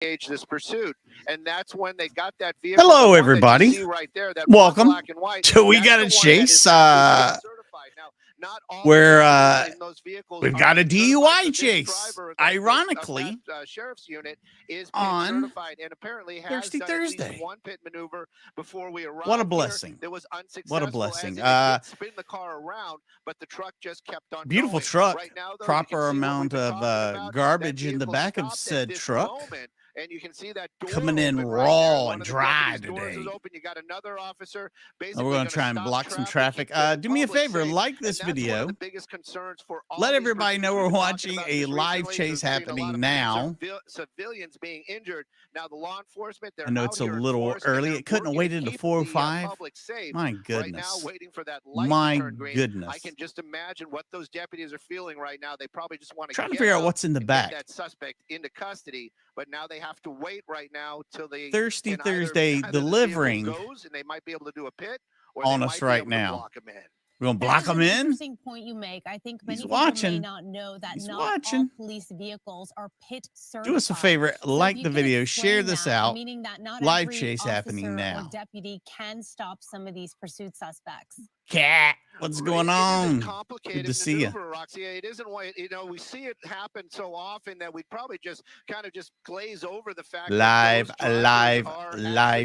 this pursuit, and that's when they got that vehicle. Hello, everybody. Right there, that welcome black and white. to We Got a Chase. Not all where in those vehicles we've got a DUI chase, ironically, sheriff's unit is on certified and apparently has Thirsty Thursday. one pit maneuver before we arrived. What a blessing! There was unsuccessful. What a blessing! Spin the car around, but the truck just kept on. Beautiful truck. Right now, though, proper amount of garbage in the back of said truck. And you can see that door coming in raw and dry today. You got another officer. We're going to try and block some traffic. Do me a favor, like this video. Let everybody know we're watching a live chase happening now. Civilians being injured. Now the law enforcement. I know it's a little early. It couldn't have waited to 4:05. My goodness. My goodness. I can just imagine what those deputies are feeling right now. They probably just want to try to figure out what's in the back. That suspect into custody, but now they have to wait right now till they Thirsty Thursday delivering goes, and they might be able to do a pit or on us right now. We're going to block them in. Interesting point you make. I think many people may not know that not all police vehicles are pit certified. Do us a favor, like the video, share this out. Meaning that not live every chase happening now. Or deputy can stop some of these pursuit suspects. Cat, what's going on? Good to see you. Roxy. It isn't what we see it happen so often that we'd probably just kind of just glaze over the fact. Live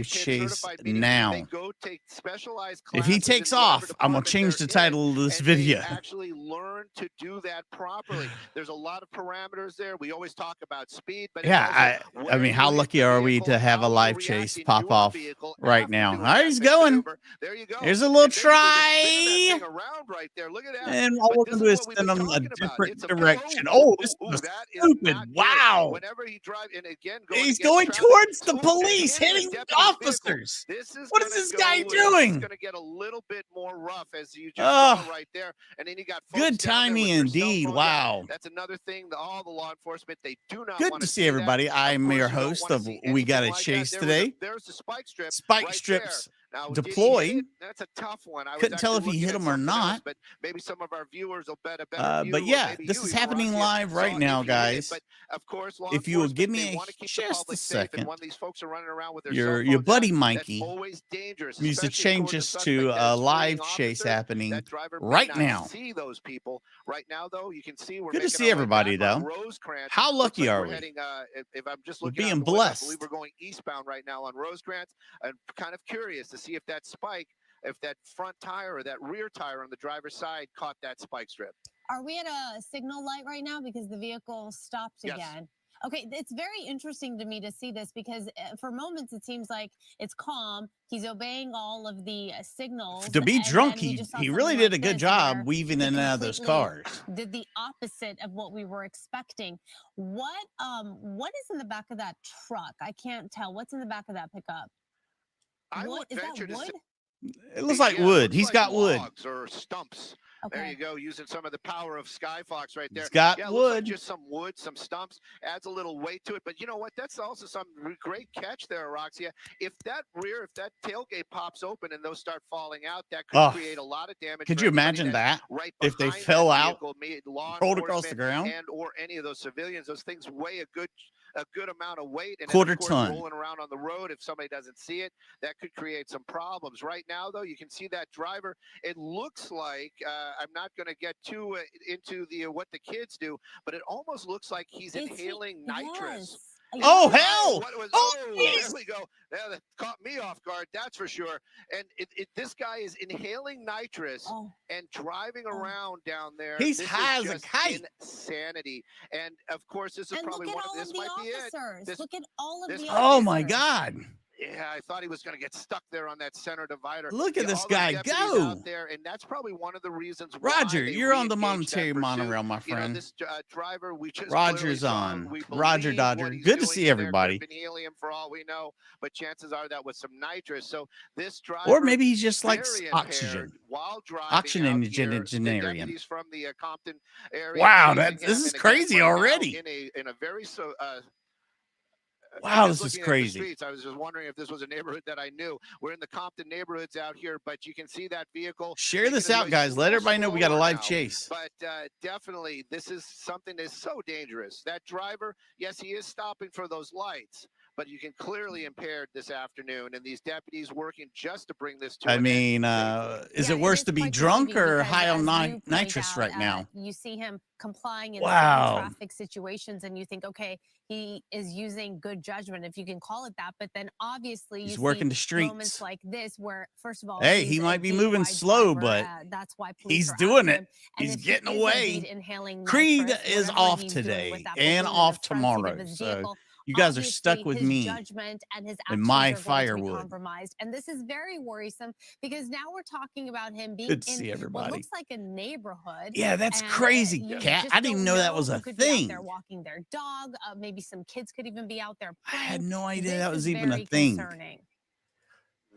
chase now. They go take specialized if he takes off, I'm gonna change the title of this video. Actually learn to do that properly. There's a lot of parameters there. We always talk about speed, but yeah, I mean, how lucky are we to have a live chase pop off right now? All right, he's going. There you go. There's a little try. Right there. Look at that. And all we're going to do is send them a different direction. Oh, this is stupid. Wow. Whenever he drives, and again, he's going towards the police, hitting the officers. What is this guy doing? It's going to get a little bit more rough, as you just saw right there. And then you got good timing indeed. Wow. That's another thing. All the law enforcement, they do not. Good to see everybody. I'm your host of We Got a Chase today. There's the spike strip. Spike strips. Deployed. That's a tough one. I couldn't tell if he hit him or not. But maybe some of our viewers will bet a better view, but yeah, this is happening live right now, guys. But of course, if you will give me just a second, when these folks are running around with their your buddy Mikey always dangerous, needs to change us to a live chase happening right now. See those people right now, though. You can see we're good to see everybody, though. How lucky are we? If I'm just looking, being blessed. I believe we're going eastbound right now on Rosecrans. I'm kind of curious to see if that spike, if that front tire or that rear tire on the driver's side caught that spike strip. Are we at a signal light right now because the vehicle stopped again? Okay, it's very interesting to me to see this because for moments it seems like it's calm. He's obeying all of the signals. To be drunk, he really did a good job weaving in and out of those cars. Did the opposite of what we were expecting. What is in the back of that truck? I can't tell. What's in the back of that pickup? Is that wood? It looks like wood. He's got wood. Or stumps. Okay. There you go, using some of the power of Skyfox right there. He's got wood. Like just some wood, some stumps, adds a little weight to it. But you know what? That's also some great catch there, Roxia. If that tailgate pops open and those start falling out, that could create a lot of damage. Could you imagine that? If they fell out, rolled across the ground? And or any of those civilians, those things weigh a good amount of weight, and quarter ton rolling around on the road. If somebody doesn't see it, that could create some problems. Right now, though, you can see that driver. It looks like I'm not going to get too into the what the kids do, but it almost looks like he's inhaling nitrous. Oh, hell! There we go. That caught me off guard, that's for sure. And this guy is inhaling nitrous and driving around down there. He's high as a kite. Insanity. And of course, this is probably one of this might be it. Look at all of the officers. Oh my God. Yeah, I thought he was going to get stuck there on that center divider. Look at this guy go out there, and that's probably one of the reasons. Roger, you're on the monetary monorail, my friend. This driver, we just Roger's on. Roger Dodger. Good to see everybody. Helium for all we know, but chances are that was some nitrous. So this driver, or maybe he's just like oxygen. While driving oxygenarian. He's from the Compton area. Wow, this is crazy already. In a very Wow, this is crazy. Streets, I was just wondering if this was a neighborhood that I knew. We're in the Compton neighborhoods out here, but you can see that vehicle. Share this out, guys. Let everybody know we got a live chase. But definitely, this is something that's so dangerous. That driver, yes, he is stopping for those lights, but you can clearly impaired this afternoon, and these deputies working just to bring this to I mean, is it worse to be drunk or high on nitrous right now? You see him complying in traffic situations, and you think, okay, he is using good judgment, if you can call it that. But then obviously he's working the streets. Moments like this where, first of all, hey, he might be moving slow, but that's why he's doing it. He's getting away. Creed is off today and off tomorrow. So you guys are stuck with me and my firewood. Compromised. And this is very worrisome because now we're talking about him being good to see everybody. What looks like a neighborhood. Yeah, that's crazy, Kat. I didn't even know that was a thing. They're walking their dog. Maybe some kids could even be out there playing. I had no idea that was even a thing. Concerning.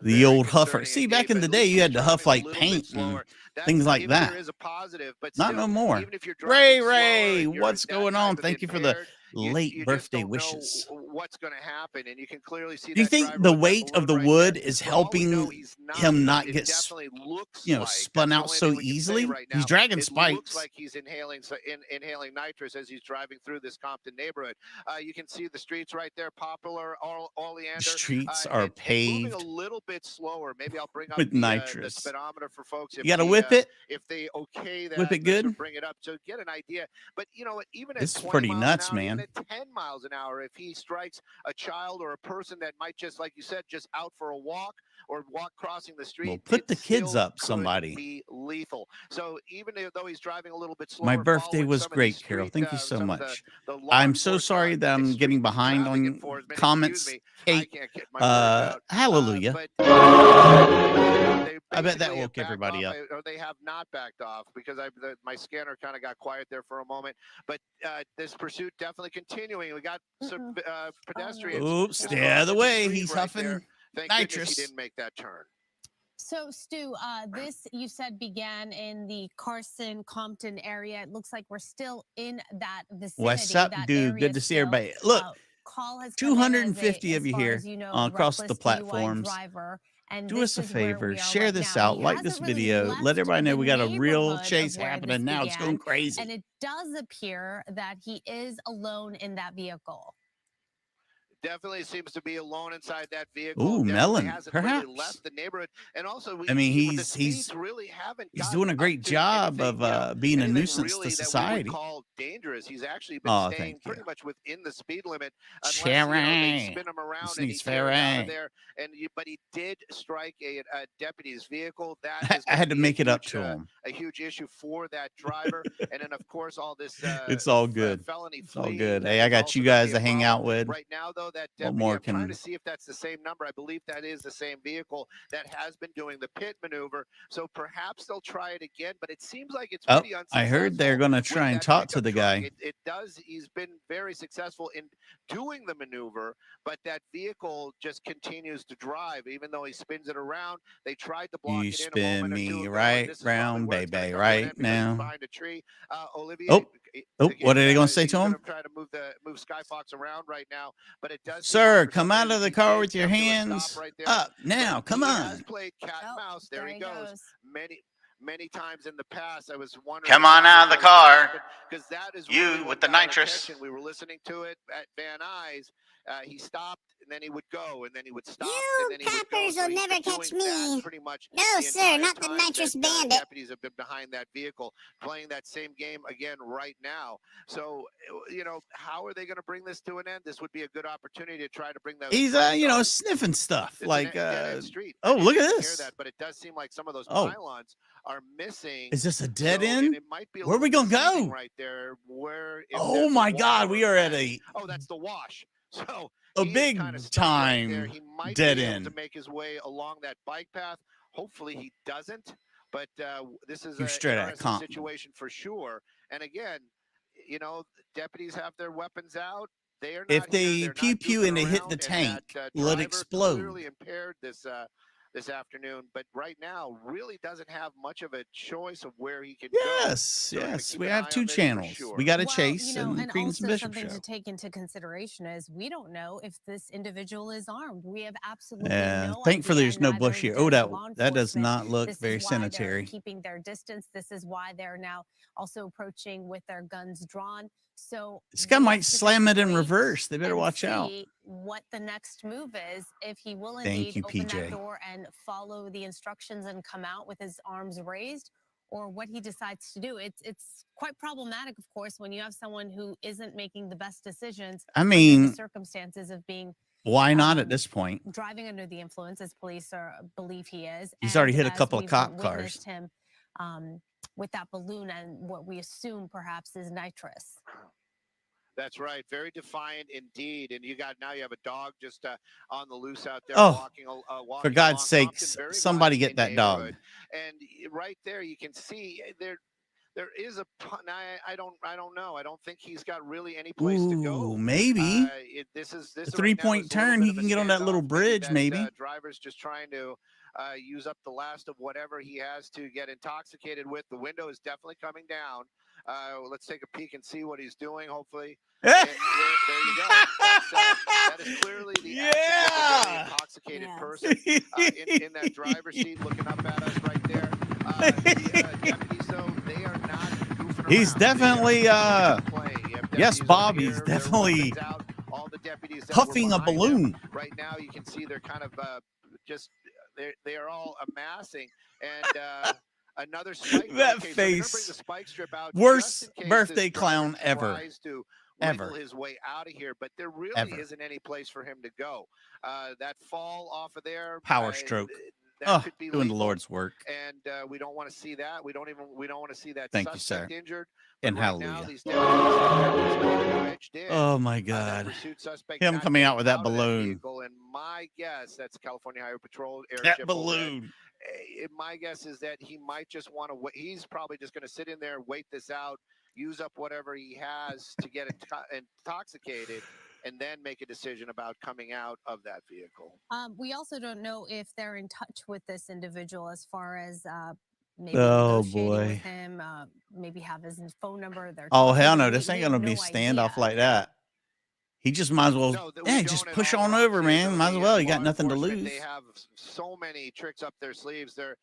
The old huffer. See, back in the day, you had to huff like paint and things like that. Not no more. Ray, what's going on? Thank you for the late birthday wishes. What's going to happen, and you can clearly see. Do you think the weight of the wood is helping him not get, spun out so easily? He's dragging spikes. Looks like he's inhaling nitrous as he's driving through this Compton neighborhood. You can see the streets right there. Popular, Oleander. The streets are paved. Moving a little bit slower. Maybe I'll bring up with nitrous. The speedometer for folks. You got to whip it. If they that, whip it good. Bring it up to get an idea. But you know what? Even this at is pretty nuts, man. Even at 10 miles an hour, if he strikes a child or a person that might just, like you said, just out for a walk or crossing the street, well, put the kids up, somebody. Be lethal. So even though he's driving a little bit slower, my birthday was great, Carol. Thank you so much. I'm so sorry that I'm getting behind on comments. Kate, hallelujah. I bet that woke everybody up. Or they have not backed off because my scanner kind of got quiet there for a moment. But this pursuit definitely continuing. We got some pedestrians. Oops, stay out of the way. He's huffing nitrous. He didn't make that turn. So, Stu, this you said began in the Carson, Compton area. It looks like we're still in that vicinity. What's up, dude? Good to see everybody. Look, 250 of you here across the platforms. Do us a favor, share this out, like this video, let everybody know we got a real chase happening now. It's going crazy. And it does appear that he is alone in that vehicle. Definitely seems to be alone inside that vehicle. Ooh, Melon, perhaps. Really left the neighborhood. And also, I mean, he's doing a great job of being a nuisance to society. Call dangerous. He's actually been staying pretty much within the speed limit. They spin him around and he's out of there. But he did strike a deputy's vehicle. That I had to make it up to him. A huge issue for that driver. And then, of course, all this. It's all good. Felony it's all good. Hey, I got you guys to hang out with. Right now, though, that deputy, I'm trying to see if that's the same number. I believe that is the same vehicle that has been doing the pit maneuver. So perhaps they'll try it again, but it seems like it's pretty unsuccessful. I heard they're going to try and talk to the guy. It does. He's been very successful in doing the maneuver, but that vehicle just continues to drive, even though he spins it around. They tried to block it in. You spin me right round, baby, right now. Behind a tree. Olivier. What are they going to say to him? I'm trying to move Skyfox around right now, but it does. Sir, come out of the car with your hands up now. Come on. He has played cat and mouse. There he goes. Many times in the past, I was wondering. Come on out of the car. Because that is you with the nitrous. We were listening to it at Van Nuys. He stopped, and then he would go, and then he would stop. You and then he coppers would go. will never catch me. Pretty much no, sir, not the nitrous bandit. Deputies have been behind that vehicle, playing that same game again right now. So, how are they going to bring this to an end? This would be a good opportunity to try to bring those. He's, sniffing stuff like. Street. Oh, look at this. That, but it does seem like some of those pylons are missing. Is this a dead end? It might be where are we going to go? Right there. Oh my God, we are at a. Oh, that's the wash. So a big time dead end to make his way along that bike path. Hopefully he doesn't, but this is a situation for sure. And again, deputies have their weapons out. They are not if they pew and they hit the tank, let it explode. Clearly impaired this this afternoon, but right now really doesn't have much of a choice of where he can Yes, so yes. We have 2 channels. sure. We got a Well, Chase and and Credence and also Bishop something show. to take into consideration is we don't know if this individual is armed. We have absolutely no thankfully idea. there's no bush here. Oh, that does enforcement. not look This very is why they're sanitary. keeping their distance. This is why they're now also approaching with their guns drawn. So This guy we might have to slam just it in wait reverse. They better and watch out. see what the next move is, if he will Thank indeed you, open PJ. that door and follow the instructions and come out with his arms raised, or what he decides to do. It's quite problematic, of course, when you have someone who isn't making the best decisions. I under mean, the circumstances of being why not at this point? driving under the influence, as police believe he is. He's already hit a as couple of we've cop cars. witnessed him with that balloon and what we assume perhaps is nitrous. That's right. Very defiant indeed. And you have a dog just on the loose out there walking for God's along. sakes, somebody get that dog. And right there, you can see there is a I don't know. I don't think he's got really any place to go. Maybe this is a 3-point turn. He can get on that little bridge. Maybe driver's just trying to use up the last of whatever he has to get intoxicated with. The window is definitely coming down. Let's take a peek and see what he's doing. Hopefully, there you go. That is clearly the action of a very intoxicated person in that driver's seat, looking up at us right there. Deputies, though, they are not goofing around. He's definitely yes, Bob. He's definitely all the deputies huffing a balloon. Right now, you can see they're kind of just they are all amassing and. Another spike. That face. So bring the spike strip out worst birthday clown ever. Tries to wiggle his way out of here, but there really isn't any place for him to go. That fall off of there. Power stroke. That could be doing legal, the Lord's work. And we don't want to see that. We don't want to see that. Thank you, sir. Injured. And right hallelujah. Now, oh my God. Him coming out with that balloon. And my guess, that's California Highway Patrol airship. That balloon. My guess is that he might just want to wait. He's probably just going to sit in there, wait this out, use up whatever he has to get intoxicated, and then make a decision about coming out of that vehicle. We also don't know if they're in touch with this individual as far as maybe negotiating with him, maybe have his phone number. Hell no, this ain't gonna be a standoff like that. He just might as well, just push on over, man. Might as well. You got nothing to lose. They have so many tricks up their sleeves. Their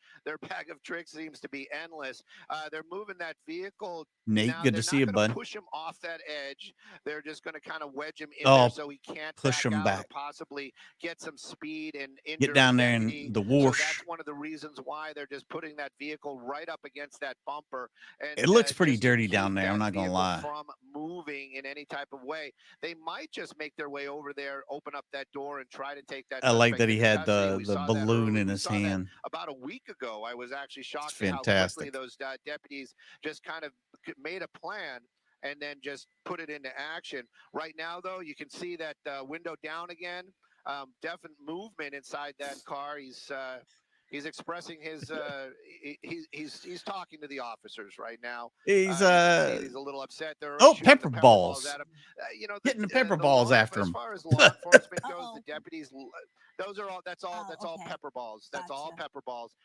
bag of tricks seems to be endless. They're moving that vehicle. Nate, now, good to see you, bud. Push him off that edge. They're just going to kind of wedge him in there so he can't push him back. Possibly get some speed and get down there in the whoosh. So that's one of the reasons why they're just putting that vehicle right up against that bumper. And it looks pretty dirty down there. I'm not gonna lie. From moving in any type of way, they might just make their way over there, open up that door, and try to take that. I like that he had the balloon in his hand. About a week ago, I was actually shocked at how quickly those deputies just kind of made a plan and then just put it into action. Right now, though, you can see that window down again. Definite movement inside that car. He's expressing his he's talking to the officers right now. He's a little upset. They're pepper balls at him. Getting the pepper balls after him. As far as law enforcement goes, the deputies, those are all. That's all. That's all pepper balls. That's all pepper balls.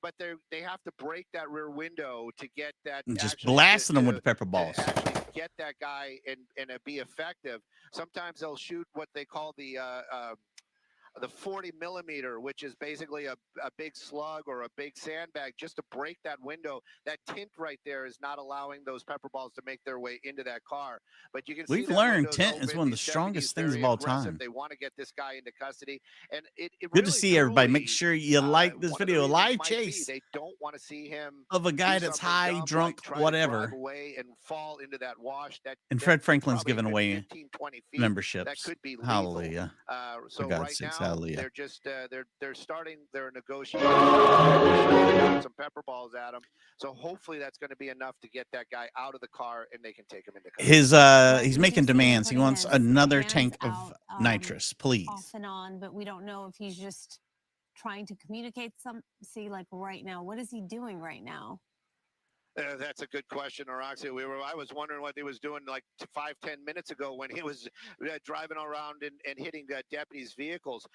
But they have to break that rear window to get that. And just blasting them with the pepper balls. Actually get that guy and be effective. Sometimes they'll shoot what they call the 40 millimeter, which is basically a big slug or a big sandbag, just to break that window. That tint right there is not allowing those pepper balls to make their way into that car. But you can see we've learned tint is one of the strongest things of all time. They want to get this guy into custody, and it good really to see everybody. Make sure you like this video. Live chase. They don't want to see him of a guy that's high, drunk, whatever, away and fall into that wash. And Fred Franklin's giving away 15, 20 feet. memberships. That could be legal. Hallelujah. So for God's right sakes, now, hallelujah. they're just they're starting their negotiations. Some pepper balls at him. So hopefully that's going to be enough to get that guy out of the car and they can take him into custody. He's making demands. He wants another tank of nitrous, please. Off and on, but we don't know if he's just trying to communicate see, like right now, what is he doing right now? That's a good question, Roxy. I was wondering what he was doing like 5-10 minutes ago when he was driving around and hitting deputies' vehicles.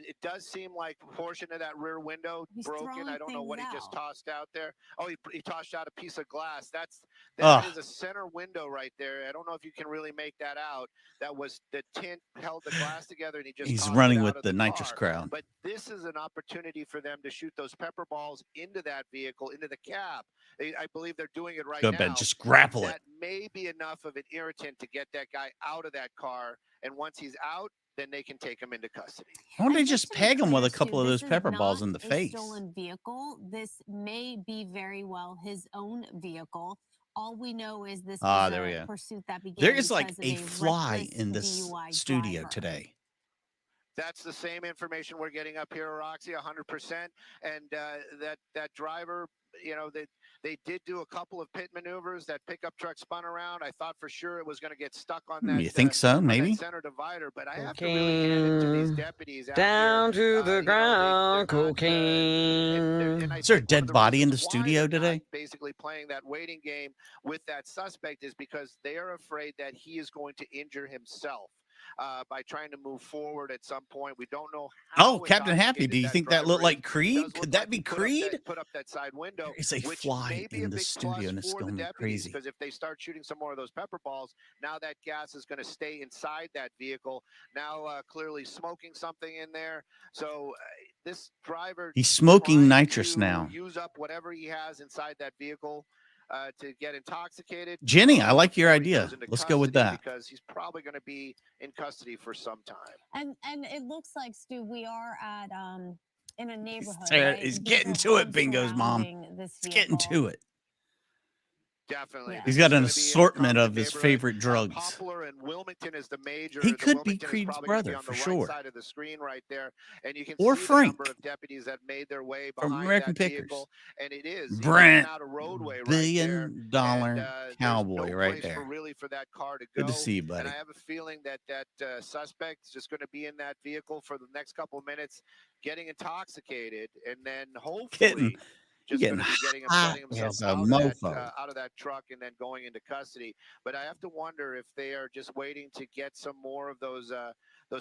It does seem like a portion of that rear window broken. I don't know what he just tossed out there. Oh, he tossed out a piece of glass. That is a center window right there. I don't know if you can really make that out. That was the tint held the glass together, and he's running it with out the of nitrous car. crowd. But this is an opportunity for them to shoot those pepper balls into that vehicle, into the cab. I believe they're doing it right now. Just grapple it. That may be enough of an irritant to get that guy out of that car. And once he's out, then they can take him into custody. Why don't they just peg him with a couple of those pepper balls in the face? Stolen vehicle. This may be very well his own vehicle. All we know is this was a pursuit that began. There is like a fly in this DUI studio driver. today. That's the same information we're getting up here, Roxy, 100%. And that driver, you know, they did do a couple of pit maneuvers. That pickup truck spun around. I thought for sure it was going to get stuck on that. You think so? Maybe center divider, but I have to really hand it to these deputies out down here. To the ground. Cocaine. Is there a dead body in the studio today? Basically playing that waiting game with that suspect is because they are afraid that he is going to injure himself. By trying to move forward at some point. We don't know how. Oh, Captain Happy, do you think that looked like Creed? Could that be Creed? Put up that side window. There is a fly in the studio, and it's going crazy. Because if they start shooting some more of those pepper balls, now that gas is going to stay inside that vehicle. Now, clearly smoking something in there. So this driver, he's smoking nitrous now. Use up whatever he has inside that vehicle. To get intoxicated. Jenny, I like your idea. Let's go with that. Because he's probably going to be in custody for some time. And it looks like, Stu, we are at in a neighborhood. He's getting to it, Bingo's mom. He's getting to it. Definitely. He's got an assortment of his favorite drugs. Poplar and Wilmington is the major. He could be Creed's brother for sure. Side of the screen right there, and you can or see Frank the number of deputies that made their way from behind American that Pickers. Vehicle, and it is Brent, out a roadway $1 billion cowboy no right there. Really for that car to go. Good to see you, buddy. And I have a feeling that suspect is just going to be in that vehicle for the next couple of minutes, getting intoxicated, and then hopefully. Just going to be getting himself out of that truck and then going into custody. But I have to wonder if they are just waiting to get some more of those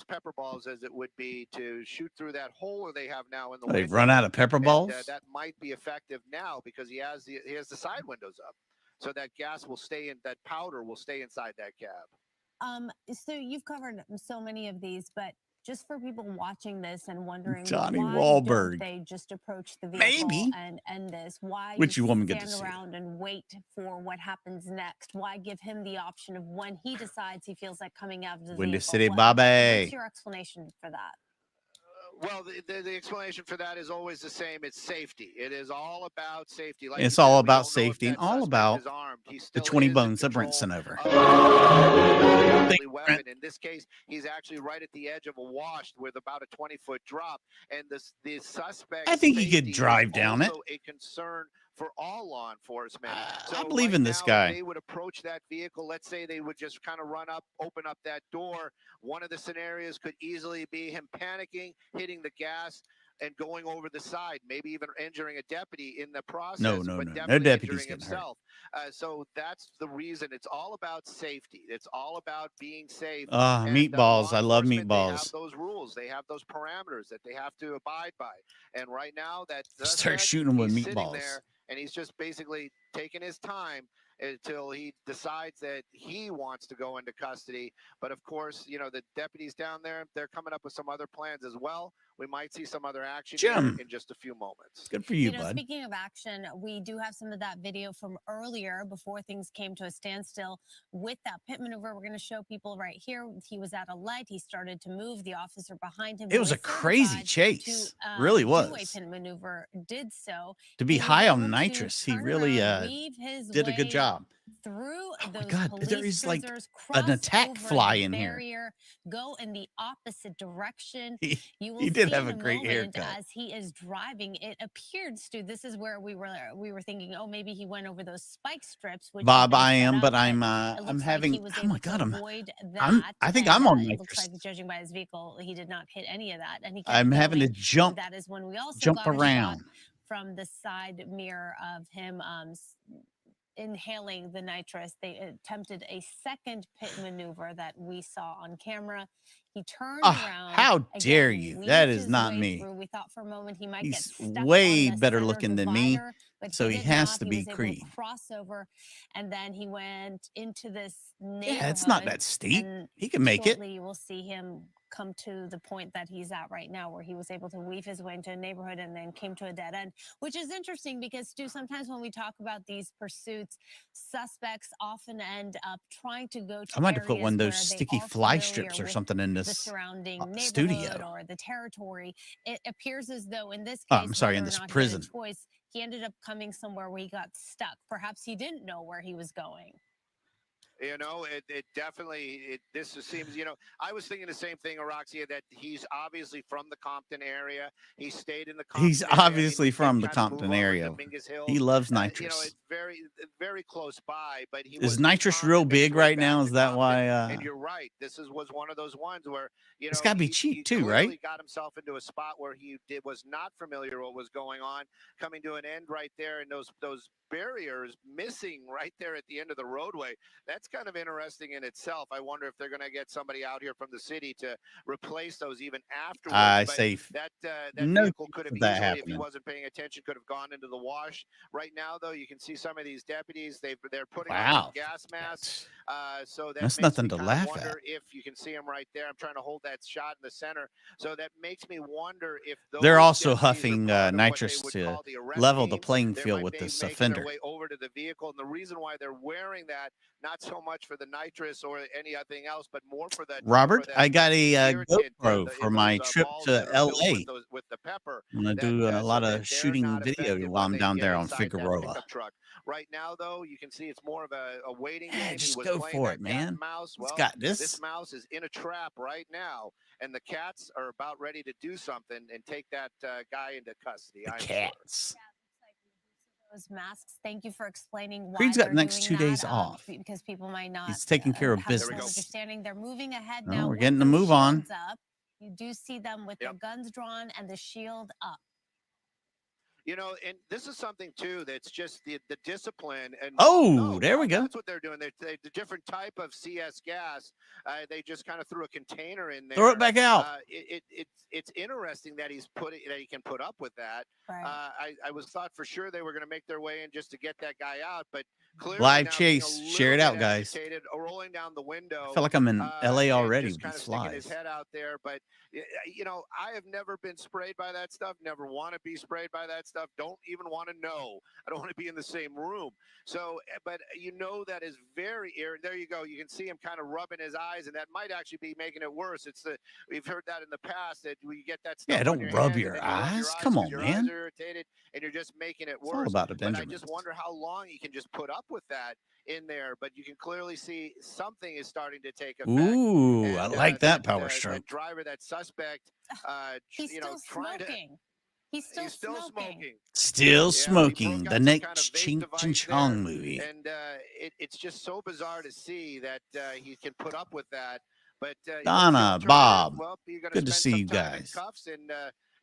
pepper balls, as it would be, to shoot through that hole they have now in the. They've run out of pepper balls. And, that might be effective now because he has the side windows up, so that gas will stay in. That powder will stay inside that cab. So you've covered so many of these, but. Just for people watching this and wondering, Johnny why Wahlberg. Don't they just approach the vehicle Maybe. and end this? Why which you woman stand get to around see. And wait for what happens next? Why give him the option of when he decides he feels like coming out of the Windy vehicle? City, Bobby. What's your explanation for that? Well, the explanation for that is always the same. It's safety. It is all about safety. Like it's all about safety and all about the 20 bones that Brent sent over. Weapon. In this case, he's actually right at the edge of a wash with about a 20-foot drop. And the suspect. I think he could drive down it. A concern for all law enforcement. So I believe in this guy. They would approach that vehicle. Let's say they would just kind of run up, open up that door. One of the scenarios could easily be him panicking, hitting the gas, and going over the side, maybe even injuring a deputy in the process. No deputies getting hurt. So that's the reason. It's all about safety. It's all about being safe. Meatballs. I love meatballs. They have those rules. They have those parameters that they have to abide by. And right now, that start shooting with meatballs. And he's just basically taking his time until he decides that he wants to go into custody. But of course, you know, the deputies down there, they're coming up with some other plans as well. We might see some other action in just a few moments. Good for you, bud. Speaking of action, we do have some of that video from earlier before things came to a standstill with that pit maneuver. We're going to show people right here. He was at a light. He started to move. The officer behind him. It was a crazy chase. Really was. A pit maneuver did so. To be high on nitrous, he really did a good job. Through oh my God, there is like an attack fly in here. Go in the opposite direction. He did have a great haircut. As he is driving, it appeared, Stu, this is where we were thinking, oh, maybe he went over those spike strips. Which Bob, I am, but I'm having. Oh my God, I think I'm on nitrous. Looks like, judging by his vehicle, he did not hit any of that, and he. I'm having to jump. That is when we also jump got around from the side mirror of him inhaling the nitrous. They attempted a second pit maneuver that we saw on camera. He turned around. How dare you? That is not me. Through. We thought for a moment he might He's get stuck way on the better center looking than me, divider, but so he has to be Creed. Cross over, and then he went into this neighborhood. Yeah, it's not that steep. He can make it. You will see him come to the point that he's at right now, where he was able to weave his way into a neighborhood and then came to a dead end, which is interesting because, Stu, sometimes when we talk about these pursuits, suspects often end up trying to go to I might have put one of those sticky fly strips or something in this surrounding studio or the territory. It appears as though in this case, I'm sorry, in this prison, he ended up coming somewhere where he got stuck. Perhaps he didn't know where he was going. You know, it definitely, this seems, you know, I was thinking the same thing, Araxia, that he's obviously from the Compton area. He stayed in the Compton He's area. obviously from the Compton area. He loves nitrous. You know, it's very, very close by, but he is nitrous real big right now? Is that why? And you're right. This was one of those ones where, you know, it's got to be cheap too, right? He got himself into a spot where he was not familiar what was going on, coming to an end right there, and those barriers missing right there at the end of the roadway. That's kind of interesting in itself. I wonder if they're going to get somebody out here from the city to replace those even afterwards. I say that vehicle could have easily, if he wasn't paying attention, could have gone into the wash. Right now, though, you can see some of these deputies. They're putting on gas masks. So that's nothing to laugh at. If you can see them right there, I'm trying to hold that shot in the center. So that makes me wonder if they're also huffing nitrous to level the playing field with this offender. Way over to the vehicle, and the reason why they're wearing that, not so much for the nitrous or anything else, but more for that. Robert, I got a GoPro for my trip to LA. With the pepper, I'm gonna do a lot of shooting video while I'm down there on Figueroa. Right now, though, you can see it's more of a waiting game. Just go for it, man. Mouse. Well, it's got this. This mouse is in a trap right now, and the cats are about ready to do something and take that guy into custody. The cats. Those masks. Thank you for explaining why Creed's got the next 2 days off because people might not. He's taking care of have business. Understanding. They're moving ahead now. We're getting the move on. Up. You do see them with their guns drawn and the shield up. You know, and this is something too that's just the discipline. And there we go. That's what they're doing. The different type of CS gas. They just kind of threw a container in there. Throw it back out. It's interesting that he can put up with that. Right. I was thought for sure they were going to make their way in just to get that guy out, but clearly live chase. Share it out, guys. Rolling down the window. I feel like I'm in LA already. Just kind of sticking his head out there, but you know, I have never been sprayed by that stuff. Never want to be sprayed by that stuff. Don't even want to know. I don't want to be in the same room. So, but you know that is very there you go. You can see him kind of rubbing his eyes, and that might actually be making it worse. We've heard that in the past that we get that stuff. Yeah, don't rub your eyes. Come on, man. Eyes are irritated, and you're just making it worse. It's all about the But Benjamins. I just wonder how long you can just put up with that in there. But you can clearly see something is starting to take effect. Ooh, and, I like that power stroke. That driver, that suspect, he's still smoking. He's still smoking. Still smoking. The next Ching Chong movie. And it's just so bizarre to see that he can put up with that. But Donna, Bob, good to see you guys. Cuffs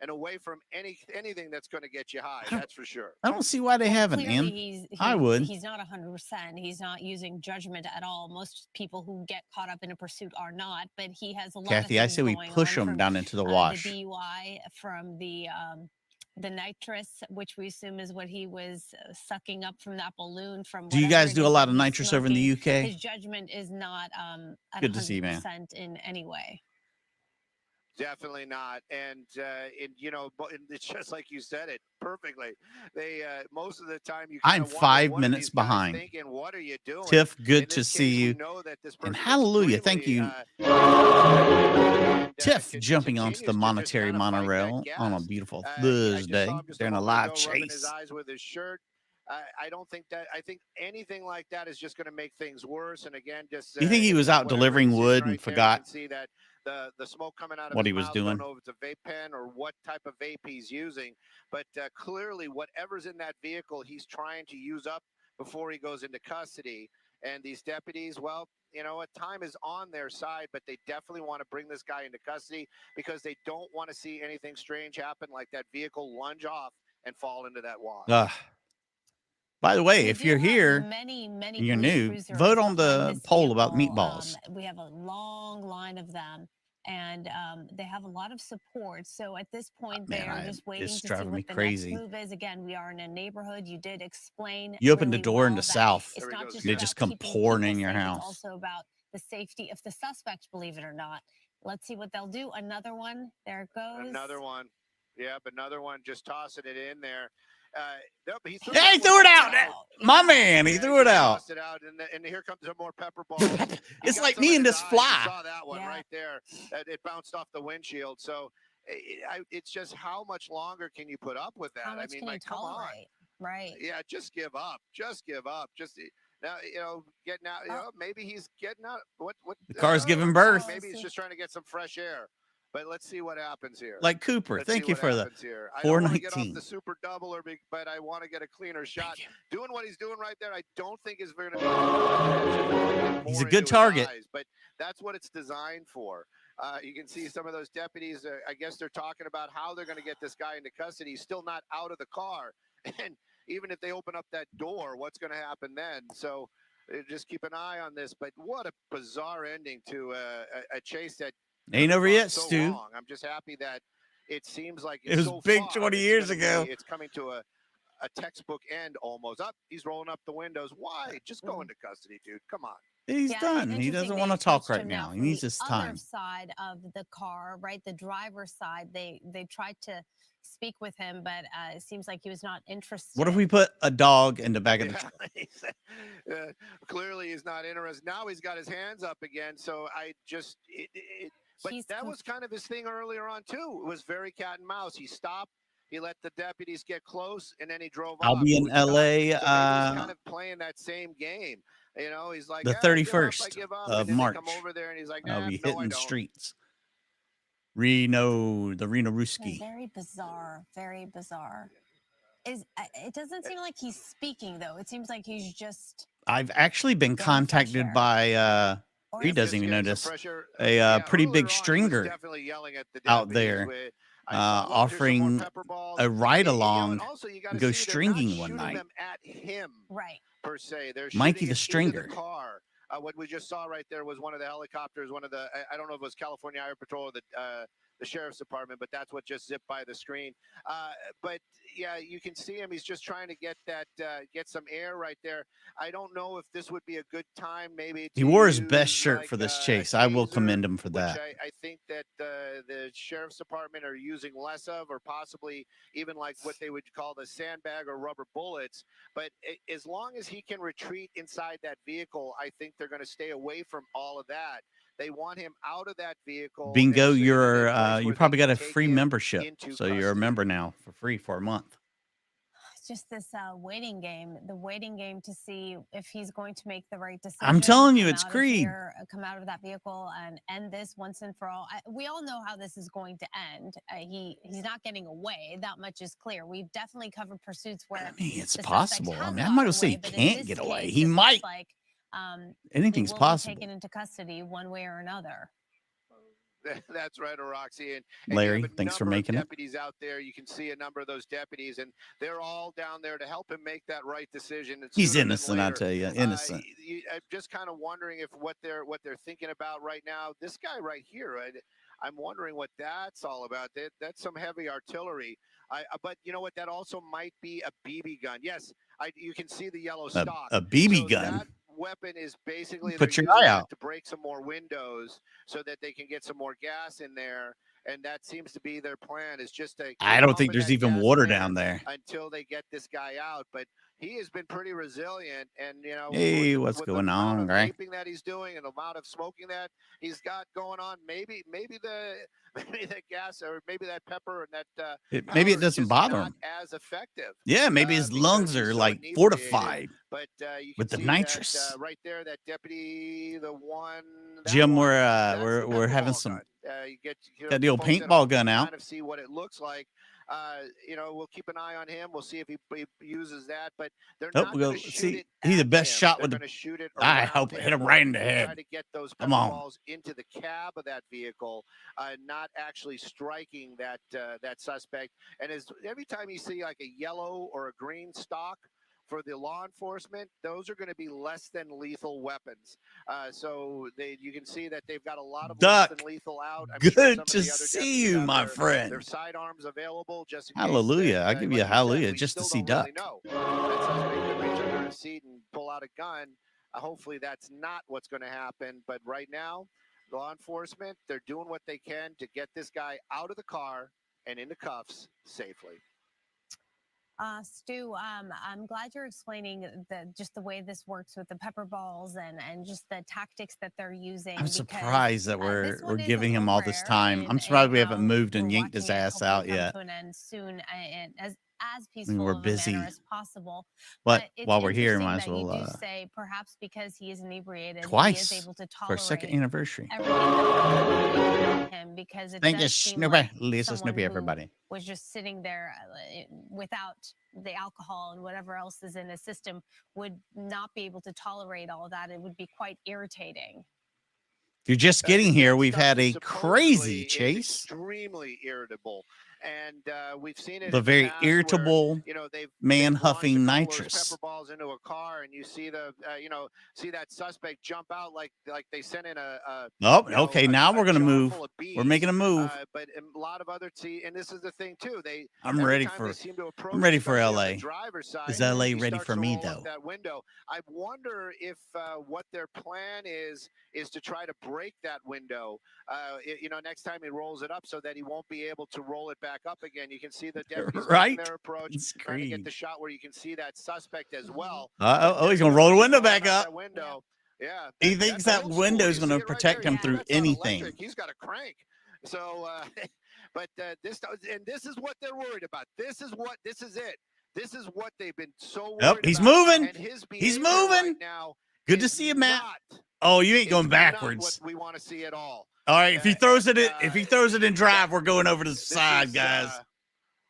and away from anything that's going to get you high. That's for sure. I don't see why they haven't, man. I would. He's not 100%. He's not using judgment at all. Most people who get caught up in a pursuit are not. But he has a lot. Kathy, I say we push him down into the wash. The DUI from the nitrous, which we assume is what he was sucking up from that balloon. Do you guys do a lot of nitrous over in the UK? His judgment is not good to see, man. In any way. Definitely not, and you know, it's just like you said it perfectly. They most of the time I'm 5 minutes behind. Thinking, what are you doing? Tiff, good to see you. And hallelujah, thank you. Tiff jumping onto the monetary monorail on a beautiful Thursday during a live chase. I don't think that. I think anything like that is just going to make things worse. And again, just you think he was out delivering wood and forgot? See that the smoke coming out of what he was doing. I don't know if it's a vape pen or what type of vape he's using, but clearly whatever's in that vehicle, he's trying to use up before he goes into custody. And these deputies, well, you know what, time is on their side, but they definitely want to bring this guy into custody because they don't want to see anything strange happen, like that vehicle lunge off and fall into that water. By the way, We if do you're have here many and you're police new, cruisers vote on behind the this poll about vehicle. meatballs. We have a long line of them, and they have a lot of support. So at this point, they are just waiting to see what the next move is. Again, we are in a neighborhood. You did explain. You opened the really door well into that South. It's not just They about just come keeping pouring people in your safe, house. It's also about the safety of the suspect, believe it or not. Let's see what they'll do. Another one. There it goes. Another one. Yep, another one. Just tossing it in there. He threw it out. My man, he threw it out. Tossed it out, and here comes some more pepper balls. It's like me and this fly. You saw that one right there. It bounced off the windshield. So it's just how much longer can you put up with that? How much can you tolerate? Right. Yeah, just give up. Just give up. Just now, getting out. Maybe he's getting out. What? The car's giving birth. Maybe he's just trying to get some fresh air. But let's see what happens here. Like Cooper, thank you for the 419. I don't want to get off the super double, but I want to get a cleaner shot. Doing what he's doing right there, I don't think is going to be. He's a good target. But that's what it's designed for. You can see some of those deputies. I guess they're talking about how they're going to get this guy into custody. He's still not out of the car. And even if they open up that door, what's going to happen then? So just keep an eye on this. But what a bizarre ending to a chase that ain't over yet, Stu. Long. I'm just happy that it seems like it was so big far, 20 years ago. It's coming to a textbook end almost. Up, he's rolling up the windows. Why? Just go into custody, dude. Come on. He's done. He doesn't want to talk right now. He needs his time. Other side of the car, right? The driver's side. They tried to speak with him, but it seems like he was not interested. What if we put a dog in the back of the truck? Clearly, he's not interested. Now he's got his hands up again. So I just but that was kind of his thing earlier on, too. It was very cat and mouse. He stopped. He let the deputies get close, and then he drove off. I'll be in L.A. So he's kind of playing that same game. He's like, the 31st of March. Come over there, and he's like, I'll be hitting the streets. The Reno Ruski. Very bizarre. Very bizarre. It doesn't seem like he's speaking, though. It seems like he's just... I've actually been contacted by... he doesn't even know this. A pretty big stringer out there offering a ride along and go stringing one night. Right. Per se, they're Mikey the stringer. The car. What we just saw right there was one of the helicopters. One of the I don't know if it was California Highway Patrol or the sheriff's department, but that's what just zipped by the screen. But yeah, you can see him. He's just trying to get some air right there. I don't know if this would be a good time. Maybe he wore his best shirt for this chase. I will commend him for that. I think that the sheriff's department are using less of, or possibly even like what they would call the sandbag or rubber bullets. But as long as he can retreat inside that vehicle, I think they're going to stay away from all of that. They want him out of that vehicle. Bingo, you probably got a free membership, so you're a member now for free for a month. It's just this waiting game, the waiting game to see if he's going to make the right decision. I'm telling you, it's Creed. Come out of that vehicle and end this once and for all. We all know how this is going to end. He's not getting away. That much is clear. We've definitely covered pursuits where it's possible. I mean, I'm not gonna say he can't get away. He might. Anything's possible. Taken into custody one way or another. That's right, Roxy. And Larry, thanks for making it. Deputies out there, you can see a number of those deputies, and they're all down there to help him make that right decision. He's innocent, I tell you, innocent. I'm just kind of wondering if what they're thinking about right now. This guy right here, I'm wondering what that's all about. That's some heavy artillery. But you know what? That also might be a BB gun. Yes, you can see the yellow stock. A BB gun. That weapon is basically put your eye out to break some more windows so that they can get some more gas in there, and that seems to be their plan. Is just to I don't think there's even water down there until they get this guy out. But he has been pretty resilient, and hey, what's going on, right? Vaping that he's doing and the amount of smoking that he's got going on, maybe the gas or maybe that pepper and that maybe it doesn't bother him as effective. Yeah, maybe his lungs are like fortified you with the nitrous that, right there. That deputy, the one Jim, we're having some got the old paintball gun out. Kind of see what it looks like. We'll keep an eye on him. We'll see if he uses that, but they're not going to shoot it. He's the best shot with the shoot it. I hope it hit him right in the head. Try to get those balls into the cab of that vehicle, not actually striking that suspect. And every time you see like a yellow or a green stock for the law enforcement, those are going to be less than lethal weapons. So you can see that they've got a lot of less than lethal out. I'm sure some Good of to the other see you, my friend. their sidearms available just in Hallelujah. case. I'll give you a hallelujah just to see Duck. Really know. That suspect could reach under a seat and pull out a gun. Hopefully that's not what's going to happen. But right now, law enforcement, they're doing what they can to get this guy out of the car and into cuffs safely. Stu, I'm glad you're explaining just the way this works with the pepper balls and just the tactics that they're using. I'm surprised that we're giving him all this time. I'm surprised we haven't moved and yanked his ass out yet. To an end soon, and as peaceful we're of a busy manner as possible. But while we're here, might as well you do say perhaps because he is inebriated, twice he is able to for a second anniversary. Him because it Thank you, does seem Snoopy. like Lisa Snoopy, everybody. Was just sitting there without the alcohol and whatever else is in his system would not be able to tolerate all of that. It would be quite irritating. If you're just getting here, we've had a crazy chase. Extremely irritable. And we've seen it. The very irritable where, man huffing nitrous. Pepper balls into a car, and you see see that suspect jump out like they sent in a. Okay. Now we're gonna move. We're making a move. But a lot of other and this is the thing too. I'm ready for LA. Is LA ready for me though? That window. I wonder if what their plan is to try to break that window. Next time he rolls it up so that he won't be able to roll it back up again. You can see the deputies right? Their approach, trying to get the shot where you can see that suspect as well. He's gonna roll the window back up. That window. Yeah. He thinks that window is gonna protect him through anything. He's got a crank. So, this is what they're worried about. This is it. This is what they've been so worried about. He's moving. And He's moving. Right now. Good to see you, Matt. Oh, you ain't going backwards. Not what we want to see at all. All right, if he throws it in drive, we're going over to the side, guys.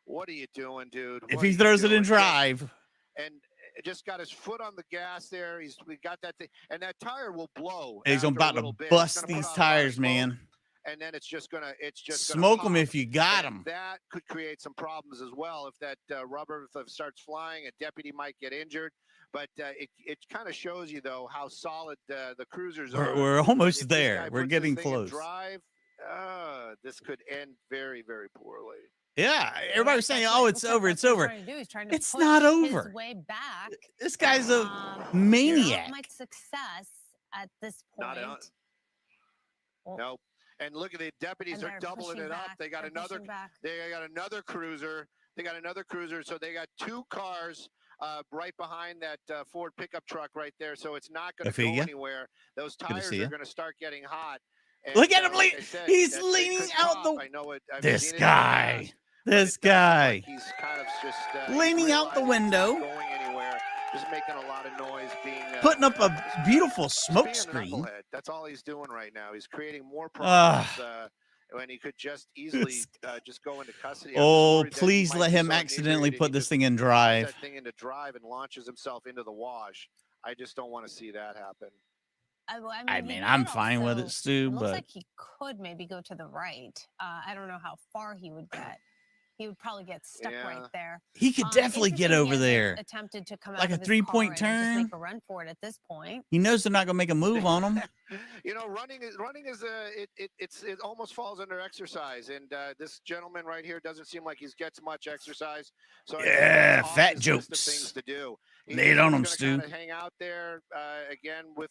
What are you doing, dude? If he throws it in drive, and just got his foot on the gas there, we got that thing, and that tire will blow. He's about to bust these tires, man. And then it's just smoke them if you got them. That could create some problems as well. If that rubber starts flying, a deputy might get injured. But it kind of shows you, though, how solid the cruisers are. We're almost there. We're getting close. This could end very, very poorly. Yeah, everybody's saying, "Oh, it's over. It's over." It's not over. His way back. This guy's a maniac. Not much success at this point. Nope. And look at the deputies are doubling it up. They got another. They got another cruiser. So they got two cars right behind that Ford pickup truck right there. So it's not going to go anywhere. Those tires are going to start getting hot. And, look at him lean. He's leaning out the. I know it. This guy. He's kind of just leaning out the window. Not going anywhere. Just making a lot of noise, putting up a beautiful smoke screen. That's all he's doing right now. He's creating more problems when he could just easily just go into custody. Oh, please let him accidentally put this thing in drive. That thing into drive and launches himself into the wash. I just don't want to see that happen. I mean I'm fine with it, Stu. Looks but like he could maybe go to the right. I don't know how far he would get. He would probably get stuck right there. He could definitely get over there. Attempted to come like out a 3-point turn. Just make a run for it at this point. He knows they're not going to make a move on him. Running is it almost falls under exercise, and this gentleman right here doesn't seem like he gets much exercise. So yeah, fat jokes. Things to do. Lay it on him, Stu. Kind of hang out there again with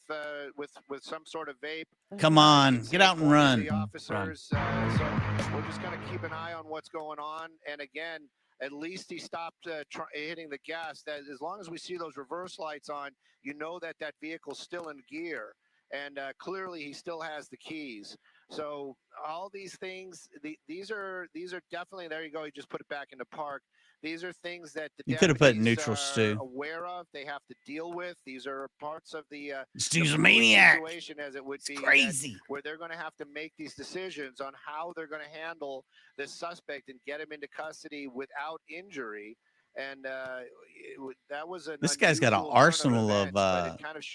some sort of vape. Come on, get out and run. The officers. So we're just going to keep an eye on what's going on. And again, at least he stopped hitting the gas. That as long as we see those reverse lights on, you know that vehicle's still in gear. And clearly, he still has the keys. So all these things, these are definitely. There you go. He just put it back into park. These are things that the could have put neutral, Stu. Aware of. They have to deal with. These are parts of the Stu's a maniac. Situation as it would be crazy. Where they're going to have to make these decisions on how they're going to handle this suspect and get him into custody without injury. And that was this guy's got an arsenal of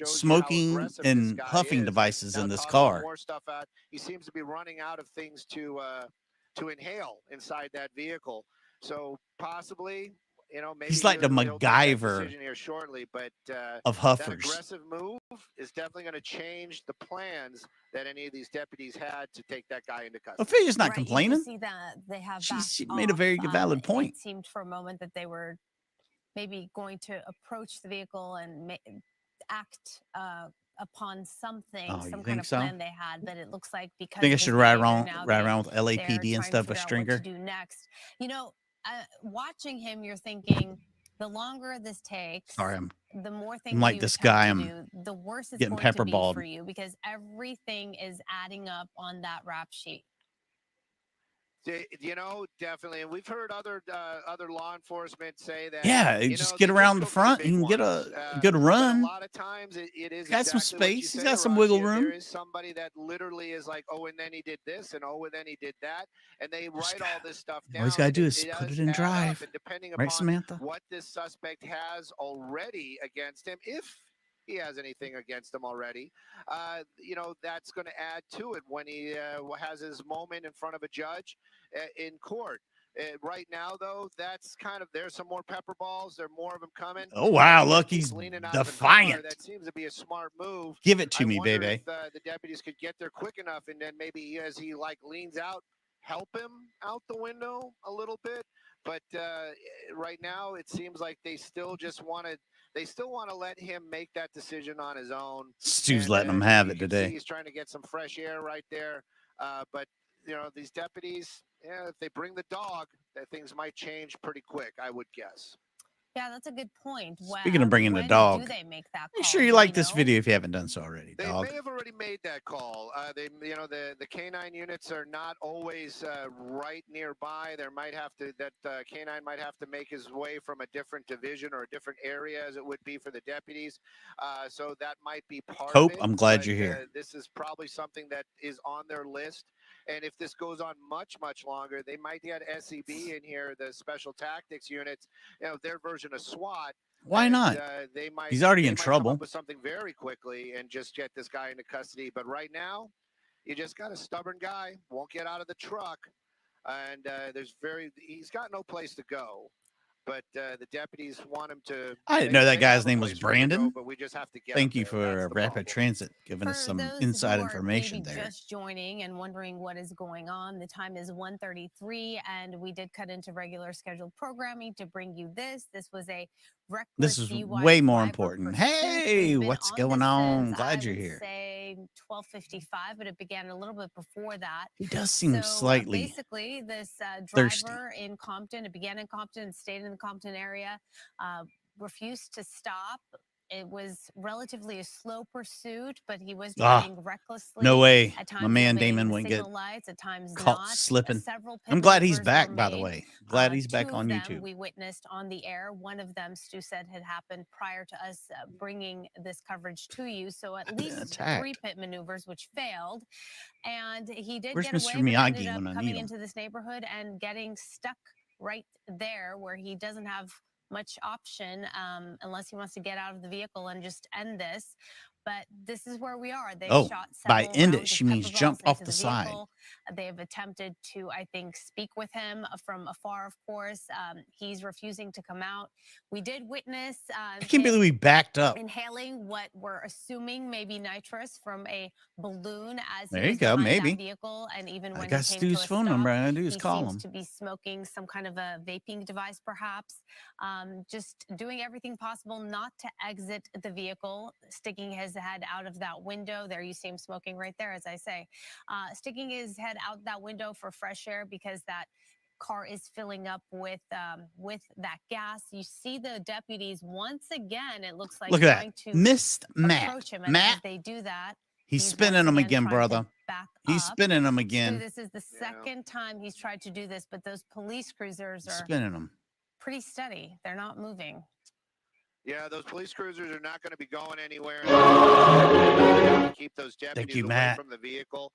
smoking and huffing devices in this car. More stuff out. He seems to be running out of things to inhale inside that vehicle. So possibly, maybe he's like the he'll make that MacGyver decision here shortly, but of that huffers. aggressive move is definitely going to change the plans that any of these deputies had to take that guy into custody. Ophelia's not Right, complaining. you can see that they have She backed made a very off. valid point. It seemed for a moment that they were maybe going to approach the vehicle and act upon something, Oh, you some kind think of so? plan they had, but it looks like because Think I of his should ride behavior now, around with they're LAPD and trying to stuff with figure out what Stringer? to do next. Watching him, you're thinking the longer this takes, Sorry, the more I'm things like you this attempt guy. to I'm do, the worse it's getting going to be pepperballed. for you, because everything is adding up on that rap sheet. Definitely, and we've heard other law enforcement say that. Yeah, just get around the front. You can get a good run. A lot of times, it is got some exactly space. He's got some wiggle room. There is somebody that literally is like, oh, and then he did this, and oh, and then he did that, and they write all this stuff down. All he's got to do is put it in drive. And depending right, upon Samantha? what this suspect has already against him, if he has anything against him already, that's going to add to it when he has his moment in front of a judge in court. Right now, though, that's there's some more pepper balls. There are more of them coming. Oh, wow. Look, he's defiant. That seems to be a smart move. Give it to me, baby. If, the deputies could get there quick enough, and then maybe as he leans out, help him out the window a little bit. But right now, it seems like they still want to let him make that decision on his own. Stu's letting him have it today. He's trying to get some fresh air right there. But these deputies, if they bring the dog, that things might change pretty quick, I would guess. Yeah, that's a good point. Speaking of bringing the dog, do they make that call? Make sure you like this video if you haven't done so already. They may have already made that call. The canine units are not always right nearby. Canine might have to make his way from a different division or a different area, as it would be for the deputies. So that might be part of it. I'm glad you're here. This is probably something that is on their list. And if this goes on much, much longer, they might get SEB in here, the Special Tactics units, their version of SWAT. Why not? He's already in trouble. Come up with something very quickly and just get this guy into custody. But right now, you just got a stubborn guy, won't get out of the truck, and he's got no place to go. But the deputies want him to. I didn't know that guy's name was Brandon. But we just have to get. Thank you for Rapid Transit giving us some inside information there. Just joining and wondering what is going on. The time is 1:33, and we did cut into regular scheduled programming to bring you this. This was a reckless. This is way more important. Hey, what's going on? Glad you're here. Say 12:55, but it began a little bit before that. He does seem slightly basically this thirsty. driver in Compton. It began in Compton and stayed in the Compton area. Refused to stop. It was relatively a slow pursuit, but he was driving recklessly. No way. At times My man Damon wouldn't get lights, at times caught slipping. Several I'm glad he's back, by the way. Glad he's back on YouTube. We witnessed on the air. One of them, Stu said, had happened prior to us bringing this coverage to you. So at least 3 pit maneuvers, which failed. And he did get away, but ended up coming into this neighborhood and getting stuck right there where he doesn't have much option unless he wants to get out of the vehicle and just end this. But this is where we are. They shot by end it, she means jump off the side. They have attempted to, I think, speak with him from afar, of course. He's refusing to come out. We did witness I can't believe we backed up. Inhaling what we're assuming may be nitrous from a balloon as there you go, maybe. That vehicle. And even when I got Stu's phone number, all I do is call him. Seems to be smoking some kind of a vaping device, perhaps. Just doing everything possible not to exit the vehicle, sticking his head out of that window. There you see him smoking right there, as I say. Sticking his head out that window for fresh air because that car is filling up with that gas. You see the deputies once again. It looks like trying to missed approach him. And as they do that, he's spinning them again, brother. He's spinning them again. So this is the second time he's tried to do this, but those police cruisers are spinning them pretty steady. They're not moving. Yeah, those police cruisers are not going to be going anywhere. Keep those deputies away from the vehicle.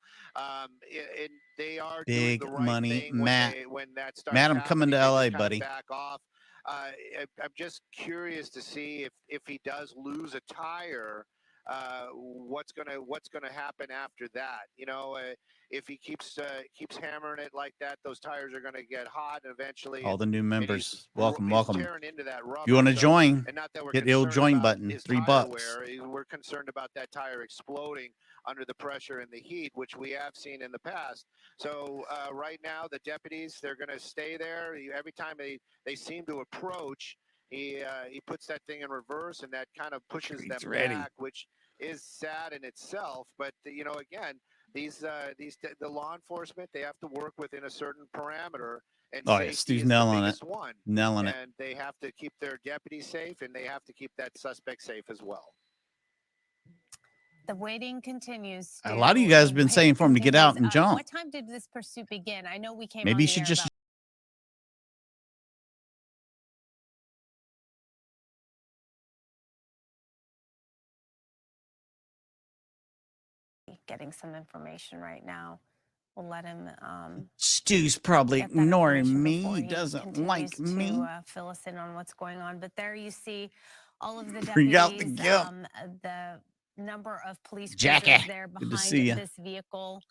They are big doing the right money, thing Matt. when that starts Matt, I'm coming to LA, buddy. Back off. I'm just curious to see if he does lose a tire. what's gonna happen after that. You know, if he keeps hammering it like that, those tires are gonna get hot and eventually. All the new members, welcome. Tearing into that rubber. If you want to join, and not that we're hit the old join button. $3. We're concerned about that tire exploding under the pressure and the heat, which we have seen in the past. So right now, the deputies, they're going to stay there. Every time they seem to approach, he puts that thing in reverse, and that kind of pushes them back, which is sad in itself. But you know, again, the law enforcement, they have to work within a certain parameter. And Stu's nailing it. Nailing it. And they have to keep their deputies safe, and they have to keep that suspect safe as well. The waiting continues. A lot of you guys have been saying for him to get out and jump. What time did this pursuit begin? I know we came. Maybe you should just. Getting some information right now. We'll let him. Stu's probably ignoring me. He doesn't like me. To fill us in on what's going on. But there you see all of the deputies. The number of police cruisers there behind this vehicle,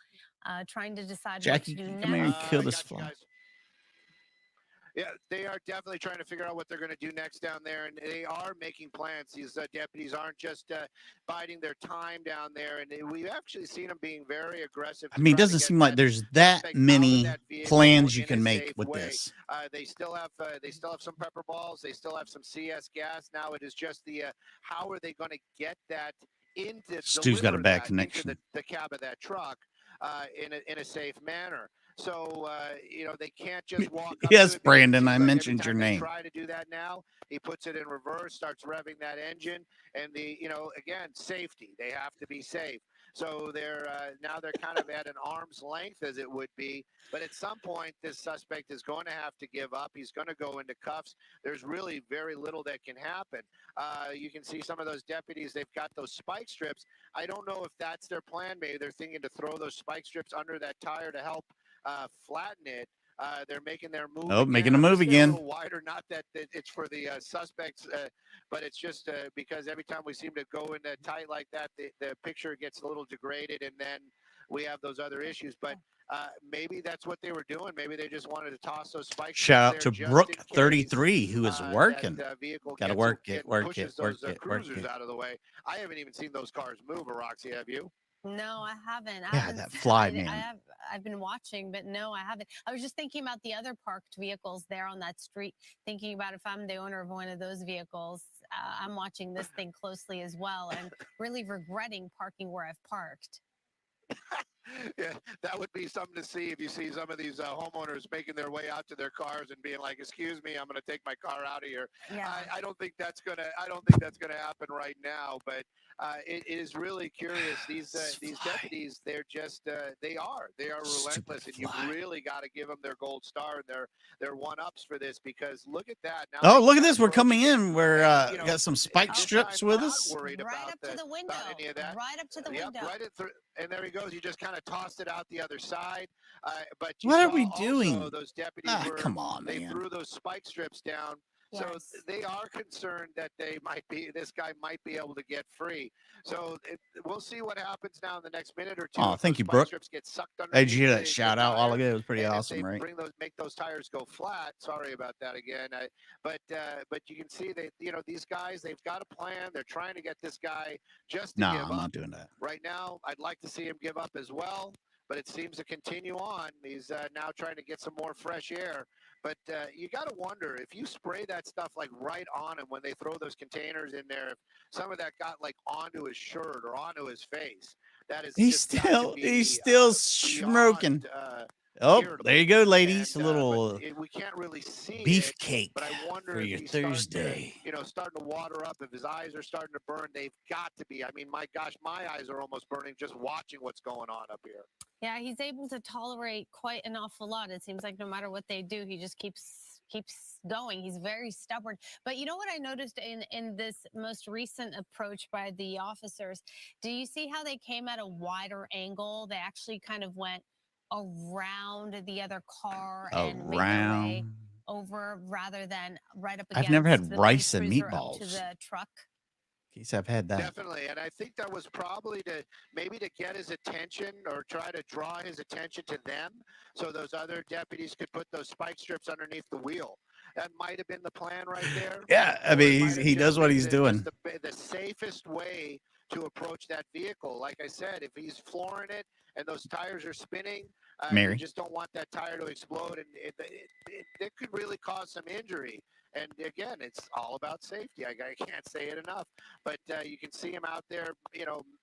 trying to decide what to do next. Come here and kill this fly. Yeah, they are definitely trying to figure out what they're going to do next down there, and they are making plans. These deputies aren't just biding their time down there, and we've actually seen them being very aggressive. I mean, it doesn't seem like there's that many plans you can make with this. They still have some pepper balls. They still have some CS gas. Now it is just the how are they going to get that into Stu's got a bad connection. The cab of that truck in a safe manner. So, you know, they can't just walk up. Yes, Brandon, I mentioned your name. Try to do that now. He puts it in reverse, starts revving that engine, and again, safety. They have to be safe. So now they're kind of at an arm's length, as it would be. But at some point, this suspect is going to have to give up. He's going to go into cuffs. There's really very little that can happen. You can see some of those deputies, they've got those spike strips. I don't know if that's their plan. Maybe they're thinking to throw those spike strips under that tire to help flatten it. They're making their move. Oh, making a move again. A little wider, not that it's for the suspects, but it's just because every time we seem to go in tight like that, the picture gets a little degraded, and then we have those other issues. But maybe that's what they were doing. Maybe they just wanted to toss those spikes. Shout out to Brooke 33, who is working. Got to work it out of the way. I haven't even seen those cars move, Roxy. Have you? No, I haven't. Yeah, that fly, man. I've been watching, but no, I haven't. I was just thinking about the other parked vehicles there on that street, thinking about if I'm the owner of one of those vehicles, I'm watching this thing closely as well and really regretting parking where I've parked. Yeah, that would be something to see if you see some of these homeowners making their way out to their cars and being like, "Excuse me, I'm going to take my car out of here." Yeah. I don't think that's gonna happen right now. But it is really curious. These deputies, they're just they are relentless, and you've really got to give them their gold star and their one-ups for this, because look at that. Now look at this. We're coming in. We're got some spike strips with us. Right up to the window. Right up to the window. And there he goes. You just kind of tossed it out the other side. But what are we doing? Those deputies come on, they man. threw those spike strips down. Yes. So they are concerned that this guy might be able to get free. So we'll see what happens now in the next minute or two. Oh, thank you, Brooke. Get sucked Hey, did you hear that shout out while ago? It was pretty awesome, right? Make those tires go flat. Sorry about that again. But you can see that these guys, they've got a plan. They're trying to get this guy just to give up. No, I'm not doing that. Right now, I'd like to see him give up as well, but it seems to continue on. He's now trying to get some more fresh air. But you got to wonder, if you spray that stuff like right on him when they throw those containers in there, if some of that got like onto his shirt or onto his face, that is he's still smoking. Oh, there you go, ladies. A little we can't really see beefcake but I wonder for your Thursday. Starting to water up. If his eyes are starting to burn, they've got to be. I mean, my gosh, my eyes are almost burning just watching what's going on up here. Yeah, he's able to tolerate quite an awful lot. It seems like no matter what they do, he just keeps going. He's very stubborn. But you know what I noticed in this most recent approach by the officers? Do you see how they came at a wider angle? They actually kind of went around the other car and made their way over rather than right up against. I've never had the rice and cruiser meatballs. up to the truck. case I've had that. Definitely, and I think that was probably to get his attention or try to draw his attention to them, so those other deputies could put those spike strips underneath the wheel. That might have been the plan right there. Yeah, I mean, he knows what he's doing. The safest way to approach that vehicle. Like I said, if he's flooring it and those tires are spinning, you just don't want that tire to explode, and it could really cause some injury. And again, it's all about safety. I can't say it enough. But you can see him out there,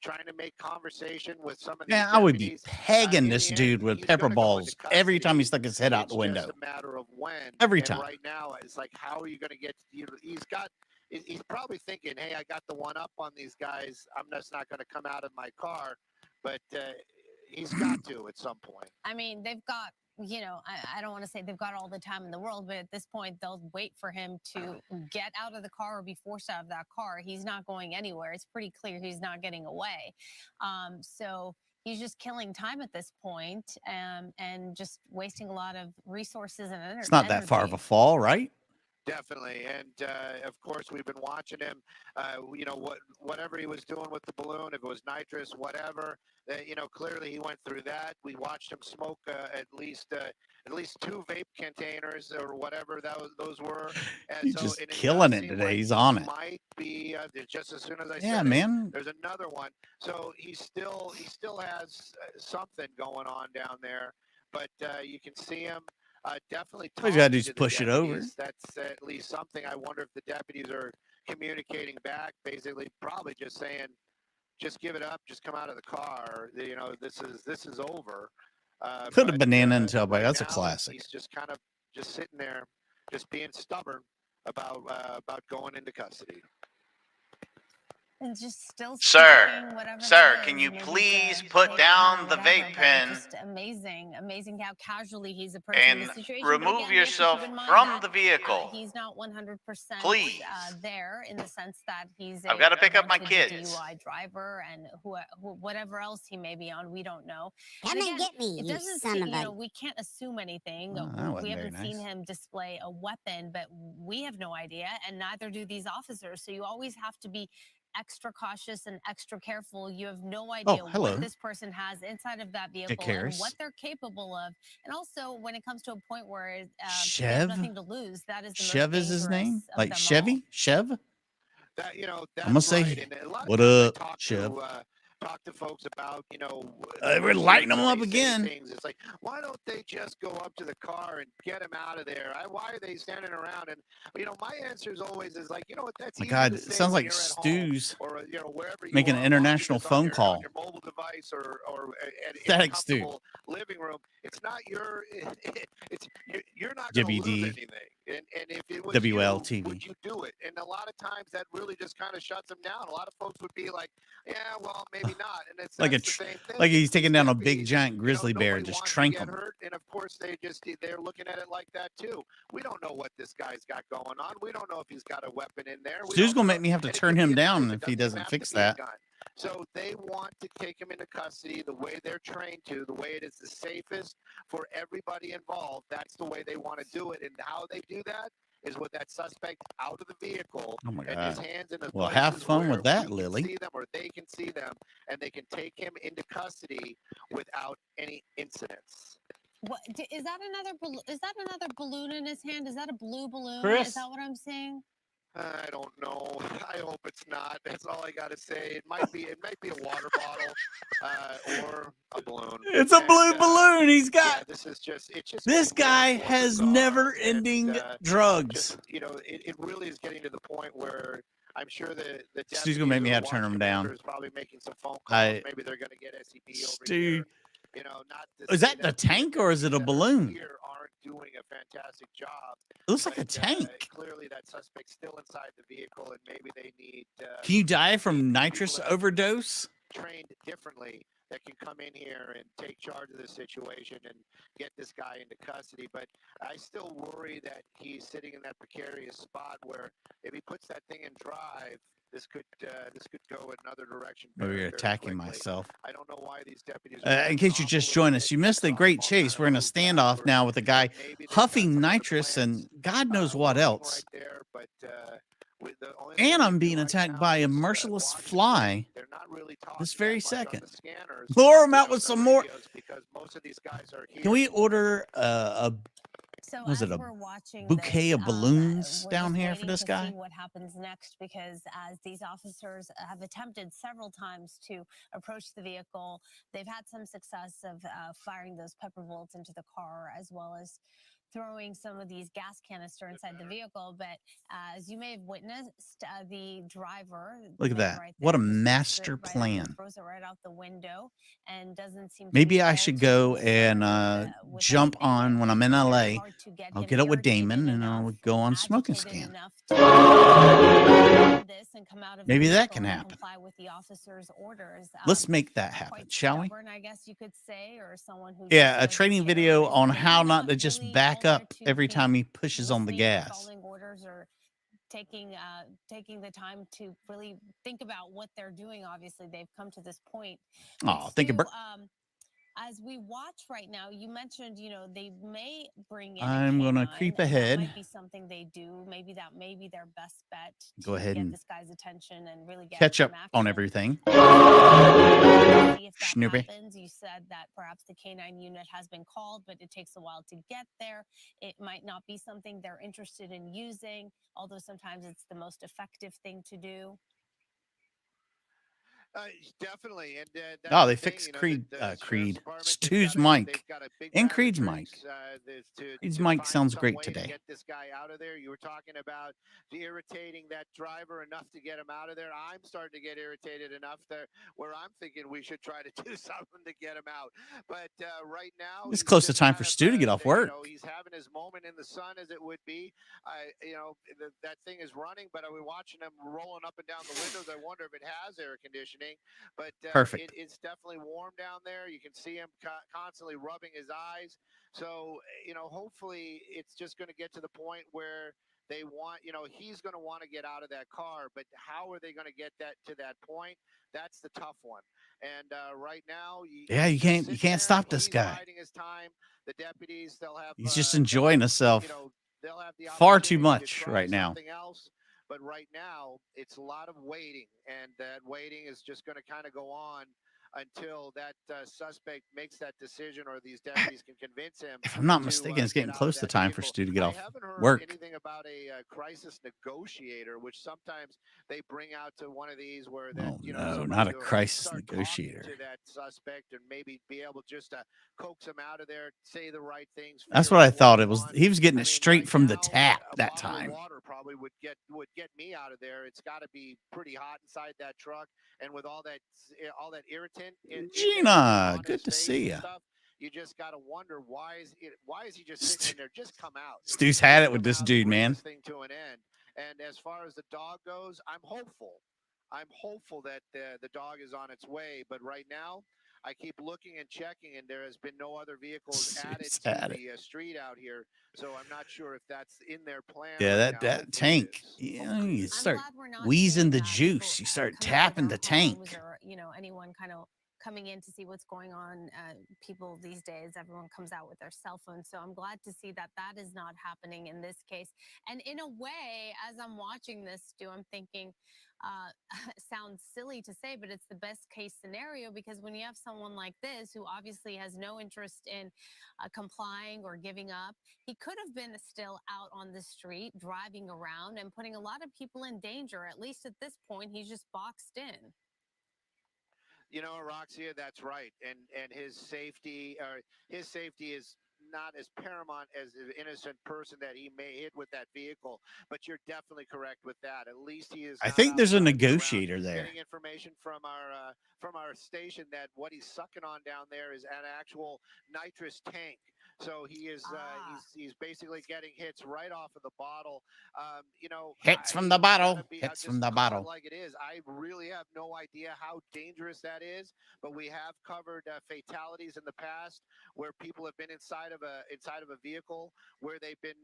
trying to make conversation with some of these I would be deputies. pegging this dude with pepper balls every time he stuck his head out the window. It's just a matter of when. Every time. Right now, it's like, how are you going to get? He's probably thinking, hey, I got the one up on these guys. I'm just not going to come out of my car. But he's got to at some point. I mean, they've got, I don't want to say they've got all the time in the world, but at this point, they'll wait for him to get out of the car or be forced out of that car. He's not going anywhere. It's pretty clear he's not getting away. So he's just killing time at this point, and just wasting a lot of resources and energy. It's not that far of a fall, right? Definitely, and of course we've been watching him. Whatever he was doing with the balloon, if it was nitrous, whatever. Clearly he went through that. We watched him smoke at least 2 vape containers or whatever those were. And he's just killing it today. He's on it. Might be just as soon as I said man. There's another one. So he still has something going on down there, but you can see him. Definitely. All you got to do is push it over. That's at least something. I wonder if the deputies are communicating back, basically, probably just saying, just give it up, just come out of the car. This is over. Put a banana in the tailpipe. That's a classic. He's just kind of sitting there, just being stubborn about going into custody. And just still Sir, can you please put down the vape pen? Just amazing how casually he's approaching the situation. And remove yourself from the vehicle. He's not 100% please. There in the sense that he's I've got to pick up my kids. DUI driver and whatever else he may be on, we don't know. Come and get me, it doesn't seem, we can't assume anything. We haven't seen him display a weapon, but we have no idea, and neither do these officers. So you always have to be extra cautious and extra careful. You have no idea what this person has inside of that vehicle and what they're capable of. And also, when it comes to a point where they have nothing to lose, that is the Chev most is his name, like Chevy, all. Chev. That I'm gonna say, what up, Chev? Talk to folks about, we're lighting them up again. Things. It's like, why don't they just go up to the car and get him out of there? Why are they standing around? And my answer is always like, what? That's my God. It sounds like Stu's or wherever making an international phone call. On your mobile device or static Stu. Living room. It's not your. You're not going to lose anything. And if it was WLTV, would you do it? And a lot of times that really just kind of shuts them down. A lot of folks would be like, yeah, well, maybe not. And it's like like he's taking down a big giant grizzly bear and just trank him. And of course they're looking at it like that too. We don't know what this guy's got going on. We don't know if he's got a weapon in there. Stu's gonna make me have to turn him down if he doesn't fix that. So they want to take him into custody the way they're trained to, the way it is the safest for everybody involved. That's the way they want to do it. And how they do that is with that suspect out of the vehicle. Oh my God. And his hands in the well, have fun with that, Lily. See them or they can see them, and they can take him into custody without any incidents. What is that? Another balloon in his hand? Is that a blue balloon? Chris? Is that what I'm seeing? I don't know. I hope it's not. That's all I got to say. It might be a water bottle or a balloon. It's a blue balloon. He's got. Yeah, this is just. It's just. This guy has never-ending drugs. Just, it really is getting to the point where I'm sure the Stu's gonna make me have to turn him down. Is probably making some phone calls. Maybe they're gonna get SCP over here. Is that the tank or is it a balloon? Aren't doing a fantastic job. It looks like a tank. Clearly, that suspect's still inside the vehicle, and maybe they need. Can you die from nitrous overdose? Trained differently that can come in here and take charge of the situation and get this guy into custody. But I still worry that he's sitting in that precarious spot where if he puts that thing in drive, this could go another direction. Maybe you're attacking myself. I don't know why these deputies. In case you just joined us, you missed the great chase. We're in a standoff now with a guy huffing nitrous and God knows what else. Right there, but And I'm being attacked by a merciless fly this very second. Lure them out with some more. Can we order a was it a bouquet of balloons down here for this guy? See what happens next, because as these officers have attempted several times to approach the vehicle, they've had some success of firing those pepper bullets into the car, as well as throwing some of these gas canister inside the vehicle. But as you may have witnessed, the driver, look at that, right, what a master plan. Throws it right out the window and doesn't seem maybe I should go and jump on when I'm in LA. I'll get it with Damon and I'll go on smoke and scan. Maybe that can happen. Let's make that happen, shall we? Yeah, a training video on how not to just back up every time he pushes on the gas. Taking the time to really think about what they're doing. Obviously, they've come to this point. Oh, thank you, Bert. As we watch right now, you mentioned, they may bring in. I'm going to creep ahead. That might be something they do. Maybe that may be their best bet. Go ahead and get this guy's attention and really get catch up on everything. Snoopy. You said that perhaps the K9 unit has been called, but it takes a while to get there. It might not be something they're interested in using, although sometimes it's the most effective thing to do. Definitely. And oh, they fixed Creed. Stu's mic and Creed's mic. Creed's mic sounds great today. Get this guy out of there. You were talking about irritating that driver enough to get him out of there. I'm starting to get irritated enough there where I'm thinking we should try to do something to get him out. But right now, it's close to time for Stu to get off work. He's having his moment in the sun, as it would be. That thing is running, but are we watching him rolling up and down the windows? I wonder if it has air conditioning. But perfect. It's definitely warm down there. You can see him constantly rubbing his eyes. So, hopefully it's just going to get to the point where they want, he's going to want to get out of that car. But how are they going to get that to that point? That's the tough one. And right now, you can't stop this guy. His time. The deputies, they'll have. He's just enjoying himself they'll have the far too much right now. Else. But right now, it's a lot of waiting, and that waiting is just going to kind of go on until that suspect makes that decision, or these deputies can convince him. If I'm not mistaken, it's getting close to time for Stu to get off work. I haven't heard anything about a crisis negotiator, which sometimes they bring out to one of these where that, no, not a crisis negotiator. To that suspect and maybe be able just to coax him out of there, say the right things. That's what I thought it was. He was getting it straight from the tap that time. Water probably would get me out of there. It's got to be pretty hot inside that truck, and with all that irritant. Gina, good to see you. You just got to wonder why is he just sitting there? Just come out. Stu's had it with this dude, man. This thing to an end. And as far as the dog goes, I'm hopeful. I'm hopeful that the dog is on its way. But right now, I keep looking and checking, and there has been no other vehicles added to the street out here. So I'm not sure if that's in their plan. Yeah, that tank. You start wheezing the juice. You start tapping the tank. Or, anyone kind of coming in to see what's going on. People these days, everyone comes out with their cell phone. So I'm glad to see that is not happening in this case. And in a way, as I'm watching this, Stu, I'm thinking, sounds silly to say, but it's the best case scenario, because when you have someone like this who obviously has no interest in complying or giving up, he could have been still out on the street driving around and putting a lot of people in danger. At least at this point, he's just boxed in. Roxia, that's right. And his safety is not as paramount as an innocent person that he may hit with that vehicle. But you're definitely correct with that. At least he is. I think there's a negotiator there. Getting information from our station that what he's sucking on down there is an actual nitrous tank. So he is he's basically getting hits right off of the bottle. Hits from the bottle. Hits from the bottle. Like it is. I really have no idea how dangerous that is, but we have covered fatalities in the past where people have been inside of a vehicle where they've been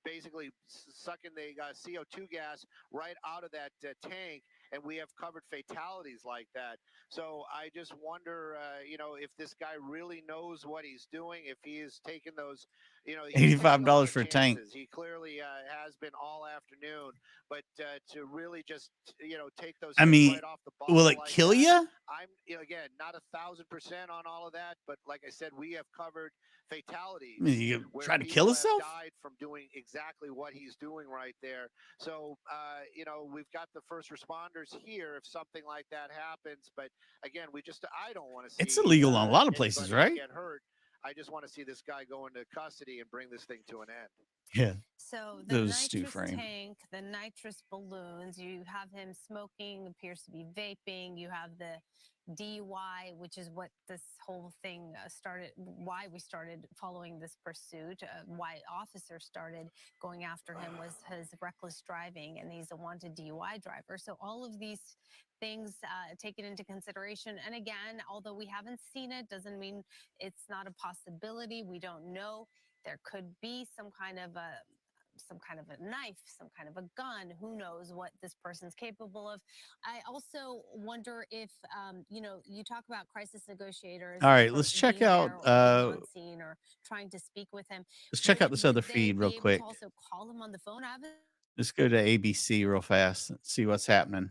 basically sucking the CO2 gas right out of that tank, and we have covered fatalities like that. So I just wonder, if this guy really knows what he's doing, if he is taking those, $85 for a tank. He clearly has been all afternoon, but to really just, take those right off the ball. Will it kill you? I'm, again, not 1,000% on all of that, but like I said, we have covered fatalities. You try to kill yourself? Died from doing exactly what he's doing right there. So, we've got the first responders here if something like that happens. But again, I don't want to see. It's illegal in a lot of places, right? Get hurt. I just want to see this guy go into custody and bring this thing to an end. Yeah. So the nitrous tank, the nitrous balloons, you have him smoking, appears to be vaping. You have the DUI, which is what this whole thing started, why we started following this pursuit, why officers started going after him was his reckless driving, and he's a wanted DUI driver. So all of these things taken into consideration. And again, although we haven't seen it, doesn't mean it's not a possibility. We don't know. There could be some kind of a knife, some kind of a gun. Who knows what this person's capable of? I also wonder if, you talk about crisis negotiators. All right, let's check out. On scene or trying to speak with him. Let's check out this other feed real quick. Also call him on the phone. Let's go to ABC real fast and see what's happening.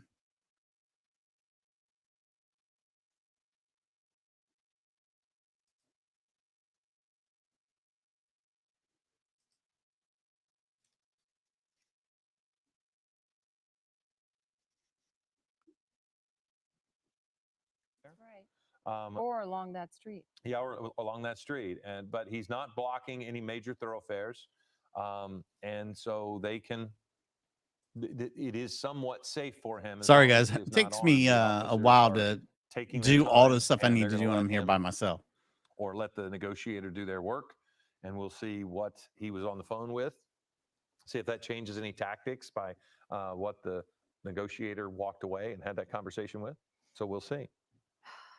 Or along that street. Yeah, or along that street, but he's not blocking any major thoroughfares, and so they can. It is somewhat safe for him. Sorry, guys. It takes me a while to do all the stuff I need to do when I'm here by myself. Or let the negotiator do their work, and we'll see what he was on the phone with. See if that changes any tactics by what the negotiator walked away and had that conversation with. So we'll see.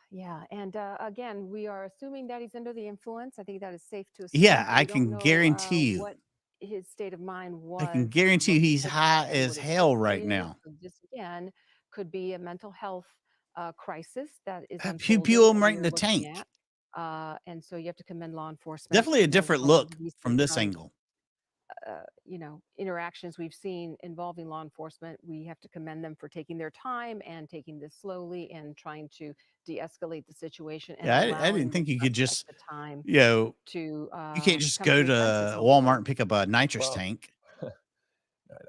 Yeah, and again, we are assuming that he's under the influence. I think that is safe to assume. Yeah, I can guarantee you. What his state of mind was. I can guarantee you he's high as hell right now. This again could be a mental health crisis that is Pew pew him right in the tank. And so you have to commend law enforcement. Definitely a different look from this angle. Interactions we've seen involving law enforcement, we have to commend them for taking their time and taking this slowly and trying to de-escalate the situation. And yeah, I didn't think you could just, time you can't just go to Walmart and pick up a nitrous tank.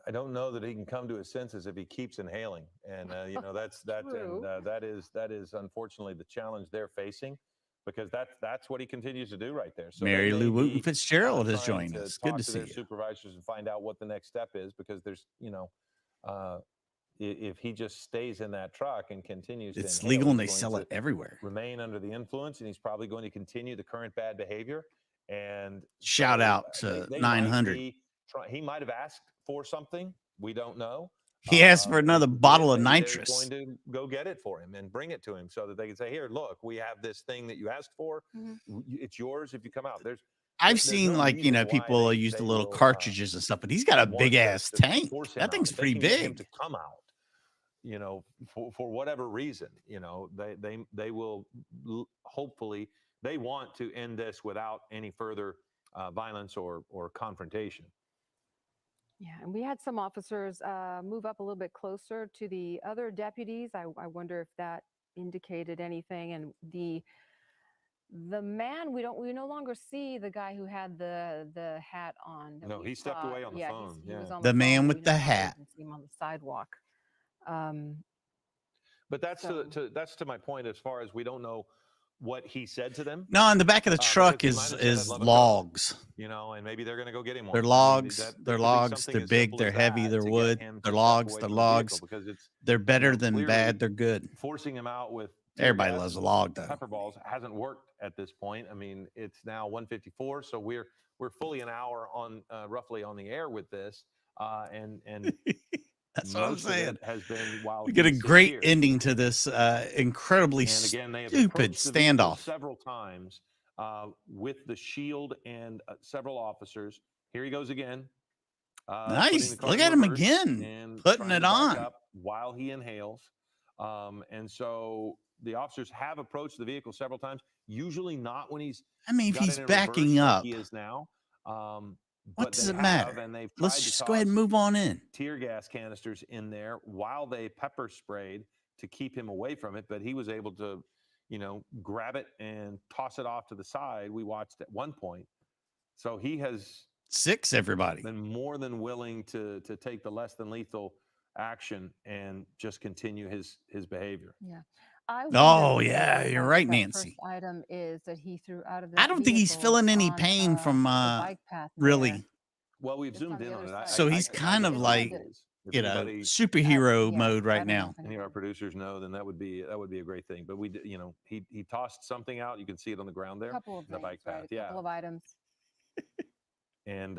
I don't know that he can come to his senses if he keeps inhaling, and that is unfortunately the challenge they're facing. Because that's what he continues to do right there. So Mary Lou Wooten Fitzgerald has joined us. Good to see you. Supervisors and find out what the next step is, because there's, if he just stays in that truck and continues, it's legal and they sell it everywhere. Remain under the influence, and he's probably going to continue the current bad behavior. And shout out to 900. He might have asked for something. We don't know. He asked for another bottle of nitrous. Going to go get it for him and bring it to him so that they can say, "Here, look, we have this thing that you asked for. It's yours if you come out." I've seen people use the little cartridges and stuff, but he's got a big ass tank. That thing's pretty big. To come out, for whatever reason, they will hopefully they want to end this without any further violence or confrontation. Yeah, and we had some officers move up a little bit closer to the other deputies. I wonder if that indicated anything. And the man, we no longer see the guy who had the hat on. No, he stepped away on the phone. He was on the man phone. with the hat. See him on the sidewalk. But that's to my point, as far as we don't know what he said to them. No, in the back of the truck is logs. And maybe they're going to go get him one. They're logs. They're logs. They're big. They're heavy. They're wood. They're logs. They're logs. They're better than bad. They're good. Forcing him out with everybody loves a log though. Pepper balls hasn't worked at this point. I mean, it's now 1:54, so we're fully an hour on roughly on the air with this, and that's what I'm saying. Has been while we get a great ending to this incredibly stupid standoff several times with the shield and several officers. Here he goes again. Nice. Look at him again, and putting it on up while he inhales. And so the officers have approached the vehicle several times. Usually not when he's. I mean, if he's backing up, like he is now. What does it matter? And they've Let's just go ahead and move on in. Tear gas canisters in there while they pepper sprayed to keep him away from it, but he was able to, grab it and toss it off to the side. We watched at one point. So he has everybody been more than willing to take the less than lethal action and just continue his behavior. Yeah. You're right, Nancy. First item is that he threw out of the. I don't think he's feeling any pain from bike path really. There. Well, we've zoomed in on it. So he's kind of like, superhero mode right now. Any of our producers know, then that would be a great thing. But we, he tossed something out. You can see it on the ground there. A couple of the bike path. A couple of items. And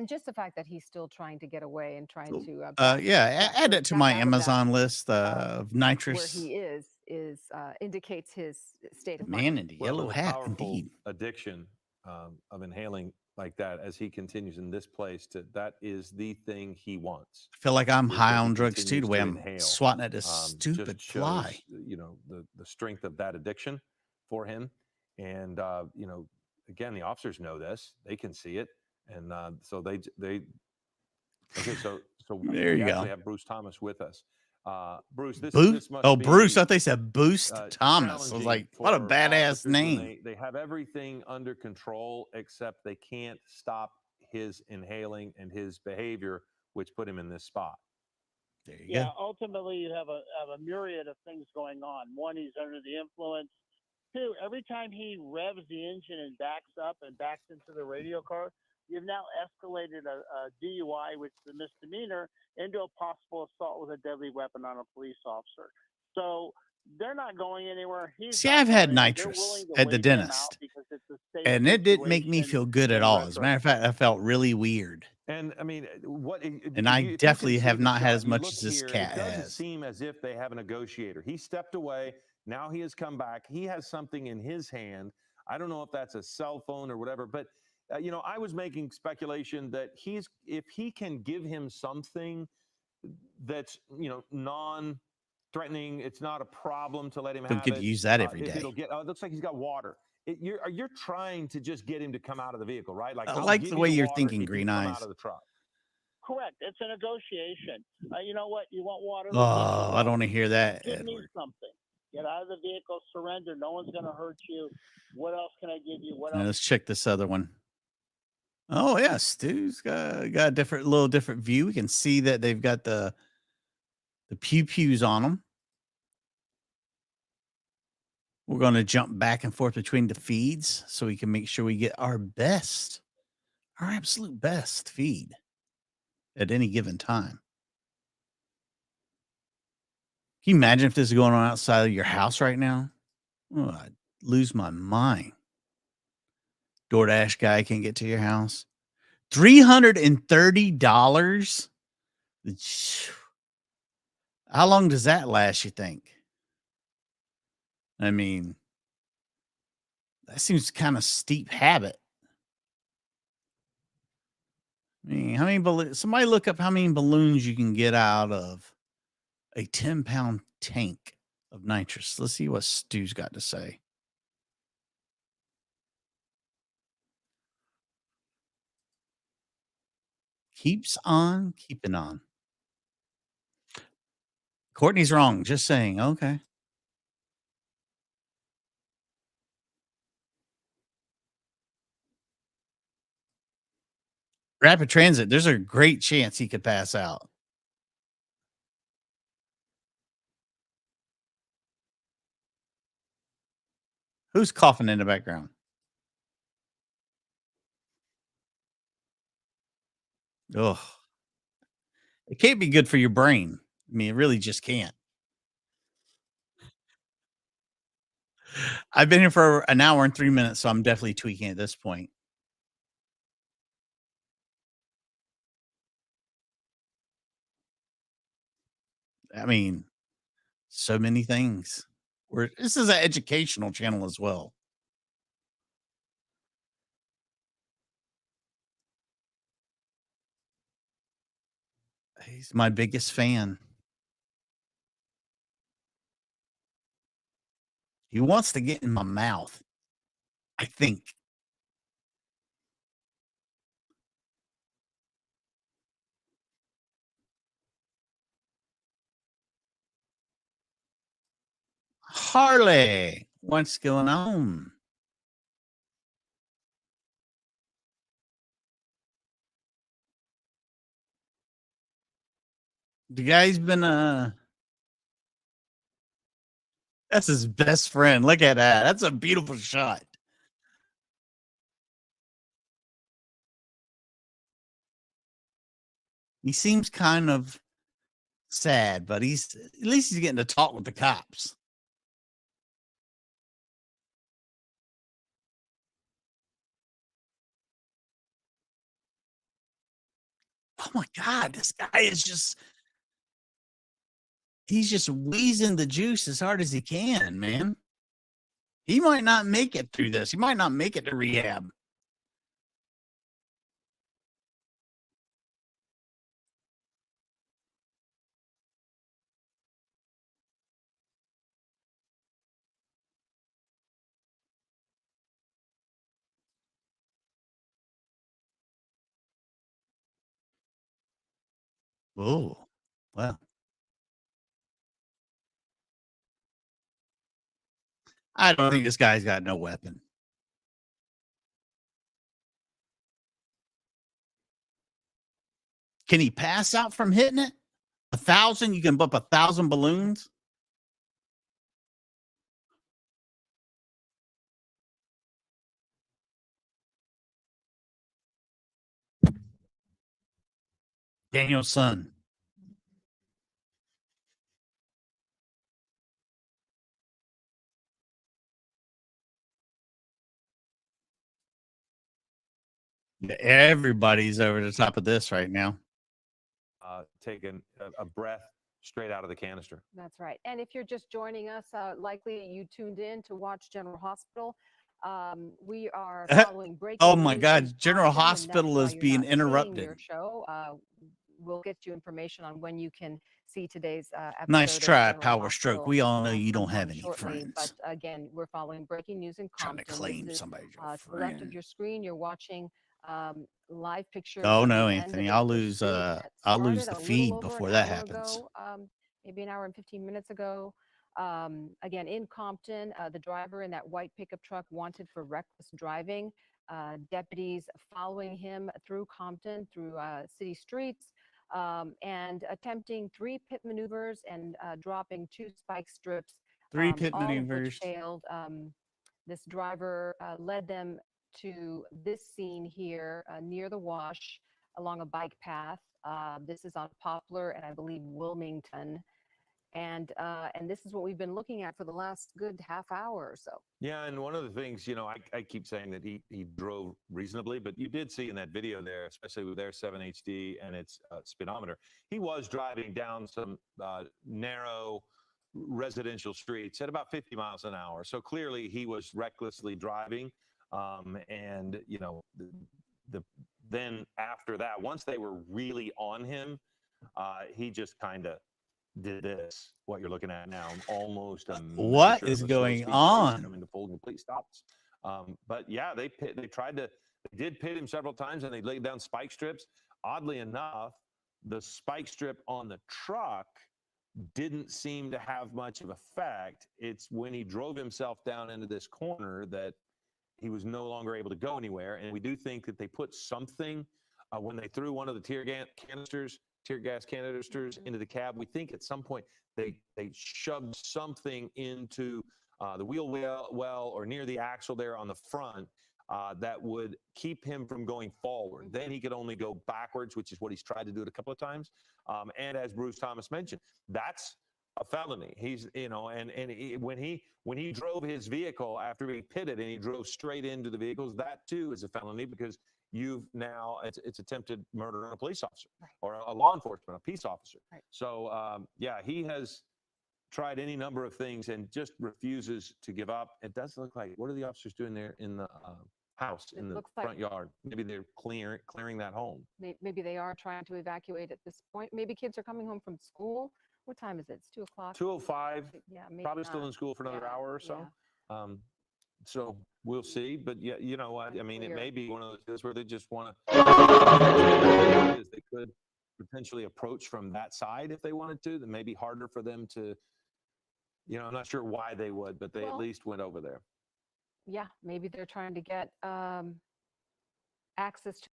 just the fact that he's still trying to get away and trying to add it to my Amazon list of nitrous. Where he is indicates his state of mind. Man in the yellow hat, indeed. Addiction of inhaling like that as he continues in this place, that is the thing he wants. I feel like I'm high on drugs too, the way I'm swatting at this stupid fly. The strength of that addiction for him, and again, the officers know this; they can see it, and so they. Okay, so there you go. We have Bruce Thomas with us. Bruce, this must be Bruce. I thought they said Boost Thomas. I was like, what a badass name. They have everything under control, except they can't stop his inhaling and his behavior, which put him in this spot. There you go. Ultimately, you have a myriad of things going on. One, he's under the influence. Two, every time he revs the engine and backs up and backs into the radio car, you've now escalated a DUI, which is a misdemeanor, into a possible assault with a deadly weapon on a police officer. So they're not going anywhere. I've had nitrous at the dentist, and it didn't make me feel good at all. As a matter of fact, I felt really weird. And I mean, I definitely have not had as much as this cat has. It doesn't seem as if they have a negotiator. He stepped away. Now he has come back. He has something in his hand. I don't know if that's a cell phone or whatever, but I was making speculation that if he can give him something that's, non-threatening, it's not a problem to let him have it. He could use that every day. It looks like he's got water. You're trying to just get him to come out of the vehicle, right? Like, I like the way you're thinking, Green Eyes. Out of the truck. Correct. It's a negotiation. You know what? You want water? Oh, I don't want to hear that. Give me something. Get out of the vehicle. Surrender. No one's going to hurt you. What else can I give you? What else? Let's check this other one. Oh yeah, Stu's got a little different view. We can see that they've got the pew-pews on them. We're going to jump back and forth between the feeds so we can make sure we get our absolute best feed at any given time. Can you imagine if this is going on outside of your house right now? Oh, I'd lose my mind. DoorDash guy can't get to your house. $330. How long does that last, you think? I mean, that seems kind of steep habit. I mean, how many somebody look up how many balloons you can get out of a 10-pound tank of nitrous. Let's see what Stu's got to say. Keeps on keeping on. Courtney's wrong. Just saying. Okay. Rapid transit. There's a great chance he could pass out. Who's coughing in the background? Ugh. It can't be good for your brain. I mean, it really just can't. I've been here for an hour and 3 minutes, so I'm definitely tweaking at this point. I mean, so many things. This is an educational channel as well. He's my biggest fan. He wants to get in my mouth, I think. Harley, what's going on? The guy's been that's his best friend. Look at that. That's a beautiful shot. He seems kind of sad, but at least he's getting to talk with the cops. Oh my God, this guy is he's just wheezing the juice as hard as he can, man. He might not make it through this. He might not make it to rehab. Oh, well. I don't think this guy's got no weapon. Can he pass out from hitting it? 1,000? You can bump 1,000 balloons? Daniel's son. Everybody's over the top of this right now. Taking a breath straight out of the canister. That's right. And if you're just joining us, likely you tuned in to watch General Hospital. We are following breaking Oh my news God, General Compton, and Hospital that's why is you're being not seeing interrupted. Your show. We'll get you information on when you can see today's episode. Nice of try, General Power Hospital, Stroke. We all know you don't sometime have any shortly. friends. But again, we're following breaking news in Trying to Compton. claim This is, somebody's your to the left of friend. your screen, you're watching live pictures. Oh of no, the end Anthony, of I'll the lose pursuit that I'll lose started the a feed little over before an that hour happens. ago, maybe an hour and 15 minutes ago. Again, in Compton, the driver in that white pickup truck wanted for reckless driving. Deputies following him through Compton, through city streets, and attempting 3 pit maneuvers and dropping 2 spike strips. 3 pit all maneuvers. of which failed. This driver led them to this scene here near the wash along a bike path. This is on Poplar and I believe Wilmington. And this is what we've been looking at for the last good half hour or so. Yeah, and one of the things, I keep saying that he drove reasonably, but you did see in that video there, especially with their 7 HD and its speedometer, he was driving down some narrow residential streets at about 50 miles an hour. So clearly he was recklessly driving. And, then after that, once they were really on him, he just kind of did this, what you're looking at now, almost a what is going on? Coming to full complete stops. But yeah, they did pit him several times, and they laid down spike strips. Oddly enough, the spike strip on the truck didn't seem to have much of effect. It's when he drove himself down into this corner that he was no longer able to go anywhere. And we do think that they put something when they threw one of the tear gas canisters into the cab. We think at some point they shoved something into the wheel well or near the axle there on the front that would keep him from going forward. Then he could only go backwards, which is what he's tried to do it a couple of times. And as Bruce Thomas mentioned, that's a felony. He's, when he drove his vehicle after being pitted and he drove straight into the vehicles, that too is a felony because it's attempted murder on a police officer or a law enforcement, a peace officer. Right. So yeah, he has tried any number of things and just refuses to give up. It does look like, what are the officers doing there in the house in the front yard. Maybe they're clearing that home. Maybe they are trying to evacuate at this point. Maybe kids are coming home from school. What time is it? It's 2 o'clock. 2:05. Yeah, maybe probably not. Still in school for another hour or so. Yeah. So we'll see. But yeah, you know what? I mean, it may be one of those where they just want to. They could potentially approach from that side if they wanted to. That may be harder for them to. I'm not sure why they would, but they at least went over there. Yeah, maybe they're trying to get access to.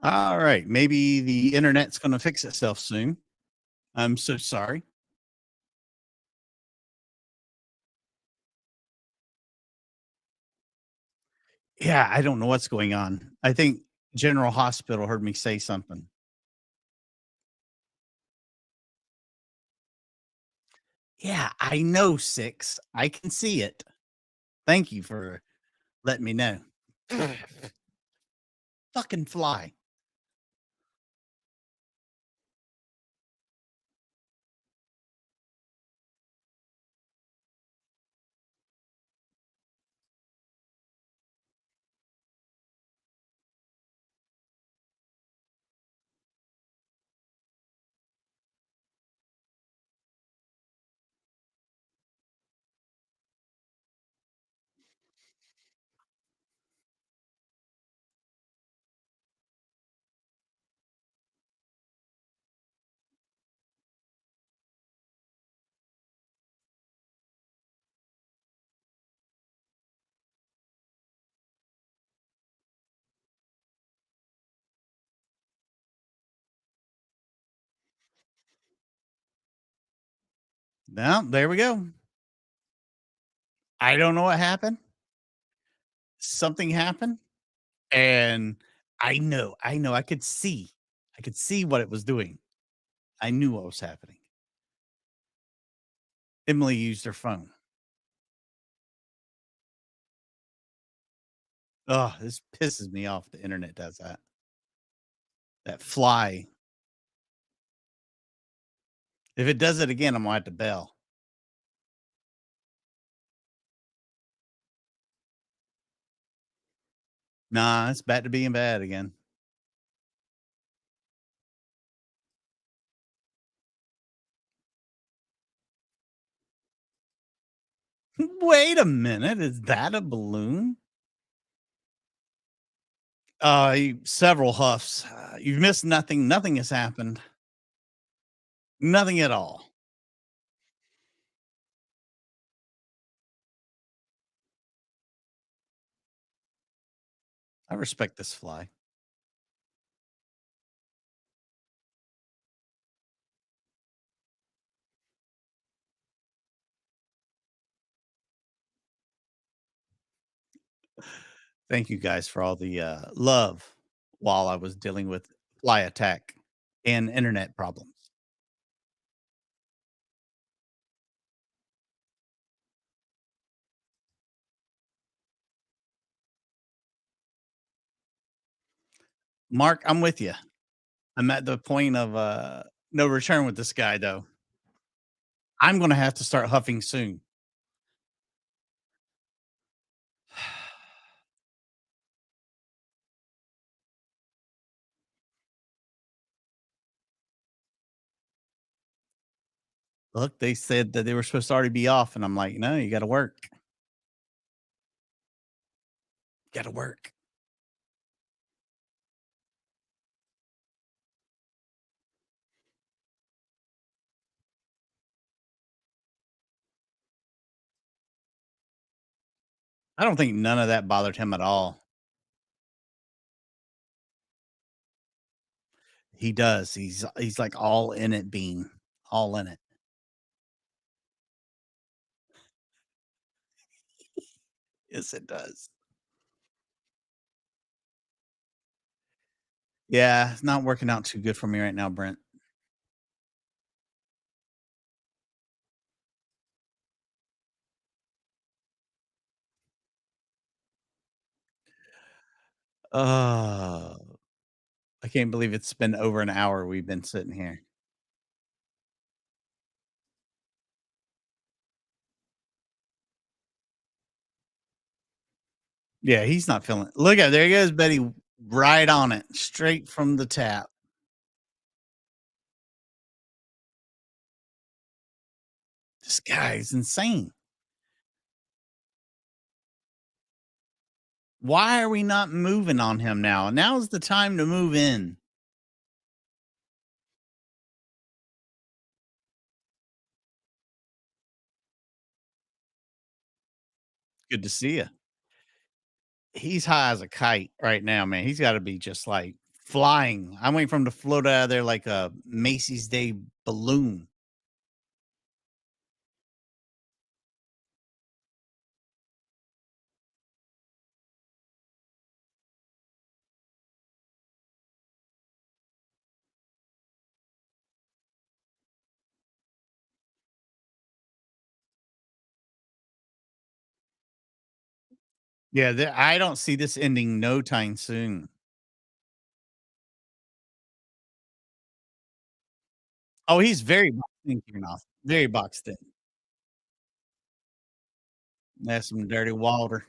All right. Maybe the internet's going to fix itself soon. I'm so sorry. Yeah, I don't know what's going on. I think General Hospital heard me say something. Yeah, I know, 6. I can see it. Thank you for letting me know. Fucking fly. Now, there we go. I don't know what happened. Something happened. And I know. I could see what it was doing. I knew what was happening. Emily used her phone. Oh, this pisses me off. The internet does that. That fly. If it does it again, I'm going to have to bail. Nah, it's back to being bad again. Wait a minute. Is that a balloon? Several huffs. You've missed nothing. Nothing has happened. Nothing at all. I respect this fly. Thank you guys for all the love while I was dealing with fly attack and internet problems. Mark, I'm with you. I'm at the point of no return with this guy, though. I'm going to have to start huffing soon. Look, they said that they were supposed to already be off, and I'm like, no, you got to work. Got to work. I don't think none of that bothered him at all. He does. He's like all in it, Bean. All in it. Yes, it does. Yeah, it's not working out too good for me right now, Brent. I can't believe it's been over an hour we've been sitting here. Yeah, he's not feeling it. Look at there he goes, Betty, right on it, straight from the tap. This guy is insane. Why are we not moving on him now? Now's the time to move in. Good to see you. He's high as a kite right now, man. He's got to be just like flying. I'm waiting for him to float out of there like a Macy's Day balloon. Yeah, I don't see this ending no time soon. Oh, he's very boxed in, very boxed in. That's some dirty water.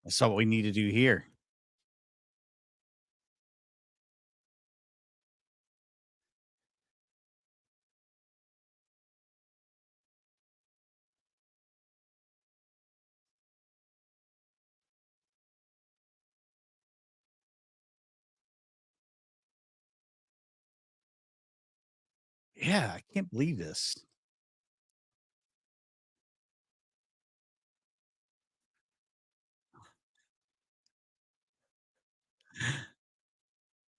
That's what we need to do here. Yeah, I can't believe this.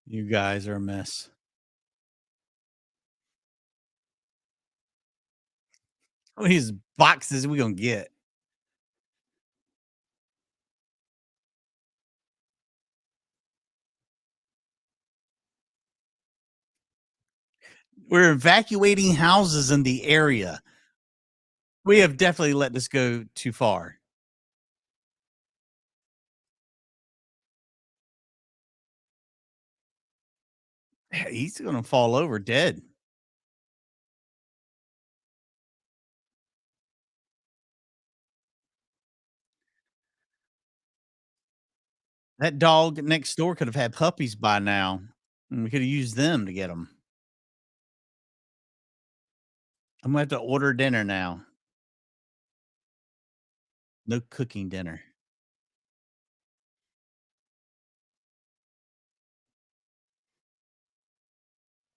You guys are a mess. How many boxes we gonna get? We're evacuating houses in the area. We have definitely let this go too far. He's gonna fall over dead. That dog next door could have had puppies by now, and we could have used them to get them. I'm gonna have to order dinner now. No cooking dinner.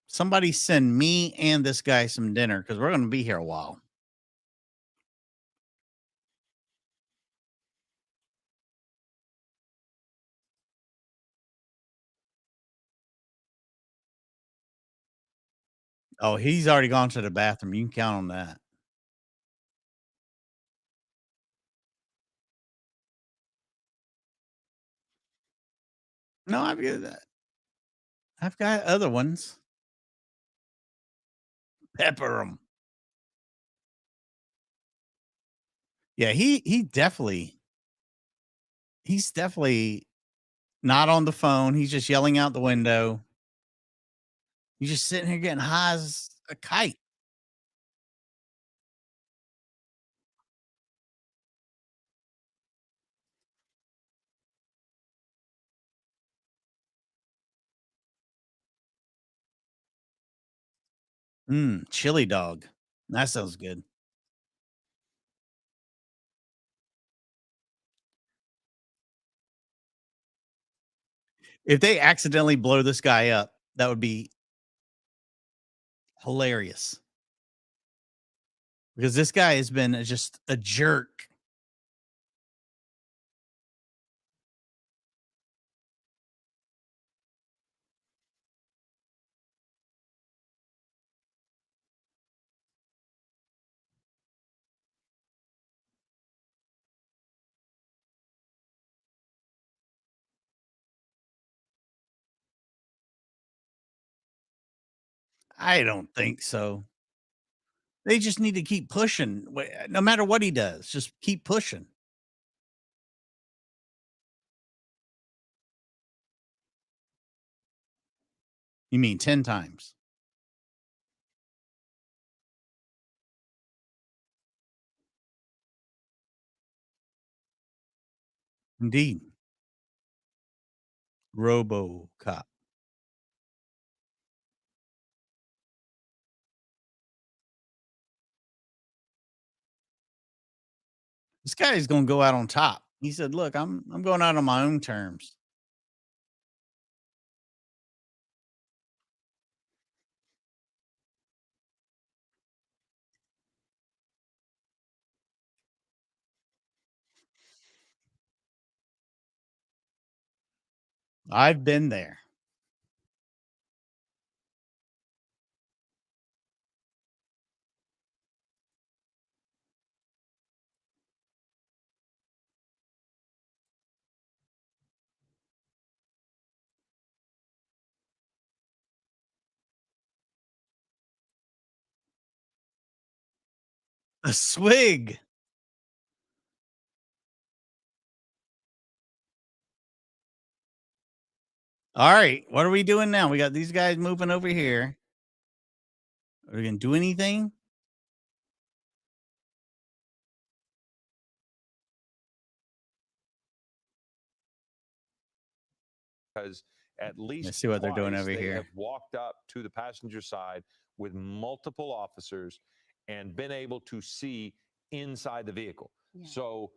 Somebody send me and this guy some dinner because we're gonna be here a while. Oh, he's already gone to the bathroom. You can count on that. No, I've got other ones. Pepper them. Yeah, he's definitely not on the phone. He's just yelling out the window. He's just sitting here getting high as a kite. Chili dog. That sounds good. If they accidentally blow this guy up, that would be hilarious because this guy has been just a jerk. I don't think so. They just need to keep pushing. No matter what he does, just keep pushing. You mean 10 times? Indeed. RoboCop. This guy is going to go out on top. He said, "Look, I'm going out on my own terms." I've been there. A swig. All right. What are we doing now? We got these guys moving over here. Are we going to do anything? Because at least Let's see what they're doing twice over they here. have walked up to the passenger side with multiple officers and been able to see inside the vehicle. Yeah. So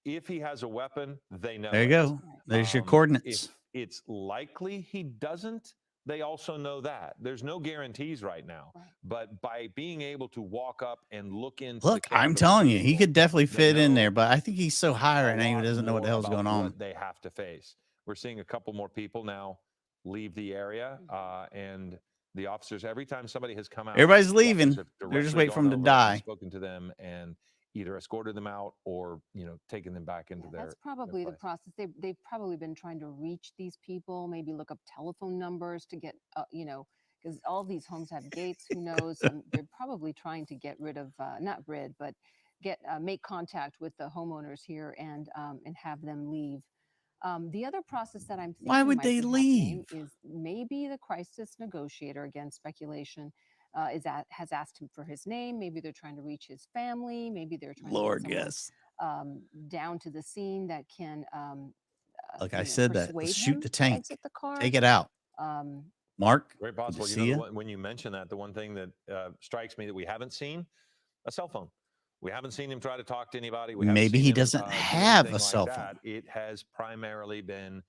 if he has a weapon, they know. There you go. There's your coordinates. If it's likely he doesn't, they also know that. There's no guarantees right now. Right. But by being able to walk up and look into Look, the I'm cabin of telling the you, he vehicle, could definitely they fit in know there, but I think he's so high right a now, he lot doesn't know what the more hell's about going on. what they have to face. We're seeing a couple more people now leave the area, and the officers, every time somebody has come out, Everybody's the leaving. officers have They're just directly waiting for him gone to over and die. spoken to them and either escorted them out or taken them back into their. That's probably the place. process. They've probably been trying to reach these people, maybe look up telephone numbers to get, because all these homes have gates. Who knows? They're probably trying to get rid of, not rid, but make contact with the homeowners here and have them leave. The other process that I'm thinking Why would might they be leave? happening is maybe the crisis negotiator, again, speculation, has asked him for his name. Maybe they're trying to reach his family. Maybe they're trying Lord, to get yes. someone down to the scene that can, Like I said, that persuade shoot him the to tank. exit the car. Take it out. Mark, Very good to possible. see you. When you mention that, the one thing that strikes me that we haven't seen, a cell phone. We haven't seen him try to talk to anybody. Maybe he doesn't have a cell phone. It has primarily been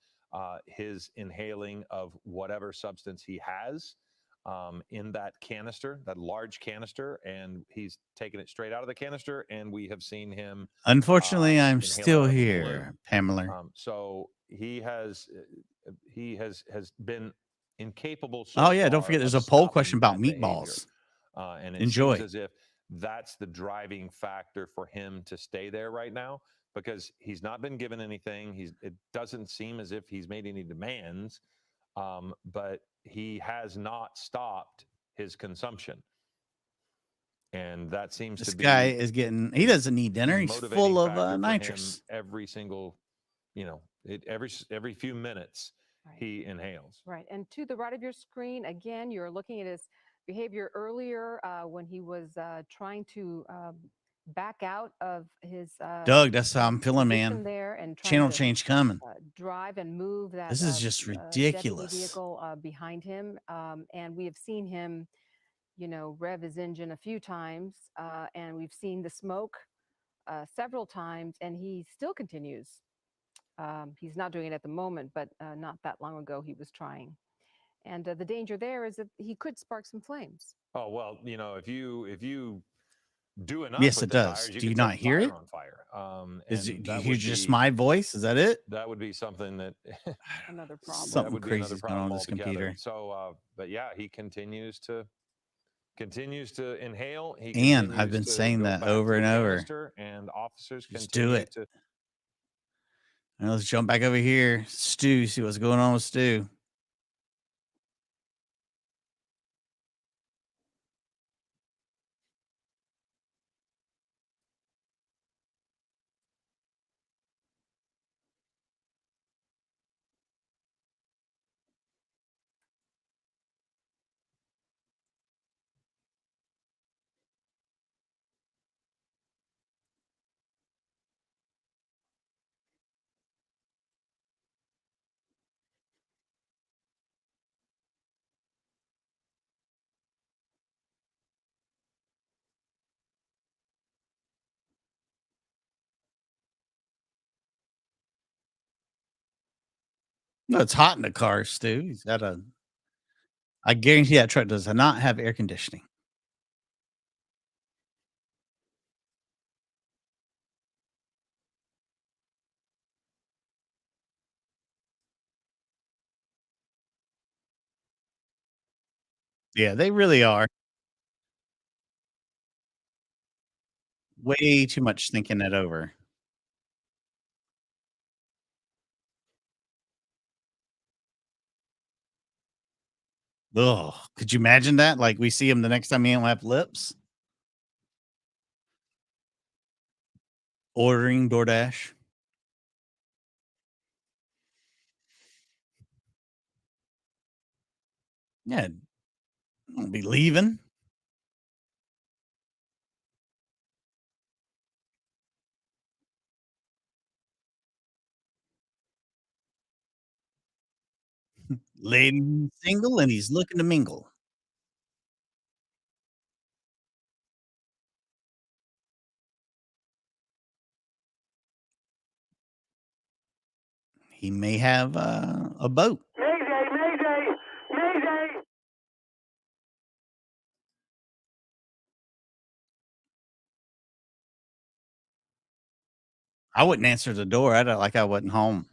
his inhaling of whatever substance he has in that canister, that large canister, and he's taken it straight out of the canister, and we have seen him. Unfortunately, I'm inhale it still out of a here, balloon. Pamela. So he has been incapable. Oh yeah, don't far forget there's of a poll stopping question about that behavior. meatballs. And it Enjoy. seems as if that's the driving factor for him to stay there right now, because he's not been given anything. It doesn't seem as if he's made any demands, but he has not stopped his consumption. And that seems This to be. guy is getting. He doesn't need dinner. He's motivating full of factor for nitrous. him every single, every few minutes he inhales. Right. And to the right of your screen, again, you're looking at his behavior earlier when he was trying to back out of his Doug, that's how I'm feeling, man. there and Channel to, change coming. drive and move that. This is just ridiculous. Deputy vehicle behind him, and we have seen him, rev his engine a few times, and we've seen the smoke several times, and he still continues. He's not doing it at the moment, but not that long ago he was trying. And the danger there is that he could spark some flames. Oh well, if you do enough. Yes, with it the does. tires, you Do you can not set hear it? on fire. Do you that hear would just be- my voice? Is that it? That would be something that Another problem. that Something would be crazy another is going on problem with this altogether. computer. So, but yeah, he continues to inhale. And I've been saying that over and over. And officers Just continue do it. to. Now let's jump back over here. Stu, see what's going on with Stu. No, it's hot in the car, Stu. He's got a. I guarantee that truck does not have air conditioning. Yeah, they really are. Way too much thinking it over. Ugh, could you imagine that? Like, we see him the next time he don't have lips? Ordering DoorDash. Yeah, won't be leaving. Lady single, and he's looking to mingle. He may have a boat. Mayday! Mayday! Mayday! I wouldn't answer the door. I'd act like I wasn't home.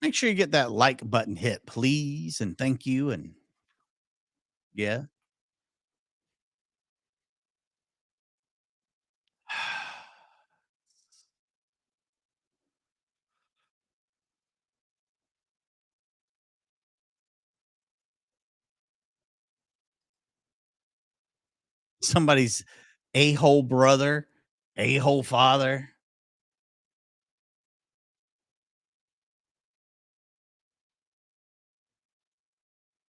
Make sure you get that like button hit, please, and thank you. And yeah. Somebody's a-hole brother, a-hole father.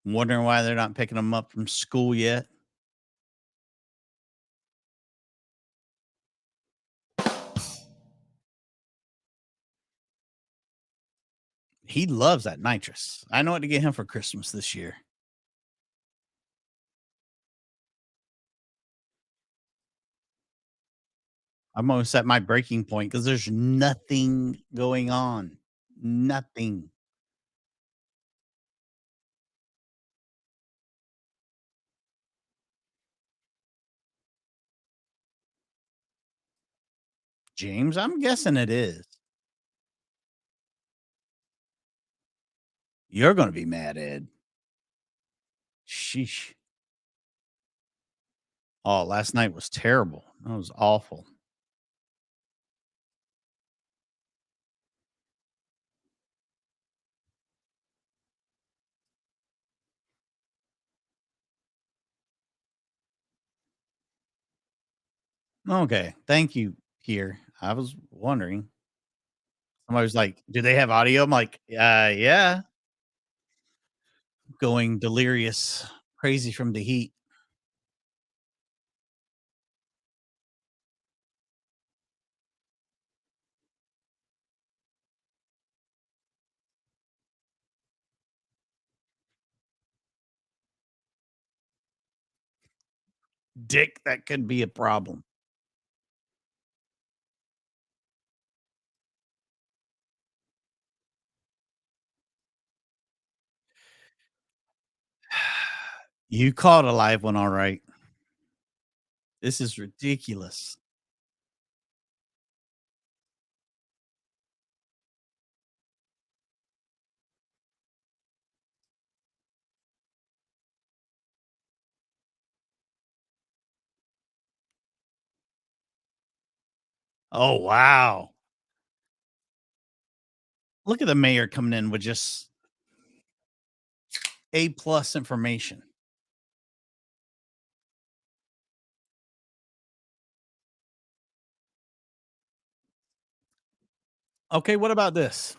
Wondering why they're not picking them up from school yet. He loves that nitrous. I know what to get him for Christmas this year. I'm almost at my breaking point because there's nothing going on. Nothing. James, I'm guessing it is. You're going to be mad, Ed. Sheesh. Oh, last night was terrible. That was awful. Okay. Thank you, here. I was wondering. Somebody was like, "Do they have audio?" I'm like, yeah. Going delirious, crazy from the heat. Dick, that could be a problem. You caught a live one, all right. This is ridiculous. Oh, wow. Look at the mayor coming in with just A+ information. Okay, what about this?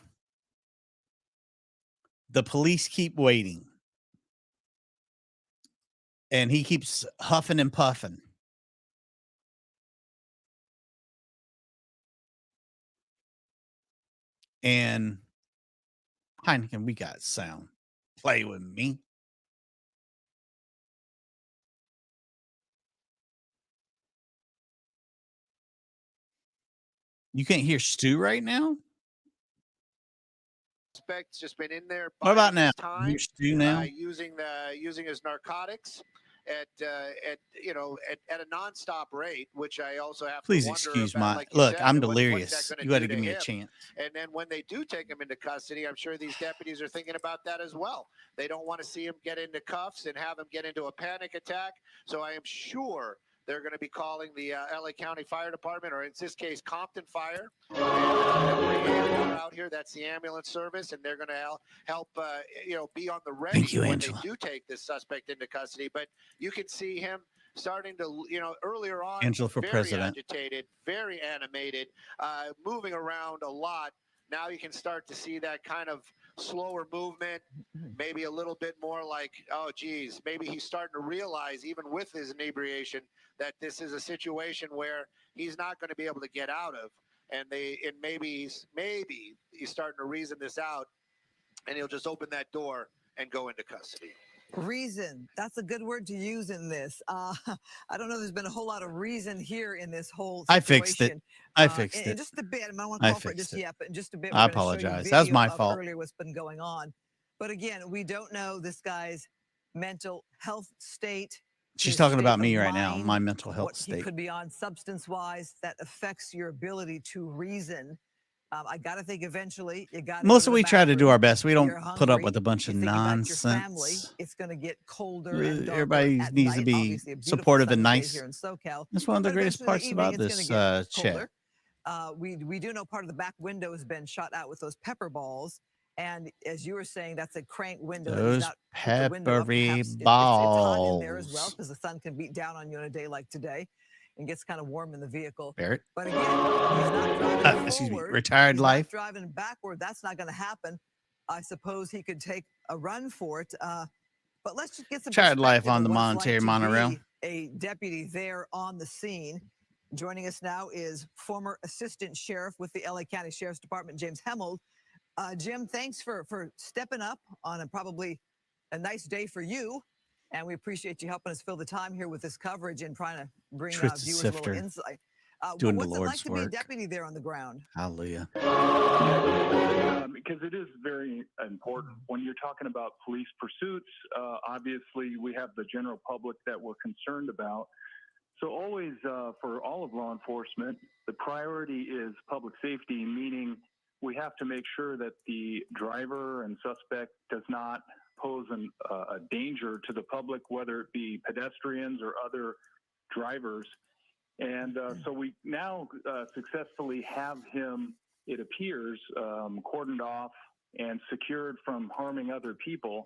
The police keep waiting, and he keeps huffing and puffing. And Heineken, we got sound. Play with me. You can't hear Stu right now? Suspect's just been in there. What about now? Time, You hear Stu now? Using his narcotics at a nonstop rate, which I also have Please to wonder excuse about, my like you look. said, I'm what's delirious. that gonna You got to do give me a him? chance. And then when they do take him into custody, I'm sure these deputies are thinking about that as well. They don't want to see him get into cuffs and have him get into a panic attack. So I am sure they're going to be calling the LA County Fire Department, or in this case, Compton Fire. And out here, that's the ambulance service, and they're going to help be on the ready when they do take this suspect into custody. But you can see him starting to, earlier on, Angela for very president. agitated, very animated, moving around a lot. Now you can start to see that kind of slower movement, maybe a little bit more like, oh, geez, maybe he's starting to realize, even with his inebriation, that this is a situation where he's not going to be able to get out of. And maybe he's starting to reason this out, and he'll just open that door and go into custody. Reason. That's a good word to use in this. I don't know. There's been a whole lot of reason here in this whole situation. I fixed it. I fixed it. In just a bit. I don't want to call for it just yet, but in just a bit. I apologize. That was my fault. Earlier, what's been going on. But again, we don't know this guy's mental health state. She's talking about me right now, my mental health state. He could be on substance-wise that affects your ability to reason. I got to think eventually you got to. Melissa, we try to do our best. We don't put up with a bunch of nonsense. It's going to get colder. And everybody needs to be supportive and nice. Here in SoCal. That's one of the greatest parts about this chat. We do know part of the back window has been shot out with those pepper balls. And as you were saying, that's a crank window. Those peppery balls. It's hot in there as well because the sun can beat down on you on a day like today. And gets kind of warm in the vehicle. Barrett. But again, he's not driving excuse me, forward. retired He's life. Not driving backward. That's not going to happen. I suppose he could take a run for it. But let's just get some retired life on the monetary monorail. A deputy there on the scene. Joining us now is former assistant sheriff with the LA County Sheriff's Department, James Hemmold. Jim, thanks for stepping up on probably a nice day for you. And we appreciate you helping us fill the time here with this coverage and trying to bring viewers a little insight. Doing what's the it Lord's like to work. be a deputy there on the ground? Hallelujah. Because it is very important. When you're talking about police pursuits, obviously we have the general public that we're concerned about. So always for all of law enforcement, the priority is public safety, meaning we have to make sure that the driver and suspect does not pose a danger to the public, whether it be pedestrians or other drivers. And so we now successfully have him, it appears, cordoned off and secured from harming other people.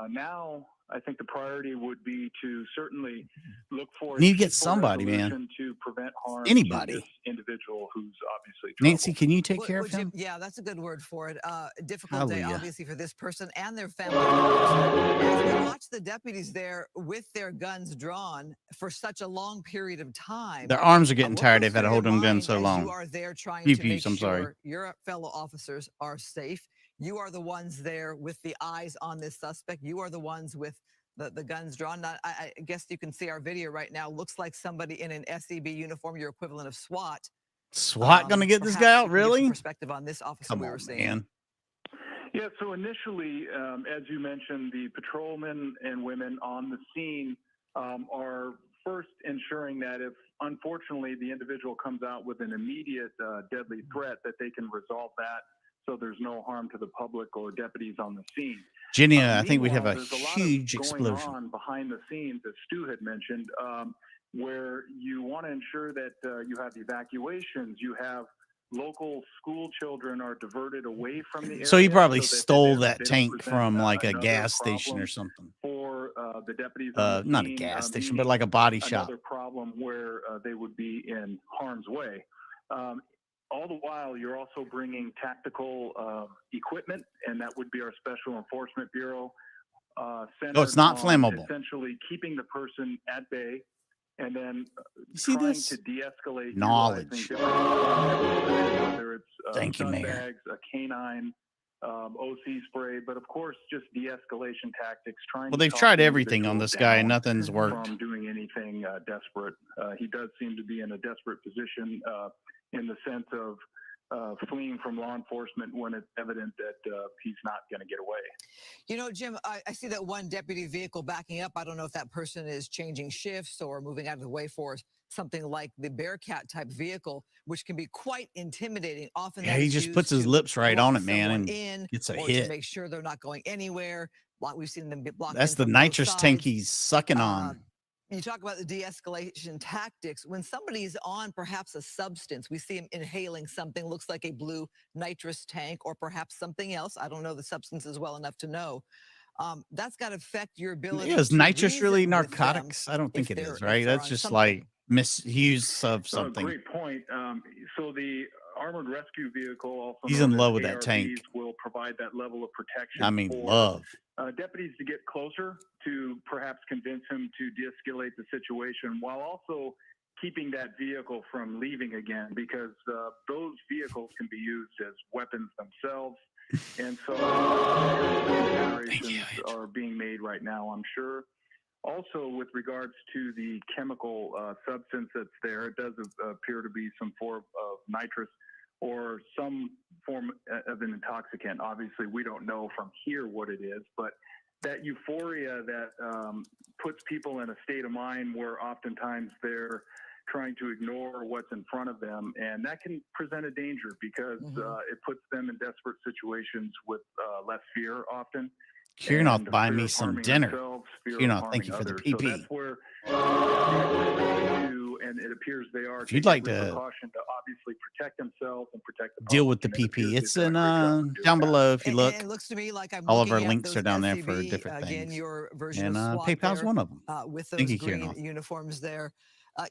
Now, I think the priority would be to certainly look for you get somebody, man, to prevent harm anybody. To this individual who's obviously Nancy, can you take care of him? Yeah, that's a good word for it. Difficult day, obviously, for this person and their family members. As we watch the deputies there with their guns drawn for such a long period of time, their arms are getting tired. They've had to hold them guns so long. You are there trying to make sure your fellow officers are safe. You are the ones there with the eyes on this suspect. You are the ones with the guns drawn. I guess you can see our video right now. Looks like somebody in an SEB uniform, your equivalent of SWAT. SWAT going to get this guy out, really? Perspective on this officer we were seeing. Man. Yeah, so initially, as you mentioned, the patrolmen and women on the scene are first ensuring that if, unfortunately, the individual comes out with an immediate deadly threat, that they can resolve that so there's no harm to the public or deputies on the scene. Jenny, I think we have a huge explosion going on behind the scenes, as Stu had mentioned, where you want to ensure that you have evacuations, you have local school children are diverted away from the area. So he probably stole that tank from like a gas station or something. For the deputies, not a gas station, but like a body shop. Another problem where they would be in harm's way. All the while, you're also bringing tactical equipment, and that would be our Special Enforcement Bureau. It's not flammable. Essentially keeping the person at bay, and then trying to de-escalate. Knowledge. Whether it's Thank you, Mayor. bags, a canine, OC spray, but of course, just de-escalation tactics. Well, they've tried everything on this guy, and nothing's worked. From doing anything desperate. He does seem to be in a desperate position. in the sense of fleeing from law enforcement when it's evident that he's not going to get away. You know, Jim, I see that one deputy vehicle backing up. I don't know if that person is changing shifts or moving out of the way for something like the Bearcat type vehicle, which can be quite intimidating. Often, yeah, he just puts his lips right on it, man, and gets a hit. To make sure they're not going anywhere. We've seen them get blocked. That's the nitrous tank he's sucking on. You talk about the de-escalation tactics. When somebody's on perhaps a substance, we see him inhaling something, looks like a blue nitrous tank or perhaps something else. I don't know the substances well enough to know. That's got to affect your ability. Is nitrous really narcotics? I don't think it is, right? That's just like misuse of something. Great point. So the armored rescue vehicle, also he's in love with ARVs, that tank. Will provide that level of protection. I mean, for, love. Deputies to get closer to perhaps convince him to de-escalate the situation while also keeping that vehicle from leaving again, because those vehicles can be used as weapons themselves. And so considerations are being made right now, I'm sure. Also, with regards to the chemical substance that's there, it does appear to be some form of nitrous or some form of an intoxicant. Obviously, we don't know from here what it is, but that euphoria that puts people in a state of mind where oftentimes they're trying to ignore what's in front of them, and that can present a danger because it puts them in desperate situations with less fear often. Kirnoff buy me some dinner. Kirnoff, thank you for the PP. So that's where and it appears they are. If you'd like to obviously protect themselves and protect the deal with the PP, it's in down below. If you look, it looks to me like I'm all of our links are down there for different again, things. your version And of SWAT PayPal's there, one of them. with those green uniforms there.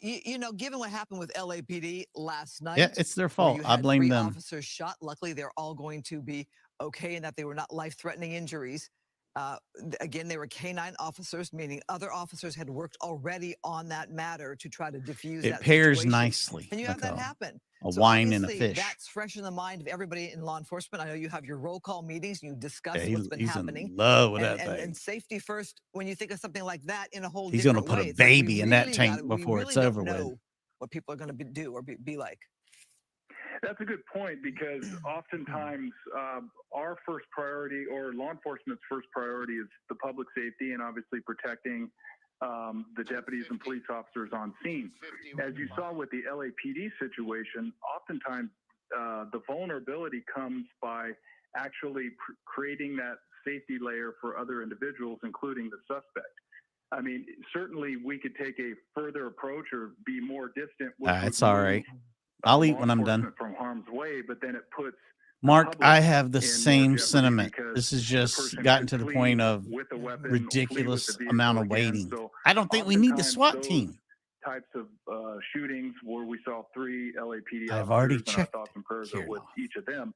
You know, given what happened with LAPD last night, yeah, it's their fault. I blame them. Officers shot. Luckily, they're all going to be okay, and that they were not life-threatening injuries. Again, they were canine officers, meaning other officers had worked already on that matter to try to diffuse it that pairs situation. nicely. And you have that happen. A wine and a fish. That's fresh in the mind of everybody in law enforcement. I know you have your roll call meetings. You discuss what's been he's happening. In love with that thing. And safety first. When you think of something like that in a whole he's going to different put way, a baby in that tank before really it's over with. What people are going to do or be like. That's a good point, because oftentimes our first priority, or law enforcement's first priority, is the public safety and obviously protecting the deputies and police officers on scene. As you saw with the LAPD situation, oftentimes the vulnerability comes by actually creating that safety layer for other individuals, including the suspect. I mean, certainly we could take a further approach or be more distant. It's all right. I'll eat when I'm done. From harm's way, but then it puts Mark, I have the same sentiment. This has just gotten to the point of ridiculous amount of waiting. So I don't think we need the SWAT team. Types of shootings where we saw 3 LAPD I've already officers, checked and our thoughts and prayers are with each of them.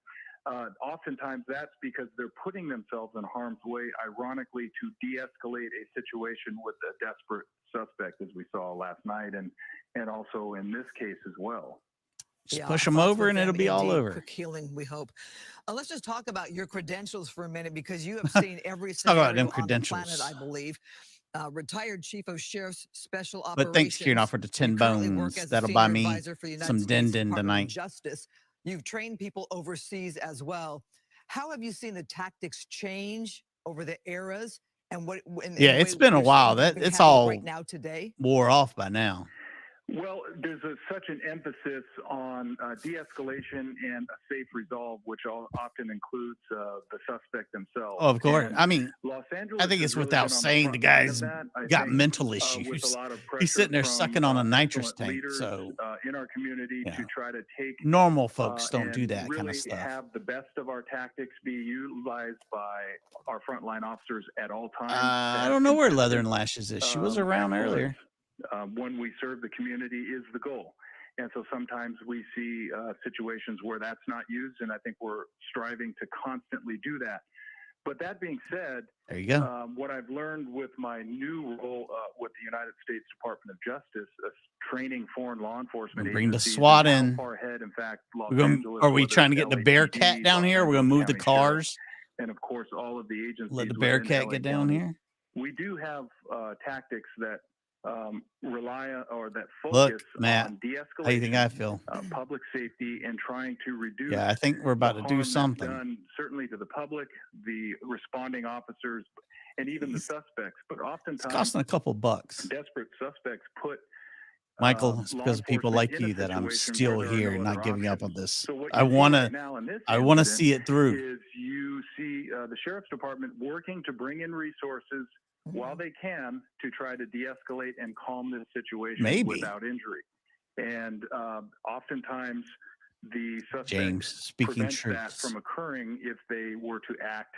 Oftentimes that's because they're putting themselves in harm's way, ironically, to de-escalate a situation with a desperate suspect, as we saw last night, and also in this case as well. Just push them over and it'll be all over. Quick healing, we hope. Let's just talk about your credentials for a minute, because you have seen every scenario on the planet, I believe. Retired Chief of Sheriff's Special Operations. But thanks, Kirnoff, for the 10 bones. That'll buy me some din-din tonight. Justice. You've trained people overseas as well. How have you seen the tactics change over the eras? And what? It's been a while. It's all right now today wore off by now. Well, there's such an emphasis on de-escalation and a safe resolve, which often includes the suspect themselves. Oh, of course. And I mean, Los Angeles I think it's without saying the guy's got mental issues. He's sitting there sucking on a nitrous tank. So in our community to try to take normal folks don't do that really kind of stuff. Have the best of our tactics be utilized by our frontline officers at all times. I don't know where Leather and Lashes is. She was around earlier. When we serve the community is the goal. And so sometimes we see situations where that's not used, and I think we're striving to constantly do that. But that being said, there you go. What I've learned with my new role with the United States Department of Justice, training foreign law enforcement bring the agencies, SWAT in. Far ahead, in fact, Are we trying to get the Bearcat down here? We're going to move the cars. And of course, all of the agencies. Let the Bearcat get down here. We do have tactics that rely or that Look, focus Matt, on de-escalation, how do you think I feel? public safety, and trying to reduce. Yeah, I think we're about the to do harm that's something. done, certainly to the public, the responding officers, and even the suspects. But It's oftentimes, costing a couple bucks. desperate suspects put Michael, it's law because of people enforcement like in a you that I'm situation still where there are here no and not other giving up on options. this. So what I you see want right to now in this see incident it through. is you see the sheriff's department working to bring in resources while they can to try to de-escalate and calm this situation without injury. And oftentimes the suspects James, speaking prevent that truths. from occurring if they were to act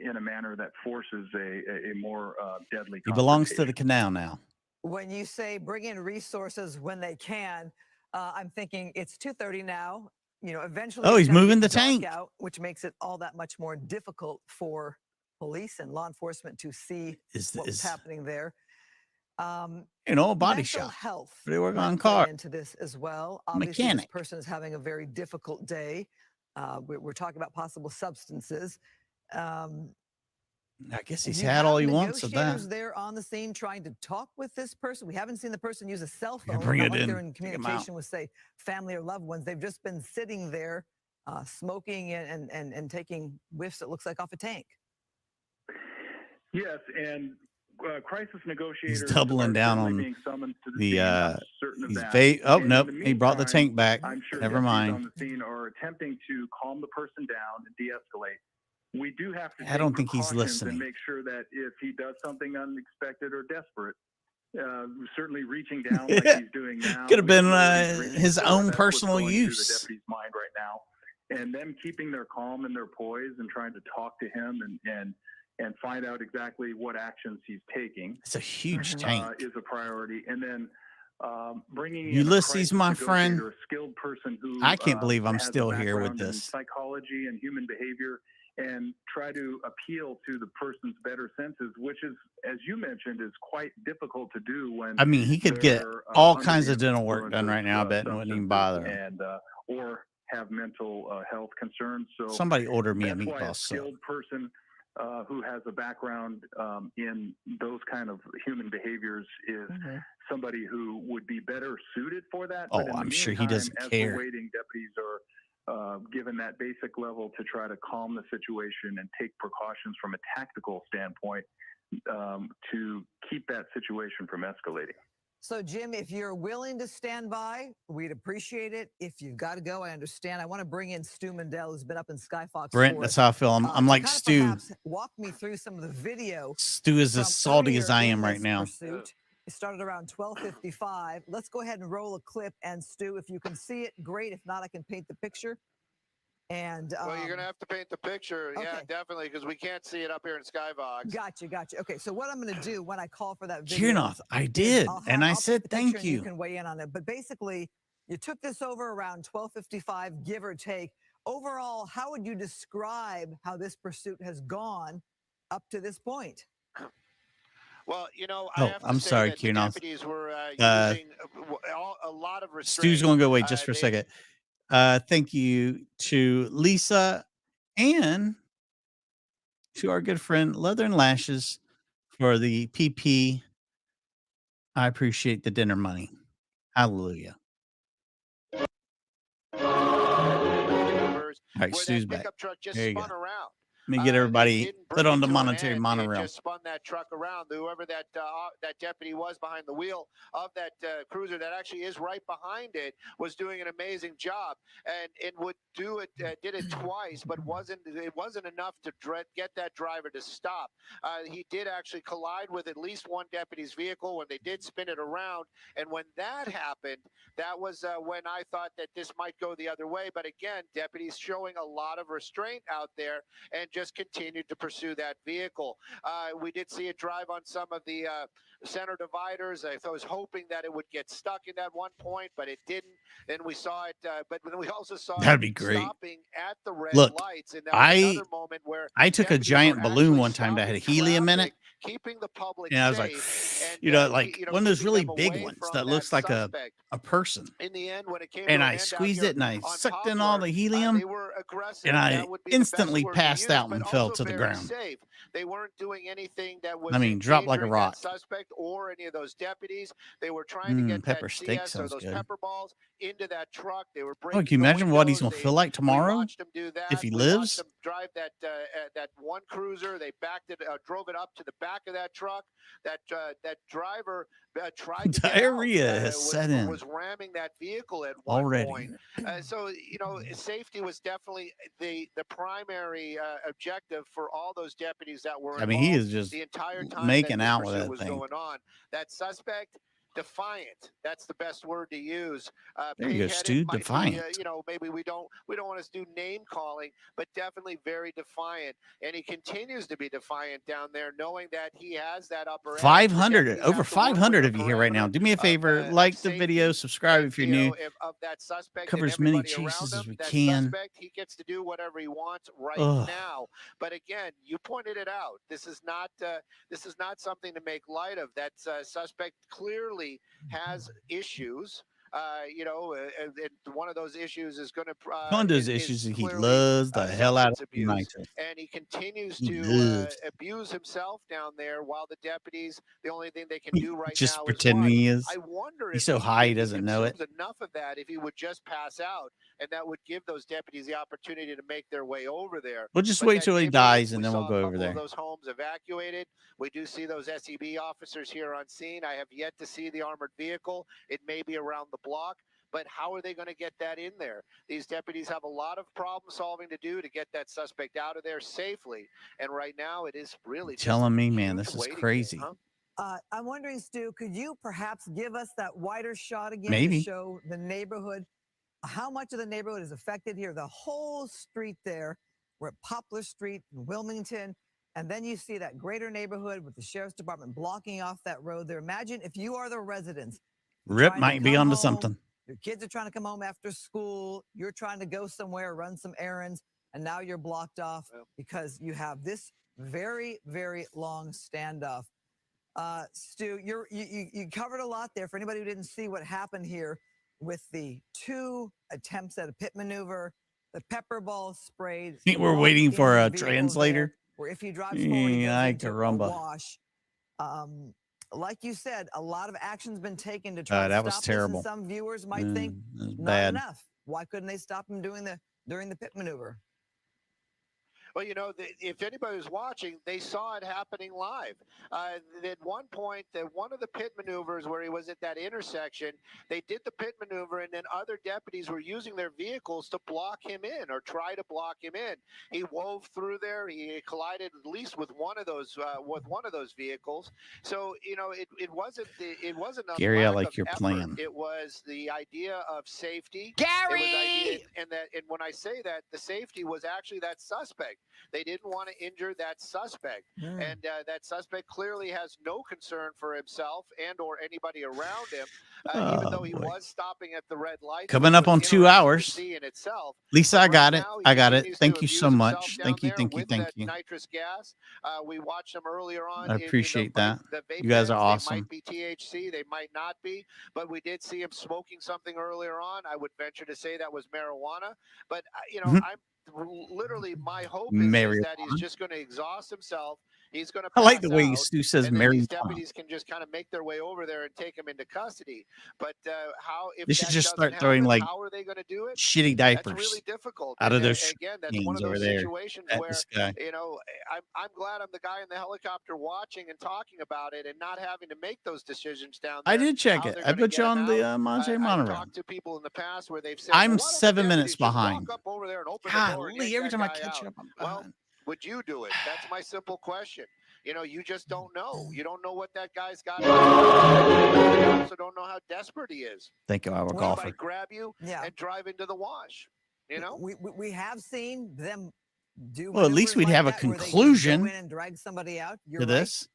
in a manner that forces a more deadly He belongs to confrontation. the canal now. When you say bring in resources when they can, I'm thinking it's 2:30 now. You know, eventually. Oh, it's he's gonna moving get the dark tank. out, which makes it all that much more difficult for police and law enforcement to see what's happening there. You know, a body Mental shop. health They work on might play car. into this as well. Obviously, Mechanic. this person is having a very difficult day. We're talking about possible substances. I guess he's Do you had all have he wants of that. negotiators there on the scene trying to talk with this person? We haven't seen the person use a cell phone. bring Not it like in. they're in Take 'em communication with, say, family or loved ones. They've just been sitting there smoking and taking whiffs, it looks like, off a tank. Yes, and crisis negotiators He's doubling are down certainly on being summoned to the the scene. I'm certain of he's that. oh And in nope, the he brought the meantime, tank back. I'm sure Never deputies mind. on the scene are attempting to calm the person down and de-escalate. We do have to I take don't think he's precautions listening. and make sure that if he does something unexpected or desperate, certainly reaching down like he's doing now. Could have we have been no reason to reach his for. own That's what's personal going through use. the deputy's mind right now. And them keeping their calm and their poise and trying to talk to him and find out exactly what actions he's taking. It's a huge tank. Is a priority. And then bringing Ulysses, in a my crisis friend. negotiator, a skilled person who I can't believe I'm has a still here with background in this. psychology and human behavior, and try to appeal to the person's better senses, which is, as you mentioned, is quite difficult to do when I mean, he could get they're, all under kinds the of dental work influence done of, right now. I bet and wouldn't even bother him. and or have mental health concerns. So Somebody order me a that's why meatball a sub. skilled person who has a background in those kind of human behaviors is somebody who would be better suited for that. Oh, But in the I'm sure he meantime, doesn't as care. we're waiting, deputies are given that basic level to try to calm the situation and take precautions from a tactical standpoint to keep that situation from escalating. So, Jim, if you're willing to stand by, we'd appreciate it. If you've got to go, I understand. I want to bring in Stu Mandel, who's been up in Skyfox. Brent, that's how I feel. I'm like Stu. Perhaps walk me through some of the video. Stu is as salty as I am right now. Pursuit. It started around 12:55. Let's go ahead and roll a clip. And Stu, if you can see it, great. If not, I can paint the picture. And well, you're gonna have to paint the picture. Okay. Yeah, definitely, because we can't see it up here in Skybox. Gotcha. Okay, so what I'm going to do when I call for that video, Kirnoth, I did, and I said thank and you. You can weigh in on it. But basically, you took this over around 12:55, give or take. Overall, how would you describe how this pursuit has gone up to this point? Well, you know, Oh, I have to I'm say sorry, that the Kirnoth. deputies were using a lot of restraint. Stu's going to go away just for a second. Thank you to Lisa and to our good friend Leather and Lashes for the PP. I appreciate the dinner money. Hallelujah. All right, Stu's back. There you go. Let me get everybody put on the monetary monorail. Just spun that truck around. Whoever that deputy was behind the wheel of that cruiser that actually is right behind it was doing an amazing job, and it would do it. Did it twice, but it wasn't enough to get that driver to stop. He did actually collide with at least one deputy's vehicle when they did spin it around, and when that happened, that was when I thought that this might go the other way. But again, deputies showing a lot of restraint out there and just continued to pursue that vehicle. We did see it drive on some of the center dividers. I was hoping that it would get stuck in that one point, but it didn't. Then we saw it, but then we also saw That'd be it great. stopping at the red Look, lights. And that was another moment where I took a giant balloon one time that had helium in it. keeping the public And I was safe. like, And, you know, like you know, one of those keeping really them big away ones from that looks like suspect. a person. In the end, when it came And to I an end out squeezed here it and I on sucked in all Poplar, the helium they were aggressive. and I That would be the best instantly word to passed use, out but and fell also to the very ground. safe. They weren't doing anything that was I mean, dropped like a endangering rock. that suspect or any of those deputies. They were trying to get Pepper that steak CS or sounds those good. pepper balls into that truck. They were Oh, breaking can you the imagine what he's windows. gonna feel like tomorrow We watched him do that. if he We watched lives? him drive that that one cruiser. They backed it, drove it up to the back of that truck. That driver tried to get Diarrhea out. has set in Was ramming that vehicle at one already. point. So you know, safety was definitely the primary objective for all those deputies that were I involved. mean, he is just the entire time making that this out with pursuit that was thing. going on. That suspect, defiant. That's the best word to use. There you go, Stu. might be, Defiant. you know, maybe we don't want to do name calling, but definitely very defiant. And he continues to be defiant down there, knowing that he has that upper edge. 500, over 500 of you here right now. Do me a favor, like the video, subscribe if you're new. Of that suspect, Cover and as many everybody around chases him, as we that can. suspect, he gets to do whatever he wants right now. But again, you pointed it out. This is not something to make light of. That suspect clearly has issues. You know, and one of those issues is going to One of those issues is he loves the hell out of abuse, abuse. and he continues He to loves abuse himself down there. While the deputies, the only thing they can do right just now pretending is watch. he is. I wonder He's if so high he if doesn't know it. consumes enough of that, if he would just pass out, and that would give those deputies the opportunity to make their way over there. We'll just But wait that till he didn't. dies and We then we'll saw go a over couple there. of those homes evacuated. We do see those SEB officers here on scene. I have yet to see the armored vehicle. It may be around the block, but how are they going to get that in there? These deputies have a lot of problem solving to do to get that suspect out of there safely. And right now it is really telling me, man, this is crazy. Game, huh? I'm wondering, Stu, could you perhaps give us that wider shot again Maybe to show the neighborhood? How much of the neighborhood is affected here? The whole street there. We're at Poplar Street in Wilmington. And then you see that greater neighborhood with the sheriff's department blocking off that road there. Imagine if you are the residents. Rip might be onto something. Your kids are trying to come home after school. You're trying to go somewhere, run some errands, and now you're blocked off because you have this very, very long standoff. Stu, you covered a lot there. For anybody who didn't see what happened here with the 2 attempts at a pit maneuver, the pepper ball sprayed. We're waiting for a translator. Where if he drives forward, he goes into a caramba. wash. Like you said, a lot of action's been taken to try to that stop was terrible. this, and some viewers might think not bad. enough. Why couldn't they stop him during the pit maneuver? Well, you know, if anybody was watching, they saw it happening live. At one point, one of the pit maneuvers where he was at that intersection, they did the pit maneuver, and then other deputies were using their vehicles to block him in or try to block him in. He wove through there. He collided at least with one of those vehicles. So you know, it wasn't Gary, I like of your effort. plan. It was the idea of safety. Gary, and when I say that, the safety was actually that suspect. They didn't want to injure that suspect, and that suspect clearly has no concern for himself and or anybody around him, even though he was stopping at the red light. Coming up on 2 hours. In itself. Lisa, I got Right it. now, I got it. continues Thank to you abuse so himself much. down Thank you. there Thank you. with Thank that you. nitrous gas. We watched them earlier on. I appreciate that. You guys are awesome. They might be THC. They might not be. But we did see him smoking something earlier on. I would venture to say that was marijuana. But, you know, literally my hope is that he's just going to exhaust himself. He's going to I like the way out, Stu says and then these marijuana. deputies can just kind of make their way over there and take him into custody. But how if They should that just doesn't start throwing happen, like how are they going to do it? shitty That's diapers really difficult. out of And those again, that's one of over those there situations at where this guy. you know I'm glad I'm the guy in the helicopter watching and talking about it and not having to make those decisions down there. I did check it. I put you on the Monte Monorail. I've talked to people in the past where they've said, I'm well, 7 minutes behind. Walk up over there and open the door and Golly, yank every that time I guy catch out. up, I'm Well, behind. would you do it? That's my simple question. You know, you just don't know. You don't know what that guy's got. You also don't know how desperate he is. Thank you, our He golfer. might grab you and drive into the wash. You know, we have seen them do. Well, at least we'd like have a that, where they conclusion go in and drag somebody out. You're to right. this.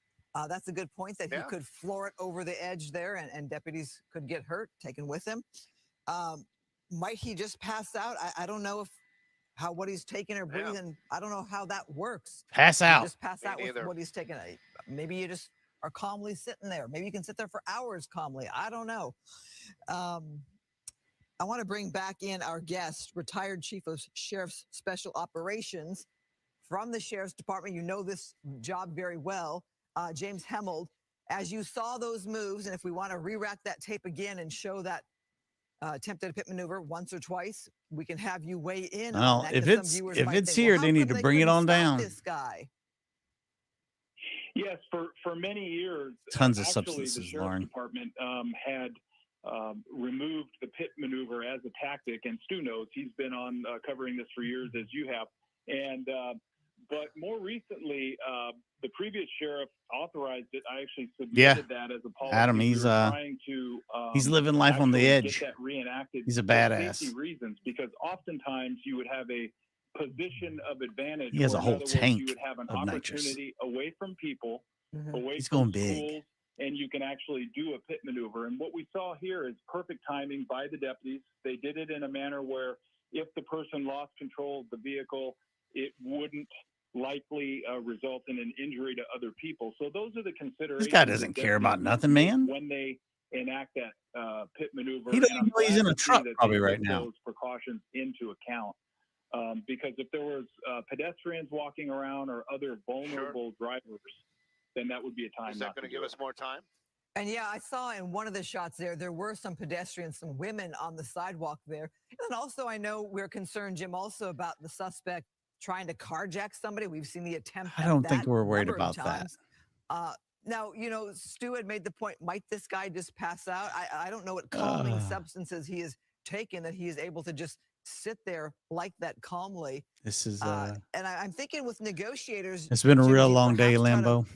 That's a good point that he could floor it over the edge there, and deputies could get hurt, taken with him. Might he just pass out? I don't know what he's taking or breathing. I don't know how that works. Pass out. Just pass out with what he's taking. Maybe you just are calmly sitting there. Maybe you can sit there for hours calmly. I don't know. I want to bring back in our guest, retired Chief of Sheriff's Special Operations from the Sheriff's Department. You know this job very well, James Hemmold. As you saw those moves, and if we want to re-rack that tape again and show that attempted pit maneuver once or twice, we can have you weigh in on that. If it's here, they need to bring it on down. This guy. Yes, for many years, tons of actually, substances, the Sheriff's Department had removed the pit maneuver as a tactic, and Stu knows he's been on covering this for years, as you have. And but more recently, the previous sheriff authorized it. I actually submitted that as a policy. Adam, he's living life on the edge. Get that reenacted. He's a badass. For safety reasons, because oftentimes you would have a position of advantage. He has a whole tank you would have an of opportunity away from people, away He's from going big. schools, and you can actually do a pit maneuver. And what we saw here is perfect timing by the deputies. They did it in a manner where if the person lost control of the vehicle, it wouldn't likely result in an injury to other people. So those are the considerations. This guy doesn't care about nothing, man. When they enact that pit maneuver, He doesn't know he's in a truck probably right now. Those precautions into account. Because if there was pedestrians walking around or other vulnerable drivers, then that would be a time. Is that going to give us more time? And yeah, I saw in one of the shots there were some pedestrians, some women on the sidewalk there. And also, I know we're concerned, Jim, also about the suspect trying to carjack somebody. We've seen the attempt. I don't think we're worried about that. Now, Stu had made the point, might this guy just pass out? I don't know what calming substances he has taken that he is able to just sit there like that calmly. This is and I'm thinking with negotiators. It's been a real long day, Lambo.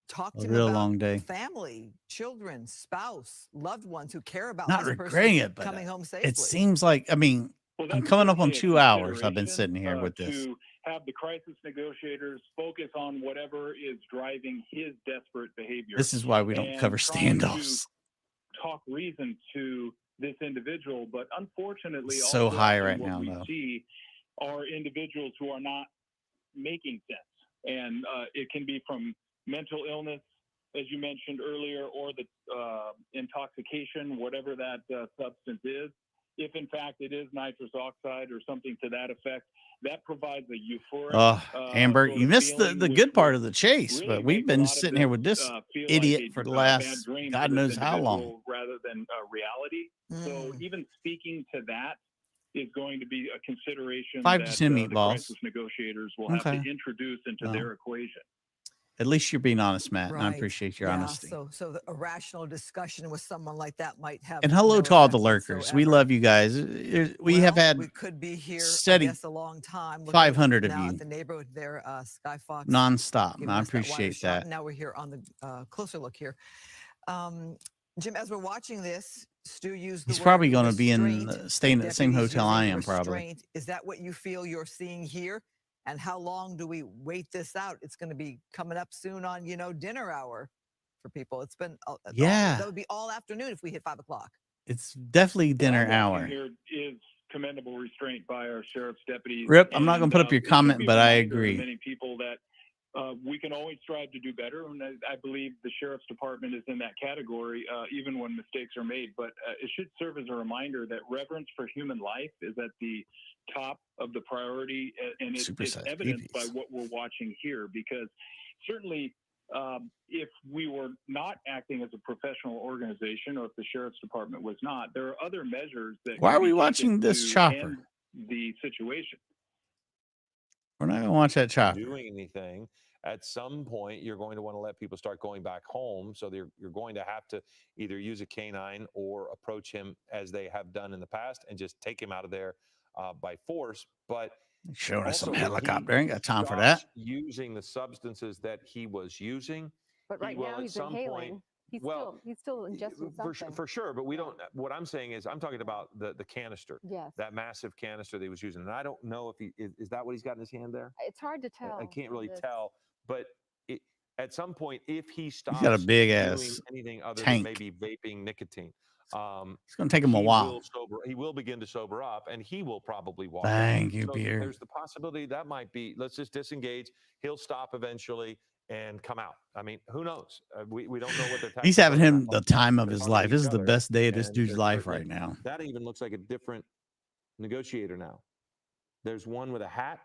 Talk to a real long day. Family, children, spouse, loved ones who care about not this regretting person it, but coming home safely. it seems like, I mean, I'm coming up on 2 hours. I've been sitting here with this. To have the crisis negotiators focus on whatever is driving his desperate behavior. This is why we don't cover standoffs. Talk reason to this individual, but unfortunately, so high right now, we though. see are individuals who are not making sense, and it can be from mental illness, as you mentioned earlier, or the intoxication, whatever that substance is. If in fact it is nitrous oxide or something to that effect, that provides a euphoric. Amber, you missed the good part of the chase, but we've been sitting here with this idiot for the last God knows how long. Rather than reality. So even speaking to that is going to be a consideration 5 that to 10 the meatballs. crisis negotiators will have to introduce into their equation. At least you're being honest, Matt. Right. And I appreciate your honesty. So a rational discussion with someone like that might have. And hello no to all the effect lurkers. whatsoever. We love you guys. We have had we could be here steady I guess, a long time. 500 of now you at the neighborhood there, Sky Fox nonstop. giving I us that wider appreciate shot. that. Now we're here on the closer look here. Jim, as we're watching this, Stu used the He's word probably going to be restraint. staying at the same Deputies hotel I using am, probably. restraint. Is that what you feel you're seeing here? And how long do we wait this out? It's going to be coming up soon on, dinner hour for people. It's been, that would be all afternoon if we hit 5 o'clock. It's definitely dinner hour. Here is commendable restraint by our sheriff's deputies. Rip, I'm not going to put up your comment, but I agree. Many people that we can always strive to do better, and I believe the sheriff's department is in that category, even when mistakes are made. But it should serve as a reminder that reverence for human life is at the top of the priority, and it's evidenced by what we're watching here. Because certainly, if we were not acting as a professional organization, or if the sheriff's department was not, there are other measures that. Why are we watching this chopper? The situation. We're not going to watch that chopper. Doing anything. At some point, you're going to want to let people start going back home. So you're going to have to either use a canine or approach him as they have done in the past and just take him out of there by force. But showing us some helicopter. Ain't got time for that. Using the substances that he was using. But right now he's inhaling. He's still ingesting something. For sure, but we don't. What I'm saying is, I'm talking about the canister. Yes. That massive canister that he was using, and I don't know if he is that what he's got in his hand there. It's hard to tell. I can't really tell, but at some point, if he stops, he's got a big doing ass anything other tank. than maybe vaping nicotine, it's going to take him a while. He will begin to sober up, and he will probably walk. Thank you, so Peter. There's the possibility that might be. Let's just disengage. He'll stop eventually. and come out. I mean, who knows? We don't know what their He's tactics are. having They're him not the talking time of they're his talking to life. This each is the other, best day of this and dude's life certainly right now. that even looks like a different negotiator now. There's one with a hat,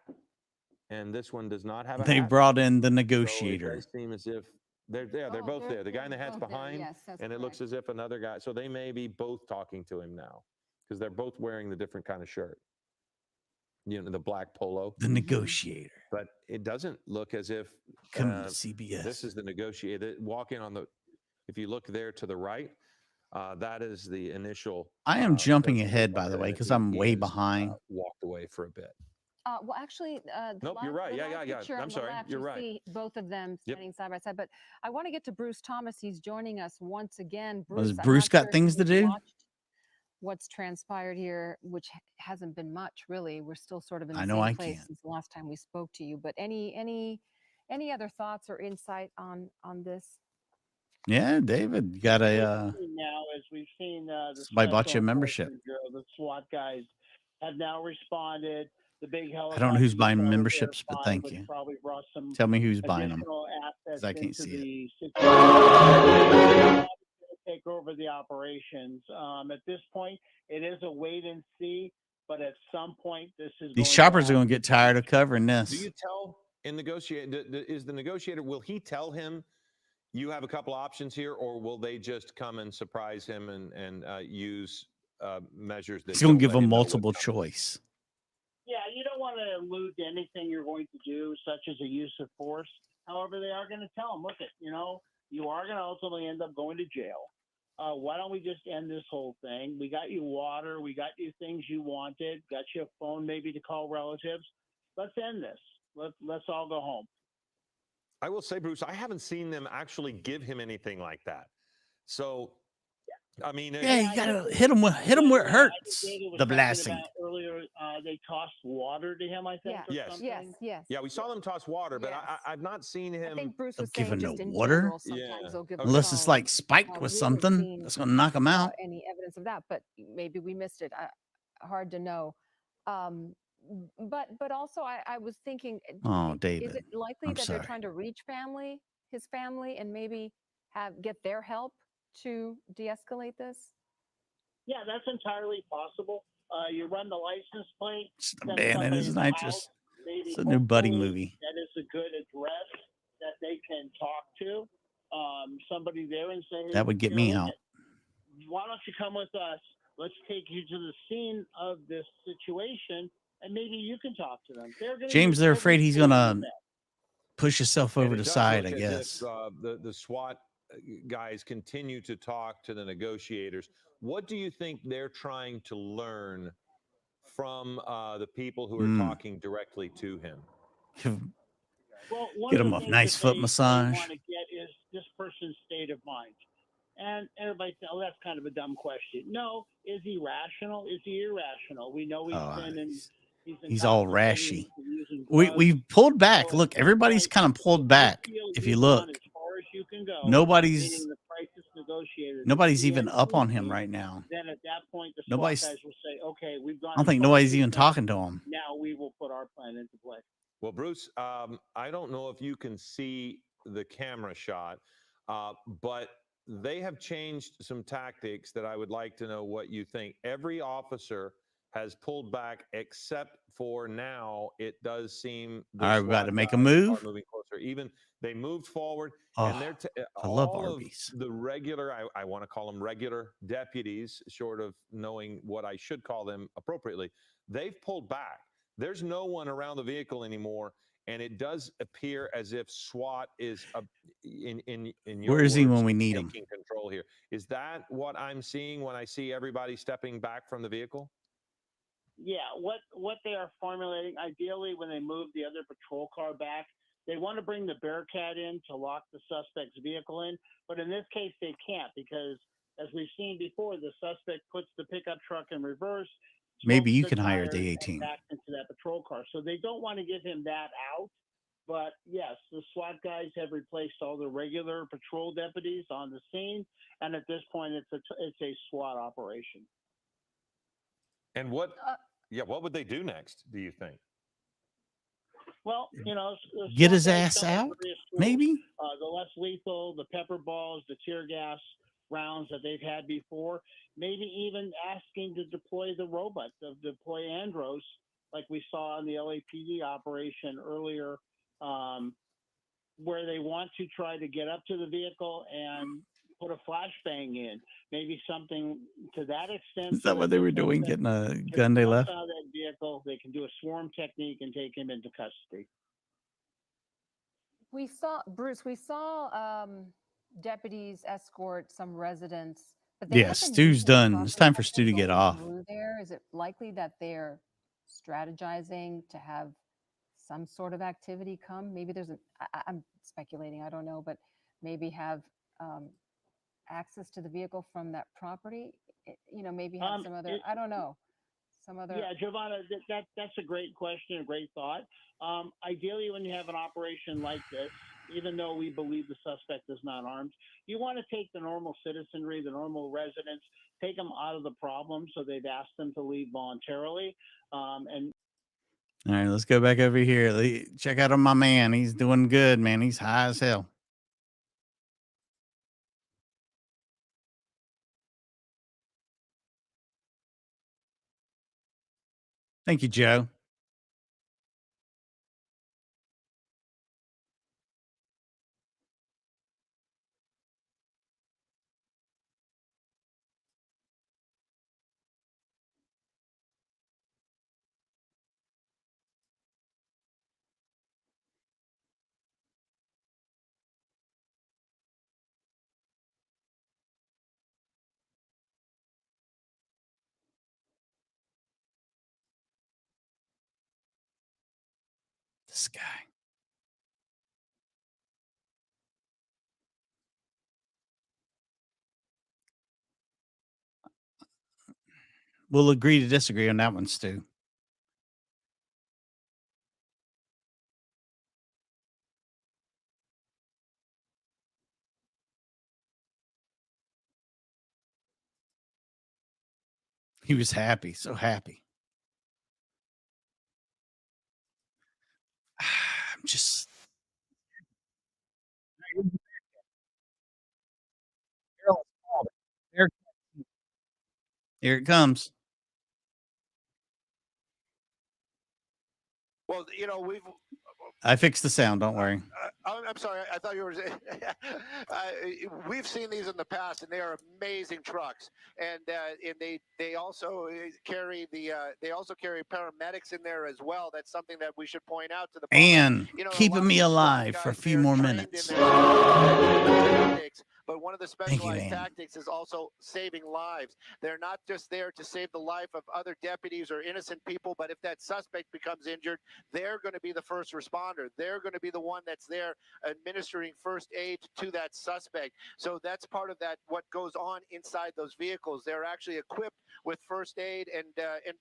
and this one does not have a They hat. brought in the So it negotiator. does seem as if they're both there. The guy in the hat's behind, Yes, that's and it looks as if another guy. So they may be both talking to him now because they're both wearing the different kind of shirt. You know, the black polo. The negotiator. But it doesn't look as if Coming to CBS. this is the negotiator. Walking on the, if you look there to the right, that is the initial. I am jumping person ahead, who by the walked way, in, because and I'm he way is, behind. Walked away for a bit. Well, actually, Nope, you're right. Yeah. picture I'm on the sorry. left, You're you right. see both of them Yep. standing side by side. But I want to get to Bruce Thomas. He's joining us once again. Was Bruce, I'm Bruce not got sure if things to you've do? watched what's transpired here, which hasn't been much, really. We're still sort of in the I know same I place can't. since the last time we spoke to you. But any other thoughts or insight on this? Yeah, David, you got a now, as we've seen, the somebody bought you a Special membership. Enforcement Bureau, the SWAT guys have now responded. The big I helicopter. don't know who's buying that was there memberships, but responded, thank which you. Probably brought some Tell me who's buying them, additional because assets I can't into see it. the situation. Take over the operations. At this point, it is a wait and see, but at some point, this is These going shoppers to are going to get tired of covering Do this. you tell in negotiate? Is the negotiator? Will he tell him you have a couple options here, or will they just come and surprise him and use measures that He's going don't to give let them him know what's multiple coming? choice. Yeah, you don't want to allude to anything you're going to do, such as a use of force. However, they are going to tell him, look, you are going to ultimately end up going to jail. Why don't we just end this whole thing? We got you water. We got you things you wanted. Got you a phone maybe to call relatives. Let's end this. Let's all go home. I will say, Bruce, I haven't seen them actually give him anything like that. So, I mean, Yeah, you got to hit him where it hurts. The blasting. Earlier, they tossed water to him, I think. Yes. Or something. Yes. Yeah, we saw them toss water, but Yes. I've not seen him. I think Bruce They'll was give saying him just no in water? general, sometimes Yeah. they'll give a Unless it's phone. like spiked with We haven't something seen, that's going to knock him out. any evidence of that, but maybe we missed it. Hard to know. But also I was thinking, Oh, is David, it likely I'm that sorry. they're trying to reach his family, and maybe get their help to de-escalate this? Yeah, that's entirely possible. You run the license plate. Just send abandon somebody his to the nitrous. house, maybe It's a new buddy hopefully movie. That is a good address that they can talk to. Somebody there and say, That would get me out. Why don't you come with us? Let's take you to the scene of this situation, and maybe you can talk to them. James, they're afraid he's going to push himself over And it the does side, look I as guess. if, the SWAT guys continue to talk to the negotiators. What do you think they're trying to learn from the people who are talking directly to him? Well, Get him a nice foot massage. Want to get is this person's state of mind. And everybody says, oh, that's kind of a dumb question. No, is he rational? Is he irrational? We know he's all rashy. We've pulled back. Look, everybody's kind of pulled back. If you look, as far as you can go, nobody's nobody's even up on him right now. Then at that point, the Nobody's. SWAT guys will say, okay, we've gone. I don't think nobody's even talking to him. Now we will put our plan into play. Well, Bruce, I don't know if you can see the camera shot, but they have changed some tactics that I would like to know what you think. Every officer has pulled back except for now. It does seem all right, we got to make a move. Moving closer. Even they moved forward, oh, and they're I love all Arby's. of the regular. I want to call them regular deputies, short of knowing what I should call them appropriately. They've pulled back. There's no one around the vehicle anymore. And it does appear as if SWAT is in your Where is he words, when we need him? taking control here. Is that what I'm seeing when I see everybody stepping back from the vehicle? Yeah, what they are formulating, ideally when they move the other patrol car back, they want to bring the Bearcat in to lock the suspect's vehicle in. But in this case, they can't because, as we've seen before, the suspect puts the pickup truck in reverse. Maybe you can hire the A-team back into that patrol car. So they don't want to give him that out. But yes, the SWAT guys have replaced all the regular patrol deputies on the scene, and at this point, it's a SWAT operation. And what would they do next? Do you think? Well, get his ass out, maybe. The less lethal, the pepper balls, the tear gas rounds that they've had before. Maybe even asking to deploy the robots, to deploy Andros, like we saw in the LAPD operation earlier, where they want to try to get up to the vehicle and put a flashbang in, maybe something to that extent. Is that what they were doing? Getting a gun they left out of that vehicle, they can do a swarm technique and take him into custody. We saw deputies escort some residents. But yeah, Stu's done. It's time for Stu to get off. There is it likely that they're strategizing to have some sort of activity come? Maybe there's I'm speculating, I don't know, but maybe have access to the vehicle from that property. Maybe have some other. I don't know. Some other. Yeah, Giovanna, that's a great question, a great thought. Ideally, when you have an operation like this, even though we believe the suspect is not armed, you want to take the normal citizenry, the normal residents, take them out of the problem. So they've asked them to leave voluntarily. And all right, let's go back over here. Check out on my man. He's doing good, man. He's high as hell. Thank you, Joe. This guy. We'll agree to disagree on that one, Stu. He was happy, so happy. I'm just. Here it comes. Well, I fixed the sound. Don't worry. I'm sorry. I thought you were. We've seen these in the past, and they are amazing trucks. And they also carry paramedics in there as well. That's something that we should point out to the public. And keeping me alive for a few more minutes. But one of the specialized tactics is also saving lives. They're not just there to save the life of other deputies or innocent people, but if that suspect becomes injured, they're going to be the first responder. They're going to be the one that's there administering first aid to that suspect. So that's part of that, what goes on inside those vehicles. They're actually equipped with first aid and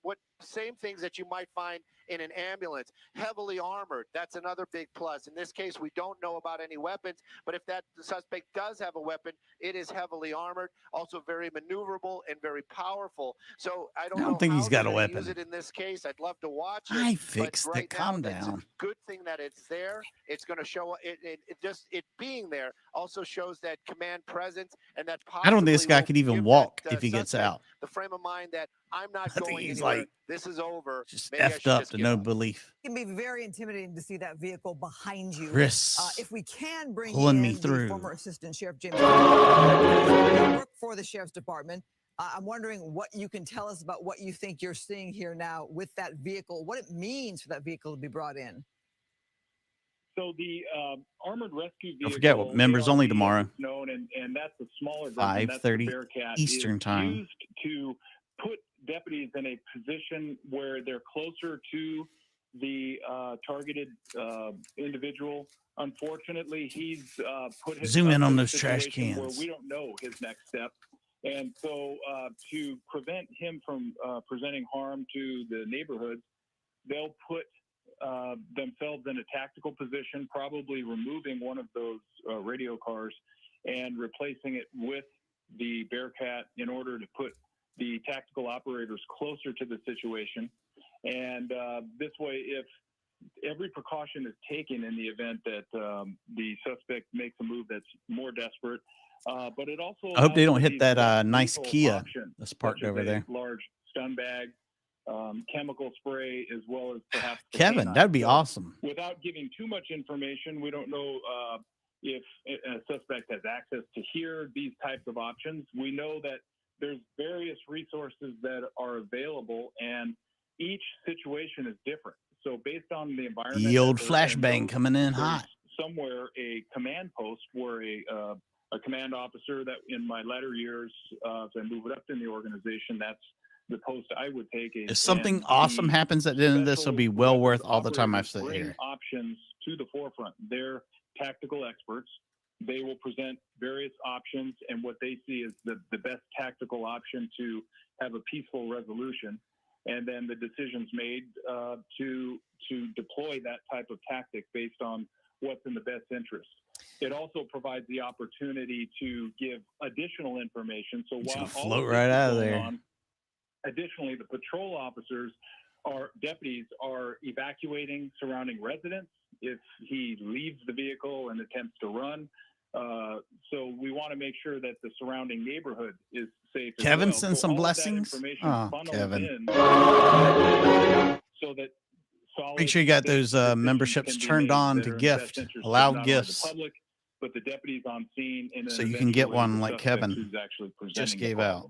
what same things that you might find in an ambulance. Heavily armored. That's another big plus. In this case, we don't know about any weapons, but if that suspect does have a weapon, it is heavily armored, also very maneuverable and very powerful. So I don't think know he's got a weapon. Use it in this case. I'd love to watch it. I fixed right it. Calm now, down. It's a good thing that it's there. It's going to show it being there also shows that command presence and that I don't think this guy could even walk if he gets out. The frame of mind that I'm not I going think he's anywhere. like This is over. just Maybe effed up to no belief. It can be very intimidating to see that vehicle behind you. Chris, if we can bring pulling in me the through. former Assistant Sheriff James Hemel, work for the Sheriff's Department. I'm wondering what you can tell us about what you think you're seeing here now with that vehicle, what it means for that vehicle to be brought in. So the armored rescue vehicle, don't forget what members only tomorrow. Known, and that's a smaller version. 5:30 Eastern time. Used to put deputies in a position where they're closer to the targeted individual. Unfortunately, he's put his zoom in on those trash cans where we don't know his next step. And so to prevent him from presenting harm to the neighborhoods, they'll put themselves in a tactical position, probably removing one of those radio cars and replacing it with the Bearcat in order to put the tactical operators closer to the situation. And this way, if every precaution is taken in the event that the suspect makes a move that's more desperate. But it also I hope they don't hit these that nice lethal Kia options, that's parked such as over a there. large stun bag, chemical spray, as well as perhaps the Kevin, canine. that'd be So awesome. without giving too much information, we don't know if a suspect has access to hear these types of options. We know that there's various resources that are available, and each situation is different. So based on the environment, The old flashbang coming in hot. Somewhere a command post where a command officer that in my latter years, as I moved up in the organization, that's the post I would take. If something awesome happens at the end of this, it'll be well worth all the time I've sit here. Options to the forefront. They're tactical experts. They will present various options, and what they see is the best tactical option to have a peaceful resolution. And then the decision's made to deploy that type of tactic based on what's in the best interest. It also provides the opportunity to give additional information. So while float right out of there. Additionally, the patrol officers deputies are evacuating surrounding residents if he leaves the vehicle and attempts to run. So we want to make sure that the surrounding neighborhood is safe. Kevin, as well. send So some all of that blessings. information Oh, funnels Kevin. in so that Make sure you got those memberships turned on to gift. Allow gifts. Public, but the deputies on scene so you can get one like Kevin just gave out.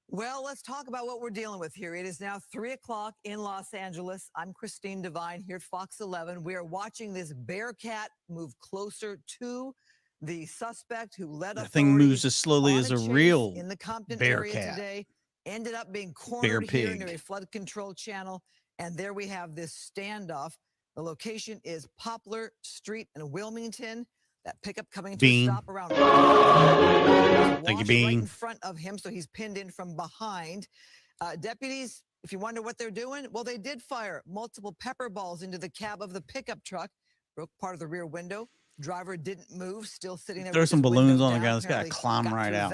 Well, let's talk about what we're dealing with here. It is now 3 o'clock in Los Angeles. I'm Christine Devine here at Fox 11. We are watching this Bearcat move closer to the suspect who led The thing moves as slowly as a real in the Compton Bearcat. area today. Ended up being cornered here near a flood control channel. And there we have this standoff. The location is Poplar Street in Wilmington. That pickup coming to a stop around. Thank you, Bean. Right in front of him, so he's pinned in from behind. Deputies, if you wonder what they're doing, well, they did fire multiple pepper balls into the cab of the pickup truck, broke part of the rear window. Driver didn't move, still sitting there. There's some balloons on the ground. It's got to climb right out.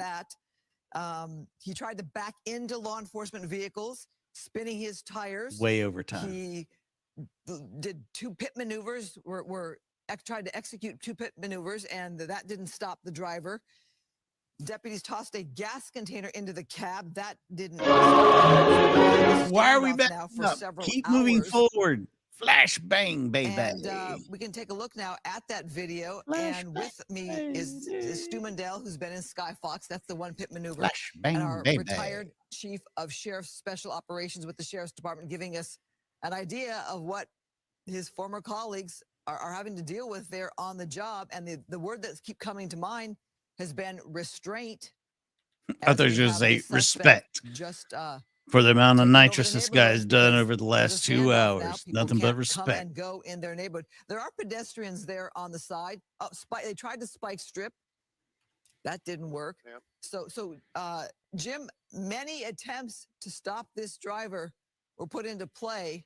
He tried to back into law enforcement vehicles, spinning his tires. Way over time. He did two pit maneuvers, tried to execute two pit maneuvers, and that didn't stop the driver. Deputies tossed a gas container into the cab. That didn't stop. Why are we back up? Keep moving forward. Flash bang, baby. And we can take a look now at that video. And with me is Stu Mundell, who's been in Sky Fox. That's the one pit maneuver. Flash bang, and our baby. retired chief of sheriff's special operations with the sheriff's department, giving us an idea of what his former colleagues are having to deal with there on the job. And the word that's keep coming to mind has been restraint. I thought you were going to say respect. For the amount of nitrous this guy's done over the last 2 hours. Nothing but respect. Come and go in their neighborhood. There are pedestrians there on the side. They tried to spike strip. That didn't work. Yep. So Jim, many attempts to stop this driver were put into play.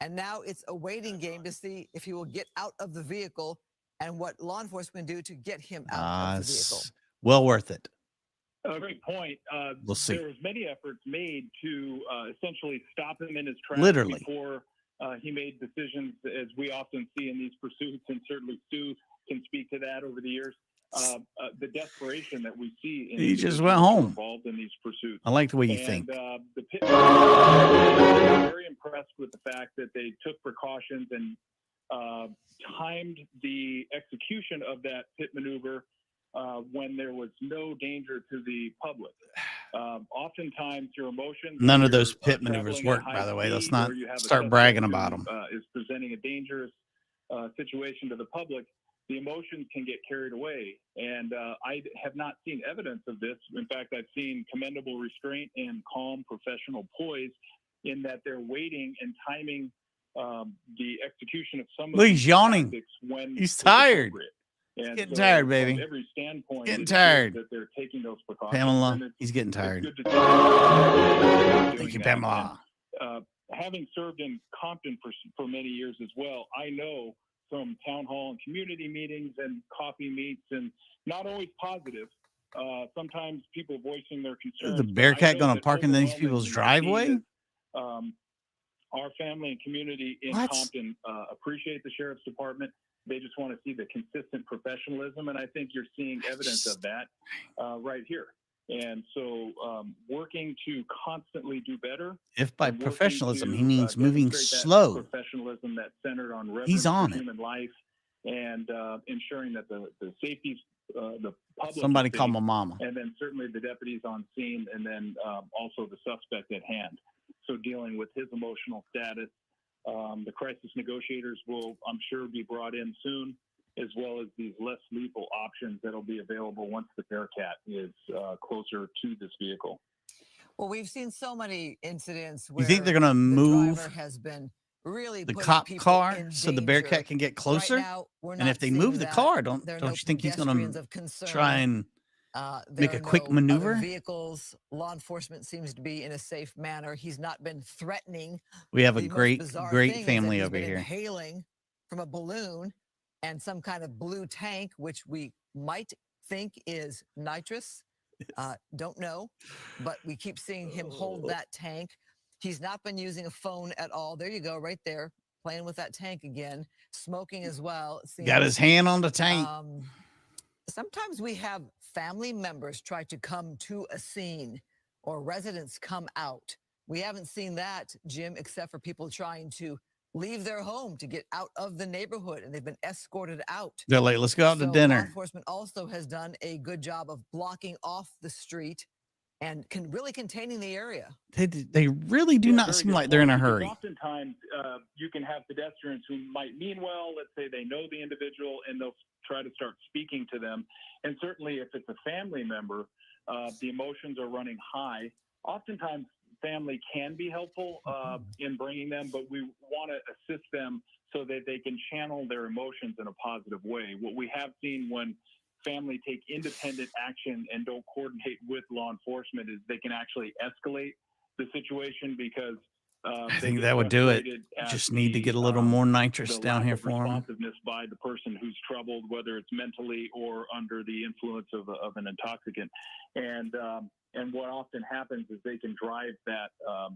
And now it's a waiting game to see if he will get out of the vehicle and what law enforcement do to get him out of the vehicle. Well worth it. A great point. We'll see. There was many efforts made to essentially stop him in his tracks before he made decisions, as we often see in these pursuits, and certainly Stu can speak to that over the years. The desperation that we see in he just went home involved in these pursuits. I like the way you think. The pit was very impressed with the fact that they took precautions and timed the execution of that pit maneuver when there was no danger to the public. Oftentimes your emotions, none of those pit maneuvers work, by the way. Let's not start bragging about them. Is presenting a dangerous situation to the public. The emotions can get carried away. And I have not seen evidence of this. In fact, I've seen commendable restraint and calm professional poise in that they're waiting and timing the execution of some of he's yawning. When he's tired. He's getting tired, baby. From every standpoint, getting tired. That they're taking those precautions. Pamela, he's getting tired. Thank you, Pamela. Having served in Compton for many years as well, I know from town hall and community meetings and coffee meets, and not always positive. Sometimes people voicing their concerns. Is the Bearcat going to park in these people's driveway? our family and community in Compton appreciate the sheriff's department. They just want to see the consistent professionalism, and I think you're seeing evidence of that right here. And so working to constantly do better. If by professionalism he means moving slow, professionalism that's centered on he's on for it. human life and ensuring that the safety, the public. Somebody call my mama. And then certainly the deputies on scene, and then also the suspect at hand. So dealing with his emotional status. The crisis negotiators will, I'm sure, be brought in soon, as well as these less lethal options that'll be available once the Bearcat is closer to this vehicle. Well, we've seen so many incidents where You think they're going to move driver has been really the cop car so the Bearcat can get closer? Right now, we're and not if they move the that. car, don't you think he's going to try and make a quick maneuver? Vehicles, law enforcement seems to be in a safe manner. He's not been threatening. We have a The great most bizarre great thing is family that he's over been here. Inhaling from a balloon and some kind of blue tank, which we might think is nitrous. Don't know, but we keep seeing him hold that tank. He's not been using a phone at all. There you go, right there, playing with that tank again, smoking as well. Got his hand on the tank. Sometimes we have family members try to come to a scene or residents come out. We haven't seen that, Jim, except for people trying to leave their home to get out of the neighborhood, and they've been escorted out. They're like, let's go out to Law dinner. enforcement also has done a good job of blocking off the street and really containing the area. They really do not seem like they're in a hurry. Oftentimes, you can have pedestrians who might mean well. Let's say they know the individual, and they'll try to start speaking to them. And certainly, if it's a family member, the emotions are running high. Oftentimes, family can be helpful in bringing them, but we want to assist them so that they can channel their emotions in a positive way. What we have seen when family take independent action and don't coordinate with law enforcement is they can actually escalate the situation because I think that would do it. Just need to get a little more nitrous down here for him. Responsiveness by the person who's troubled, whether it's mentally or under the influence of an intoxicant. And what often happens is they can drive that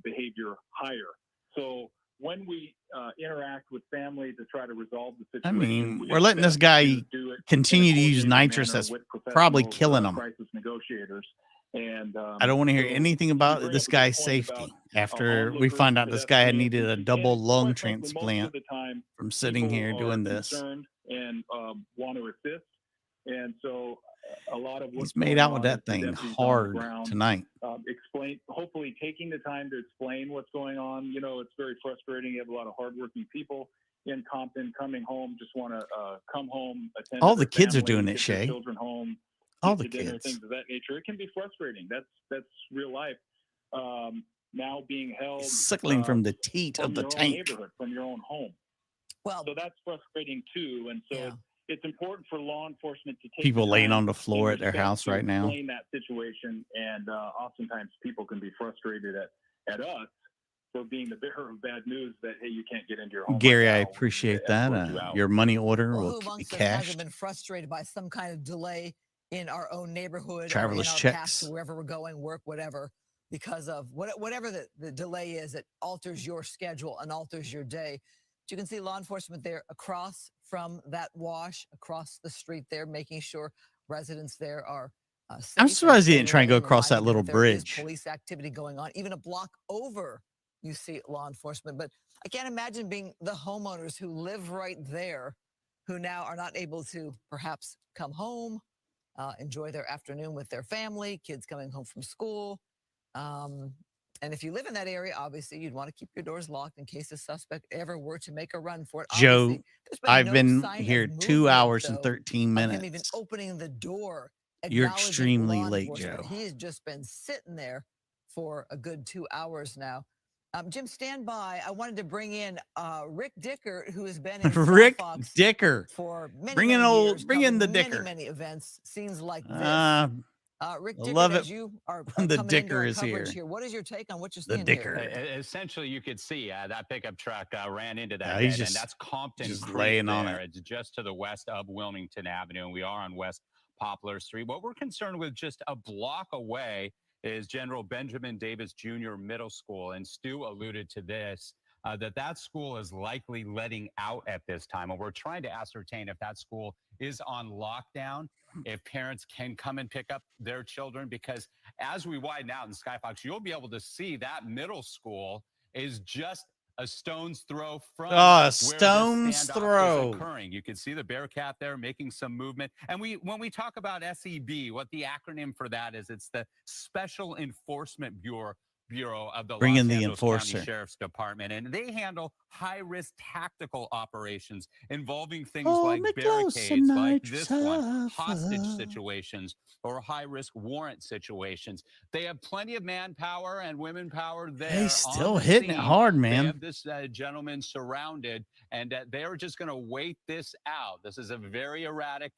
behavior higher. So when we interact with family to try to resolve the situation, I mean, we're letting this guy continue to use nitrous. That's probably killing him. Crisis negotiators. And I don't want to hear anything about this guy's safety after we find out this guy had needed a double lung transplant from sitting here doing this. And want to assist. And so a lot of he's made out with that thing hard tonight. Hopefully taking the time to explain what's going on. You know, it's very frustrating. You have a lot of hardworking people in Compton coming home, just want to come home, attend. All the kids are doing it, Shay. Children home. All the dinner, kids. Things of that nature. It can be frustrating. That's real life. Now being held suckling from the teat of the tank, from your own home. Well, so that's frustrating too. And so it's important for law enforcement to take people laying on the floor at their house right now. Explain that situation, and oftentimes people can be frustrated at us for being the bearer of bad news that hey, you can't get into your home. Gary, I appreciate that. Your money order will be cashed. I've been frustrated by some kind of delay in our own neighborhood, traveler's or in our checks, past, wherever we're going, work, whatever, because of whatever the delay is, it alters your schedule and alters your day. But you can see law enforcement there across from that wash, across the street there, making sure residents there are safe. I'm surprised he didn't try and go across that little bridge. Police activity going on, even a block over, you see law enforcement. But I can't imagine being the homeowners who live right there, who now are not able to perhaps come home, enjoy their afternoon with their family, kids coming home from school. And if you live in that area, obviously you'd want to keep your doors locked in case a suspect ever were to make a run for it. Joe, I've been here 2 hours and 13 minutes. Him even opening the door. You're extremely late, Joe. He has just been sitting there for a good 2 hours now. Jim, stand by. I wanted to bring in Rick Dicker, who has been in Rick Fox Dicker for many, bring in the Dicker. Many events, scenes like this. Rick Dicker, love it. As you are the coming Dicker into our is here. What is your take on what you're the seeing Dicker. here? Essentially, you could see that pickup truck ran into that he's head, just, and that's Compton just Creek laying there. on it. It's just to the west of Wilmington Avenue, and we are on West Poplar Street. What we're concerned with just a block away is General Benjamin Davis Jr. Middle School, and Stu alluded to this. that school is likely letting out at this time. And we're trying to ascertain if that school is on lockdown, if parents can come and pick up their children, because as we widen out in Skyfox, you'll be able to see that middle school is just a stone's throw from where this standoff is occurring. You can see the Bearcat there making some movement. And when we talk about SEB, what the acronym for that is, it's the Special Enforcement Bureau of the Los Angeles County Sheriff's Department, and they handle high-risk tactical operations involving things like barricades, like this one, hostage situations, or high-risk warrant situations. They have plenty of manpower and women power there. They still hitting it hard, man. They have this gentleman surrounded, and they're just going to wait this out. This is a very erratic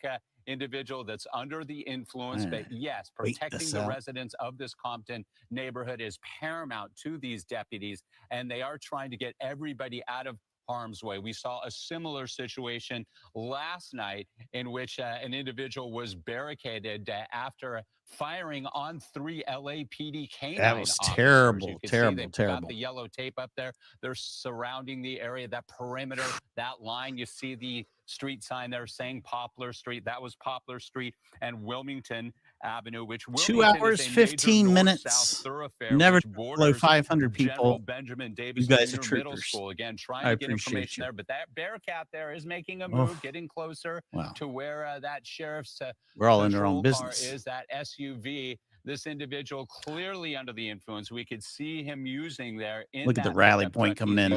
individual that's under the influence. But yes, protecting the residents of this Compton neighborhood is paramount to these deputies, and they are trying to get everybody out of harm's way. We saw a similar situation last night in which an individual was barricaded after firing on 3 LAPD canine That was officers. terrible, terrible, they've terrible. got the yellow tape up there. They're surrounding the area, that perimeter, that line. You see the street sign there saying Poplar Street. That was Poplar Street and Wilmington Avenue, which 2 hours, 15 minutes. Never below 500 people. Benjamin Davis you guys Jr. are Middle troopers. School. Again, trying to get information there, but that Bearcat there is making a move, getting closer to where that sheriff's we're all in their own patrol car business. is, that SUV. This individual clearly under the influence. We could see him using there. Look at the rally point coming in.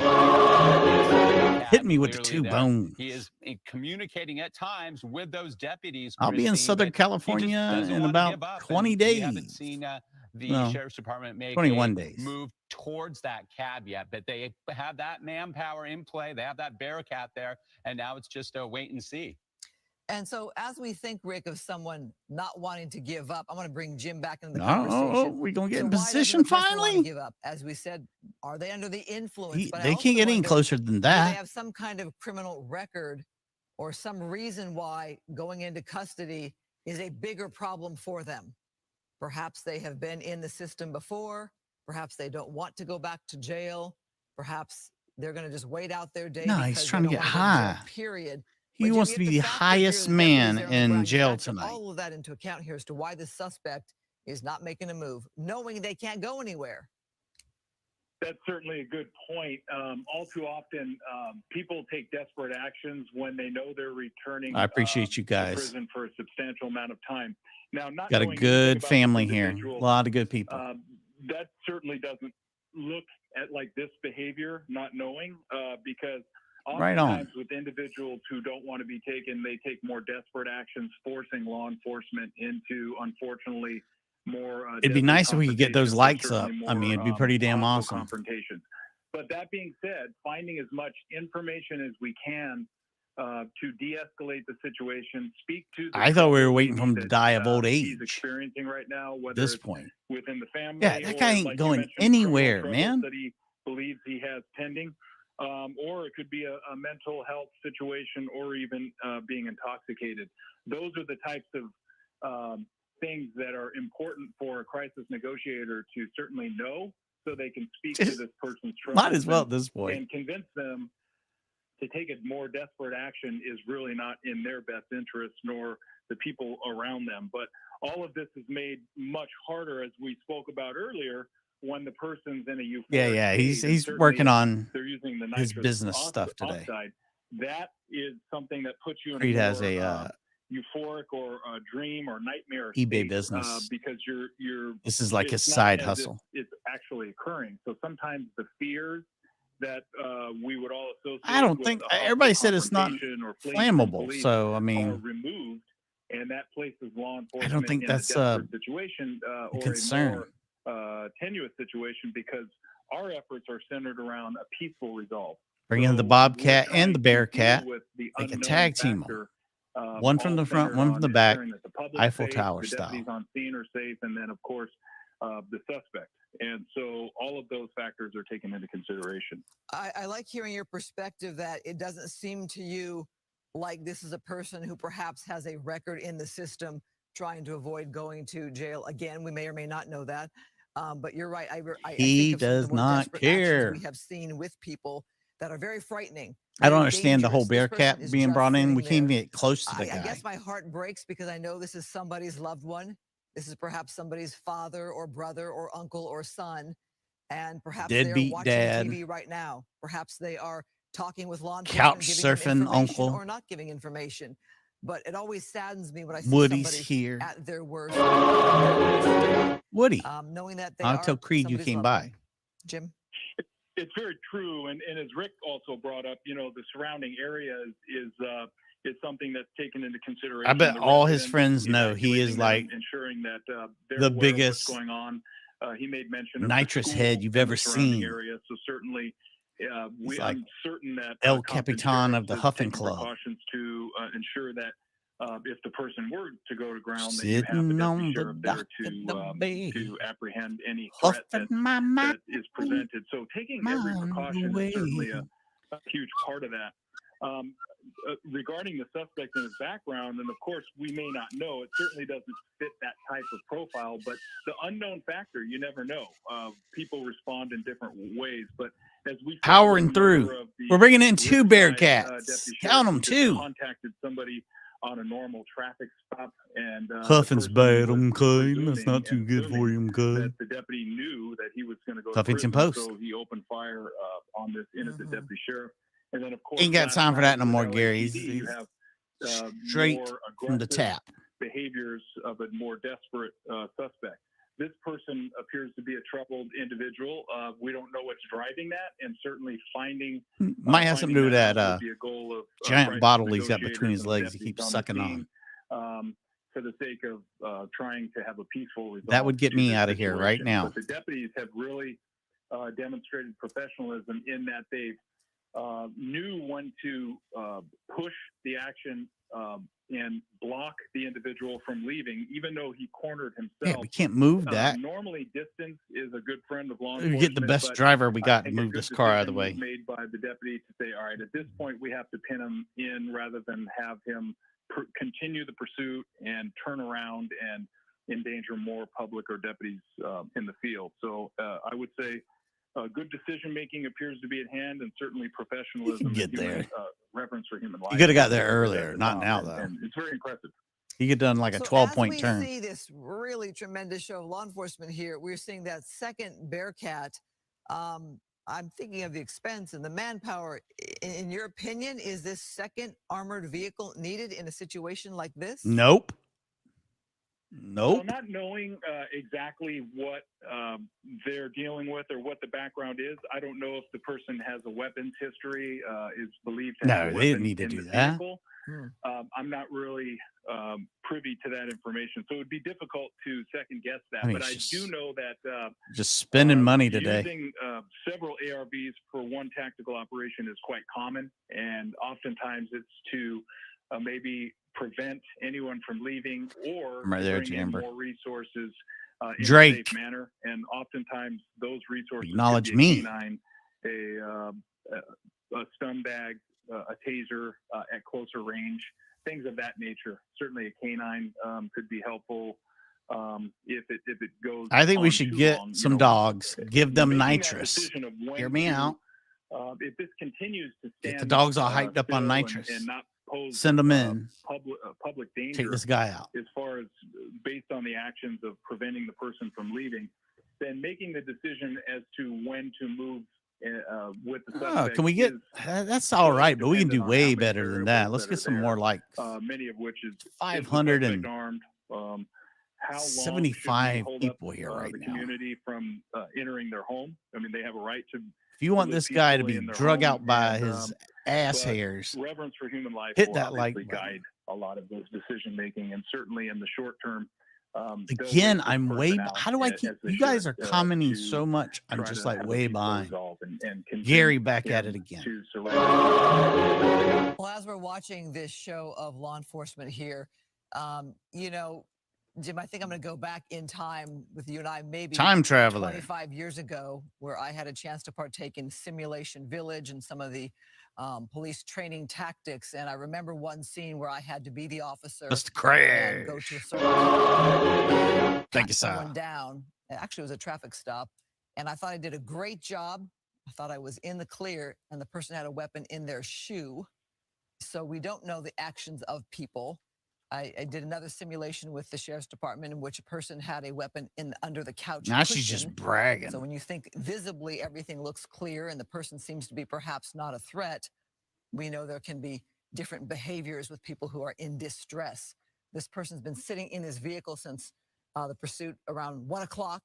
Hit me with the 2 bones. He is communicating at times with those deputies. I'll be in Southern California in about 20 days. We haven't seen the Sheriff's Department make 21 a days. move towards that cab yet, but they have that manpower in play. They have that Bearcat there, and now it's just a wait and see. And so as we think, Rick, of someone not wanting to give up, I want to bring Jim back into the conversation. We're going to get in why position doesn't a person want to finally? give up? As we said, are they under the influence? But I They also can't get any wonder, closer than do that. they have some kind of criminal record or some reason why going into custody is a bigger problem for them? Perhaps they have been in the system before. Perhaps they don't want to go back to jail. Perhaps they're going to just wait out their day. No, he's trying to get high. Period. He wants to be the highest man in jail tonight. All of that into account here as to why the suspect is not making a move, knowing they can't go anywhere. That's certainly a good point. All too often, people take desperate actions when they know they're returning. I appreciate you to guys. prison for a substantial amount of time. Now, not Got a knowing good anything about family this here. individual, A lot of good people. That certainly doesn't look at like this behavior, not knowing, because Right on. oftentimes with individuals who don't want to be taken, they take more desperate actions, forcing law enforcement into, unfortunately, more. It'd be nice if we could get those likes up. certainly I mean, it'd be more, pretty damn hostile awesome. confrontations. But that being said, finding as much information as we can to de-escalate the situation, speak to. I thought we were waiting for him to that, die of old he's age. experiencing right now, At whether this it's point. within the family. Yeah, that or, guy ain't like you going mentioned, anywhere, criminal man. troubles that he believes he has pending. Or it could be a mental health situation, or even being intoxicated. Those are the types of things that are important for a crisis negotiator to certainly know, so they can speak to this person's Might as well at troubles this point. and convince them to take a more desperate action is really not in their best interest, nor the people around them. But all of this is made much harder, as we spoke about earlier, when the person's in a euphoric Yeah. state, and He's certainly working on they're using the his nitrous business stuff today. oxide. That is something that puts you in Creed a has more, a euphoric or a dream or nightmare eBay state, business. because you're This is like his it's not side as if hustle. it's actually occurring. So sometimes the fears that we would all associate. I don't with think a everybody said it's not confrontation or fleeing from flammable. police So I are mean, removed, and that places law I enforcement don't think in that's a desperate situation or concern. a more tenuous situation, because our efforts are centered around a peaceful resolve. bring in the So Bobcat we're and the trying to deal Bearcat, with the like a unknown tag team 'em. factor, One from all the front, centered one on from the back, ensuring that the public's Eiffel safe, Tower the style. deputies on scene are safe, and then of course the suspect. And so all of those factors are taken into consideration. I like hearing your perspective that it doesn't seem to you like this is a person who perhaps has a record in the system trying to avoid going to jail again. We may or may not know that. But you're right. I He think of some of does the more not desperate actions care. we have seen with people that are very frightening. I don't very understand the whole dangerous. This person Bearcat is being just brought in. sitting We can't there. even get close to the I guy. guess my heart breaks because I know this is somebody's loved one. This is perhaps somebody's father or brother or uncle or son. And perhaps they're Deadbeat watching dad. TV right now. Perhaps they are talking with law Couch enforcement, giving them surfing information uncle. or not giving information. But it always saddens me when I see Woody's somebody here. at their worst. Woody. Knowing that they I'll are tell Creed you somebody's came loved by. one. Jim? It's very true, and as Rick also brought up, the surrounding area is something that's taken into consideration. I bet The all his residents, friends know he is evacuating them, like ensuring that they're the aware of biggest what's going on. He made mention of nitrous the head school you've in ever the surrounding seen. area, so certainly He's like I'm certain that El Compton Capitan of Sheriff's the is Huffing taking Club. precautions to ensure that if the person were to go to ground, that Sitting you have the deputy on the sheriff there dock of the to bay, apprehend any threat huffing my mind, that is presented. So taking every precaution away. is certainly a huge part of that. Regarding the suspect and his background, and of course we may not know, it certainly doesn't fit that type of profile, but the unknown factor, you never know. People respond in different ways, but as we powering through, we're bringing in 2 Bearcats. Count them, 2. Contacted somebody on a normal traffic stop, and Huffing's bad, okay? That's not too good for you, okay? that the deputy knew that he was going to go to Huffington prison, Post. so he opened fire on this innocent deputy sheriff. And then, of course, Ain't got time for that no more, LAPD, Gary. you He's have straight more from the aggressive tap. behaviors of a more desperate suspect. This person appears to be a troubled individual. We don't know what's driving that, and certainly finding might have something to do with that would be a goal of giant bottle he's got negotiators between his and legs he deputies keeps on the sucking on. scene, for the sake of trying to have a peaceful resolve. That would get to me this out of here right situation. now. But the deputies have really demonstrated professionalism in that they knew when to push the action and block the individual from leaving, even though he cornered himself. Yeah, we can't move that. Normally, distance is a good friend of law We enforcement. get the best driver we got to move this car out of the way. Made by the deputy to say, all right, at this point, we have to pin him in rather than have him continue the pursuit and turn around and endanger more public or deputies in the field. So I would say good decision-making appears to be at hand, and certainly professionalism get and human, there. reverence for human life. You could have got there earlier, not now, though. And it's very impressive. You get done like a 12-point turn. As we see this really tremendous show of law enforcement here, we're seeing that second Bearcat. I'm thinking of the expense and the manpower. In your opinion, is this second armored vehicle needed in a situation like this? Nope. Well, not knowing exactly what they're dealing with or what the background is, I don't know if the person has a weapons history, is believed to have a weapon they didn't need to in do the that. vehicle. I'm not really privy to that information, so it would be difficult to second guess that. I mean, but I do know that just spending money today. Using several ARVs for one tactical operation is quite common, and oftentimes it's to maybe prevent anyone from leaving or right there, bring in Amber. more resources in Drake. a safe manner. And oftentimes those resources Acknowledge could be me. a canine, a stun bag, a taser at closer range, things of that nature. Certainly a canine could be helpful if it goes. I think we on should too get long, some dogs, give them making that nitrous. decision of when Hear me to, out. If this continues to stand, Get the dogs all hyped up on still nitrous. and not pose Send them in. public danger. Take this guy out. As far as based on the actions of preventing the person from leaving, then making the decision as to when to move with the suspect. Can we get? That's all right, but we can do way better than that. Let's get some more like many of which is 575 how long people here right the now. community from entering their home. I mean, they have a right to. If you want this guy to be drug out by his ass hairs, reverence for human life hit will that like obviously guide a lot of those decision making, and certainly in the short term. Again, I'm way. How do I keep? You guys are commenting so much. I'm just like way behind. Gary back at it again. Well, as we're watching this show of law enforcement here, you know, Jim, I think I'm going to go back in time with you and I, maybe time traveler 25 years ago, where I had a chance to partake in Simulation Village and some of the police training tactics. And I remember one scene where I had to be the officer. Mr. Crash. And go to a certain Thank you, sir. someone down. Actually, it was a traffic stop. And I thought I did a great job. I thought I was in the clear, and the person had a weapon in their shoe. So we don't know the actions of people. I did another simulation with the sheriff's department in which a person had a weapon under the couch Now cushion. she's just bragging. So when you think visibly everything looks clear and the person seems to be perhaps not a threat, we know there can be different behaviors with people who are in distress. This person's been sitting in his vehicle since the pursuit around 1 o'clock,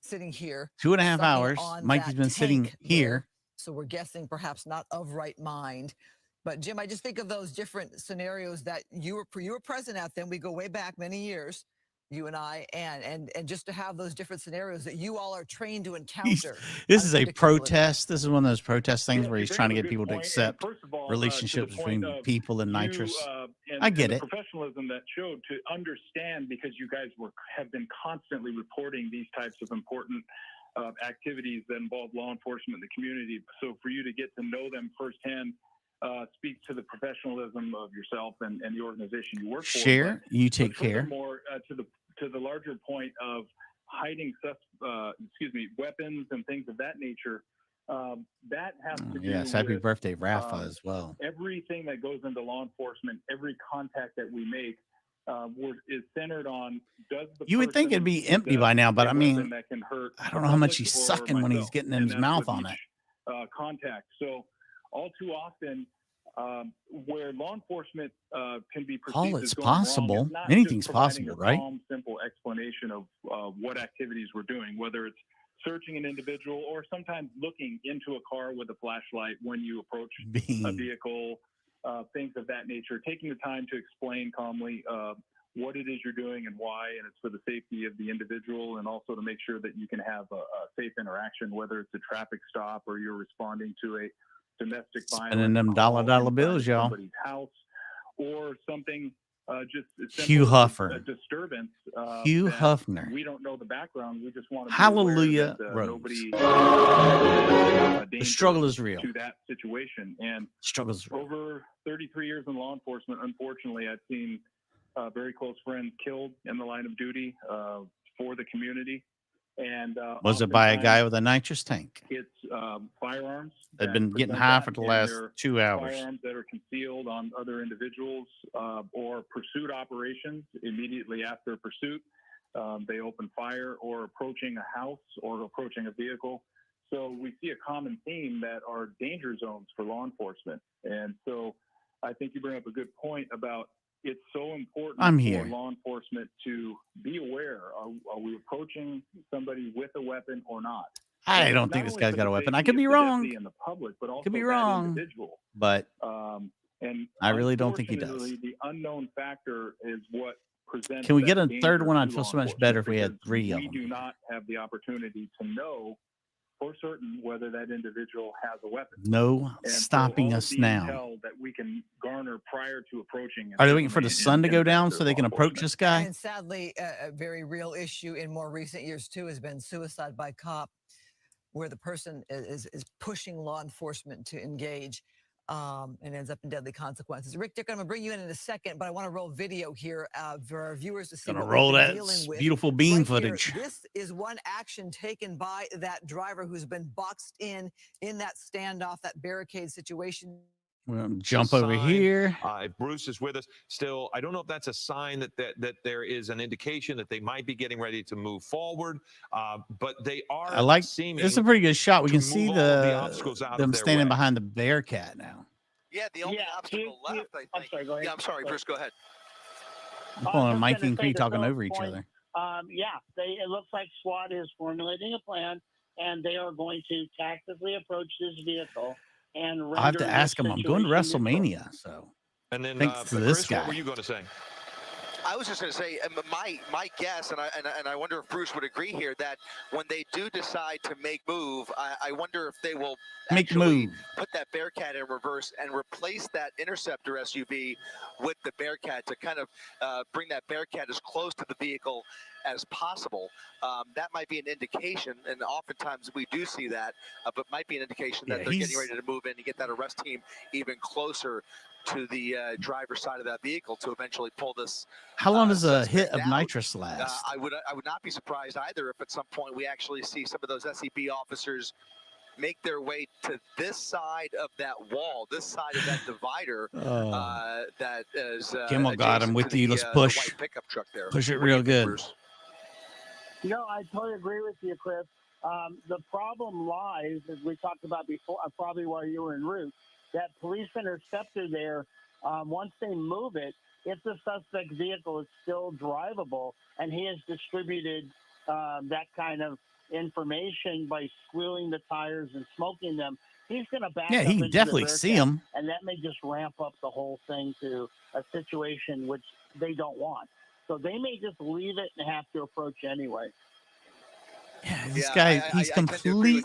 sitting here. 2.5 hours. Mikey's been sitting here. So we're guessing perhaps not of right mind. But Jim, I just think of those different scenarios that you were present at them. We go way back many years, you and I, and just to have those different scenarios that you all are trained to encounter. This is a protest. This is one of those protest things where he's trying to get people to accept relationships between people and nitrous. I get it. The professionalism that showed to understand, because you guys have been constantly reporting these types of important activities that involve law enforcement in the community. So for you to get to know them firsthand speaks to the professionalism of yourself and the organization you work for. Share, you take care. Furthermore, to the larger point of hiding weapons and things of that nature, that has to do yes, happy with, birthday, Rafa, as well. Everything that goes into law enforcement, every contact that we make is centered on, does the you would think it'd be empty by now, but I mean, that can hurt I don't know how much he's sucking when he's getting in his mouth on it. Contact. So all too often, where law enforcement can be perceived all as it's going wrong, possible. it's not Anything's just providing possible, a right? calm, simple explanation of what activities we're doing, whether it's searching an individual or sometimes looking into a car with a flashlight when you approach a vehicle, things of that nature, taking the time to explain calmly what it is you're doing and why, and it's for the safety of the individual, and also to make sure that you can have a safe interaction, whether it's a traffic stop or you're responding to a domestic violence, Spending them dollar bills, y'all. Somebody's house, or something just Hugh Huffer. a disturbance. Hugh that Huffner. We don't know the background. We just want to Hallelujah, be aware that, Rose. nobody The struggle is real. to that situation. And struggles over 33 years in law enforcement, unfortunately, I've seen very close friends killed in the line of duty for the community. And was it by a guy with a nitrous tank? It's firearms. They've been getting high for the last 2 hours. Firearms that are concealed on other individuals or pursuit operations immediately after pursuit. They open fire or approaching a house or approaching a vehicle. So we see a common theme that are danger zones for law enforcement. And so I think you bring up a good point about it's so important for law enforcement to be aware. Are we approaching somebody with a weapon or not? I don't think this guy's got a weapon. I could be wrong. In the public, but also could be wrong. But and I really don't think he does. The unknown factor is what presents. Can we get a third one? I'd feel so much better if we had 3 of them. We do not have the opportunity to know for certain whether that individual has a weapon. No stopping us now. That we can garner prior to approaching. Are they waiting for the sun to go down so they can approach this guy? And sadly, a very real issue in more recent years too has been suicide by cop, where the person is pushing law enforcement to engage and ends up in deadly consequences. Rick Dick, I'm going to bring you in a second, but I want to roll video here for our viewers to see what roll we're that dealing with. beautiful beam right footage. Here, this is one action taken by that driver who's been boxed in that standoff, that barricade situation. We're going to jump over here. If Bruce is with us still, I don't know if that's a sign that there is an indication that they might be getting ready to move forward, but they are. I like. It's a pretty good shot. We can see them standing behind the Bearcat now. Yeah, the only obstacle left. I think. I'm sorry. Go ahead. Yeah, I'm sorry, Bruce. Go ahead. I'm calling Mikey and Cree talking over each other. It looks like SWAT is formulating a plan, and they are going to tactically approach this vehicle. And I have to ask him. I'm going to WrestleMania, so. And then thanks to this Chris, guy. What were you going to say? I was just going to say, my guess, and I wonder if Bruce would agree here, that when they do decide to make move, I wonder if they will actually put that Bearcat in reverse and replace that Interceptor SUV with the Bearcat to kind of bring that Bearcat as close to the vehicle as possible. That might be an indication, and oftentimes we do see that, but might be an indication that they're getting ready to move in and get that arrest team even closer to the driver's side of that vehicle to eventually pull this. How long does a hit of out. nitrous last? I would not be surprised either if at some point we actually see some of those SEB officers make their way to this side of that wall, this side of that divider. That is Kimmel got him with you. Let's push. White pickup truck there. Push it real good. Bruce? I totally agree with you, Chris. The problem lies, as we talked about before, probably while you were en route, that police interceptor there, once they move it, if the suspect vehicle is still drivable and he has distributed that kind of information by squealing the tires and smoking them, he's going to back up he into definitely the see him. And that may just ramp up the whole thing to a situation which they don't want. So they may just leave it and have to approach anyway. Yeah, this guy, he's completely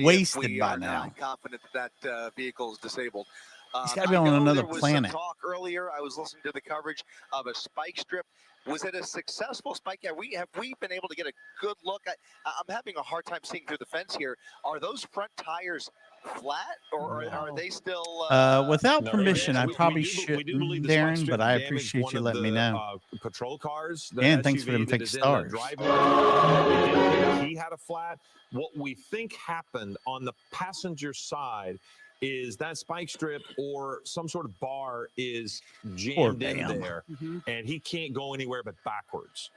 wasted by now. I'm confident that vehicle is disabled. He's got to be on another there was planet. Some talk earlier. I was listening to the coverage of a spike strip. Was it a successful spike? Have we been able to get a good look? I'm having a hard time seeing through the fence here. Are those front tires flat, or are they still? Without permission, I probably shouldn't, Darren, but I appreciate you letting me know. Patrol cars. And thanks for them fake stars. He had a flat. What we think happened on the passenger side is that spike strip or some sort of bar is jammed in there, and he can't go anywhere but backwards.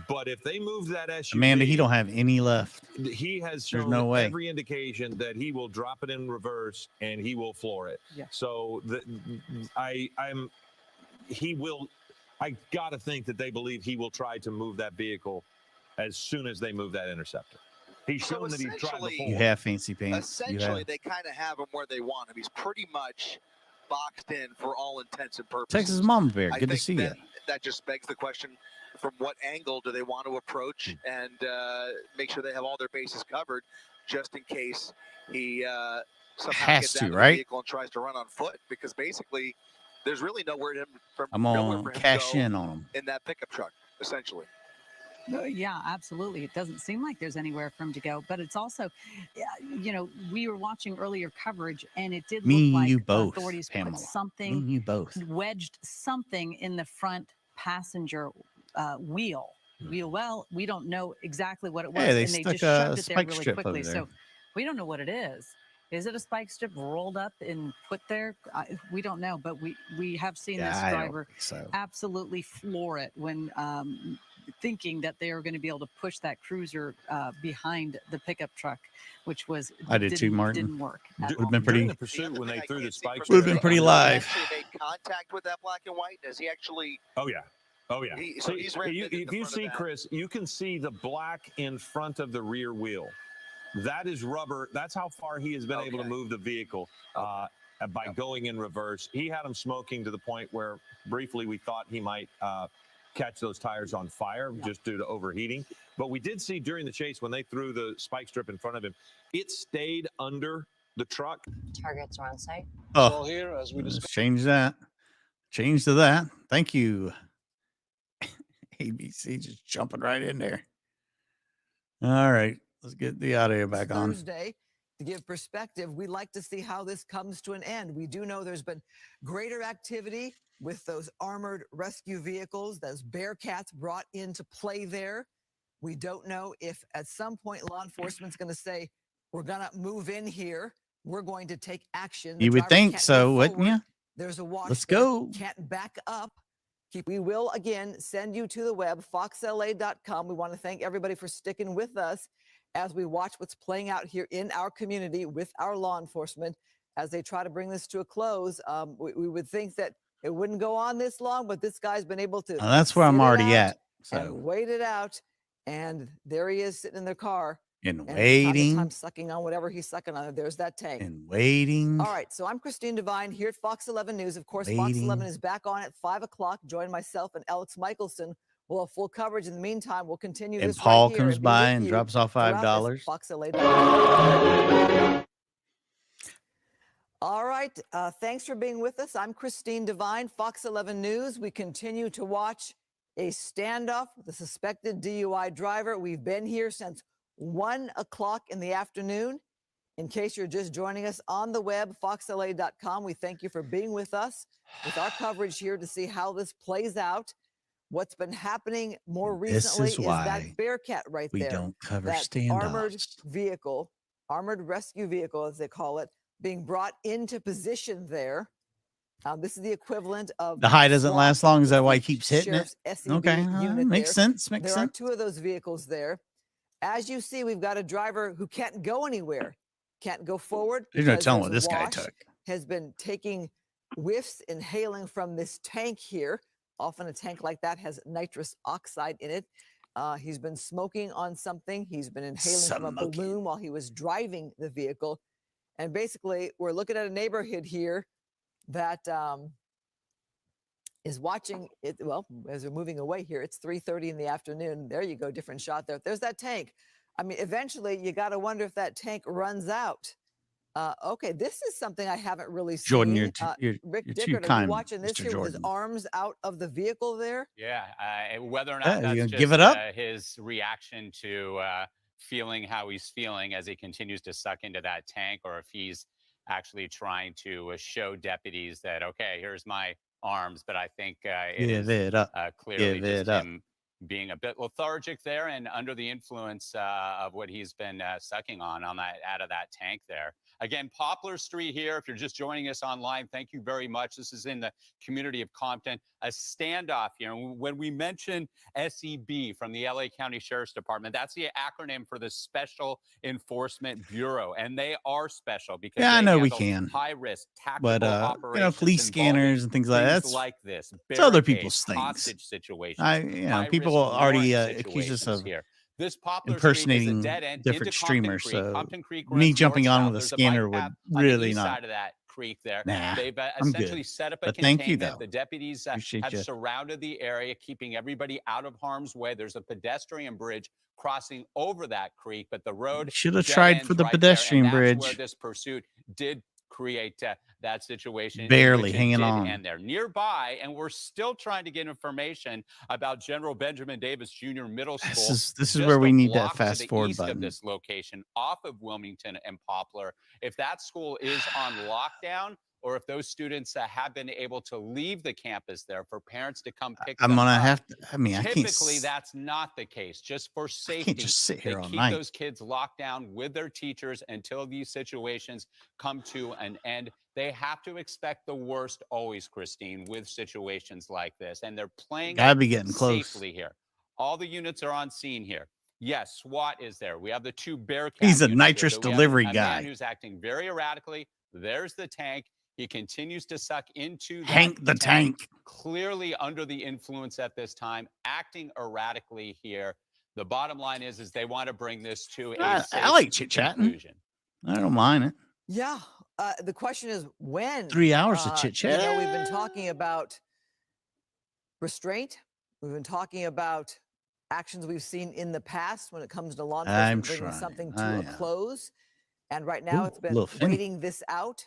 But if they move that SUV, Amanda, he don't have any left. He has shown every indication that he will drop it in reverse and he will floor it. Yeah. So I got to think that they believe he will try to move that vehicle as soon as they move that interceptor. He's shown that he's tried before. You have fancy pants. Essentially, they kind of have him where they want him. He's pretty much boxed in for all intents and purposes. Texas Mama Bear, good to see you. That just begs the question, from what angle do they want to approach and make sure they have all their bases covered just in case he somehow gets out of the vehicle and tries to run on foot? Because basically, there's really nowhere for him to cash go in on him in that pickup truck, essentially. Yeah, absolutely. It doesn't seem like there's anywhere for him to go, but it's also, we were watching earlier coverage, and it did look like authorities put something, wedged something in the front passenger wheel. Well, we don't know exactly what it was, and they just shoved it there really quickly. So we don't know what it is. Is it a spike strip rolled up and put there? We don't know, but we have seen this driver absolutely floor it when thinking that they were going to be able to push that cruiser behind the pickup truck, which was I did too, Martin. Didn't work. Would have been pretty. The pursuit when they threw the spikes. Would have been pretty live. He made contact with that black and white. Does he actually? Oh yeah. So he's right. If you see Chris, you can see the black in front of the rear wheel. That is rubber. That's how far he has been able to move the vehicle by going in reverse. He had him smoking to the point where briefly we thought he might catch those tires on fire just due to overheating. But we did see during the chase when they threw the spike strip in front of him, it stayed under the truck. Targets are on site. Oh, well, here as we let's change that. Change to that. Thank you. ABC just jumping right in there. All right. Let's get the audio back on. Thursday, to give perspective, we like to see how this comes to an end. We do know there's been greater activity with those armored rescue vehicles, those Bearcats brought into play there. We don't know if at some point law enforcement's going to say, we're going to move in here. We're going to take action. You would think so, wouldn't you? There's a watch. Let's go. Can't back up. We will, again, send you to the web, foxla.com. We want to thank everybody for sticking with us as we watch what's playing out here in our community with our law enforcement as they try to bring this to a close. We would think that it wouldn't go on this long, but this guy's been able to. That's where I'm already at. And wait it out. And there he is sitting in their car. And waiting. I'm sucking on whatever he's sucking on. There's that tank. And waiting. All right. So I'm Christine Devine here at Fox 11 News. Of course, Fox 11 is back on at 5 o'clock. Join myself and Alex Michelson. We'll have full coverage. In the meantime, we'll continue and this. Paul right comes by and drops off $5. FoxLA. All right. Thanks for being with us. I'm Christine Devine, Fox 11 News. We continue to watch a standoff with a suspected DUI driver. We've been here since 1 o'clock in the afternoon. In case you're just joining us on the web, foxla.com, we thank you for being with us with our coverage here to see how this plays out. What's been happening more recently is that Bearcat right there. We don't cover that standoffs. Armored vehicle, armored rescue vehicle, as they call it, being brought into position there. This is the equivalent of The high doesn't SWAT, last long. Is that why he the keeps hitting it? Sheriff's SEB Okay, unit makes there. sense. Makes There sense. are two of those vehicles there. As you see, we've got a driver who can't go anywhere, can't go forward. There's no because telling what there's this a guy wash, took. Has been taking whiffs, inhaling from this tank here. Often a tank like that has nitrous oxide in it. He's been smoking on something. He's been inhaling from a balloon while he was driving the vehicle. And basically, we're looking at a neighborhood here that is watching it. Well, as we're moving away here, it's 3:30 in the afternoon. There you go, different shot there. There's that tank. I mean, eventually, you got to wonder if that tank runs out. Okay, this is something I haven't really seen. Jordan, Rick you're too Dickert, are kind, you watching this Mr. here with his Jordan. arms out of the vehicle there? Yeah, whether or not Yeah, you that's gonna just give it up? his reaction to feeling how he's feeling as he continues to suck into that tank, or if he's actually trying to show deputies that, okay, here's my arms, but I think it Give is it up. clearly Give just it up. him being a bit lethargic there and under the influence of what he's been sucking on that out of that tank there. Again, Poplar Street here. If you're just joining us online, thank you very much. This is in the community of Compton. A standoff here. When we mention SEB from the LA County Sheriff's Department, that's the acronym for the Special Enforcement Bureau, and they are special because Yeah, I they know we handle can. high-risk tactical But operations, police involving scanners and things like that. things like this. It's other Barricades, people's things. hostage situations. People high-risk already warrant accuse us situations of here. This Poplar Street is a impersonating dead end different into streamers. Compton Creek. So Compton Creek me runs jumping on north-south. with a There's scanner bike would path on really the east not. side of that creek there. Nah, They've I'm essentially good. set up a But thank you, containment. though. The deputies Appreciate have you. surrounded the area, keeping everybody out of harm's way. There's a pedestrian bridge crossing over that creek, but the road Should have dead tried ends for the right there, pedestrian and that's bridge. where this pursuit did create that situation. in Barely which it hanging did on. end there. Nearby, and we're still trying to get information about General Benjamin Davis Jr. Middle School. This is where we just a need that block to fast the forward east button. of this location, off of Wilmington and Poplar. If that school is on lockdown, or if those students have been able to leave the campus there for parents to come pick I'm them gonna up. have to. I mean, I can't. Typically, that's not the case. Just for safety, just sit they here all keep night. those kids locked down with their teachers until these situations come to an end. They have to expect the worst always, Christine, with situations like this, and they're playing Gotta be getting close. safely here. All the units are on scene here. Yes, SWAT is there. We have the two Bearcat He's a units nitrous here. We have delivery a guy. man who's acting very erratically. There's the tank. He continues to suck into that Hank the tank. clearly under the influence at this time, acting erratically here. The bottom line is they want to bring this to a I like chit-chatting. conclusion. I don't mind it. Yeah. The question is when. 3 hours of chit chat. You know, we've been talking about restraint. We've been talking about actions we've seen in the past when it comes to law I'm enforcement bringing trying. something to I a am. close. And right now Ooh, it's been little Finny. waiting this out.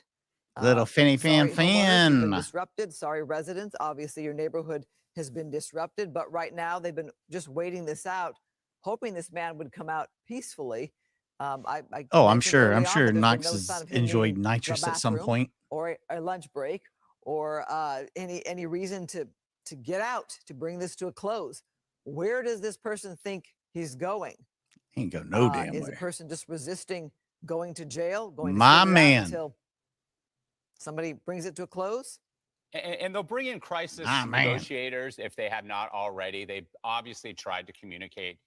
Little Finny Sorry, fan homeowners, you've been fan. disrupted. Sorry, residents. Obviously, your neighborhood has been disrupted. But right now they've been just waiting this out, hoping this man would come out peacefully. I'm mentioned sure. early I'm on sure that there's been Knox no has sign of him enjoyed needing the nitrous at some bathroom point. or a lunch break, or any reason to get out, to bring this to a close. Where does this person think he's going? He ain't go no damn Is way. the person just resisting going to jail, going to My sit it out man. until somebody brings it to a close? And they'll bring in crisis man. negotiators if they have not already. They've obviously tried to communicate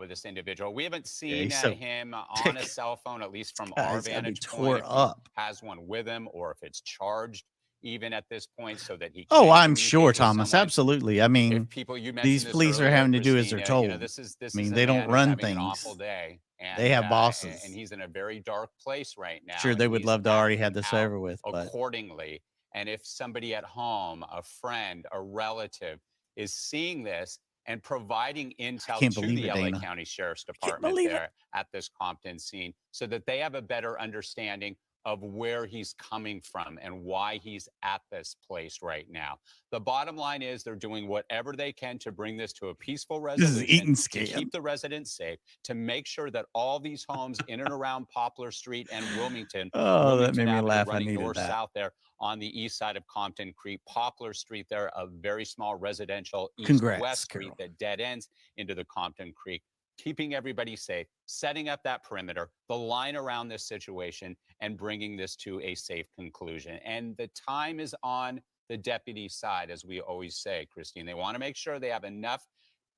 with this individual. We haven't seen he's so him on a cell phone, at least from our Guy's gotta be vantage tore point. If he up. has one with him, or if it's charged even at this point, so that he. Oh, can I'm communicate sure, with Thomas. someone. Absolutely. I mean, If people, you mentioned these this police are earlier, having to do as they're Christina, told. You know, this is I mean, a they don't man who's run having an things. awful day, and, They have bosses. and he's in a very dark place right now. Sure, and they would he's love to already acting have this out over with, but accordingly. And if somebody at home, a friend, a relative, is seeing this and providing intel can't to believe the it, LA Dana. County Sheriff's Can't Department believe there at this Compton scene, so that they have a better understanding of where he's coming from and why he's at this place right now. The bottom line is they're doing whatever they can to bring this to a peaceful resolution, to keep the residents safe, to make sure that all these homes in and around Poplar Street and Wilmington, that made me Avenue, laugh. I running needed that. north-south there on the east side of Compton Creek, Poplar Street there, a very small residential east-west street that dead ends into the Compton Creek, keeping everybody safe, setting up that perimeter, the line around this situation, and bringing this to a safe conclusion. And the time is on the deputy side, as we always say, Christine. They want to make sure they have enough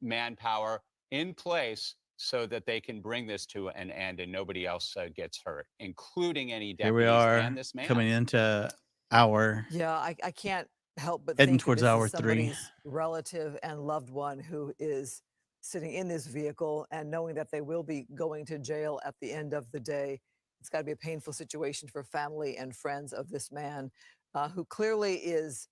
manpower in place so that they can bring this to an end and nobody else gets hurt, including any deputies. Here we are and this man. coming into hour. Yeah, I can't help but heading think towards this hour is 3. somebody's relative and loved one who is sitting in this vehicle and knowing that they will be going to jail at the end of the day. It's got to be a painful situation for family and friends of this man who clearly is,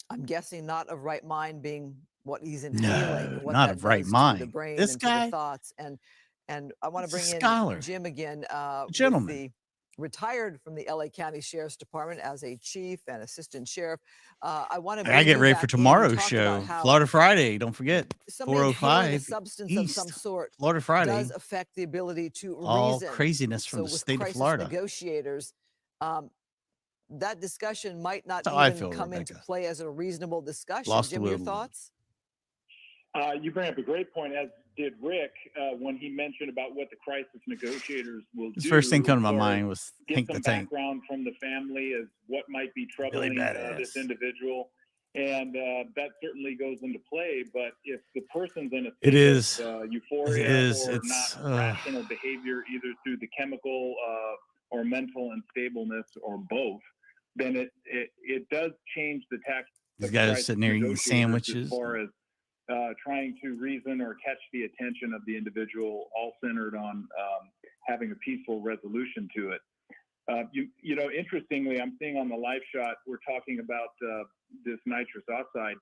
I'm guessing, not of right mind, being what he's inhaling. No, what not that of right does mind. To the brain This and guy, to the thoughts. And I want to bring in Jim again. Gentleman. Retired from the LA County Sheriff's Department as a chief and assistant sheriff. I want to. I get ready for tomorrow's show, Florida Friday. Don't forget, 4:05 substance East. of some sort Florida Friday does affect the ability to all reason. craziness from the state of Florida. Negotiators, that discussion might not even come into play as a reasonable discussion. Jim, your thoughts? You bring up a great point, as did Rick, when he mentioned about what the crisis negotiators will do. The first thing coming to my mind was Hank the Tank. Background from the family as what might be troubling this individual, and that certainly goes into play. But if the person's in a state of euphoria or not rational behavior, either through the chemical or mental unstableness or both, then it does change the tactics. These guys are sitting there eating sandwiches. As far as trying to reason or catch the attention of the individual, all centered on having a peaceful resolution to it. You know, interestingly, I'm seeing on the live shot, we're talking about this nitrous oxide,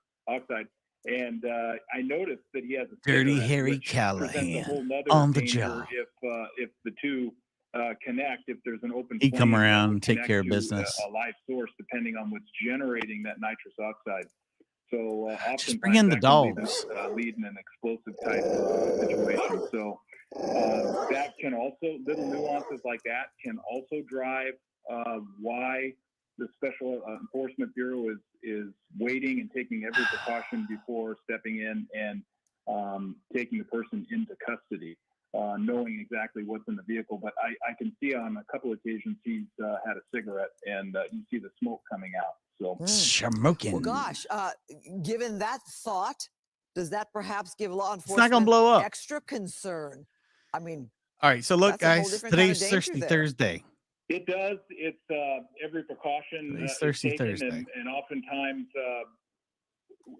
and I noticed that he has a Dirty cigarette, Harry which Callahan presents a whole nother on the danger job. If the two connect, if there's an open He'd come flame around that and take connect care of to business. a live source, depending on what's generating that nitrous oxide. So just bring in the dogs. Lead in an explosive type situation. So that can also, little nuances like that can also drive why the Special Enforcement Bureau is waiting and taking every precaution before stepping in and taking the person into custody, knowing exactly what's in the vehicle. But I can see on a couple occasions he's had a cigarette, and you see the smoke coming out. So, smoking. Well, gosh, given that thought, does that perhaps give law enforcement It's not gonna blow up. extra concern? I mean, all right. So look, guys, today's Thirsty Thursday. It does. It's every precaution is Thirsty taken, Thursday. and oftentimes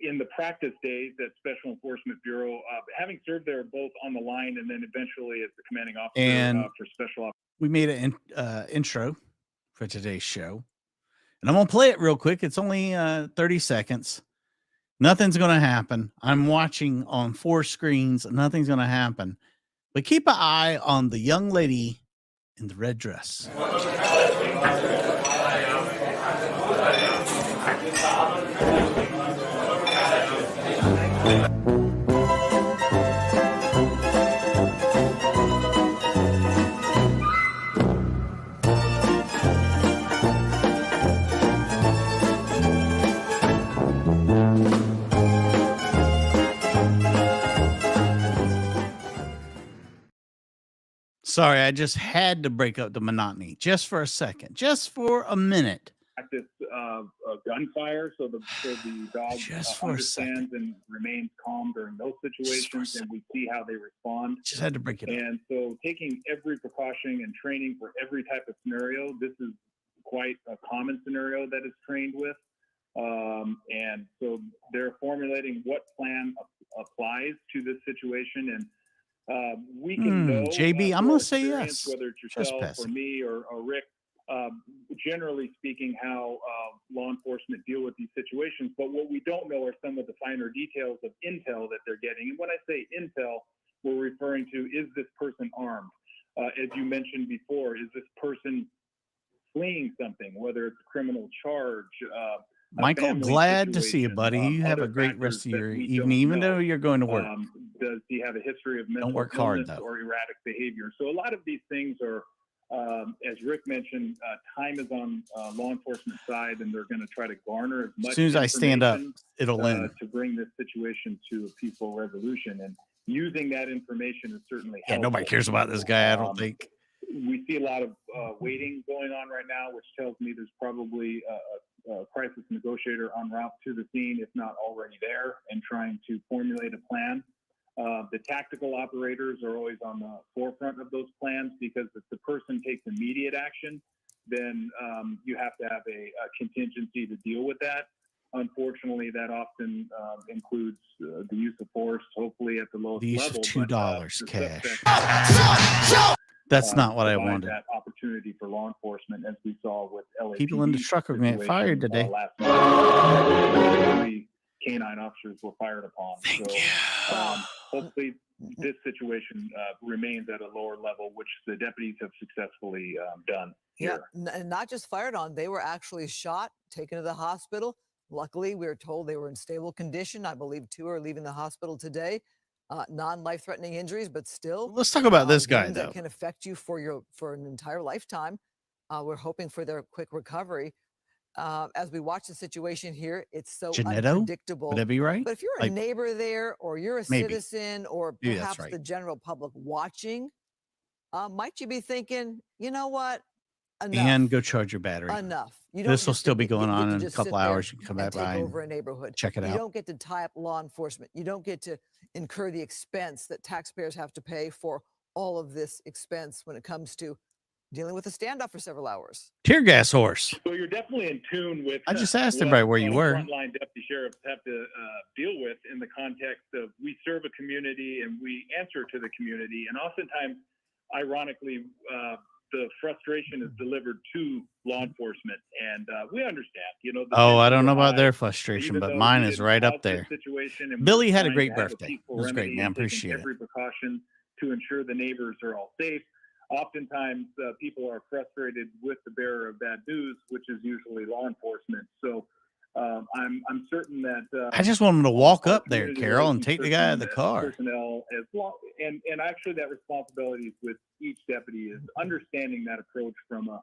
in the practice days at Special Enforcement Bureau, having served there both on the line and then eventually as the commanding officer And for Special Ops. We made an intro for today's show. And I'm going to play it real quick. It's only 30 seconds. Nothing's going to happen. I'm watching on 4 screens. Nothing's going to happen. But keep an eye on the young lady in the red dress. Sorry, I just had to break up the monotony just for a second, just for a minute. Practice gunfire, so the dog understands and remains calm during those situations, and we see how they respond. Just had to break it up. And so taking every precaution and training for every type of scenario, this is quite a common scenario that is trained with. And so they're formulating what plan applies to this situation, and we can know, JB, I'm going to say yes. Whether it's yourself or me or Rick, generally speaking, how law enforcement deal with these situations. But what we don't know are some of the finer details of intel that they're getting. And when I say intel, we're referring to, is this person armed? As you mentioned before, is this person fleeing something, whether it's a criminal charge. Michael, glad to see you, buddy. You have a great rest of your evening, even though you're going to work. Does he have a history of mental illness or erratic behavior? So a lot of these things are, as Rick mentioned, time is on law enforcement side, and they're going to try to garner as much. As soon as I stand up, it'll end. To bring this situation to a peaceful resolution, and using that information is certainly helpful. Yeah, nobody cares about this guy, I don't think. We see a lot of waiting going on right now, which tells me there's probably a crisis negotiator en route to the scene, if not already there, and trying to formulate a plan. The tactical operators are always on the forefront of those plans, because if the person takes immediate action, then you have to have a contingency to deal with that. Unfortunately, that often includes the use of force, hopefully at the lowest level. The use of $2 cash. That's not what I wanted. That opportunity for law enforcement, as we saw with LAPD. People in the truck are going to get fired today. Last night, 3 canine officers were fired upon. Hopefully this situation remains at a lower level, which the deputies have successfully done here. Yeah, and not just fired on, they were actually shot, taken to the hospital. Luckily, we were told they were in stable condition. I believe 2 are leaving the hospital today. Non-life-threatening injuries, but still. Let's talk about this guy, though. That can affect you for an entire lifetime. We're hoping for their quick recovery. As we watch the situation here, it's so unpredictable. Would that be right? But if you're a neighbor there, or you're a citizen, or perhaps the general public watching, might you be thinking, you know what? Enough. And go charge your battery. Enough. This will still be going on in a couple hours. You can come back by over a neighborhood. Check it out. You don't get to tie up law enforcement. You don't get to incur the expense that taxpayers have to pay for all of this expense when it comes to dealing with a standoff for several hours. Tear gas horse. So you're definitely in tune with. I just asked everybody where you were. Frontline deputy sheriffs have to deal with in the context of we serve a community and we answer to the community, and oftentimes, ironically, the frustration is delivered to law enforcement, and we understand. I don't know about their frustration, but mine is right up there. Billy had a great birthday. It was great, man. Appreciate it. Every precaution to ensure the neighbors are all safe. Oftentimes, people are frustrated with the bearer of bad news, which is usually law enforcement. So I'm certain that I just want him to walk up there, Carol, and take the guy out of the car. Personnel and actually that responsibility is with each deputy, is understanding that approach from a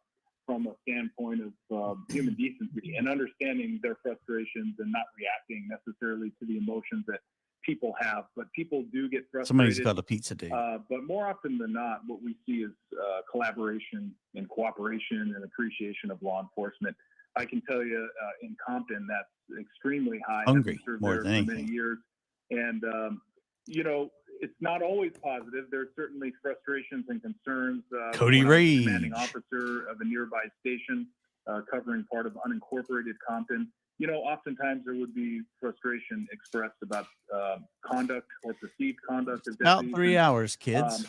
standpoint of human decency, and understanding their frustrations and not reacting necessarily to the emotions that people have. But people do get frustrated. Somebody's got a pizza date. But more often than not, what we see is collaboration and cooperation and appreciation of law enforcement. I can tell you in Compton, that's extremely high. Hungry more than anything. For many years. And, it's not always positive. There's certainly frustrations and concerns. Cody Rage, commanding officer of a nearby station, covering part of unincorporated Compton. Oftentimes there would be frustration expressed about conduct or perceived conduct of about 3 hours, kids.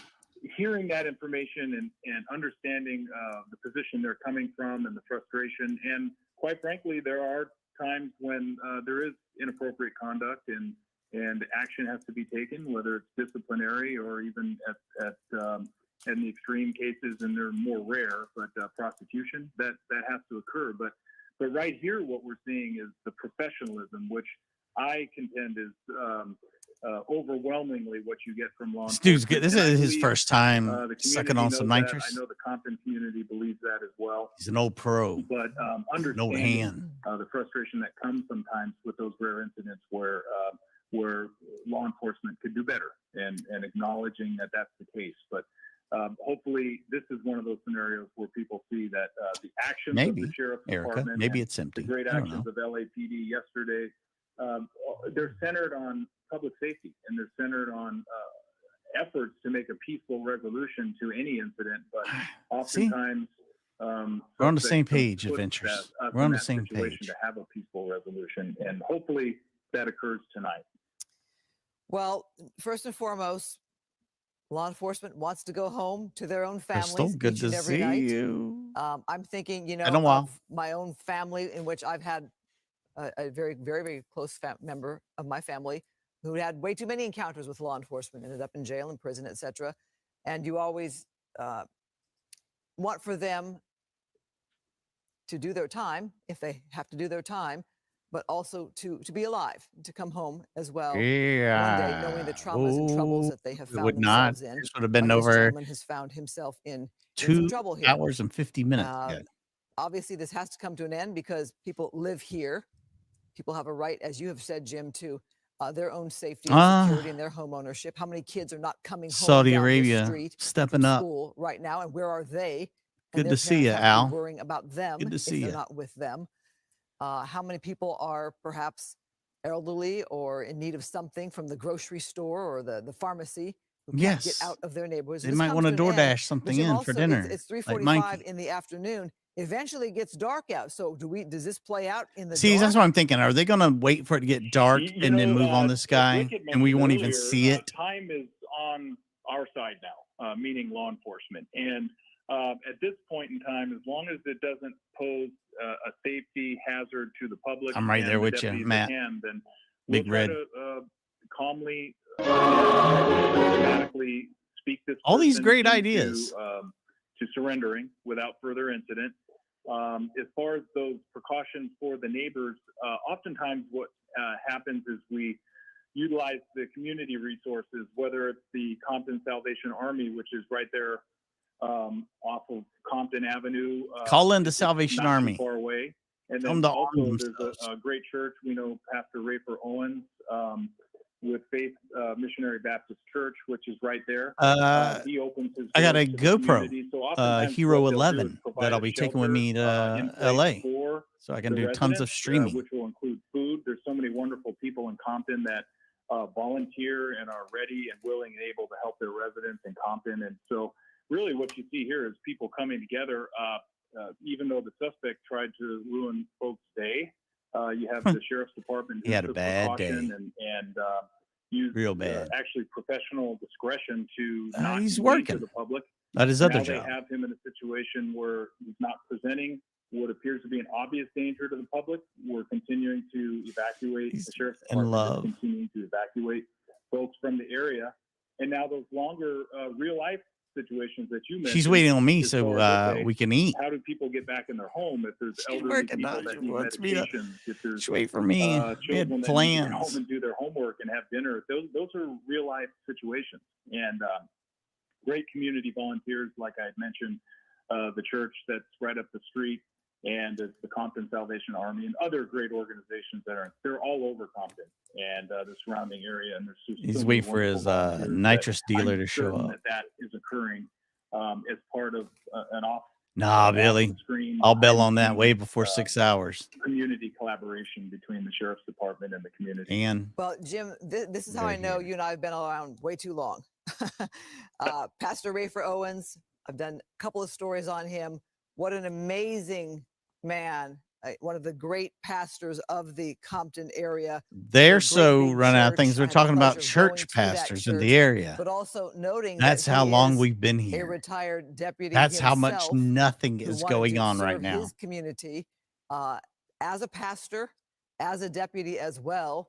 Hearing that information and understanding the position they're coming from and the frustration, and quite frankly, there are times when there is inappropriate conduct and action has to be taken, whether it's disciplinary or even at in the extreme cases, and they're more rare, but prosecution that has to occur. But right here, what we're seeing is the professionalism, which I contend is overwhelmingly what you get from law enforcement. This dude's good. This is his first time sucking on some nitrous. I know the Compton community believes that as well. He's an old pro. But understanding the frustration that comes sometimes with those rare incidents where law enforcement could do better, and acknowledging that that's the case. But hopefully this is one of those scenarios where people see that the actions of the sheriff's department, maybe it's empty. The great actions of LAPD yesterday, they're centered on public safety, and they're centered on efforts to make a peaceful resolution to any incident. But oftentimes, we're on the same page, adventures. We're on the same page to have a peaceful resolution, and hopefully that occurs tonight. Well, first and foremost, law enforcement wants to go home to their own families. Crystal, good to see you. I'm thinking, of my own family, in which I've had a very, very, very close member of my family who had way too many encounters with law enforcement, ended up in jail and prison, etc. And you always want for them to do their time, if they have to do their time, but also to be alive, to come home as well one day, knowing the traumas and troubles that they have It found would not. themselves in. This would have been This over gentleman has found himself in some 2 trouble here. hours and 50 minutes. Obviously, this has to come to an end because people live here. People have a right, as you have said, Jim, to their own safety and security and their home ownership. How many kids are not coming home Saudi down Arabia this street stepping from up. school right now, and where are they? Good And to their see you, parents have to Al. be worrying about them Good to if see they're you. not with them. How many people are perhaps elderly or in need of something from the grocery store or the pharmacy who can't get out of their neighborhoods? They This might comes want to to an end. DoorDash something But Jim, in also, for dinner. It's like 3:45 Mikey. in the afternoon. Eventually, it gets dark out. So does this play out in the See, dark? that's what I'm thinking. Are they going to wait for it to get dark and then move on this guy, and we won't even see it? Time is on our side now, meaning law enforcement. And at this point in time, as long as it doesn't pose a safety hazard to the public, I'm right and there the with you, deputies Matt. at hand, then Big we'll try Red. to calmly, dramatically speak this All these person great into, ideas. to surrendering without further incident. As far as those precautions for the neighbors, oftentimes what happens is we utilize the community resources, whether it's the Compton Salvation Army, which is right there off of Compton Avenue. Call in the Salvation not too Army. far away. And Tell 'em then to also arm there's themselves. a great church. We know Pastor Rafer Owens with Faith Missionary Baptist Church, which is right there. He opens his I got doors a to the GoPro, community. So oftentimes Hero what they'll do is 11 provide that I'll a be taking with shelter, me in to place LA, for so I can the do tons of residents, streaming. which will include food. There's so many wonderful people in Compton that volunteer and are ready and willing and able to help their residents in Compton. And so really what you see here is people coming together, even though the suspect tried to ruin folks' day. You have the sheriff's department He who had a took bad precaution day. and used Real bad. actually professional discretion to not He's engage working with the public. at his Now other they job. have him in a situation where he's not presenting what appears to be an obvious danger to the public. We're continuing to evacuate. The sheriff's in department love. is continuing to evacuate folks from the area. And now those longer real life situations that you mentioned. She's waiting on me as so far as, okay, we can eat. how do people get back in their home if there's She's elderly working people on it. that She need wants me to medications, if there's just wait for me. We had children that need to get plans. home and do their homework and have dinner. Those are real life situations. And great community volunteers, like I had mentioned, the church that's right up the street, and it's the Compton Salvation Army and other great organizations they're all over Compton and the surrounding area. And there's just He's so many waiting for his wonderful volunteers nitrous that dealer I'm to show certain up. that is occurring as part of an off. Nah, Billy. Screen, I'll bail on that behind the way scenes, before 6 hours. community collaboration between the sheriff's department and the community. And Well, Jim, this is how They're I know here. you and I have been around way too long. Pastor Rafer Owens, I've done a couple of stories on him. What an amazing man. One of the great pastors of the Compton area. they're Great so big run out of church. things. I We're had the talking about pleasure of going church to that pastors in church, the area. but also noting That's that how he long is we've been a here. retired deputy That's how much himself nothing who is wanted going to on right serve now. his community as a pastor, as a deputy as well.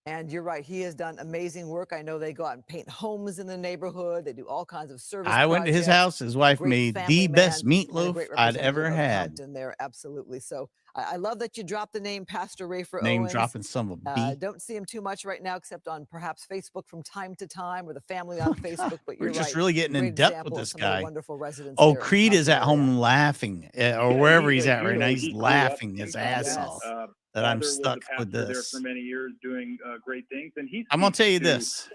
And you're right, he has done amazing work. I know they go out and paint homes in the neighborhood. They do all kinds of service I went to his projects. house. His wife Great made family the best man and a meatloaf great I'd ever representative of had. Compton there, absolutely. So I love that you dropped the name Pastor Rafer Name Owens. dropping some of a beat. Don't see him too much right now, except on perhaps Facebook from time to time, or the family on Facebook. But We're you're just right, really getting great in depth example with of this some of the guy. wonderful residents Oh, there in the Creed is Compton at area. home laughing, or Yeah, wherever he, he's as at you right know, now. he He's grew up laughing in his Compton. ass off Yes. that I'm Father was stuck a with pastor there this. for many years, doing great things, and he I'm gonna speaks tell you to this.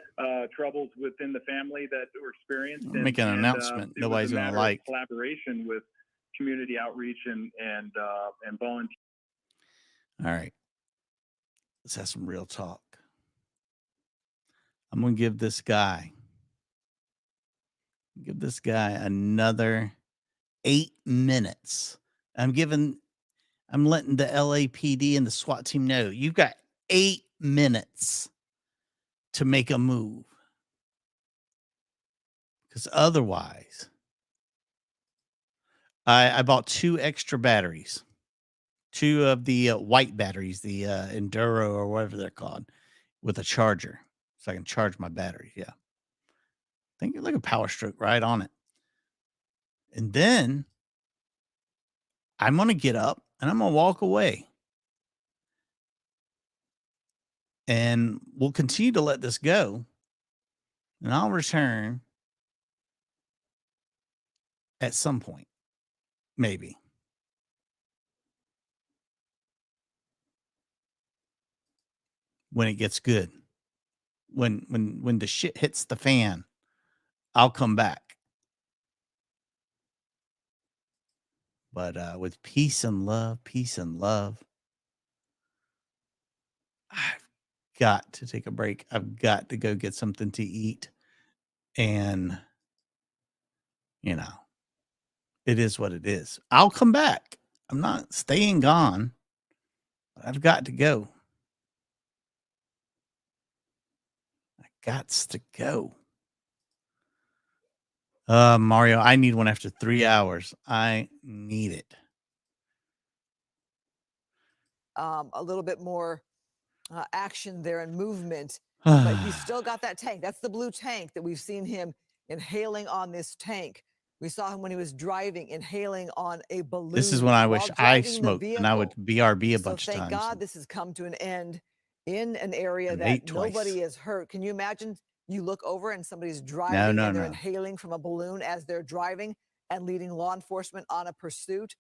troubles within the family that were experienced. I'll make an announcement It was nobody's a gonna matter like. of collaboration with community outreach and volunteer. All right, let's have some real talk. I'm gonna give this guy another 8 minutes. I'm letting the LAPD and the SWAT team know you've got 8 minutes to make a move. Because otherwise, I bought 2 extra batteries, 2 of the white batteries, the Enduro or whatever they're called, with a charger, so I can charge my battery. Yeah, think like a Power Stroke right on it. And then I'm gonna get up. and I'm going to walk away. And we'll continue to let this go. And I'll return at some point, maybe. When it gets good. When the shit hits the fan, I'll come back. But with peace and love, I've got to take a break. I've got to go get something to eat. And, you know, it is what it is. I'll come back. I'm not staying gone. I've got to go. I gots to go. Mario, I need one after 3 hours. I need it. A little bit more action there and movement. But he's still got that tank. That's the blue tank that we've seen him inhaling on this tank. We saw him when he was driving, inhaling on a balloon. This is when I wish I smoked, and I would BRB a bunch of times. Thank God this has come to an end in an area that nobody is hurt. Can you imagine you look over and somebody's driving and they're inhaling from a balloon as they're driving and leading law enforcement on a pursuit?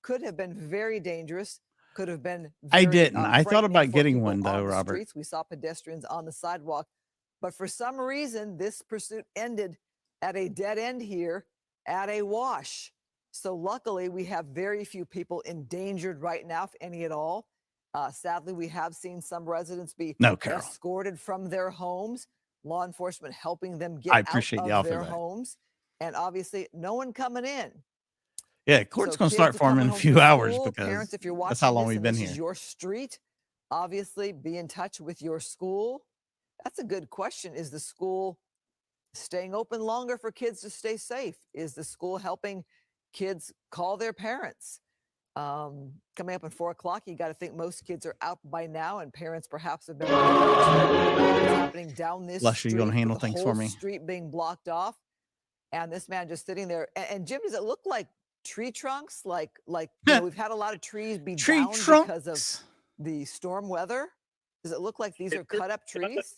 Could have been very dangerous. Could have been very, I didn't. I thought about getting one, though, on Robert. Streets. We saw pedestrians on the sidewalk. But for some reason, this pursuit ended at a dead end here at a wash. So luckily, we have very few people endangered right now, if any at all. Sadly, we have seen some residents be escorted from their homes, law enforcement helping them get out of their homes. And obviously, no one coming in. Yeah, court's going to start forming in a few hours because parents, if you're watching that's how long this we've been this here. Is your street. Obviously, be in touch with your school. That's a good question. Is the school staying open longer for kids to stay safe? Is the school helping kids call their parents? Coming up at 4 o'clock, you got to think most kids are out by now, and parents perhaps have been what's happening down this street. You going to handle things for me? Street being blocked off, and this man just sitting there. And Jim, does it look like tree trunks? Like you know, we've had a lot of trees be down because of the storm weather. Does it look like these are cut up trees?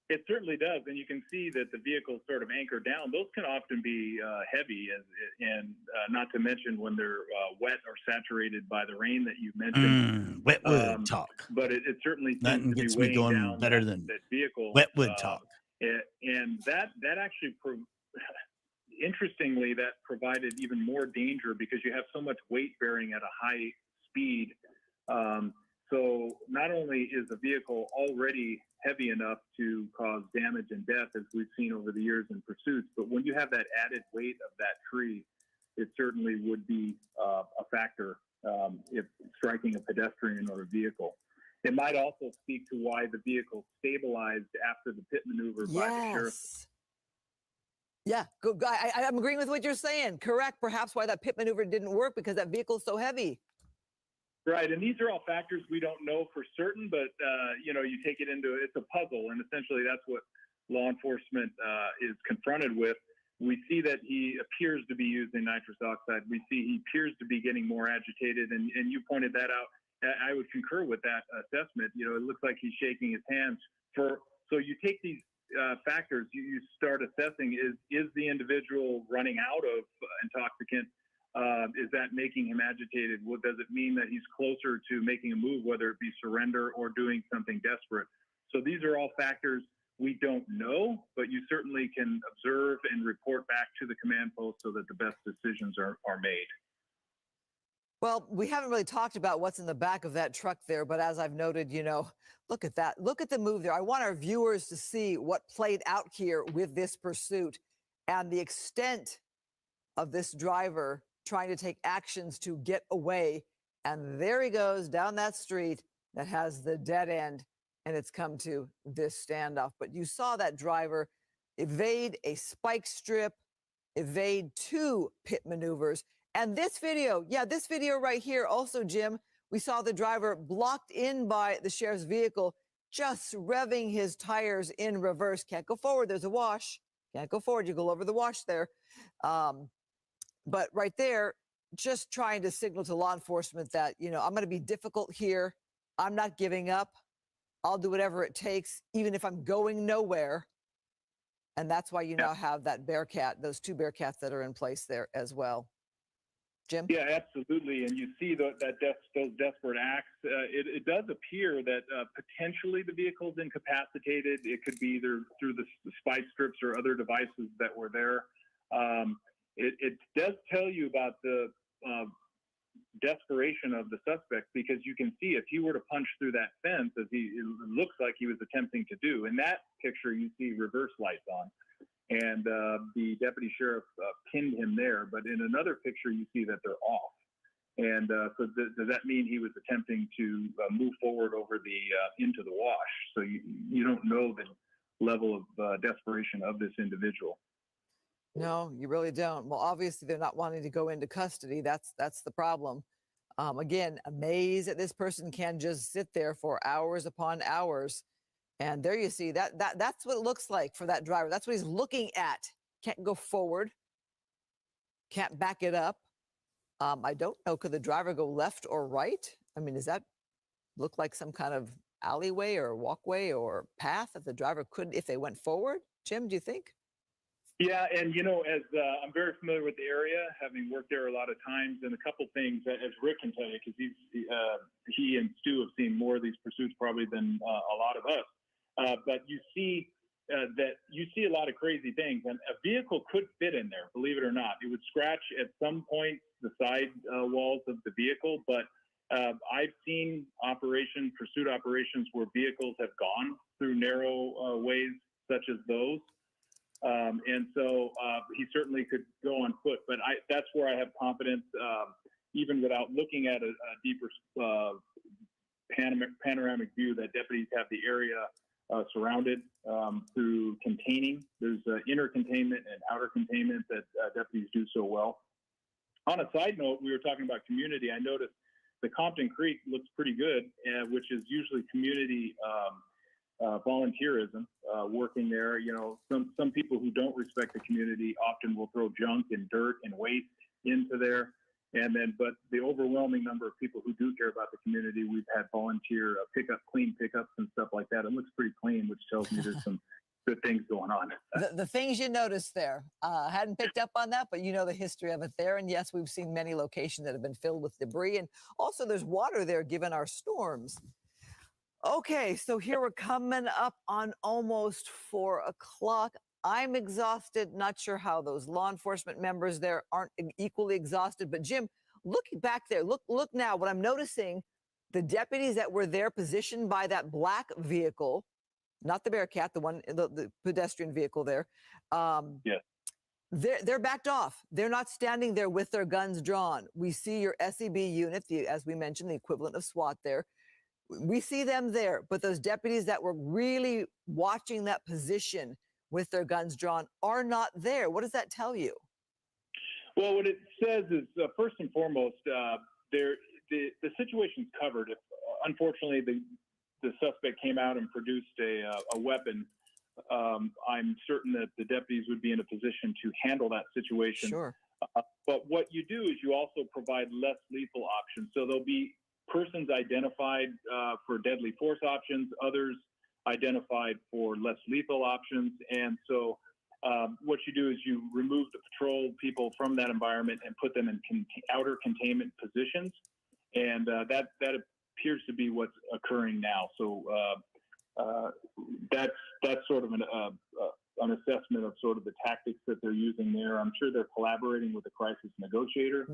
It certainly does, and you can see that the vehicles sort of anchor down. Those can often be heavy, and not to mention when they're wet or saturated by the rain that you mentioned. Wetwood talk. But it certainly nothing seems gets to be me going down better than that vehicle. Wetwood talk. And that actually, interestingly, that provided even more danger because you have so much weight bearing at a high speed. So not only is the vehicle already heavy enough to cause damage and death, as we've seen over the years in pursuits, but when you have that added weight of that tree, it certainly would be a factor if striking a pedestrian or a vehicle. It might also speak to why the vehicle stabilized after the pit maneuver by the sheriff. Yeah, good guy. I'm agreeing with what you're saying. Correct. Perhaps why that pit maneuver didn't work because that vehicle's so heavy. Right, and these are all factors we don't know for certain, but you know, you take it into it's a puzzle, and essentially that's what law enforcement is confronted with. We see that he appears to be using nitrous oxide. We see he appears to be getting more agitated, and you pointed that out. I would concur with that assessment. You know, it looks like he's shaking his hands. So you take these factors, you start assessing: is the individual running out of intoxicant? Is that making him agitated? What does it mean that he's closer to making a move, whether it be surrender or doing something desperate? So these are all factors we don't know, but you certainly can observe and report back to the command post so that the best decisions are made. Well, we haven't really talked about what's in the back of that truck there, but as I've noted, you know, look at that. Look at the move there. I want our viewers to see what played out here with this pursuit and the extent of this driver trying to take actions to get away. And there he goes down that street that has the dead end, and it's come to this standoff. But you saw that driver evade a spike strip, evade 2 pit maneuvers. And this video, this video right here also, Jim, we saw the driver blocked in by the sheriff's vehicle, just revving his tires in reverse. Can't go forward. There's a wash. Can't go forward. You go over the wash there. But right there, just trying to signal to law enforcement that, you know, I'm going to be difficult here. I'm not giving up. I'll do whatever it takes, even if I'm going nowhere. And that's why you now have that Bearcat, those 2 Bearcats that are in place there as well. Jim? Yeah, absolutely. And you see those desperate acts. It does appear that potentially the vehicle's incapacitated. It could be either through the spike strips or other devices that were there. It does tell you about the desperation of the suspect, because you can see if he were to punch through that fence, as it looks like he was attempting to do. In that picture, you see reverse lights on, and the deputy sheriff pinned him there. But in another picture, you see that they're off. And so does that mean he was attempting to move forward over the into the wash? So you don't know the level of desperation of this individual. No, you really don't. Well, obviously they're not wanting to go into custody. That's the problem. Again, amazed that this person can just sit there for hours upon hours. And there you see that's what it looks like for that driver. That's what he's looking at. Can't go forward. Can't back it up. I don't know. Could the driver go left or right? I mean, does that look like some kind of alleyway or walkway or path that the driver could, if they went forward? Jim, do you think? Yeah, and you know, as I'm very familiar with the area, having worked there a lot of times, and a couple things, as Rick can tell you, because he and Stu have seen more of these pursuits probably than a lot of us. But you see a lot of crazy things, and a vehicle could fit in there, believe it or not. It would scratch at some point the side walls of the vehicle, but I've seen pursuit operations where vehicles have gone through narrow ways such as those. And so he certainly could go on foot, but that's where I have confidence, even without looking at a deeper panoramic view, that deputies have the area surrounded through containing. There's inner containment and outer containment that deputies do so well. On a side note, we were talking about community. I noticed the Compton Creek looks pretty good, which is usually community volunteerism working there. You know, some people who don't respect the community often will throw junk and dirt and waste into there. But the overwhelming number of people who do care about the community, we've had volunteer clean pickups and stuff like that. It looks pretty clean, which tells me there's some good things going on. The things you noticed there, hadn't picked up on that, but you know the history of it there. And yes, we've seen many locations that have been filled with debris. And also there's water there given our storms. Okay, so here we're coming up on almost 4 o'clock. I'm exhausted. Not sure how those law enforcement members there aren't equally exhausted. But Jim, look back there. Look now. What I'm noticing, the deputies that were there positioned by that black vehicle, not the Bearcat, the pedestrian vehicle there. Yeah. They're backed off. They're not standing there with their guns drawn. We see your SEB unit, as we mentioned, the equivalent of SWAT there. We see them there, but those deputies that were really watching that position with their guns drawn are not there. What does that tell you? Well, what it says is, first and foremost, the situation's covered. If unfortunately the suspect came out and produced a weapon, I'm certain that the deputies would be in a position to handle that situation. Sure. But what you do is you also provide less lethal options. So there'll be persons identified for deadly force options, others identified for less lethal options. And so what you do is you remove the patrol people from that environment and put them in outer containment positions. And that appears to be what's occurring now. So that's sort of an assessment of sort of the tactics that they're using there. I'm sure they're collaborating with the crisis negotiator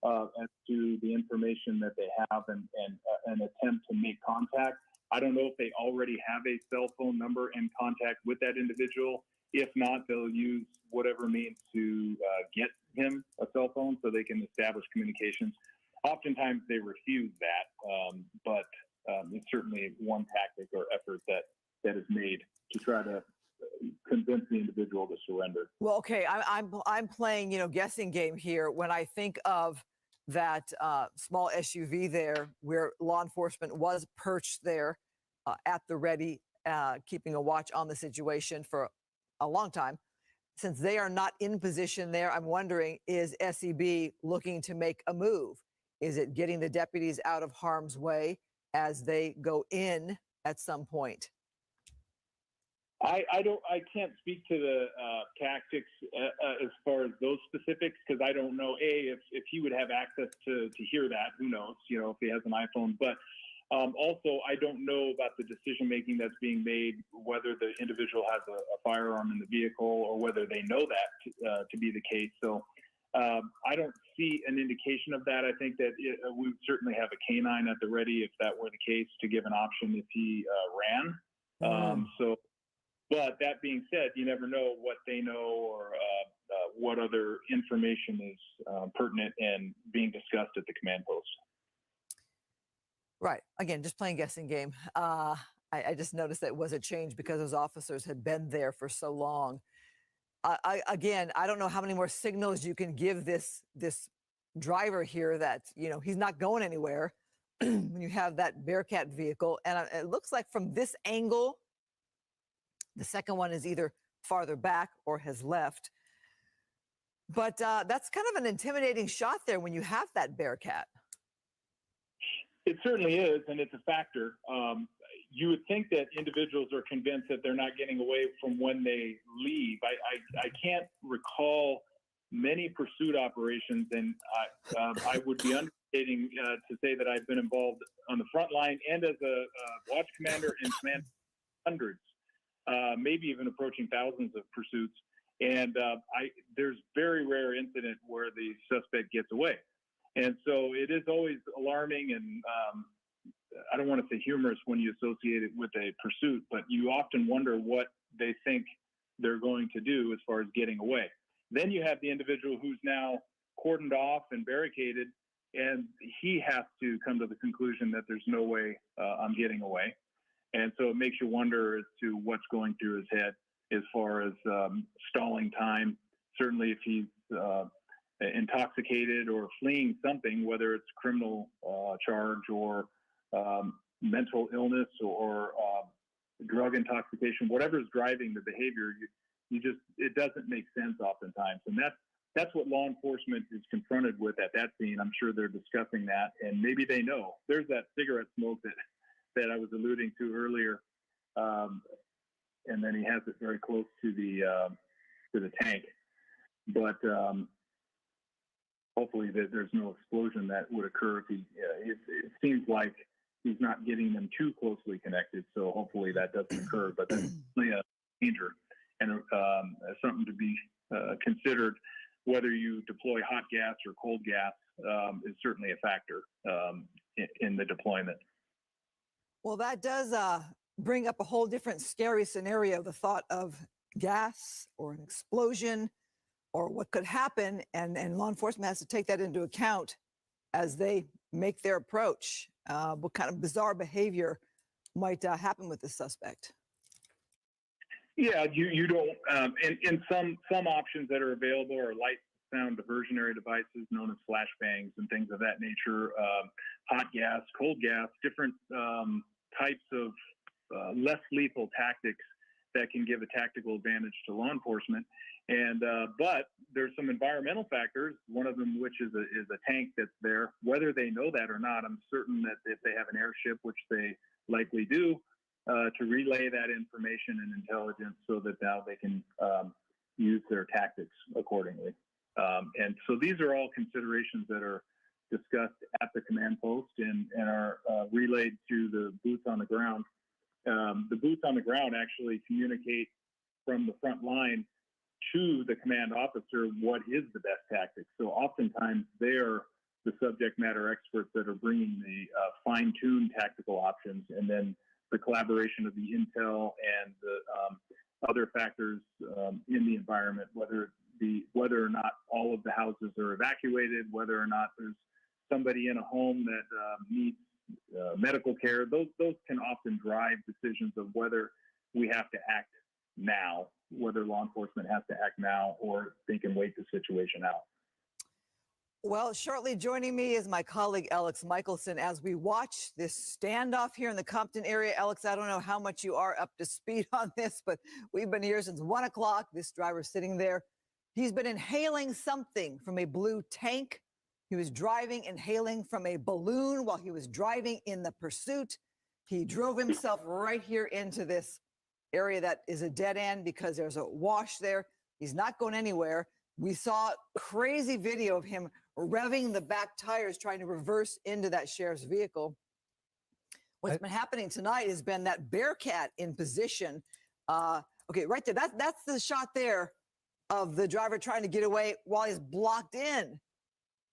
as to the information that they have and attempt to make contact. I don't know if they already have a cell phone number and contact with that individual. If not, they'll use whatever means to get him a cell phone so they can establish communications. Oftentimes they refuse that, but it's certainly one tactic or effort that is made to try to convince the individual to surrender. Well, okay, I'm playing, guessing game here when I think of that small SUV there where law enforcement was perched there at the ready, keeping a watch on the situation for a long time. since they are not in position there, I'm wondering, is SEB looking to make a move? Is it getting the deputies out of harm's way as they go in at some point? I can't speak to the tactics as far as those specifics, because I don't know if he would have access to hear that. Who knows? If he has an iPhone. But also, I don't know about the decision making that's being made, whether the individual has a firearm in the vehicle or whether they know that to be the case. So I don't see an indication of that. I think that we would certainly have a canine at the ready if that were the case, to give an option if he ran. But that being said, you never know what they know or what other information is pertinent and being discussed at the command post. Right. Again, just playing guessing game. I just noticed that it was a change because those officers had been there for so long. I don't know how many more signals you can give this driver here that, he's not going anywhere when you have that Bearcat vehicle. And it looks like from this angle, the second one is either farther back or has left. But that's kind of an intimidating shot there when you have that Bearcat. It certainly is, and it's a factor. You would think that individuals are convinced that they're not getting away from when they leave. I can't recall many pursuit operations, and I would be understating to say that I've been involved on the front line and as a watch commander and command hundreds. Maybe even approaching thousands of pursuits. And there's very rare incident where the suspect gets away. And so it is always alarming and I don't want to say humorous when you associate it with a pursuit, but you often wonder what they think they're going to do as far as getting away. Then you have the individual who's now cordoned off and barricaded, and he has to come to the conclusion that there's no way I'm getting away. And so it makes you wonder as to what's going through his head as far as stalling time. Certainly if he's intoxicated or fleeing something, whether it's criminal charge or mental illness or drug intoxication, whatever is driving the behavior, it doesn't make sense oftentimes. And that's what law enforcement is confronted with at that scene. I'm sure they're discussing that, and maybe they know. There's that cigarette smoke that I was alluding to earlier, and then he has it very close to the tank. But hopefully there's no explosion that would occur if it seems like he's not getting them too closely connected. So hopefully that doesn't occur. But that's certainly a danger and something to be considered. Whether you deploy hot gas or cold gas is certainly a factor in the deployment. Well, that does bring up a whole different scary scenario, the thought of gas or an explosion or what could happen, and law enforcement has to take that into account as they make their approach. What kind of bizarre behavior might happen with the suspect? Yeah, you don't, and some options that are available are light sound diversionary devices known as flashbangs and things of that nature, hot gas, cold gas, different types of less lethal tactics that can give a tactical advantage to law enforcement. And but there's some environmental factors, one of them which is a tank that's there. Whether they know that or not, I'm certain that if they have an airship, which they likely do, to relay that information and intelligence so that now they can use their tactics accordingly. And so these are all considerations that are discussed at the command post and are relayed to the boots on the ground. The boots on the ground actually communicate from the front line to the command officer what is the best tactic. So oftentimes they're the subject matter experts that are bringing the fine-tuned tactical options, and then the collaboration of the intel and the other factors in the environment, whether or not all of the houses are evacuated, whether or not there's somebody in a home that needs medical care. Those can often drive decisions of whether we have to act now, whether law enforcement has to act now, or they can wait the situation out. Well, shortly joining me is my colleague, Alex Michelson, as we watch this standoff here in the Compton area. Alex, I don't know how much you are up to speed on this, but we've been here since 1 o'clock. This driver sitting there, he's been inhaling something from a blue tank. He was driving, inhaling from a balloon while he was driving in the pursuit. He drove himself right here into this area that is a dead end because there's a wash there. He's not going anywhere. We saw crazy video of him revving the back tires, trying to reverse into that sheriff's vehicle. What's been happening tonight has been that Bearcat in position. Okay, right there. That's the shot there of the driver trying to get away while he's blocked in,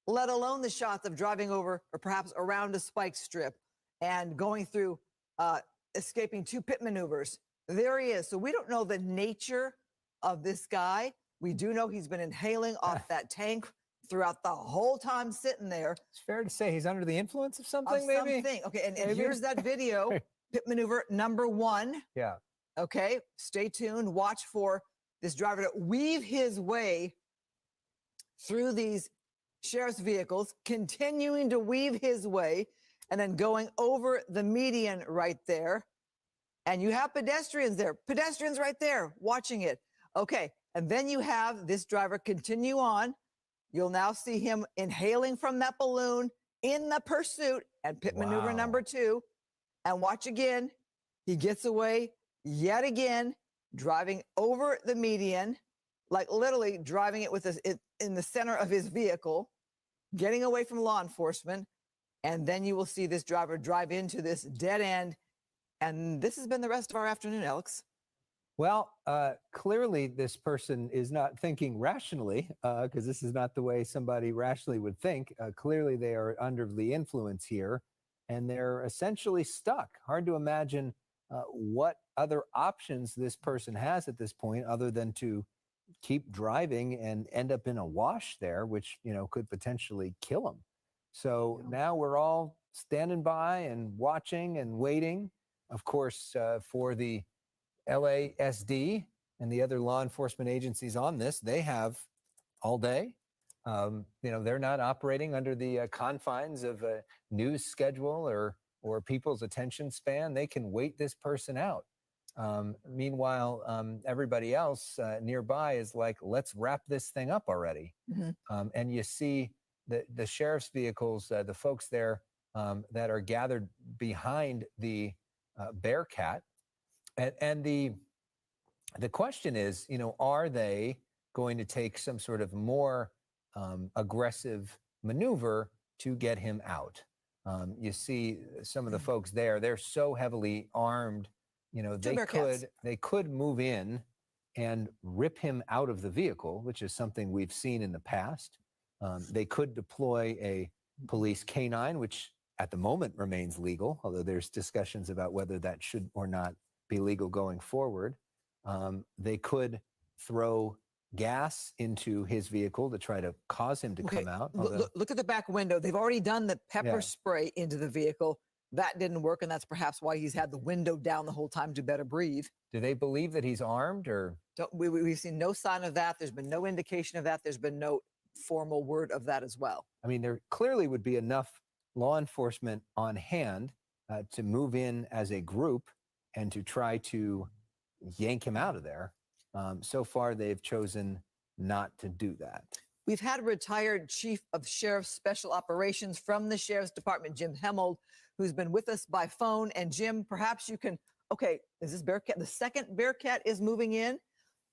let alone the shots of driving over or perhaps around a spike strip and going through, escaping 2 pit maneuvers. There he is. So we don't know the nature of this guy. We do know he's been inhaling off that tank throughout the whole time sitting there. It's fair to say he's under the influence of something, maybe? Okay, and here's that video, pit maneuver number 1. Yeah. Okay, stay tuned. Watch for this driver to weave his way through these sheriff's vehicles, continuing to weave his way, and then going over the median right there. And you have pedestrians there, pedestrians right there watching it. Okay, and then you have this driver continue on. You'll now see him inhaling from that balloon in the pursuit and pit maneuver number 2. And watch again. He gets away yet again, driving over the median, like literally driving it with it in the center of his vehicle, getting away from law enforcement. And then you will see this driver drive into this dead end. And this has been the rest of our afternoon, Alex. Well, clearly this person is not thinking rationally, because this is not the way somebody rationally would think. Clearly they are under the influence here, and they're essentially stuck. Hard to imagine what other options this person has at this point other than to keep driving and end up in a wash there, which, you know, could potentially kill them. So now we're all standing by and watching and waiting, of course, for the LASD and the other law enforcement agencies on this. They have all day. You know, they're not operating under the confines of a news schedule or people's attention span. They can wait this person out. Meanwhile, everybody else nearby is like, let's wrap this thing up already. And you see the sheriff's vehicles, the folks there that are gathered behind the Bearcat. And the question is, you know, are they going to take some sort of more aggressive maneuver to get him out? You see some of the folks there, they're so heavily armed, you know, they could move in and rip him out of the vehicle, which is something we've seen in the past. They could deploy a police canine, which at the moment remains legal, although there's discussions about whether that should or not be legal going forward. They could throw gas into his vehicle to try to cause him to come out. Look at the back window. They've already done the pepper spray into the vehicle. That didn't work, and that's perhaps why he's had the window down the whole time to better breathe. Do they believe that he's armed, or? We've seen no sign of that. There's been no indication of that. There's been no formal word of that as well. I mean, there clearly would be enough law enforcement on hand to move in as a group and to try to yank him out of there. So far, they've chosen not to do that. We've had a retired chief of sheriff's special operations from the sheriff's department, Jim Hemmold, who's been with us by phone. And Jim, perhaps you can, okay, is this Bearcat? The second Bearcat is moving in.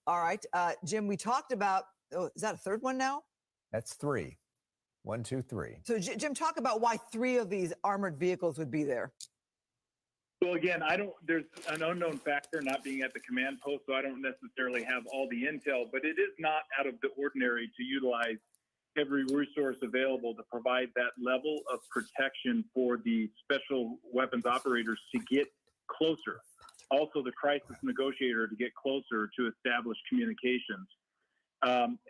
All right, Jim, we talked about, is that a third one now? That's 3. 1, 2, 3. So Jim, talk about why 3 of these armored vehicles would be there. Well, again, there's an unknown factor not being at the command post, so I don't necessarily have all the intel, but it is not out of the ordinary to utilize every resource available to provide that level of protection for the special weapons operators to get closer. Also, the crisis negotiator to get closer to establish communications.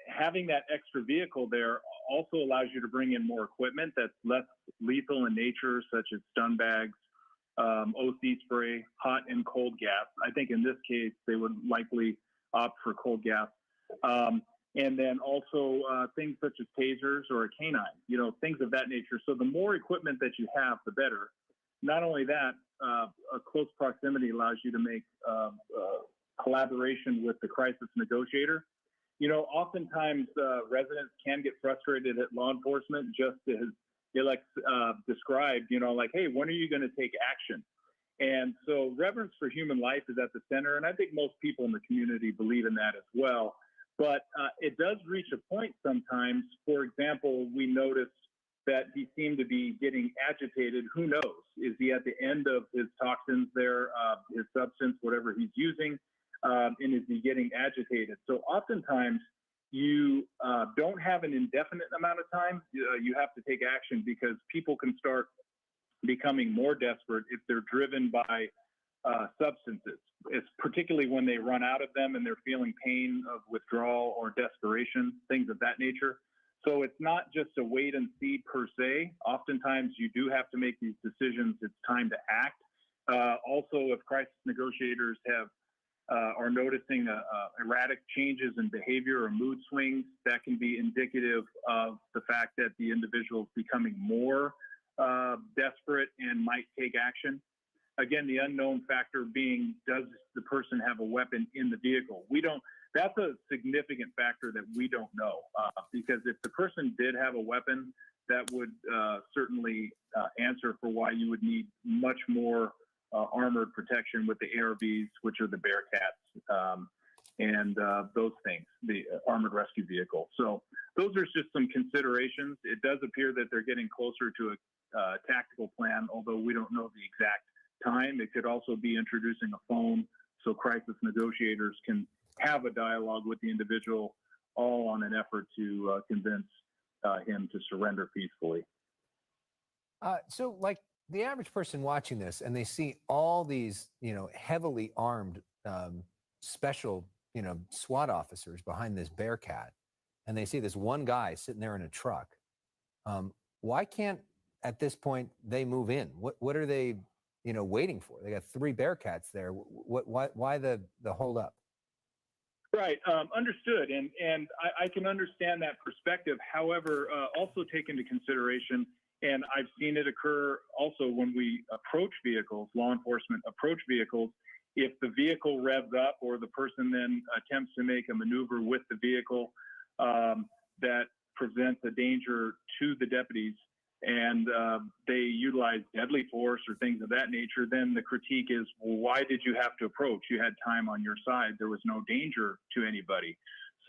Having that extra vehicle there also allows you to bring in more equipment that's less lethal in nature, such as stun bags, OC spray, hot and cold gas. I think in this case, they would likely opt for cold gas. and then also things such as tasers or a canine, things of that nature. So the more equipment that you have, the better. Not only that, a close proximity allows you to make collaboration with the crisis negotiator. Oftentimes residents can get frustrated at law enforcement, just as Alex described, like, hey, when are you going to take action? And so reverence for human life is at the center. And I think most people in the community believe in that as well. But it does reach a point sometimes. For example, we noticed that he seemed to be getting agitated. Who knows? Is he at the end of his toxins there, his substance, whatever he's using? And is he getting agitated? So oftentimes you don't have an indefinite amount of time. You have to take action because people can start becoming more desperate if they're driven by substances. It's particularly when they run out of them and they're feeling pain of withdrawal or desperation, things of that nature. So it's not just a wait and see per se. Oftentimes you do have to make these decisions. It's time to act. Also, if crisis negotiators are noticing erratic changes in behavior or mood swings, that can be indicative of the fact that the individual is becoming more desperate and might take action. Again, the unknown factor being, does the person have a weapon in the vehicle? That's a significant factor that we don't know, because if the person did have a weapon, that would certainly answer for why you would need much more armored protection with the ARVs, which are the Bearcats, and those things, the armored rescue vehicle. So those are just some considerations. It does appear that they're getting closer to a tactical plan, although we don't know the exact time. It could also be introducing a phone so crisis negotiators can have a dialogue with the individual, all on an effort to convince him to surrender peacefully. So like the average person watching this and they see all these, heavily armed special, SWAT officers behind this Bearcat, and they see this one guy sitting there in a truck. Why can't, at this point, they move in? What are they, waiting for? They got 3 Bearcats there. Why the hold up? Right, understood, and I can understand that perspective. However, also take into consideration, and I've seen it occur also when we approach vehicles, law enforcement approach vehicles, if the vehicle revs up or the person then attempts to make a maneuver with the vehicle that presents a danger to the deputies, and they utilize deadly force or things of that nature, then the critique is, well, why did you have to approach? You had time on your side. There was no danger to anybody.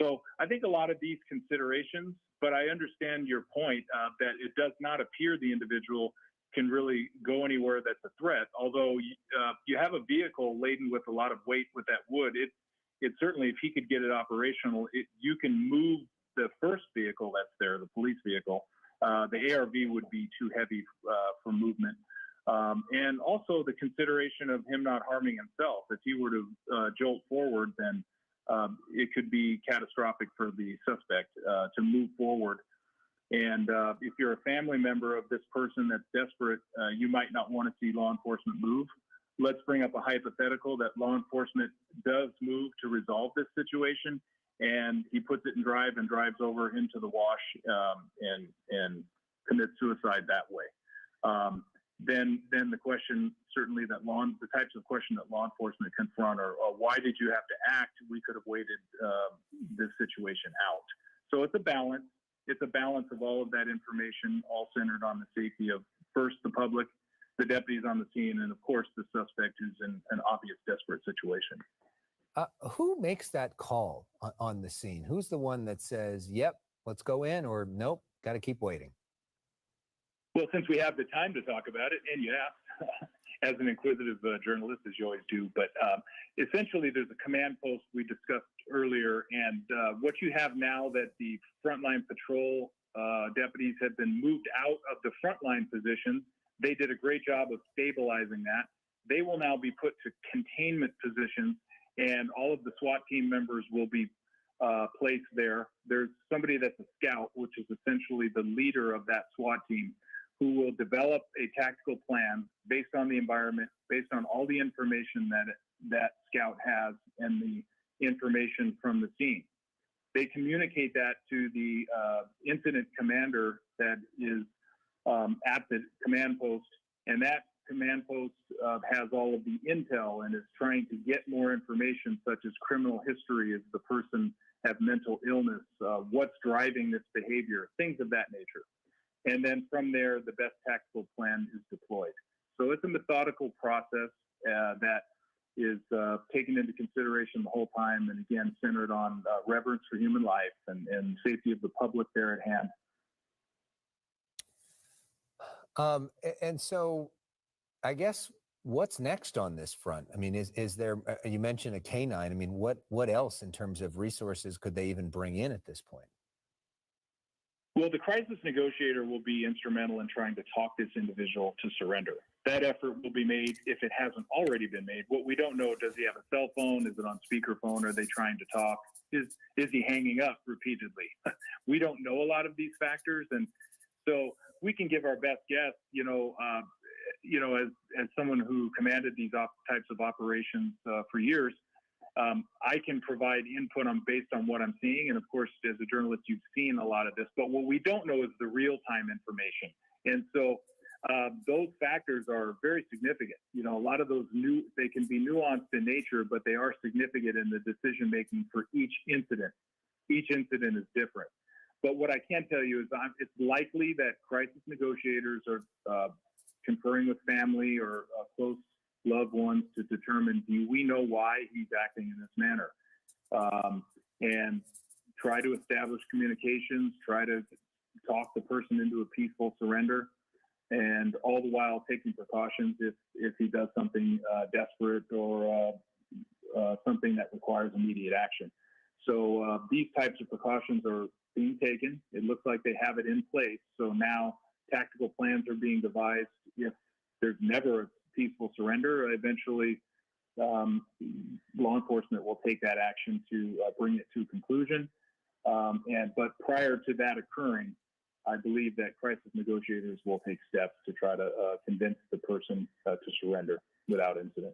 So I think a lot of these considerations, but I understand your point that it does not appear the individual can really go anywhere that's a threat. Although you have a vehicle laden with a lot of weight with that wood, it certainly, if he could get it operational, you can move the first vehicle that's there, the police vehicle. The ARV would be too heavy for movement. And also the consideration of him not harming himself. If he were to jolt forward, then it could be catastrophic for the suspect to move forward. And if you're a family member of this person that's desperate, you might not want to see law enforcement move. Let's bring up a hypothetical that law enforcement does move to resolve this situation, and he puts it in drive and drives over into the wash and commits suicide that way. Then the question, certainly the types of question that law enforcement confront are, why did you have to act? We could have waited this situation out. So it's a balance. It's a balance of all of that information, all centered on the safety of first the public, the deputies on the scene, and of course the suspect who's in an obvious desperate situation. Who makes that call on the scene? Who's the one that says, yep, let's go in, or nope, got to keep waiting? Well, since we have the time to talk about it, and you asked, as an inquisitive journalist, as you always do, but essentially there's a command post we discussed earlier, and what you have now that the frontline patrol deputies have been moved out of the frontline positions. They did a great job of stabilizing that. They will now be put to containment positions, and all of the SWAT team members will be placed there. There's somebody that's a scout, which is essentially the leader of that SWAT team, who will develop a tactical plan based on the environment, based on all the information that scout has and the information from the scene. They communicate that to the incident commander that is at the command post, and that command post has all of the intel and is trying to get more information, such as criminal history, if the person have mental illness, what's driving this behavior, things of that nature. And then from there, the best tactical plan is deployed. So it's a methodical process that is taken into consideration the whole time, and again, centered on reverence for human life and safety of the public there at hand. And so I guess what's next on this front? I mean, is there, you mentioned a canine. I mean, what else in terms of resources could they even bring in at this point? Well, the crisis negotiator will be instrumental in trying to talk this individual to surrender. That effort will be made if it hasn't already been made. What we don't know, does he have a cell phone? Is it on speakerphone? Are they trying to talk? Is he hanging up repeatedly? We don't know a lot of these factors. And so we can give our best guess, as someone who commanded these types of operations for years, I can provide input based on what I'm seeing. And of course, as a journalist, you've seen a lot of this, but what we don't know is the real-time information. And so those factors are very significant. A lot of those they can be nuanced in nature, but they are significant in the decision-making for each incident. Each incident is different. But what I can tell you is it's likely that crisis negotiators are conferring with family or close loved ones to determine, do we know why he's acting in this manner? And try to establish communications, try to talk the person into a peaceful surrender, and all the while taking precautions if he does something desperate or something that requires immediate action. So these types of precautions are being taken. It looks like they have it in place. So now tactical plans are being devised. If there's never a peaceful surrender, eventually law enforcement will take that action to bring it to conclusion. But prior to that occurring, I believe that crisis negotiators will take steps to try to convince the person to surrender without incident.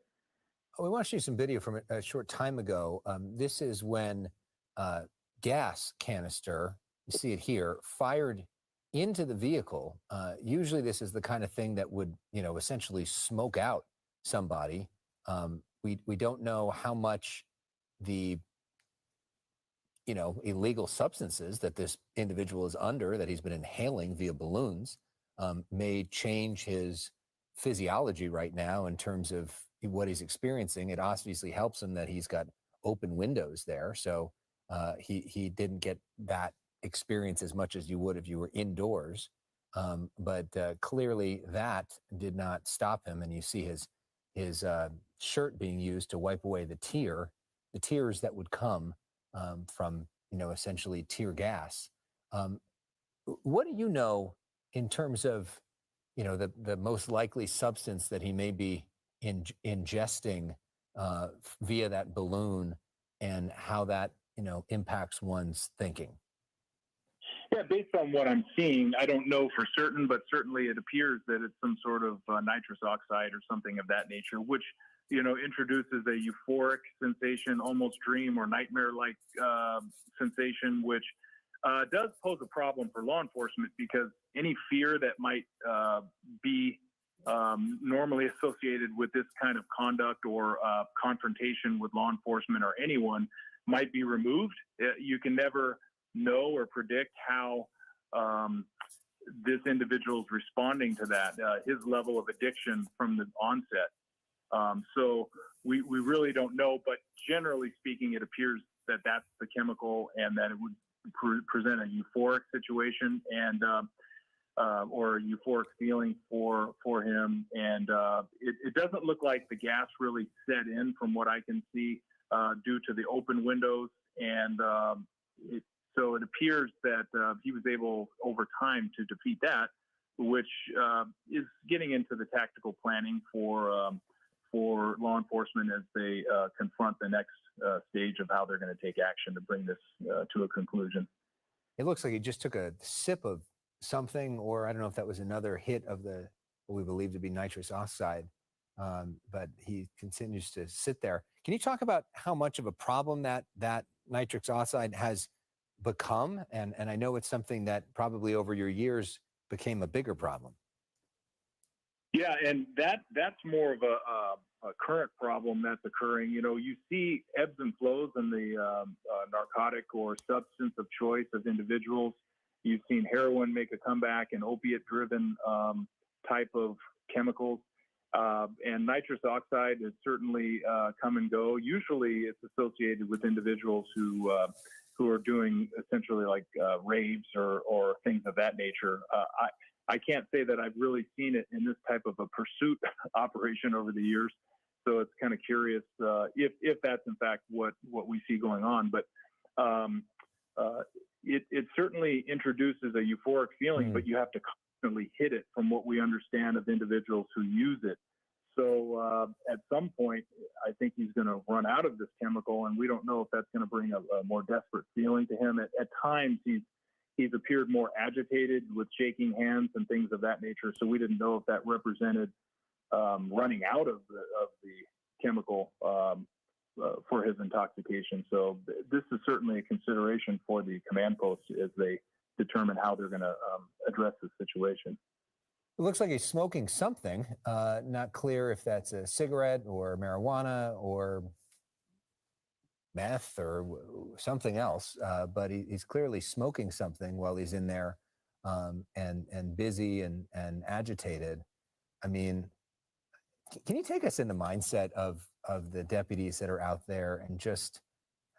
We want to show you some video from a short time ago. This is when gas canister, you see it here, fired into the vehicle. Usually this is the kind of thing that would, essentially smoke out somebody. We don't know how much the, illegal substances that this individual is under, that he's been inhaling via balloons, may change his physiology right now in terms of what he's experiencing. It obviously helps him that he's got open windows there. So he didn't get that experience as much as you would if you were indoors. But clearly that did not stop him. And you see his shirt being used to wipe away the tears that would come from, essentially tear gas. What do you know in terms of, the most likely substance that he may be ingesting via that balloon, and how that, impacts one's thinking? Yeah, based on what I'm seeing, I don't know for certain, but certainly it appears that it's some sort of nitrous oxide or something of that nature, which, introduces a euphoric sensation, almost dream or nightmare-like sensation, which does pose a problem for law enforcement, because any fear that might be normally associated with this kind of conduct or confrontation with law enforcement or anyone might be removed. You can never know or predict how this individual is responding to that, his level of addiction from the onset. So we really don't know, but generally speaking, it appears that that's the chemical, and that it would present a euphoric situation and or a euphoric feeling for him. And it doesn't look like the gas really set in from what I can see due to the open windows. And so it appears that he was able over time to defeat that, which is getting into the tactical planning for law enforcement as they confront the next stage of how they're going to take action to bring this to a conclusion. It looks like he just took a sip of something, or I don't know if that was another hit of what we believe to be nitrous oxide, but he continues to sit there. Can you talk about how much of a problem that nitrous oxide has become? And I know it's something that probably over your years became a bigger problem. Yeah, and that's more of a current problem that's occurring. You know, you see ebbs and flows in the narcotic or substance of choice of individuals. You've seen heroin make a comeback and opiate-driven type of chemicals. And nitrous oxide has certainly come and go. Usually it's associated with individuals who are doing essentially like raves or things of that nature. I can't say that I've really seen it in this type of a pursuit operation over the years. So it's kind of curious if that's in fact what we see going on. But it certainly introduces a euphoric feeling, but you have to constantly hit it from what we understand of individuals who use it. So at some point, I think he's going to run out of this chemical, and we don't know if that's going to bring a more desperate feeling to him. At times, he's appeared more agitated with shaking hands and things of that nature. So we didn't know if that represented running out of the chemical for his intoxication. So this is certainly a consideration for the command post as they determine how they're going to address this situation. It looks like he's smoking something. Not clear if that's a cigarette or marijuana or meth or something else, but he's clearly smoking something while he's in there and busy and agitated. I mean, can you take us in the mindset of the deputies that are out there and just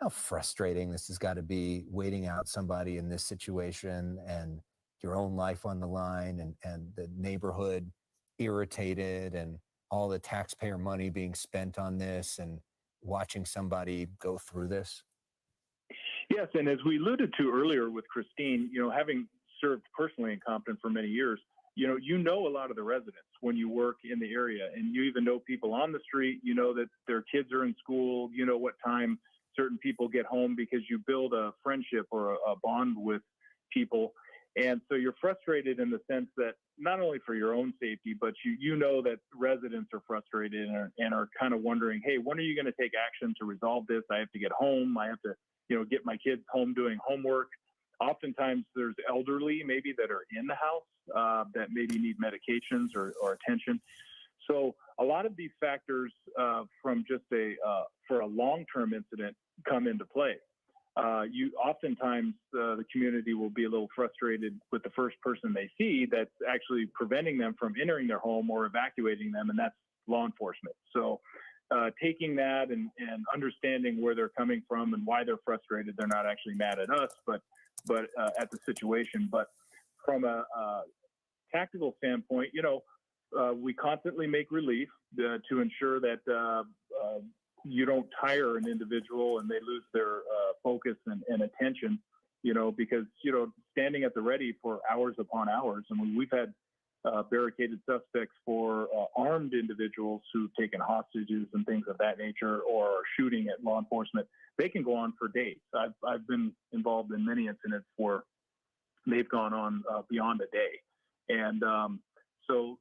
how frustrating this has got to be, waiting out somebody in this situation and your own life on the line and the neighborhood irritated and all the taxpayer money being spent on this and watching somebody go through this? Yes, and as we alluded to earlier with Christine, you know, having served personally in Compton for many years, you know a lot of the residents when you work in the area, and you even know people on the street. You know that their kids are in school. You know what time certain people get home because you build a friendship or a bond with people. And so you're frustrated in the sense that not only for your own safety, but you know that residents are frustrated and are kind of wondering, hey, when are you going to take action to resolve this? I have to get home. I have to, get my kids home doing homework. Oftentimes there's elderly maybe that are in the house that maybe need medications or attention. So a lot of these factors from just for a long-term incident come into play. Oftentimes the community will be a little frustrated with the first person they see that's actually preventing them from entering their home or evacuating them, and that's law enforcement. So taking that and understanding where they're coming from and why they're frustrated, they're not actually mad at us, but at the situation. But from a tactical standpoint, we constantly make relief to ensure that you don't tire an individual and they lose their focus and attention, because, standing at the ready for hours upon hours. I mean, we've had barricaded suspects for armed individuals who've taken hostages and things of that nature or are shooting at law enforcement. They can go on for days. I've been involved in many incidents where they've gone on beyond a day. And so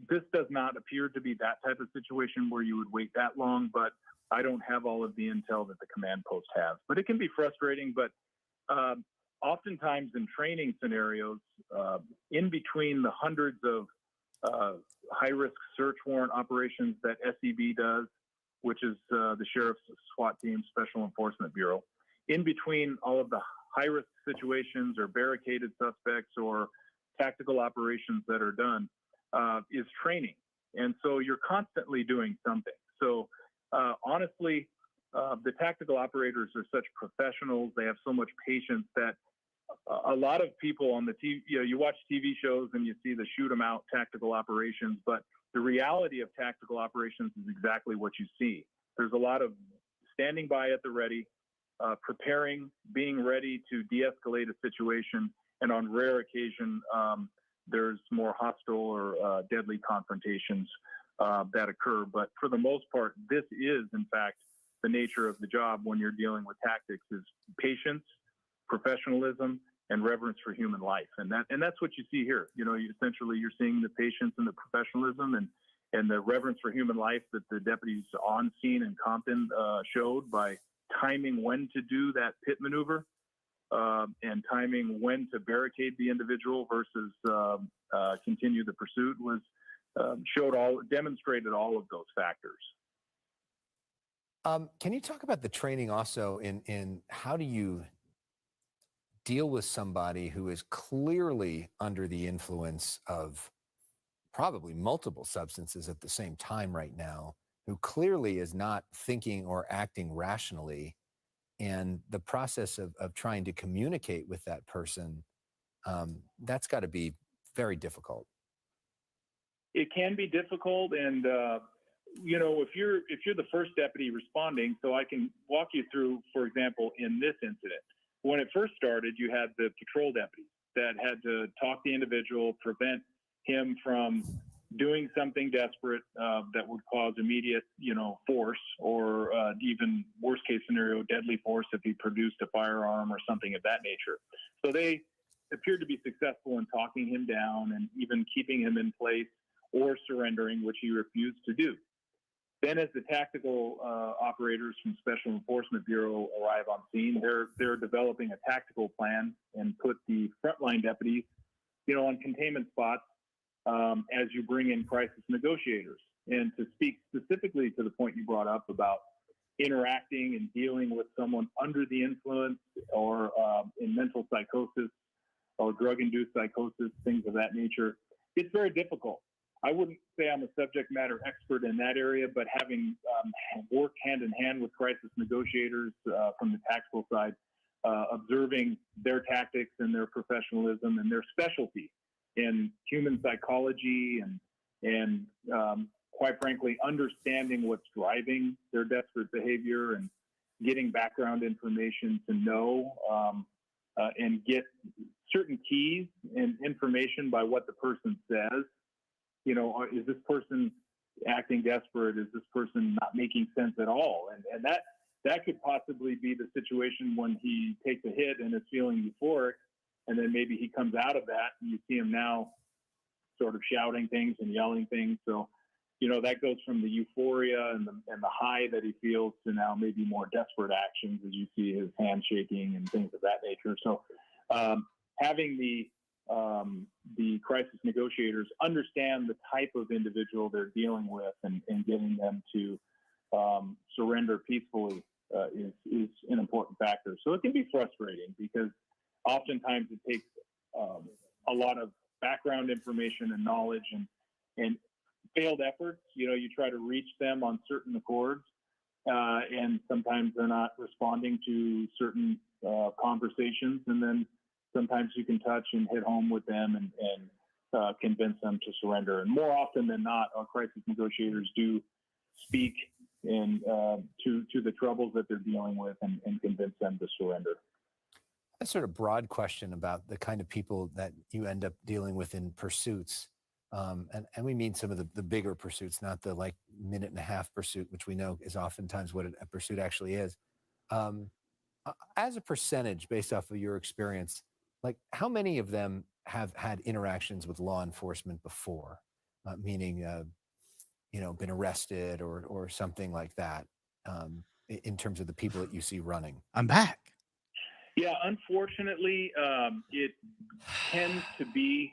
this does not appear to be that type of situation where you would wait that long, but I don't have all of the intel that the command post has. But it can be frustrating. But oftentimes in training scenarios, in between the hundreds of high-risk search warrant operations that SEB does, which is the Sheriff's SWAT Team, Special Enforcement Bureau, in between all of the high-risk situations or barricaded suspects or tactical operations that are done, is training. And so you're constantly doing something. So honestly, the tactical operators are such professionals. They have so much patience that a lot of people on the TV, you watch TV shows and you see the shoot 'em out tactical operations, but the reality of tactical operations is exactly what you see. There's a lot of standing by at the ready, preparing, being ready to de-escalate a situation, and on rare occasion, there's more hostile or deadly confrontations that occur. But for the most part, this is, in fact, the nature of the job when you're dealing with tactics is patience, professionalism, and reverence for human life. And that's what you see here. Essentially you're seeing the patience and the professionalism and the reverence for human life that the deputies on scene in Compton showed by timing when to do that pit maneuver. and timing when to barricade the individual versus continue the pursuit was demonstrated all of those factors. Can you talk about the training also in how do you deal with somebody who is clearly under the influence of probably multiple substances at the same time right now, who clearly is not thinking or acting rationally, and the process of trying to communicate with that person, that's got to be very difficult. It can be difficult, and if you're the first deputy responding, so I can walk you through, for example, in this incident. When it first started, you had the patrol deputies that had to talk the individual, prevent him from doing something desperate that would cause immediate, force, or even worst case scenario, deadly force if he produced a firearm or something of that nature. So they appeared to be successful in talking him down and even keeping him in place or surrendering, which he refused to do. Then as the tactical operators from Special Enforcement Bureau arrive on scene, they're developing a tactical plan and put the frontline deputies, on containment spots as you bring in crisis negotiators. And to speak specifically to the point you brought up about interacting and dealing with someone under the influence or in mental psychosis or drug-induced psychosis, things of that nature, it's very difficult. I wouldn't say I'm a subject matter expert in that area, but having worked hand in hand with crisis negotiators from the tactical side, observing their tactics and their professionalism and their specialty in human psychology and quite frankly, understanding what's driving their desperate behavior and getting background information to know and get certain keys and information by what the person says. Is this person acting desperate? Is this person not making sense at all? And that could possibly be the situation when he takes a hit and is feeling euphoric, and then maybe he comes out of that and you see him now sort of shouting things and yelling things. So, that goes from the euphoria and the high that he feels to now maybe more desperate actions as you see his hand shaking and things of that nature. So having the crisis negotiators understand the type of individual they're dealing with and getting them to surrender peacefully is an important factor. So it can be frustrating because oftentimes it takes a lot of background information and knowledge and failed efforts. You try to reach them on certain accords and sometimes they're not responding to certain conversations, and then sometimes you can touch and hit home with them and convince them to surrender. And more often than not, our crisis negotiators do speak to the troubles that they're dealing with and convince them to surrender. A sort of broad question about the kind of people that you end up dealing with in pursuits. And we mean some of the bigger pursuits, not the minute and a half pursuit, which we know is oftentimes what a pursuit actually is. As a percentage, based off of your experience, how many of them have had interactions with law enforcement before, meaning, been arrested or something like that, in terms of the people that you see running? I'm back. Yeah, unfortunately, it tends to be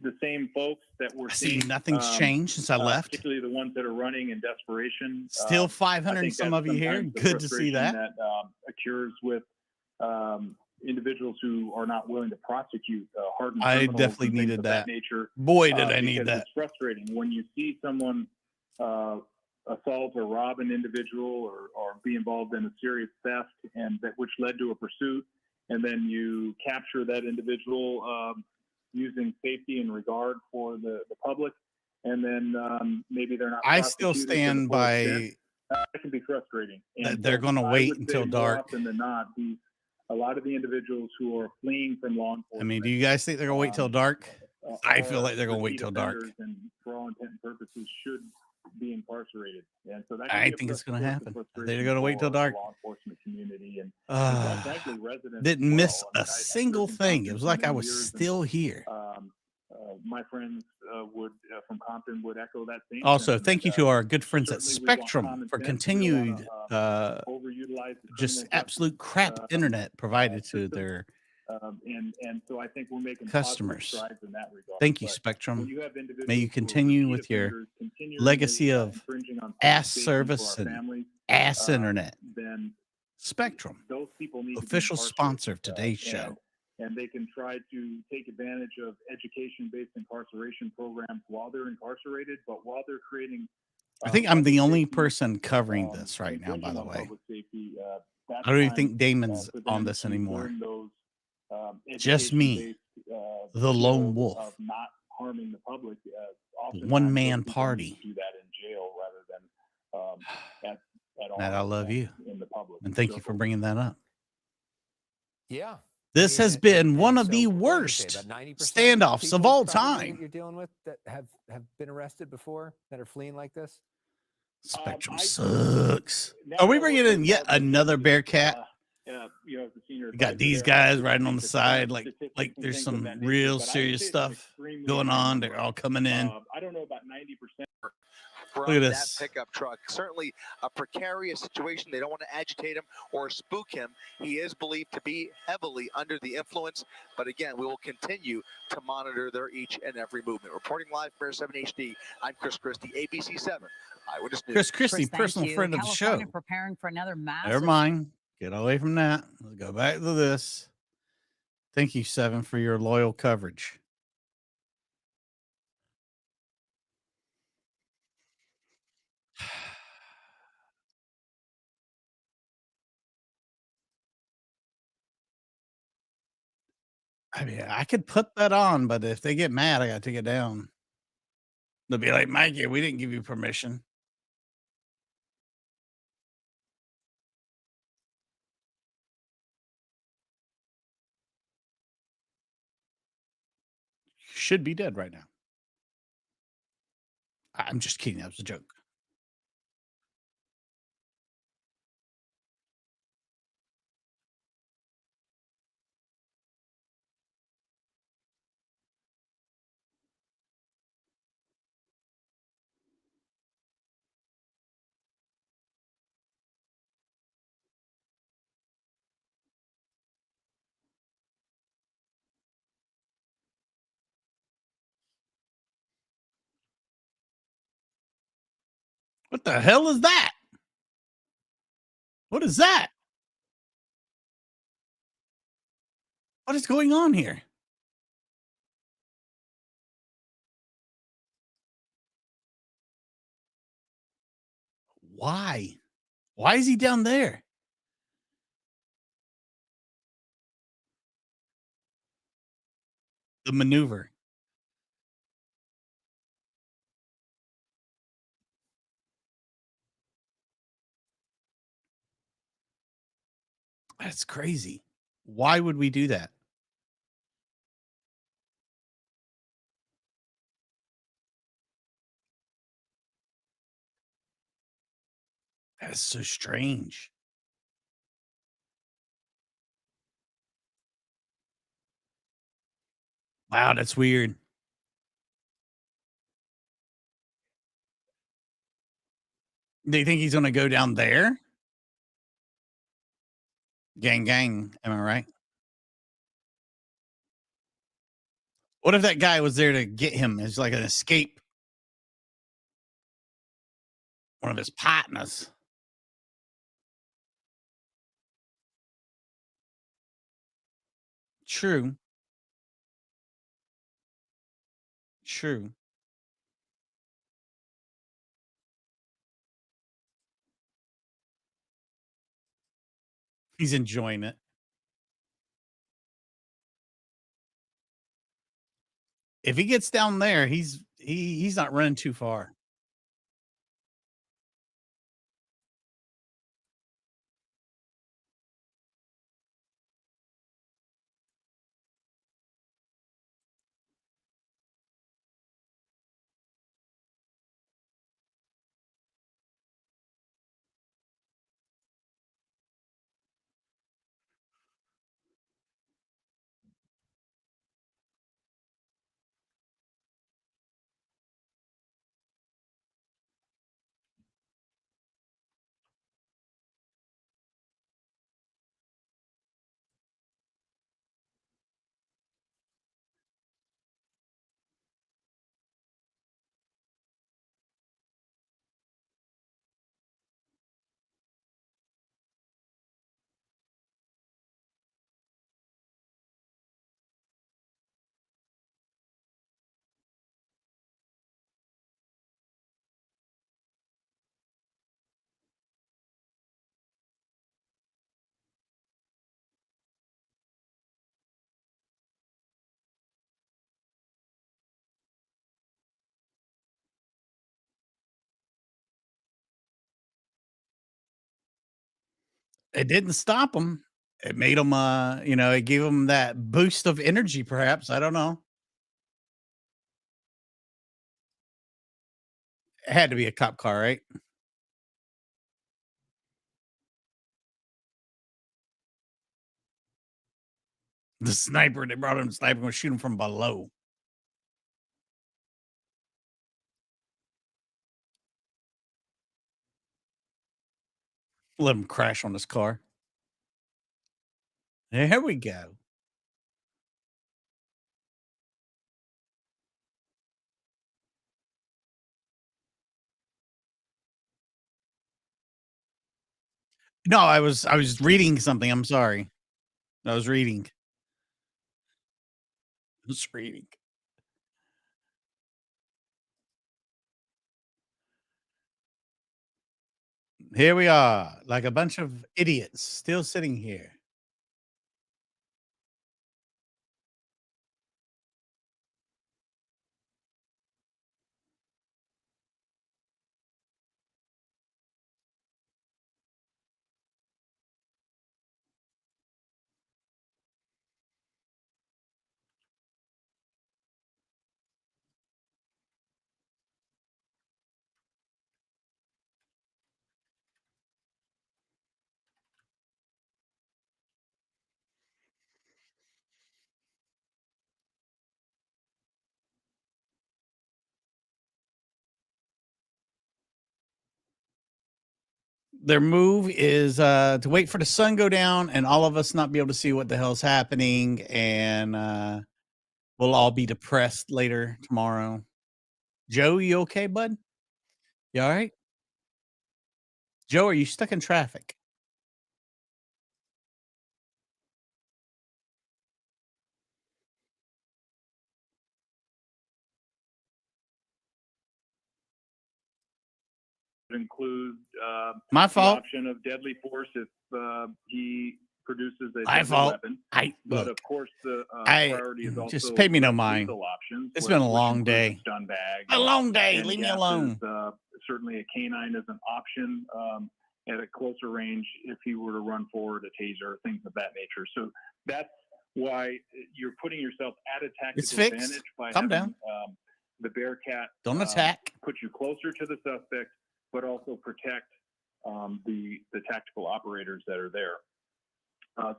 the same folks that we're seeing. Nothing's changed since I left. Particularly the ones that are running in desperation. Still 500 some of you here. Good to see that. That occurs with individuals who are not willing to prosecute hardened criminals. I definitely needed that. Nature. Boy, did I need that. It's frustrating when you see someone assault or rob an individual or be involved in a serious theft which led to a pursuit, and then you capture that individual using safety and regard for the public, and then maybe they're not. I still stand by. It can be frustrating. And they're going to wait until dark. More often than not, a lot of the individuals who are fleeing from law enforcement. I mean, do you guys think they're going to wait till dark? I feel like they're going to wait till dark. And for all intent and purposes, should be incarcerated. And so that I think it's going to happen. They're going to wait till dark. Law enforcement community and frankly, residents didn't miss a single thing. It was like I was still here. my friends from Compton would echo that same. Also, sentiment. thank you to our good friends at Certainly we want Spectrum common for sense. We don't continued, wanna, overutilize the just criminal absolute justice, crap internet provided to system. their And so I think we're making customers. positive strides in that regard. Thank you, But Spectrum. when you have individuals May you who are continue repeat with your offenders continually, legacy of infringing on public ass safety service for our and families, ass internet. then Spectrum, those people need official to be sponsor of incarcerated, today's show. and they can try to take advantage of education-based incarceration programs while they're incarcerated, but while they're creating. I think I'm the public only safety, person covering this right now, by infringing the on way. public safety, that's I don't even time, think Damon's for on them this to anymore. earn those, Just me, education-based, the lone skills wolf. of not harming the public. Oftentimes One those man people need party. to do that in jail rather than at Matt, I arm's love length you. in the public. And thank you for bringing that up. Yeah. This has been one of the worst standoffs of all time. That you're dealing with that have been arrested before that are fleeing like this. Spectrum sucks. Are we bringing in yet another Bearcat? You know, as a senior We got advisor these there, guys I riding on the think side, that, like statistics and there's things of some that nature, real but I would serious say it's stuff extremely going high on. number. They're all coming in. I don't know about 90%. From Look at that this. pickup truck. Certainly a precarious situation. They don't want to agitate him or spook him. He is believed to be heavily under the influence. But again, we will continue to monitor their each and every movement. Reporting live for 7 HD, I'm Chris Christie, ABC 7 Eyewitness News. Chris Christie, Chris, thank personal you. friend of the show. California preparing for another massive. Never mind. Get away from that. Let's go back to this. Thank you, 7, for your loyal coverage. I mean, I could put that on, but if they get mad, I got to take it down. They'll be like, Mikey, we didn't give you permission. Should be dead right now. I'm just kidding. That was a joke. What the hell is that? What is that? What is going on here? Why? Why is he down there? The maneuver. That's crazy. Why would we do that? That's so strange. Wow, that's weird. Do you think he's going to go down there? Gang, gang. Am I right? What if that guy was there to get him as like an escape? One of his partners. True. True. He's enjoying it. If he gets down there, he's not running too far. It didn't stop them. It made them, you know, it gave them that boost of energy, perhaps. I don't know. It had to be a cop car, right? The sniper, they brought him, the sniper going to shoot him from below. Let him crash on his car. There we go. No, I was reading something. I'm sorry. I was reading. I was reading. Here we are, like a bunch of idiots still sitting here. Their move is to wait for the sun go down and all of us not be able to see what the hell's happening, and we'll all be depressed later tomorrow. Joe, you okay, bud? You all right? Joe, are you stuck in traffic? Include my fault. The option of deadly force if he produces a My deadly fault. weapon. But of course, the I priority is also just pay me no mind. options. It's been a long day. Stun bag. A long day. And Leave me gases, alone. Certainly, a canine is an option at a closer range if he were to run forward, a taser, things of that nature. So that's why you're putting yourself at a tactical It's fixed. advantage by Calm having down. the Bearcat Don't attack. Put you closer to the suspect, but also protect the tactical operators that are there.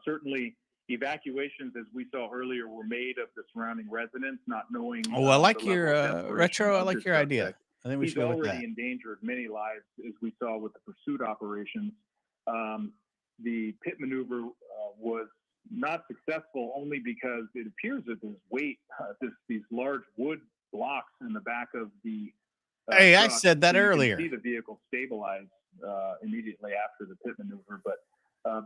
Certainly, evacuations, as we saw earlier, were made of the surrounding residents, not knowing. Oh, I like the level of your desperation retro. I of like this your idea. suspect. I think we He's should go with already that. endangered many lives, as we saw with the pursuit operations. The pit maneuver was not successful only because it appears that there's weight, these large wood blocks in the back of the Hey, I truck. said that So you can earlier. see the vehicle stabilize immediately after the pit maneuver, but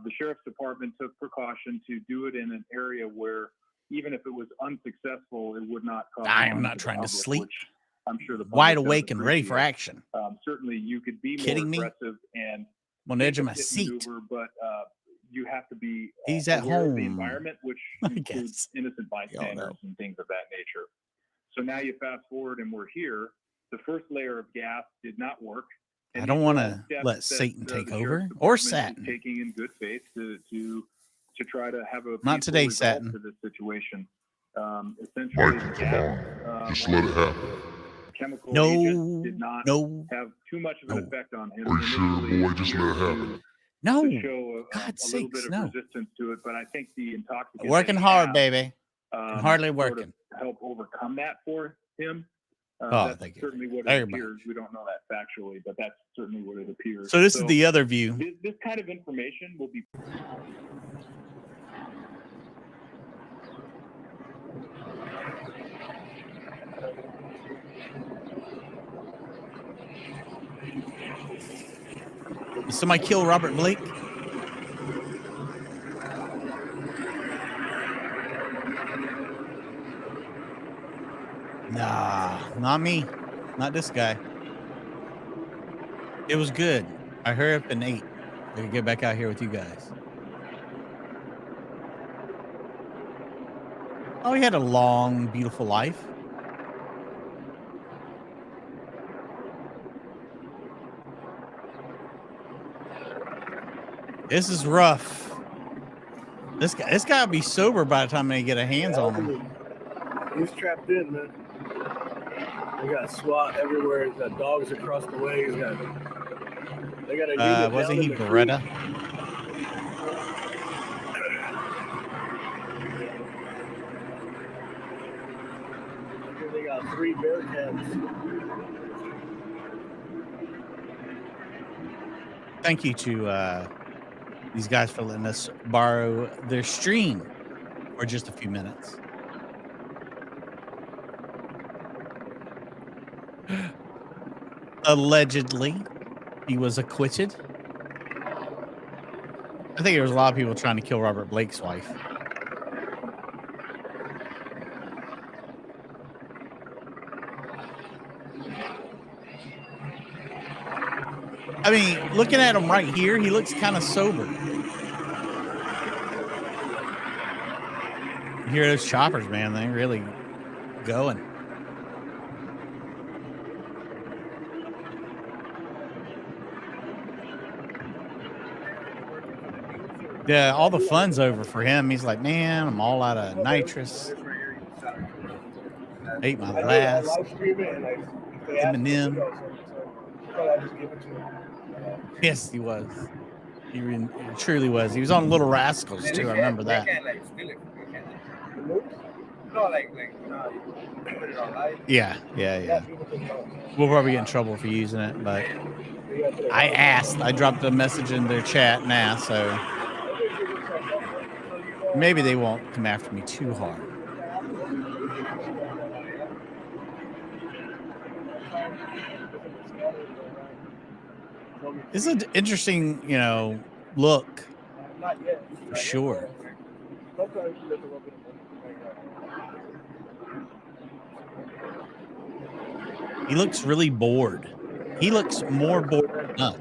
the sheriff's department took precaution to do it in an area where, even if it was unsuccessful, it would not cause I am harm not to the trying to public, sleep. which I'm sure the Wide public does awake and ready for appreciate. action. Certainly, you could be Kidding more me? aggressive and I'm on the edge of make a my pit seat. maneuver, but you have to be He's at aware of the home. environment, which I includes guess. innocent bystanders and things of that nature. So now you fast forward and we're here. The first layer of gas did not work. I don't want to let Satan take over, or Satin. Taking in good faith to try to have a Not today, peaceful resolve Satin. to this situation. Essentially, the gas, just let it happen. chemical No, agent did not no, have too much of an effect on him. Are you sure, Initially, boy? Just let it happen. No. to show a God's little sakes, bit of no. resistance to it, but I think the intoxicant Working that he hard, has, baby. Hardly sort of working. help overcome that for him. Oh, That's thank you. certainly what it Very much. appears. We don't know that factually, but that's certainly what it appears. So this is the other view. This kind of information will be. Did somebody kill Robert Blake? Nah, not me. Not this guy. It was good. I hurry up and ate. I could get back out here with you guys. Oh, he had a long, beautiful life. This is rough. This guy will be sober by the time they get a hands on him. He's trapped in, man. They got SWAT everywhere. He's got dogs across the way. They got a unit wasn't down he in the Beretta? creek. They got 3 Bearcats. Thank you to these guys for letting us borrow their stream for just a few minutes. Allegedly, he was acquitted. I think there was a lot of people trying to kill Robert Blake's wife. I mean, looking at him right here, he looks kind of sober. You hear those choppers, man? They really going. Yeah, all the fun's over for him. He's like, man, I'm all out of nitrous. Ate my last M&M. Yes, he was. He truly was. He was on Little Rascals too. I remember that. Yeah. We'll probably get in trouble for using it, but I asked. I dropped a message in their chat and asked, so maybe they won't come after me too hard. It's an interesting, look for sure. He looks really bored. He looks more bored than us.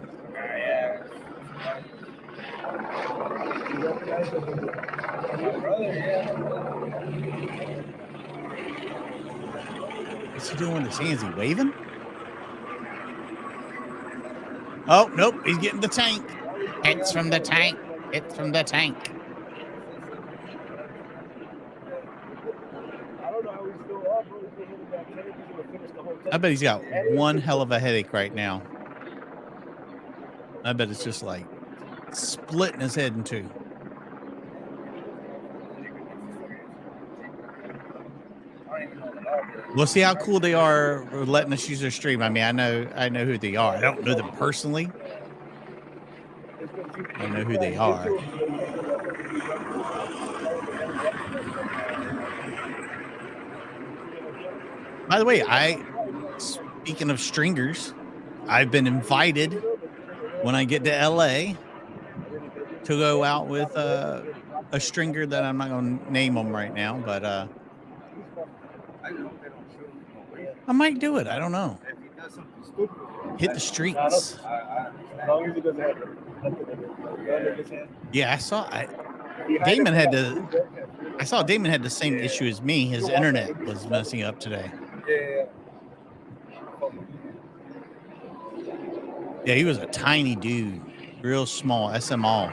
What's he doing with his hands? Is he waving? Oh, nope. He's getting the tank. It's from the tank. It's from the tank. I bet he's got one hell of a headache right now. I bet it's just like splitting his head in two. We'll see how cool they are letting us use their stream. I mean, I know who they are. I don't know them personally. I know who they are. By the way, speaking of stringers, I've been invited when I get to LA to go out with a stringer that I'm not going to name them right now, but I might do it. I don't know. Hit the streets. Yeah, I saw Damon had the same issue as me. His internet was messing up today. Yeah, he was a tiny dude, real small, SML.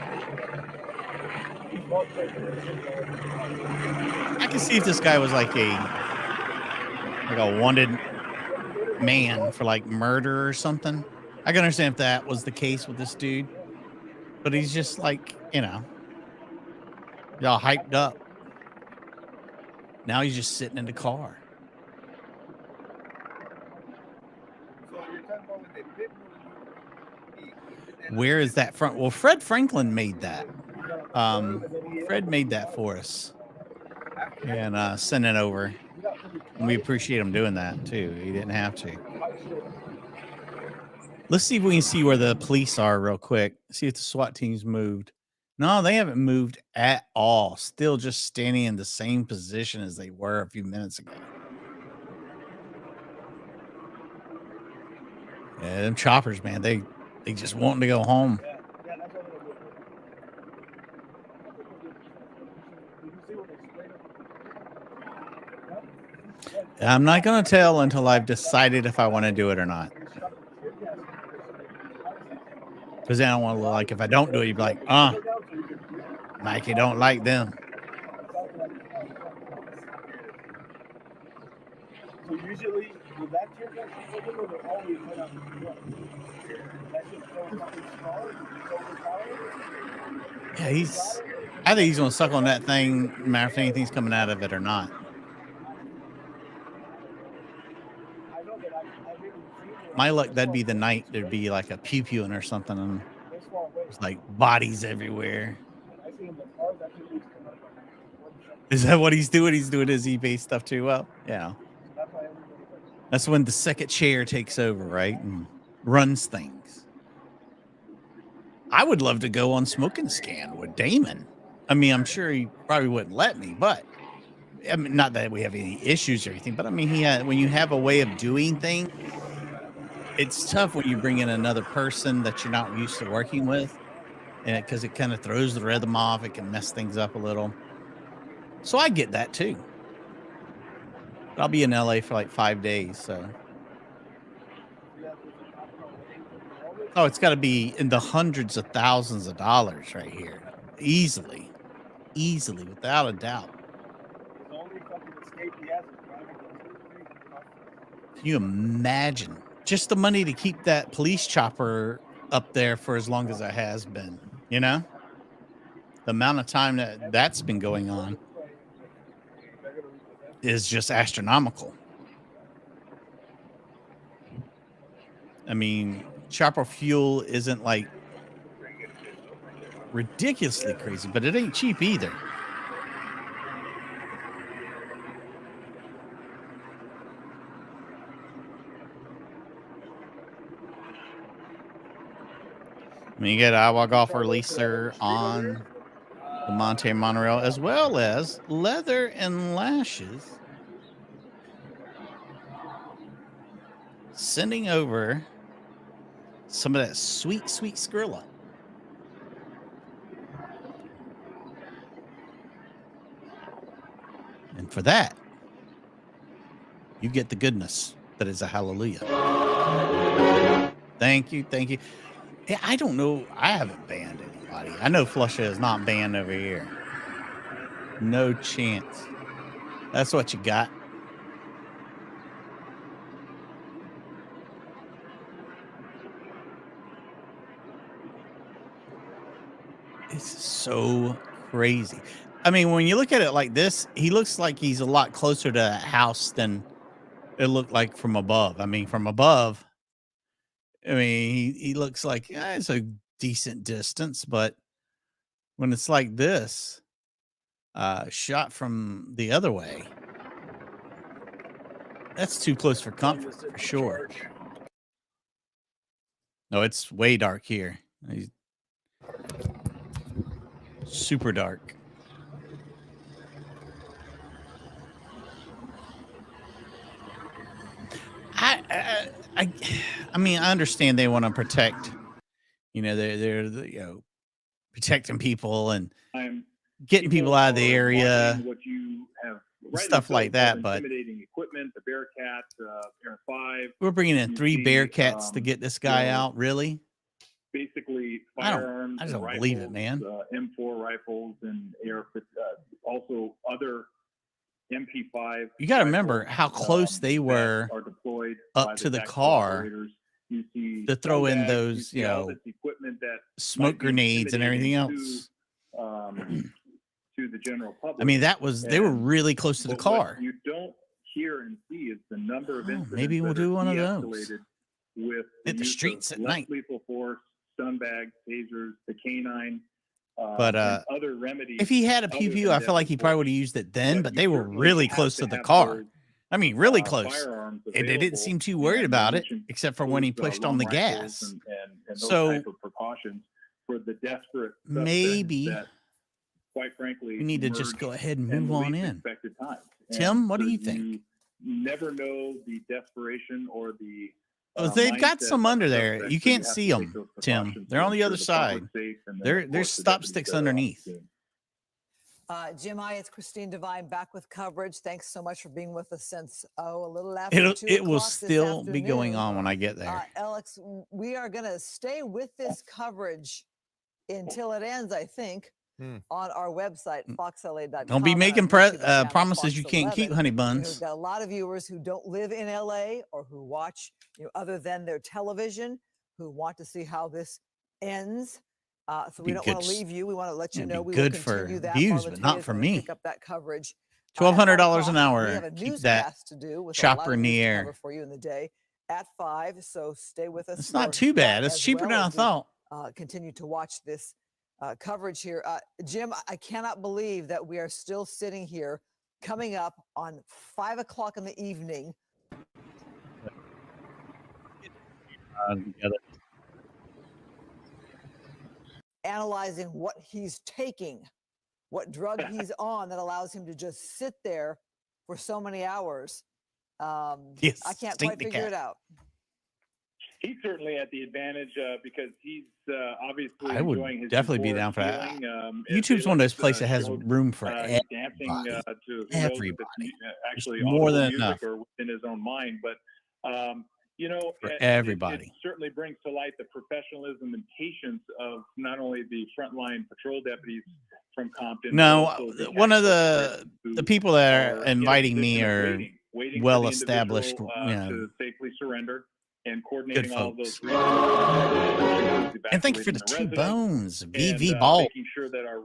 I can see if this guy was like a wanted man for like murder or something. I can understand if that was the case with this dude, but he's just like, y'all hyped up. Now he's just sitting in the car. Where is that from? Well, Fred Franklin made that. Fred made that for us and sent it over. And we appreciate him doing that too. He didn't have to. Let's see if we can see where the police are real quick. See if the SWAT team's moved. No, they haven't moved at all. Still just standing in the same position as they were a few minutes ago. Yeah, them choppers, man, they just wanting to go home. I'm not going to tell until I've decided if I want to do it or not. Because then I don't want to look like if I don't do it, you'd be like, Mikey don't like them. So usually, with that tear gas system, they're always put on the front. That's just so fucking small, so overpowered. Yeah, I think he's going to suck on that thing, no matter if anything's coming out of it or not. My luck, that'd be the night there'd be like a pew-pewing or something, and there's like bodies everywhere. Is that what he's doing? He's doing his eBay stuff too. Well, yeah. That's when the second chair takes over, right? And runs things. I would love to go on Smoking Scan with Damon. I mean, I'm sure he probably wouldn't let me, but I mean, not that we have any issues or anything, but I mean, when you have a way of doing things, it's tough when you bring in another person that you're not used to working with, and because it kind of throws the rhythm off, it can mess things up a little. So I get that too. But I'll be in LA for like 5 days, so. Oh, it's got to be in the hundreds of thousands of dollars right here. Easily, without a doubt. Can you imagine just the money to keep that police chopper up there for as long as it has been, you know? The amount of time that's been going on is just astronomical. I mean, chopper fuel isn't like ridiculously crazy, but it ain't cheap either. I mean, you get Iowa golfer Lisa on the Monte Monorail, as well as Leather and Lashes sending over some of that sweet, sweet Skrilla. And for that, you get the goodness that is a hallelujah. Thank you. Yeah, I don't know. I haven't banned anybody. I know Flusha is not banned over here. No chance. That's what you got. It's so crazy. I mean, when you look at it like this, he looks like he's a lot closer to that house than it looked like from above. I mean, from above, I mean, he looks like it's a decent distance, but when it's like this, shot from the other way, that's too close for comfort for sure. No, it's way dark here. He's super dark. I mean, I understand they want to protect, they're protecting people and getting people out of the area, what you have stuff like that. But intimidating equipment, the Bearcat, Air 5. We're bringing in 3 Bearcats to get this guy out. Really? Basically, firearms. I just don't rifles, believe it, man. M4 rifles and also other MP5. You got to remember how close they were up to the car to throw in those, smoke grenades and everything else. To the general public. I mean, they were really close to the car. What you don't hear and see is the number of incidents. Maybe we'll do one of those. With hit the streets at night. Lethal force, stun bags, tasers, the canine. But other remedies. if he had a pew pew, I feel like he probably would have used it then. But they were really close to the car. I mean, really close. And they didn't seem too worried about it, except for when he pushed on the gas. And those type of precautions for the desperate. Maybe. That, quite frankly, we need to just go ahead and move on in. Tim, what do you think? You never know the desperation or the. They've got some under there. You can't see them, Tim. They're on the other side. There's stop sticks underneath. Jim, hi, it's Christine Devine back with coverage. Thanks so much for being with us since, a little after 2 It will o'clock this still be going afternoon. on when I get there. Alex, we are going to stay with this coverage until it ends, I think, on our website, foxla.com. Don't be making promises you can't keep, honey buns. We've got a lot of viewers who don't live in LA or who watch, other than their television, who want to see how this ends. So we don't want to leave you. We want to let you know we will continue that. Views, but not for me. Pick up that coverage. $1,200 an hour. We have a Keep newscast to do with chopper a lot in of the news to air. cover for you in the day at 5. So stay with us. It's not too bad. It's cheaper than I thought. Continue to watch this coverage here. Jim, I cannot believe that we are still sitting here coming up on 5 o'clock in the evening. Analyzing what he's taking, what drug he's on that allows him to just sit there for so many hours. Yes, I can't quite figure it out. He's certainly at the advantage because he's obviously I would enjoying his definitely be down for that. YouTube's one of those places that has room for everybody. dancing to Everybody. actually More than music enough. or within his own mind. But For everybody. It certainly brings to light the professionalism and patience of not only the frontline patrol deputies from Compton. No, but also the one of tactical the people that are in a inviting me position of are waiting for well the established, individual, to safely surrender and coordinating all of those folks. resources, And thank you for the evacuating 2 residents, bones. and, VV Ball. making sure that our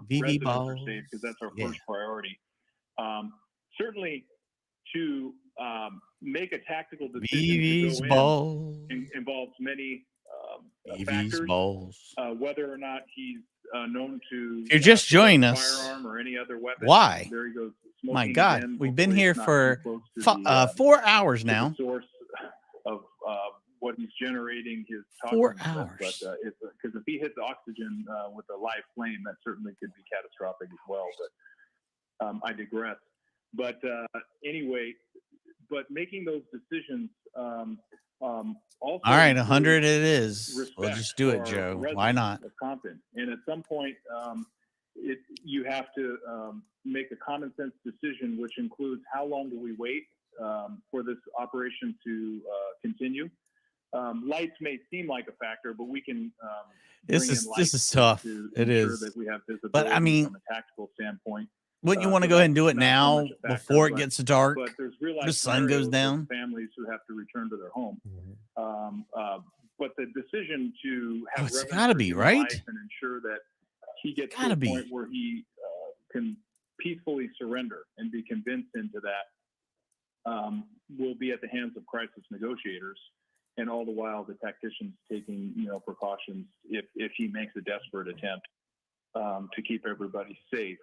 VV residents Ball. are safe, because that's our first priority. Certainly to make a tactical decision VV's to go balls. involves many VV's factors. balls. Whether or not he's known to If you're just joining us, firearm or any other weapon. why? There he goes. My Smoking God, again. we've been Hopefully here it's not for too close to the, 4 hours to the now. source of what he's generating his 4 toxins with. hours. But because if he hits oxygen with a live flame, that certainly could be catastrophic as well. But I digress. But anyway, but making those decisions also. All right, 100 it is. We'll respect just do it, for Joe. Why residents not? of Compton. And at some point, you have to make a common sense decision, which includes how long do we wait for this operation to continue. Lights may seem like a factor, but we can. This is tough. It is. That we have But I mean, from a tactical standpoint. wouldn't you want to so go ahead and do that's it not so now much a factor, before it gets dark? But there's real The life sun goes scenarios down. with families who have to return to their home. But the decision to have It's reverence got to for be, human right? life and ensure that he gets to a point where he can peacefully surrender and be convinced into that will be at the hands of crisis negotiators, and all the while the tacticians taking precautions if he makes a desperate attempt to keep everybody safe.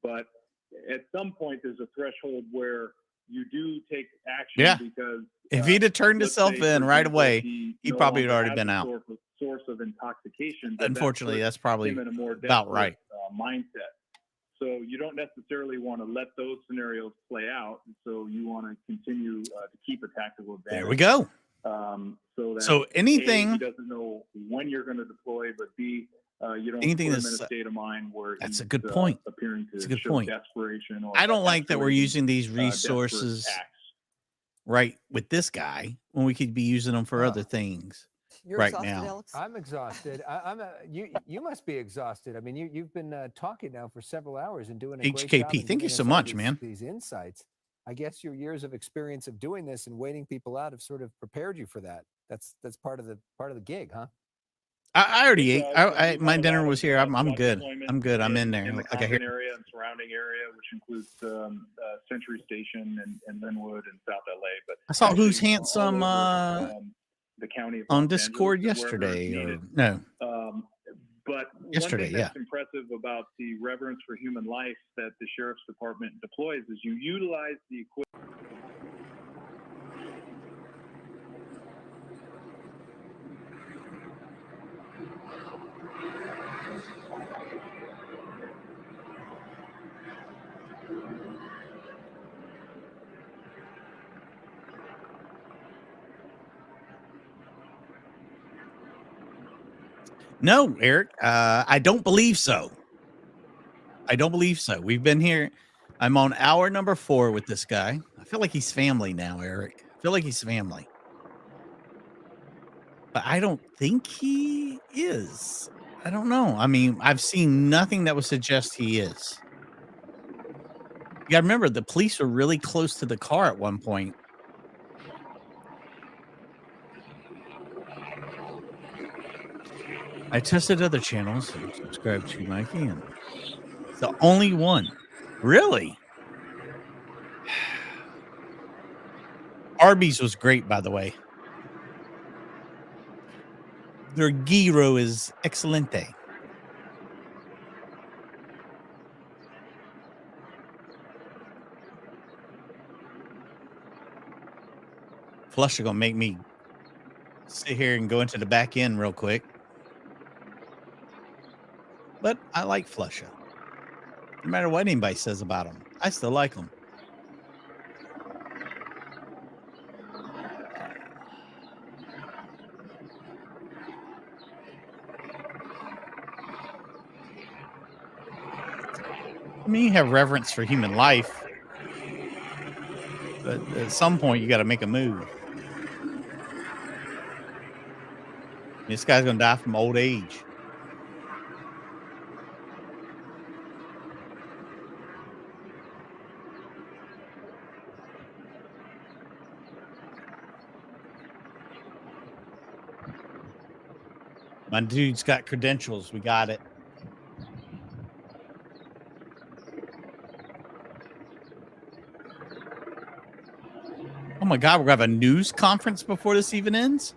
But at some point there's a threshold where you do take action, because if he'd have turned himself in right away, he probably would already been out. Source of intoxication. But Unfortunately, that's probably him in a more about right. Mindset. So you don't necessarily want to let those scenarios play out. So you want to continue to keep a tactical advantage. There we go. So anything, A, he doesn't know when you're going to deploy, but B, you don't anything put him that's in a state of mind where that's he's, a good point. Appearing to It's a good show point. desperation. Or I don't like that we're escalating, using these desperate resources acts. right with this guy when we could be using them for other things. You're right exhausted, now. Alex? I'm exhausted. You must be exhausted. I mean, you've been talking now for several hours and doing a great job. HKP, in thank you giving so us all much, these, man. These insights. I guess your years of experience of doing this and waiting people out have sort of prepared you for that. That's part of the gig, huh? I already ate. My dinner was here. I'm good. I'm good. I'm in there. In the Like I hear. Compton area and surrounding area, which includes Century Station and Linwood and South LA. But I saw actually Who's Handsome all over, the county of on Los Discord Angeles, wherever it's yesterday. Or, needed. no, But yesterday, one thing that's impressive about the reverence for human life that the sheriff's department deploys is you utilize the equipment. No, Eric. I don't believe so. I don't believe so. We've been here. I'm on hour number 4 with this guy. I feel like he's family now, Eric. I feel like he's family. But I don't think he is. I don't know. I mean, I've seen nothing that would suggest he is. You gotta remember, the police were really close to the car at one point. I tested other channels and subscribed to Mikey, and it's the only one. Really? Arby's was great, by the way. Their gyro is excelente. Flusher gonna make me sit here and go into the back end real quick. But I like Flusher. No matter what anybody says about him, I still like him. I mean, you have reverence for human life, but at some point you got to make a move. This guy's gonna die from old age. My dude's got credentials. We got it. Oh my God, we're gonna have a news conference before this even ends?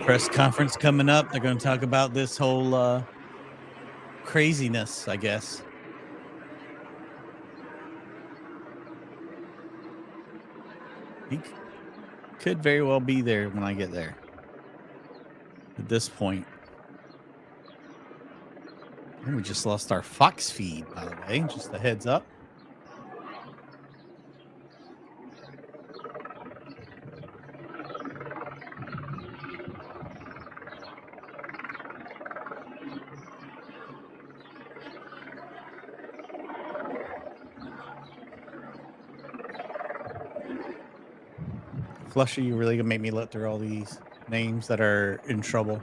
Press conference coming up. They're going to talk about this whole craziness, I guess. He could very well be there when I get there. At this point. And we just lost our Fox feed, by the way. Just a heads up. Flusher, you really gonna make me look through all these names that are in trouble?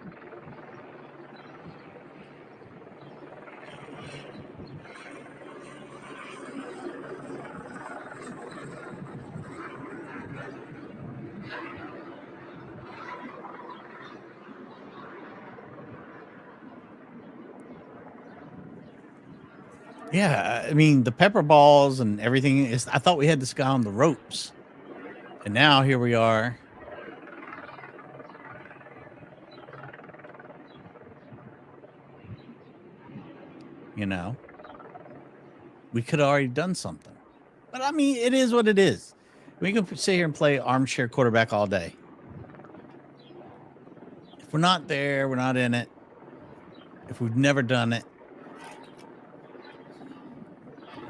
Yeah, I mean, the pepper balls and everything is, I thought we had this guy on the ropes. And now here we are. You know, we could have already done something. But I mean, it is what it is. We can sit here and play armchair quarterback all day. If we're not there, we're not in it. If we've never done it,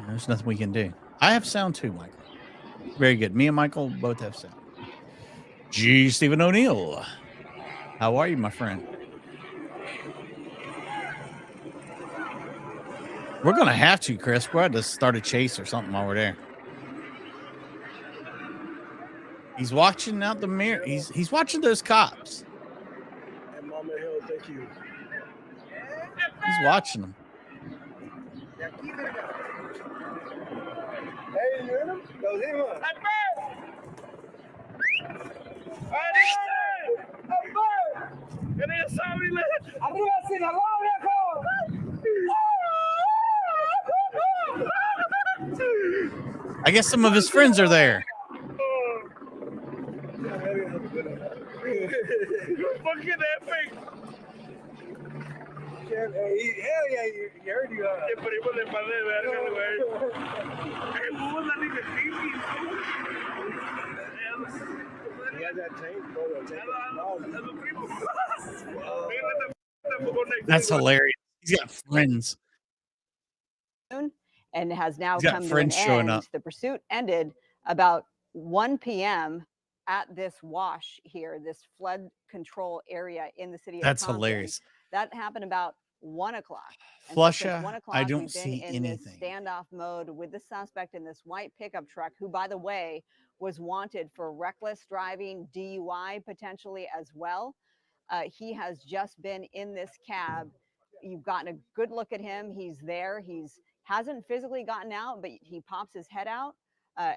there's nothing we can do. I have sound too, Michael. Very good. Me and Michael both have sound. G. Stephen O'Neill. How are you, my friend? We're going to have to, Chris. We're going to start a chase or something while we're there. He's watching out the mirror. He's watching those cops. And Mama Hill, thank you. He's watching them. Hey, you heard him? Go him up. I guess some of his friends are there. Fucking epic. Hell yeah, you heard you. Siempre le pasé verga, güey. Hey, what was that nigga thinking? He has that tank, That's hilarious. He's got friends. and has now He's got come to an friends showing end. up. The pursuit ended about 1 p.m. at this wash here, this flood control area in the city of That's Compton. hilarious. That happened about 1 o'clock. And so since Flusha, 1 o'clock, I don't we've been see in this anything. standoff mode with the suspect in this white pickup truck, who, by the way, was wanted for reckless driving, DUI potentially as well. He has just been in this cab. You've gotten a good look at him. He's there. He's hasn't physically gotten out, but he pops his head out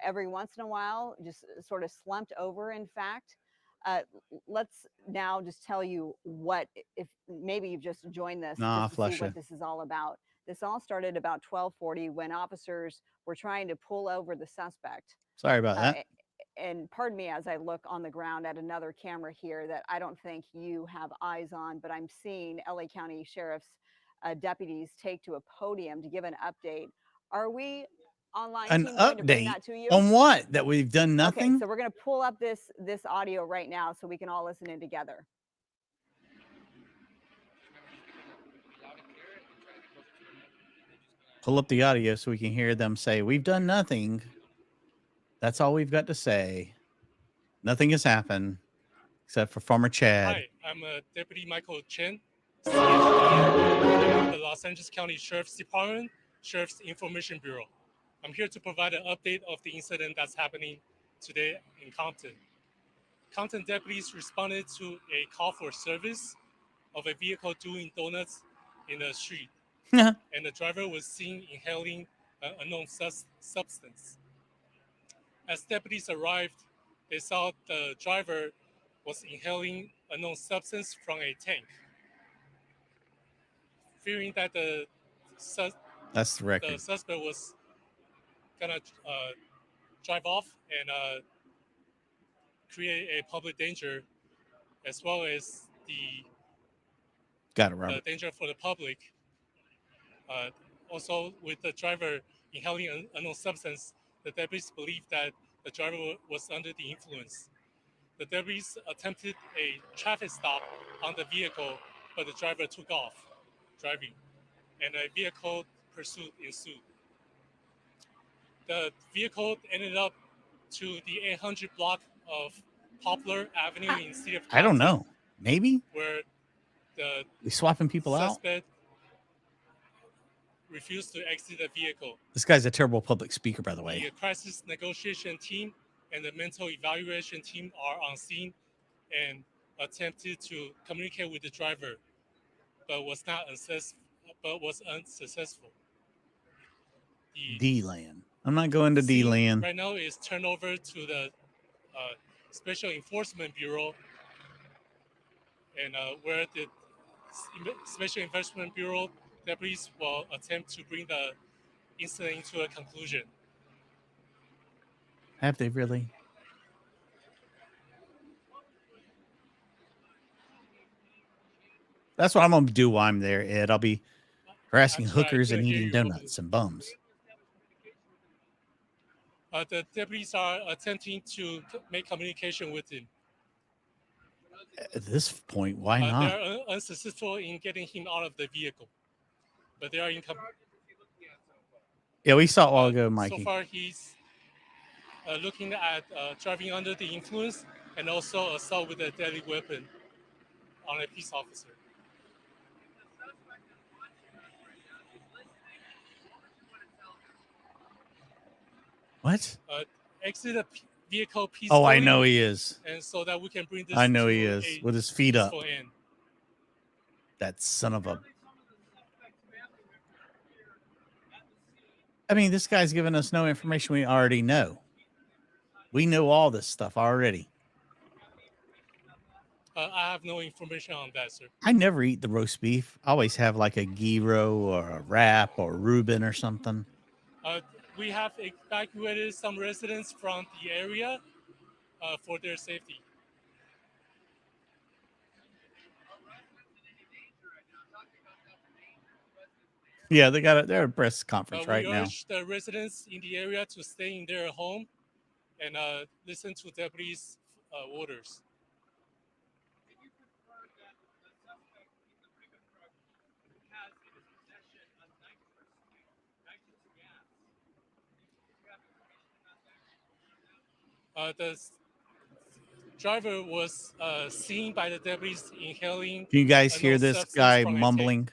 every once in a while, just sort of slumped over, in fact. Let's now just tell you what, if maybe you've just joined this just to see what this is all about. This all started about 12:40 when officers were trying to pull over the suspect. Sorry about that. And pardon me as I look on the ground at another camera here that I don't think you have eyes on, but I'm seeing LA County Sheriff's deputies take to a podium to give an update. Are we online? An team going to bring update that to you? on what? That we've done nothing? Okay, so we're going to pull up this audio right now so we can all listen in together. Pull up the audio so we can hear them say, we've done nothing. That's all we've got to say. Nothing has happened except for former Chad. Hi, I'm Deputy Michael Chen, the Los Angeles County Sheriff's Department, Sheriff's Information Bureau. I'm here to provide an update of the incident that's happening today in Compton. Compton deputies responded to a call for service of a vehicle doing donuts in the street, and the driver was seen inhaling an unknown substance. As deputies arrived, they saw the driver was inhaling unknown substance from a tank. Fearing that the suspect was gonna drive off and create a public danger, as well as the danger for the public. Also, with the driver inhaling an unknown substance, the deputies believed that the driver was under the influence. The deputies attempted a traffic stop on the vehicle, but the driver took off driving, and a vehicle pursuit ensued. The vehicle ended up to the 800 block of Poplar Avenue in the city of Compton. I don't know. Maybe? Where the we swapping people suspect refused to exit the vehicle. This guy's a terrible public speaker, by the way. The crisis negotiation team and the mental evaluation team are on scene and attempted to communicate with the driver, but was unsuccessful. D-Land. I'm not going to D-Land. Right now is turned over to the Special Enforcement Bureau, and where the Special Enforcement Bureau deputies will attempt to bring the incident to a conclusion. Have they really? That's what I'm going to do while I'm there, Ed. I'll be harassing hookers and eating donuts and bums. The deputies are attempting to make communication with him. At this point, why not? They are unsuccessful in getting him out of the vehicle, but they are in. Yeah, we saw it a while ago, Mikey. So far, he's looking at driving under the influence and also assault with a deadly weapon on a peace officer. What? Exit a vehicle peacefully. Oh, I know he is. And so that we can bring this. I know he is with his feet up. End. That son of a. I mean, this guy's giving us no information we already know. We know all this stuff already. I have no information on that, sir. I never eat the roast beef. I always have like a gyro or a wrap or Reuben or something. We have evacuated some residents from the area for their safety. Yeah, they got it. They're at a press conference right now. We urge the residents in the area to stay in their home and listen to deputies' orders. The driver was seen by the deputies inhaling. Can you guys hear known this substance guy from a tank. mumbling?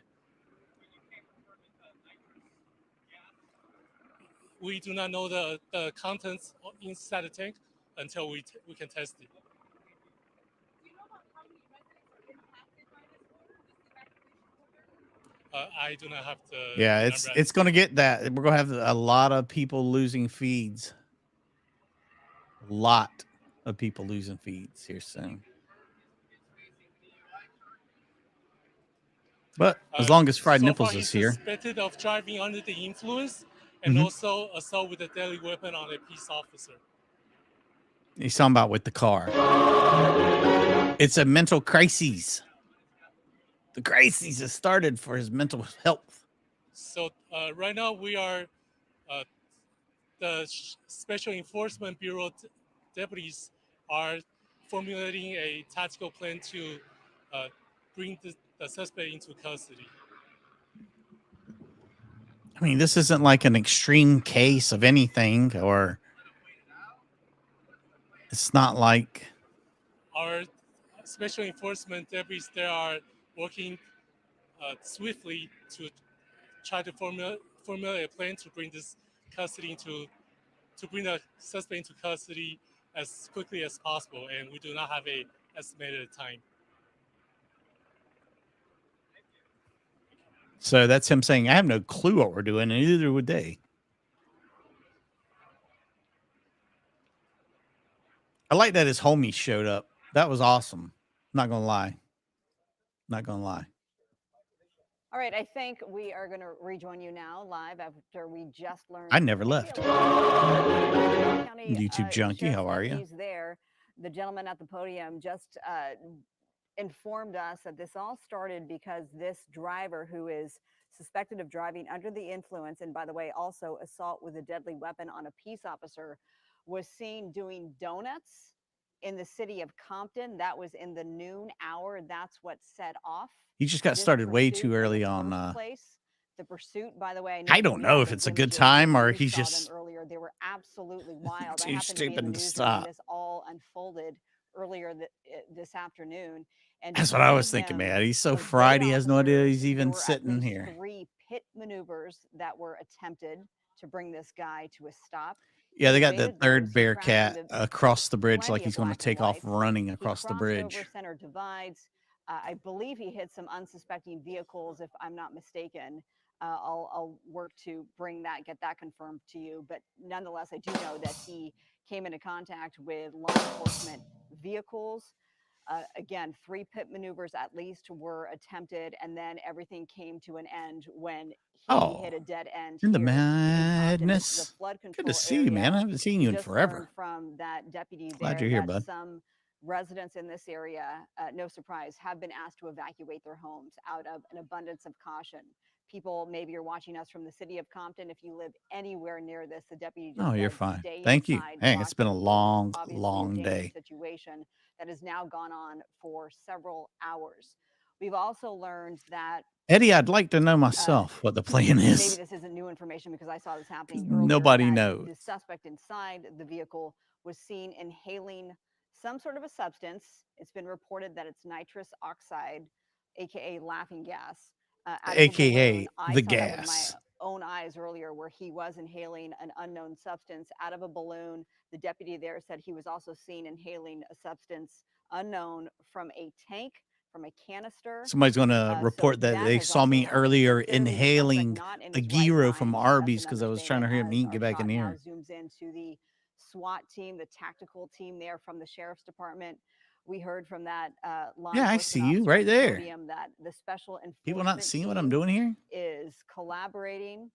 We do not know the contents inside the tank until we can test it. I do not have to. Yeah, it's going to get that. We're going to have a lot of people losing feeds. A lot of people losing feeds here soon. But as long as Fried so Nipples far is he's here. Suspected of driving under the influence and also assault with a deadly weapon on a peace officer. He's talking about with the car. It's a mental crisis. The crisis has started for his mental health. So right now we are the Special Enforcement Bureau deputies are formulating a tactical plan to bring the suspect into custody. I mean, this isn't like an extreme case of anything, or it's not like Our special enforcement deputies there are working swiftly to try to formulate a plan to bring this custody to bring the suspect into custody as quickly as possible, and we do not have a estimated time. So that's him saying, I have no clue what we're doing, and neither would they. I like that his homies showed up. That was awesome. Not going to lie. Not going to lie. All right, I think we are going to rejoin you now live after we just learned. I never left. County, YouTube junkie, how are you? He's there. The gentleman at the podium just informed us that this all started because this driver who is suspected of driving under the influence, and by the way, also assault with a deadly weapon on a peace officer, was seen doing donuts in the city of Compton. That was in the noon hour. That's what set off. He just got started way too early on. The pursuit, by the way, I don't know if it's a good time or he's just earlier. They were absolutely wild. too stupid to stop. This all unfolded earlier this afternoon. And that's what I was thinking, man. He's so fried. He has no idea he's even sitting here. 3 pit maneuvers that were attempted to bring this guy to a stop. Yeah, they got the third Bearcat across the bridge like he's going to take off running across the bridge. Over center divides. I believe he hit some unsuspecting vehicles, if I'm not mistaken. I'll work to get that confirmed to you. But nonetheless, I do know that he came into contact with law enforcement vehicles. Again, 3 pit maneuvers at least were attempted, and then everything came to an end when he hit a dead end. In the madness. Good to see you, man. I haven't seen you in forever. From that deputy Glad there, you're here, bud. Some residents in this area, no surprise, have been asked to evacuate their homes out of an abundance of caution. People, maybe you're watching us from the city of Compton. If you live anywhere near this, the deputy just you're said, fine. "Stay Thank you. inside, Hey, watch it's been a the long, news." Obviously, long a dangerous day. Situation that has now gone on for several hours. We've also learned that Eddie, I'd like to know myself what the plan is. maybe this isn't new information because I saw this happening earlier. Nobody knows. The suspect inside the vehicle was seen inhaling some sort of a substance. It's been reported that it's nitrous oxide, aka laughing gas, AKA the gas. That with my own eyes earlier, where he was inhaling an unknown substance out of a balloon. The deputy there said he was also seen inhaling a substance unknown from a tank, from a canister. Somebody's going to report that they saw me earlier inhaling a gyro from Arby's because I was trying to hear him eat, get back in here. Zooms into the SWAT team, the tactical team there from the sheriff's department. We heard from that yeah, I see you right there. That the special people not seeing what I'm doing here is collaborating.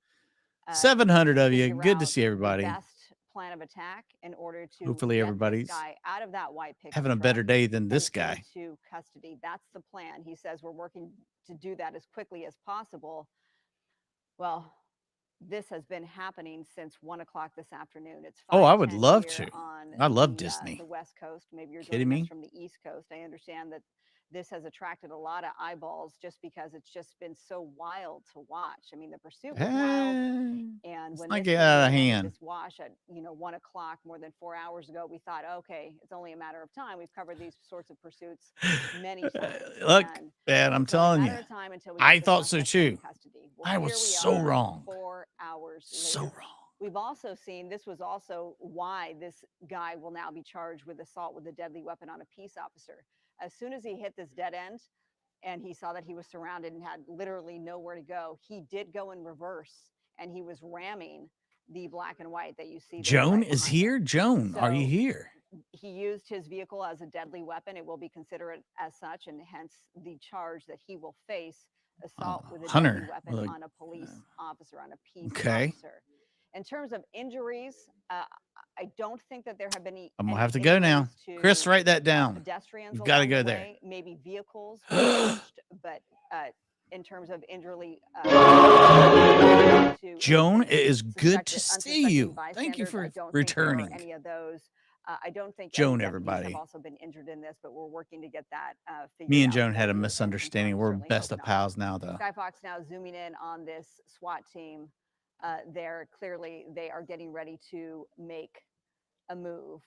700 of you. Good to see everybody. Best plan of attack in order to hopefully everybody's guy out of that white pickup having a better day than this guy. To custody. That's the plan. He says we're working to do that as quickly as possible. Well, this has been happening since 1 o'clock this afternoon. It's I would love to. I love Disney. The West Coast. Maybe you're kidding joining me us from the East Coast. I understand that this has attracted a lot of eyeballs just because it's just been so wild to watch. I mean, the pursuit was wild, and when not this get out of video entered hand. this wash at 1 o'clock more than 4 hours ago, we thought, okay, it's only a matter of time. We've covered these sorts of pursuits many times. Look, and man, I'm it's only a telling matter you, of time until we I get the thought so suspect in too. custody. I was Here we so are, wrong. 4 hours So later. wrong. We've also seen, this was also why this guy will now be charged with assault with a deadly weapon on a peace officer. As soon as he hit this dead end and he saw that he was surrounded and had literally nowhere to go, he did go in reverse and he was ramming the black and white that you see there Joan right is behind him. here. Joan, are you So here? he used his vehicle as a deadly weapon. It will be considered as such, and hence the charge that he will face, assault with a deadly Hunter, weapon look, on a police officer, on a peace okay. officer. In terms of injuries, I don't think that there have been any I'm gonna have to go now. Chris, write that down. pedestrians You've got to along go the there. way. Maybe vehicles were damaged, but in terms of injury, to Joan, it is good suspected, to see unsuspecting you. Thank you bystanders, I for don't think there are returning. any of those. I don't think Joan, any deputies everybody. have also been injured in this, but we're working to get that figured Me and out Joan for had a you and misunderstanding. confirmed. We're Certainly best hope of not. pals now, though. Skyfox now zooming in on this SWAT team. There, clearly, they are getting ready to make a move.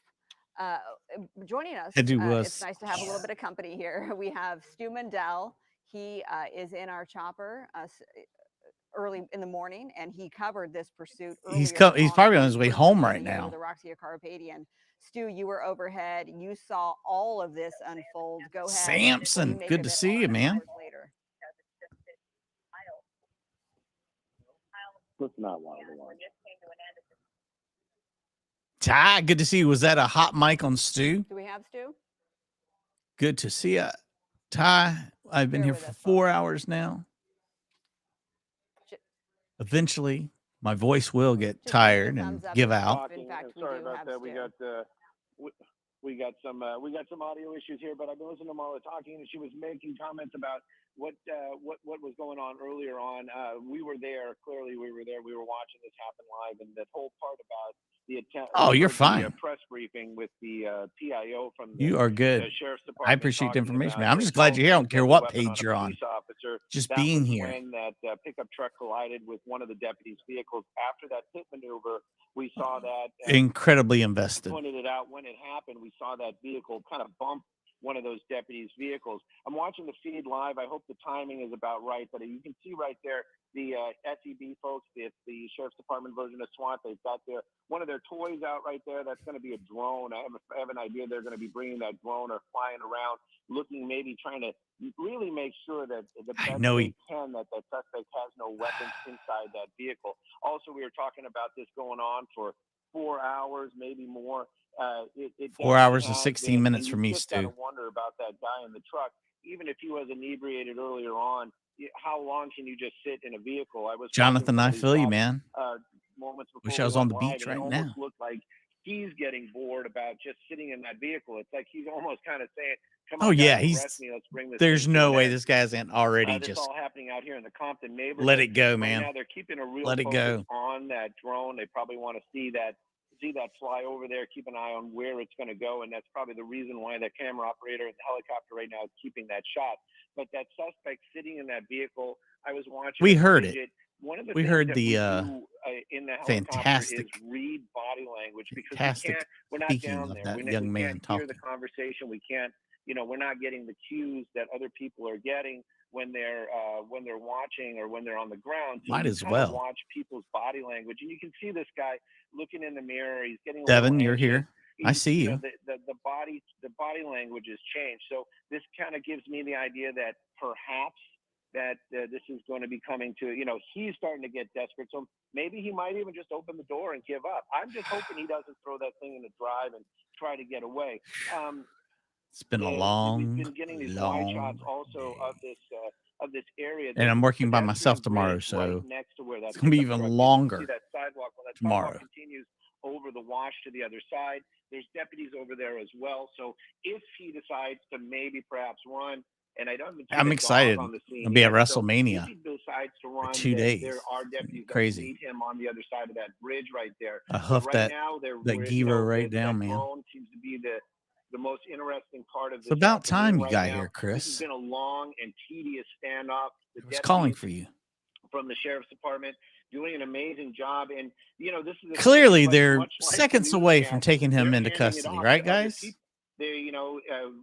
Joining us, it's nice to have a little bit of company here. We have Stu Mendel. He is in our chopper early in the morning, and he covered this pursuit earlier. He's probably on his way home right now. The Roxia Carpathian. Stu, you were overhead. You saw all of this unfold. Go ahead. Samson, good to see you, man. Later. Let's not lie to one. Ty, good to see you. Was that a hot mic on Stu? Do we have Stu? Good to see you. Ty, I've been here for 4 hours now. Eventually, my voice will get tired and give out. In fact, sorry about that. We got some audio issues here, but I've been listening to Marla talking, and she was making comments about what was going on earlier on. We were there. Clearly, we were there. We were watching this happen live, and that whole part about the attempt. Oh, you're fine. The press briefing with the PIO from the, You are good. Sheriff's I Department. appreciate the information, man. I'm just glad you're here. I don't care what page you're on. Just being here. When that pickup truck collided with one of the deputies' vehicles. After that pit maneuver, we saw that. Incredibly invested. Pointed it out when it happened. We saw that vehicle kind of bump one of those deputies' vehicles. I'm watching the feed live. I hope the timing is about right, but you can see right there the SEB folks, it's the Sheriff's Department version of SWAT. They've got one of their toys out right there. That's going to be a drone. I have an idea they're going to be bringing that drone or flying around, looking, maybe trying to really make sure that the best that suspect has no weapons inside that vehicle. Also, we were talking about this going on for 4 hours, maybe more. 4 hours and 16 minutes for me, Stu. You just got to wonder about that guy in the truck. Even if he was inebriated earlier on, how long can you just sit in a vehicle? Jonathan, I feel you, man. Wish I was on the beach right now. It looked like he's getting bored about just sitting in that vehicle. It's like he's almost kind of saying, "Come on, guys, arrest me. Let's bring this." There's no way this guy isn't already this just. all happening out here in the Compton neighborhood. Let it go, right man. Now they're keeping a real Let it focus go. on that drone. They probably want to see that fly over there, keep an eye on where it's going to go, and that's probably the reason why the camera operator and the helicopter right now is keeping that shot. But that suspect sitting in that vehicle, I was watching. We heard it. One of the we things heard that the we do, in the fantastic, is read body language, because we're not speaking down of there. that We young man can't talking. hear the conversation. We can't, we're not getting the cues that other people are getting when they're watching or when they're on the ground. So Might you as kind well of watch people's body language, and you can see this guy looking in the mirror. He's getting Devin, you're here. I see you. The body language has changed. So this kind of gives me the idea that perhaps that this is going to be coming to, he's starting to get desperate. So maybe he might even just open the door and give up. I'm just hoping he doesn't throw that thing in the drive and try to get away. It's been a long, we've been getting these long wide shots also of this area. and I'm working by myself tomorrow, so next to where it's going to be even longer see that sidewalk. Well, that tomorrow. Sidewalk continues over the wash to the other side. There's deputies over there as well. So if he decides to maybe perhaps run, and I don't. I'm excited. On the scene I'll be at yet. WrestleMania So if he decides to run, for 2 days. There are deputies Crazy. that meet him on the other side of that bridge right there. I huffed right that now, Giva right down, man. Drone seems to be the the most interesting part of this. It's about time you right got now. here, This has Chris. been a long and tedious standoff. The I was calling deputies for you. from the sheriff's department doing an amazing job. And, you know, this is the Clearly, thing, they're much like seconds the away from newscast, taking him they're into handing it custody, off right, to other guys? people. They, you know,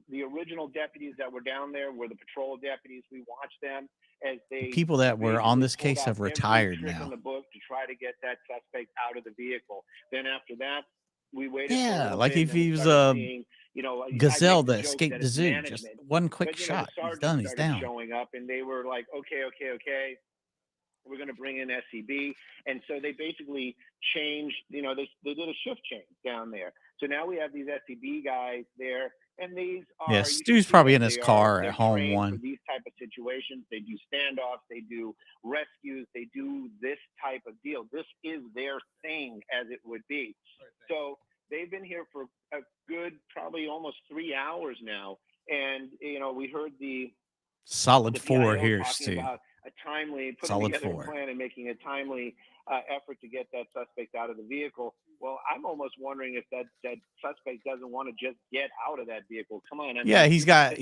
the original deputies that were down there were the patrol deputies. We watched them as they The people that were on this pulled case out have every retired trick now. in the book to try to get that suspect out of the vehicle. Then after that, we waited for a Yeah, little like bit, if and then he we was started a seeing, you know, I gazelle make the that joke escaped that the it's zoo. Just management. one quick But, you know, shot. the He's sergeants done. He's started down. showing up, and they were like, okay. We're going to bring in SCB. And so they basically changed, you know, they did a shift change down there. So now we have these SCB guys there. And these are, Yeah, Stu's probably in his car at home for one. these type of situations. They do standoffs, they do rescues, they do this type of deal. This is their thing, as it would be. So they've been here for a good, probably almost 3 hours now. And, you know, we heard the Solid 4 PIO here, talking Stu. about a timely, putting Solid together 4. a plan and making a timely effort to get that suspect out of the vehicle. Well, I'm almost wondering if that suspect doesn't want to just get out of that vehicle. Come on. Yeah, he's got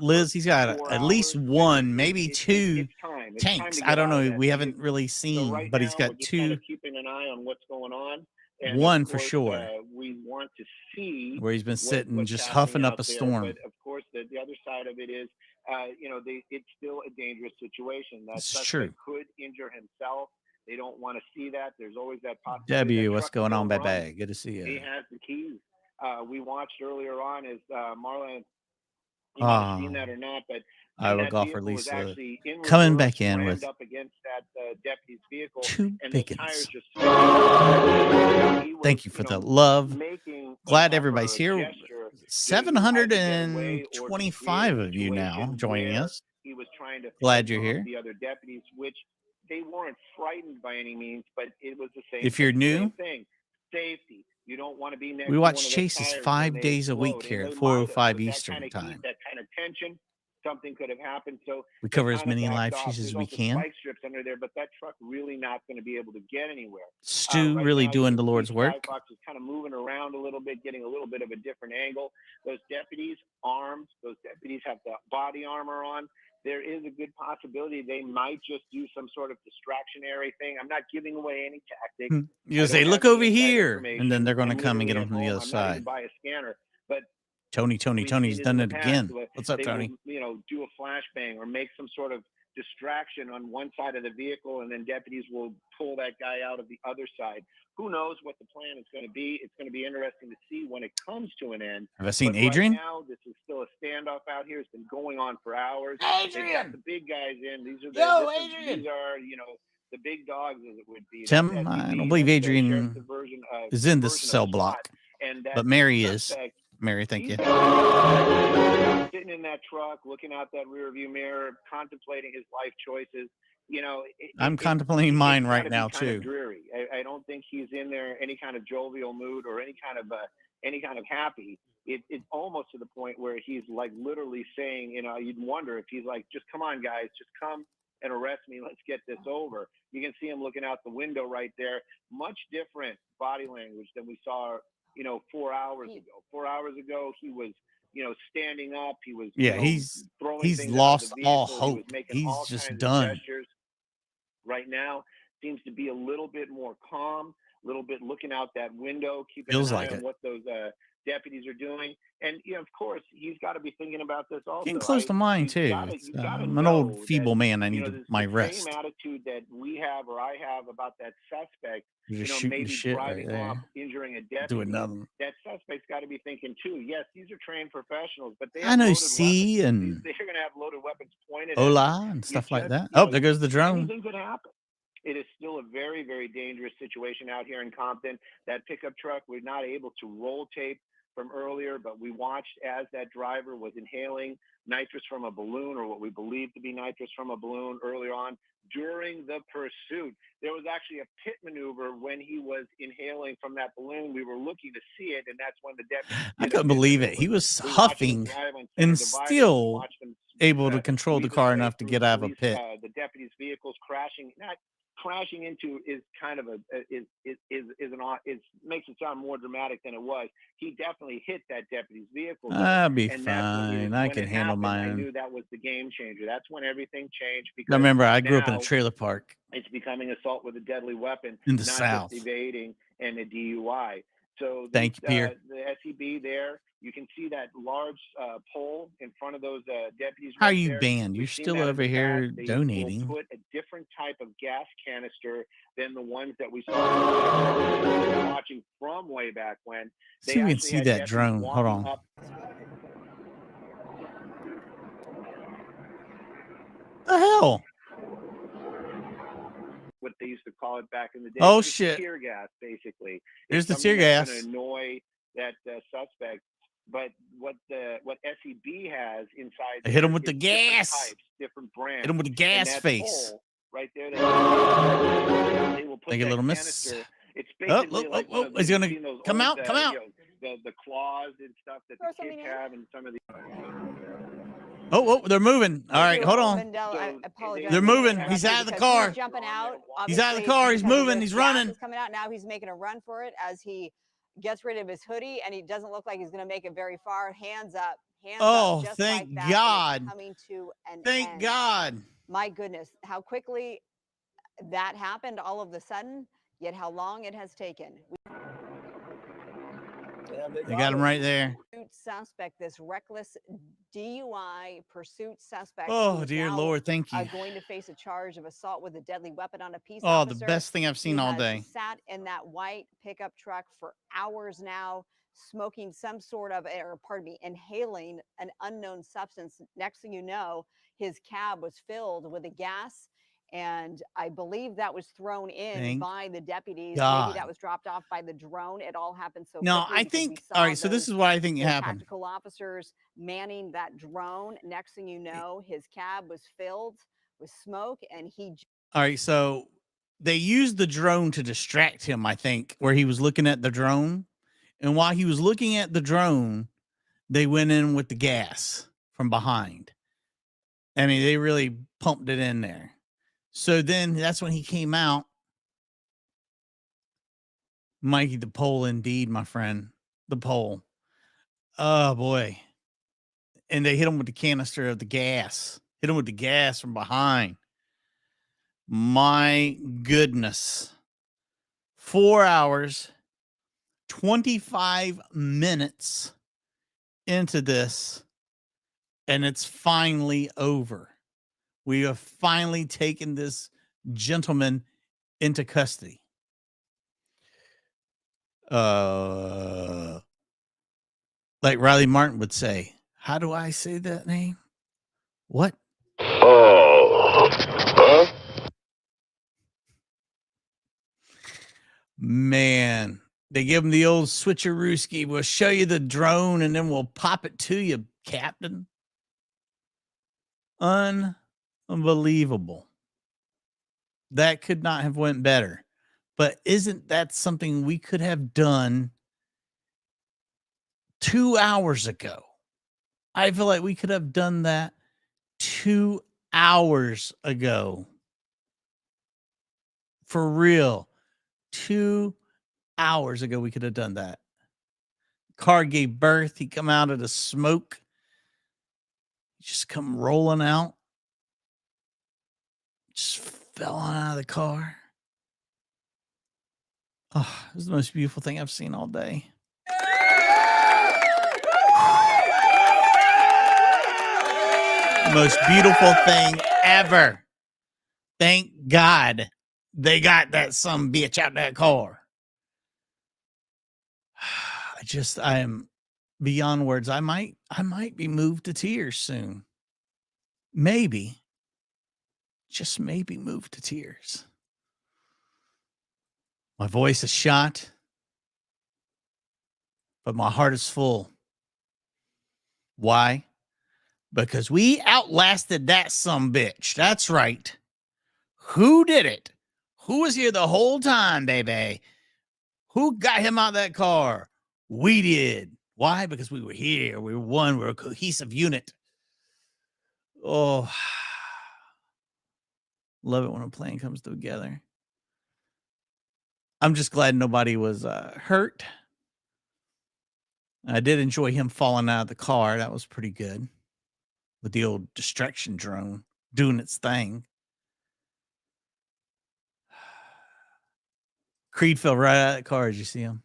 Liz. He's got at least one, maybe two tanks. I don't know. We haven't really seen, but he's got just 2. kind of keeping an eye on what's going on. And One of for course, sure. We want to see Where he's been sitting, what's just happening huffing up out a there. storm. But of course, the other side of it is, you know, it's still a dangerous situation. That It's suspect true. could injure himself. They don't want to see that. There's always that possibility. W, That what's truck going on, could go baby? wrong. Good to see He you. has the keys. We watched earlier on as Marlon, you might have seen that or not, but Iowa that golfer vehicle was Lisa actually in coming reverse, back in rammed with up against that deputy's vehicle, 2 and those biggins. tires just. Thank you for the love. Making Glad everybody's here. gesture, 725 of you now joining us. He was trying to Glad you're here. the other deputies, which they weren't frightened by any means, but it was the same. If you're new, same thing. Safety. You don't want to be next we to watch one of those chases tires 5 when they days a week explode, here and at they might have, 4:05 but Eastern that kind of time. heat, that kind of tension, something could have happened. So We they cover as kind of many backed live off. chases There's as we also can. spike strips under there, but that truck really not going to be able to get anywhere. Stu Right really now, doing you the can see Lord's work. Skyfox is kind of moving around a little bit, getting a little bit of a different angle. Those deputies armed, those deputies have the body armor on. There is a good possibility they might just do some sort of distractionary thing. I'm not giving away any tactics. You say, look over here, and then they're going to come and get him from the other I'm not even side. by a scanner, but Tony's done it again. What's up, they Tony? will, you know, do a flashbang or make some sort of distraction on one side of the vehicle, and then deputies will pull that guy out of the other side. Who knows what the plan is going to be? It's going to be interesting to see when it comes to an end. Have I seen But Adrian? Right now, this is still a standoff out here. It's been going on for hours. Adrian! They've got the big guys in. These are these are, you know, the big dogs, as it would be. Tim, I don't believe Adrian is in this cell block, but Mary is. Mary, thank you. Sitting in that truck, looking out that rear view mirror, contemplating his life choices. You know, I'm contemplating mine right now kind of too. dreary. I don't think he's in there any kind of jovial mood or any kind of happy. It's almost to the point where he's like literally saying, you know, you'd wonder if he's like, just come on, guys, just come and arrest me. Let's get this over. You can see him looking out the window right there. Much different body language than we saw, you know, 4 hours ago. 4 hours ago, he was, you know, standing up. He was, Yeah, you know, he's lost all hope. He's all just kinds of done. gestures. Right now, seems to be a little bit more calm, a little bit looking out that window, keeping Feels an eye like on it. what those deputies are doing. And, you know, of course, he's got to be thinking about this also. Getting close to mine too. I'm an old feeble man. I need my rest. Same attitude that we have or I have about that suspect, You're you just know, shooting maybe the shit right driving off, there. injuring a deputy. Doing nothing. That suspect's got to be thinking too. Yes, these are trained professionals, but they I have know loaded C weapons. and They're going to have loaded weapons pointed Hola at and you. stuff like Just, that. you Oh, know, there goes the drone. anything could happen. It is still a very, very dangerous situation out here in Compton. That pickup truck, we're not able to roll tape from earlier, but we watched as that driver was inhaling nitrous from a balloon, or what we believe to be nitrous from a balloon earlier on during the pursuit. There was actually a pit maneuver when he was inhaling from that balloon. We were looking to see it, and that's when the deputy. I couldn't believe it. He was huffing and still able to control the car enough to get out of a pit. The deputy's vehicles crashing, not crashing into is kind of makes it sound more dramatic than it was. He definitely hit that deputy's vehicle. I'll be and fine. I can handle mine. I knew that was the game changer. That's when everything changed. Because remember, I grew up in a trailer park. It's becoming assault with a deadly weapon, in the not South. just evading and a DUI. So thank you, Pierre. The SEB there, you can see that large pole in front of those deputies. How right you there. banned? You're still over here donating. Put a different type of gas canister than the ones that we saw watching from way back when. See, we can see that drone. Hold on. The hell? What they used to call it back in the day. Oh, it's shit. Tear gas, basically. Here's the It's tear something that's gas. gonna annoy that suspect. But what SEB has inside, I hit him with is the different gas. types, different brands. Hit him with the gas and that face. pole right there. They will put Make a that little canister. miss. It's basically like one of Is he gonna you've seen those come old, out? Come out. You know, the claws and stuff that the kids have, and some of the. Oh, they're moving. All right, hold on. Mendel, I apologize. They're moving. He's out of the car. He's jumping out. He's out of the obviously, car. He's because moving. this He's gas running. is coming out now. He's making a run for it as he gets rid of his hoodie, and he doesn't look like he's going to make it very far. Hands up. Hands up. Just thank like that, God. and it's coming to an Thank end. God. My goodness, how quickly that happened all of a sudden, yet how long it has taken. They got him right there. Suspect, this reckless DUI pursuit suspect. Oh, who is dear now, Lord, thank you. Going to face a charge of assault with a deadly weapon on a peace Oh, officer. the best thing I've seen He all has day. Sat in that white pickup truck for hours now, smoking some sort of, or pardon me, inhaling an unknown substance. Next thing you know, his cab was filled with a gas. And I believe that was thrown in by the deputies. God. Maybe that was dropped off by the drone. It all happened so No, quickly. I think, all right, so this is what I think happened. Tactical officers manning that drone. Next thing you know, his cab was filled with smoke, and he. All right, so they used the drone to distract him, I think, where he was looking at the drone. And while he was looking at the drone, they went in with the gas from behind. I mean, they really pumped it in there. So then that's when he came out. Mikey, the pole, indeed, my friend. The pole. Oh, boy. And they hit him with the canister of the gas. Hit him with the gas from behind. My goodness. 4 hours, 25 minutes into this, and it's finally over. We have finally taken this gentleman into custody. Like Riley Martin would say, how do I say that name? What? Man, they give him the old switcherooski. We'll show you the drone and then we'll pop it to you, Captain. Unbelievable. That could not have went better. But isn't that something we could have done 2 hours ago? I feel like we could have done that 2 hours ago. For real. 2 hours ago, we could have done that. Car gave birth. He come out of the smoke. He just come rolling out. Just fell out of the car. Oh, it was the most beautiful thing I've seen all day. Most beautiful thing ever. Thank God they got that some bitch out that car. I am beyond words. I might be moved to tears soon. Maybe. Just maybe moved to tears. My voice is shot, but my heart is full. Why? Because we outlasted that sumbitch. That's right. Who did it? Who was here the whole time, baby? Who got him out of that car? We did. Why? Because we were here. We were one. We were a cohesive unit. Oh, love it when a plan comes together. I'm just glad nobody was hurt. I did enjoy him falling out of the car. That was pretty good. With the old distraction drone doing its thing. Creed fell right out of the car. Did you see him?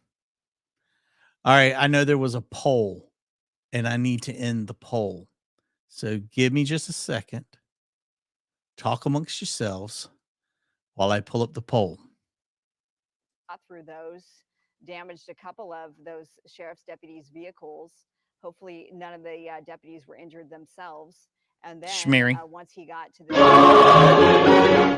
All right. I know there was a poll, and I need to end the poll. So give me just a second. Talk amongst yourselves while I pull up the poll. Through those, damaged a couple of those sheriff's deputies' vehicles. Hopefully, none of the deputies were injured themselves. And then once he got to the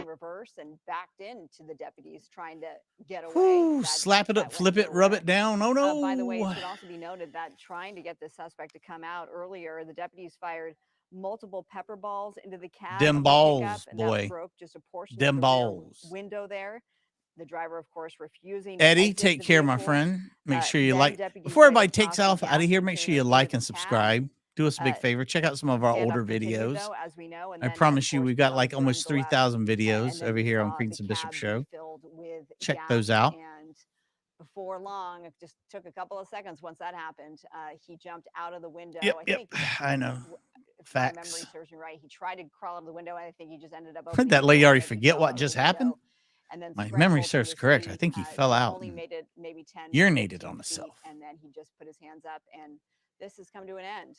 in reverse and backed into the deputies trying to get away. Ooh, slap it up, flip it, rub it down. Oh no. By the way, it should also be noted that trying to get the suspect to come out earlier, the deputies fired multiple pepper balls into the cab Them of the balls, pickup, and boy. that broke just a portion Them of the rear balls. window there. The driver, of course, refusing to Eddie, exit take the care, my vehicle. friend. Make sure you Then like. deputies Before everybody later takes tossed a off out of gas here, make sure you container like into and the cab. subscribe. Do us a big favor. Check out some of our older Standoff continued, videos. though, as we know, and I then, promise of you, course, we've got the like drone almost go up, 3,000 and videos then over we here on saw Creeds the and Bishop cab Show. be filled with Check gas, those out. And before long, it just took a couple of seconds. Once that happened, he jumped out of the window. Yep. I know. If my memory Facts. serves me right, he tried to crawl out of the window, and I think he just ended up Did opening that the lady door, already and he forget fell what out of the just happened? window and then My scrambled memory to serves his correct. I feet. think he fell out. Only made it maybe 10, urinated 15 on feet, himself. and then he just put his hands up, and this has come to an end.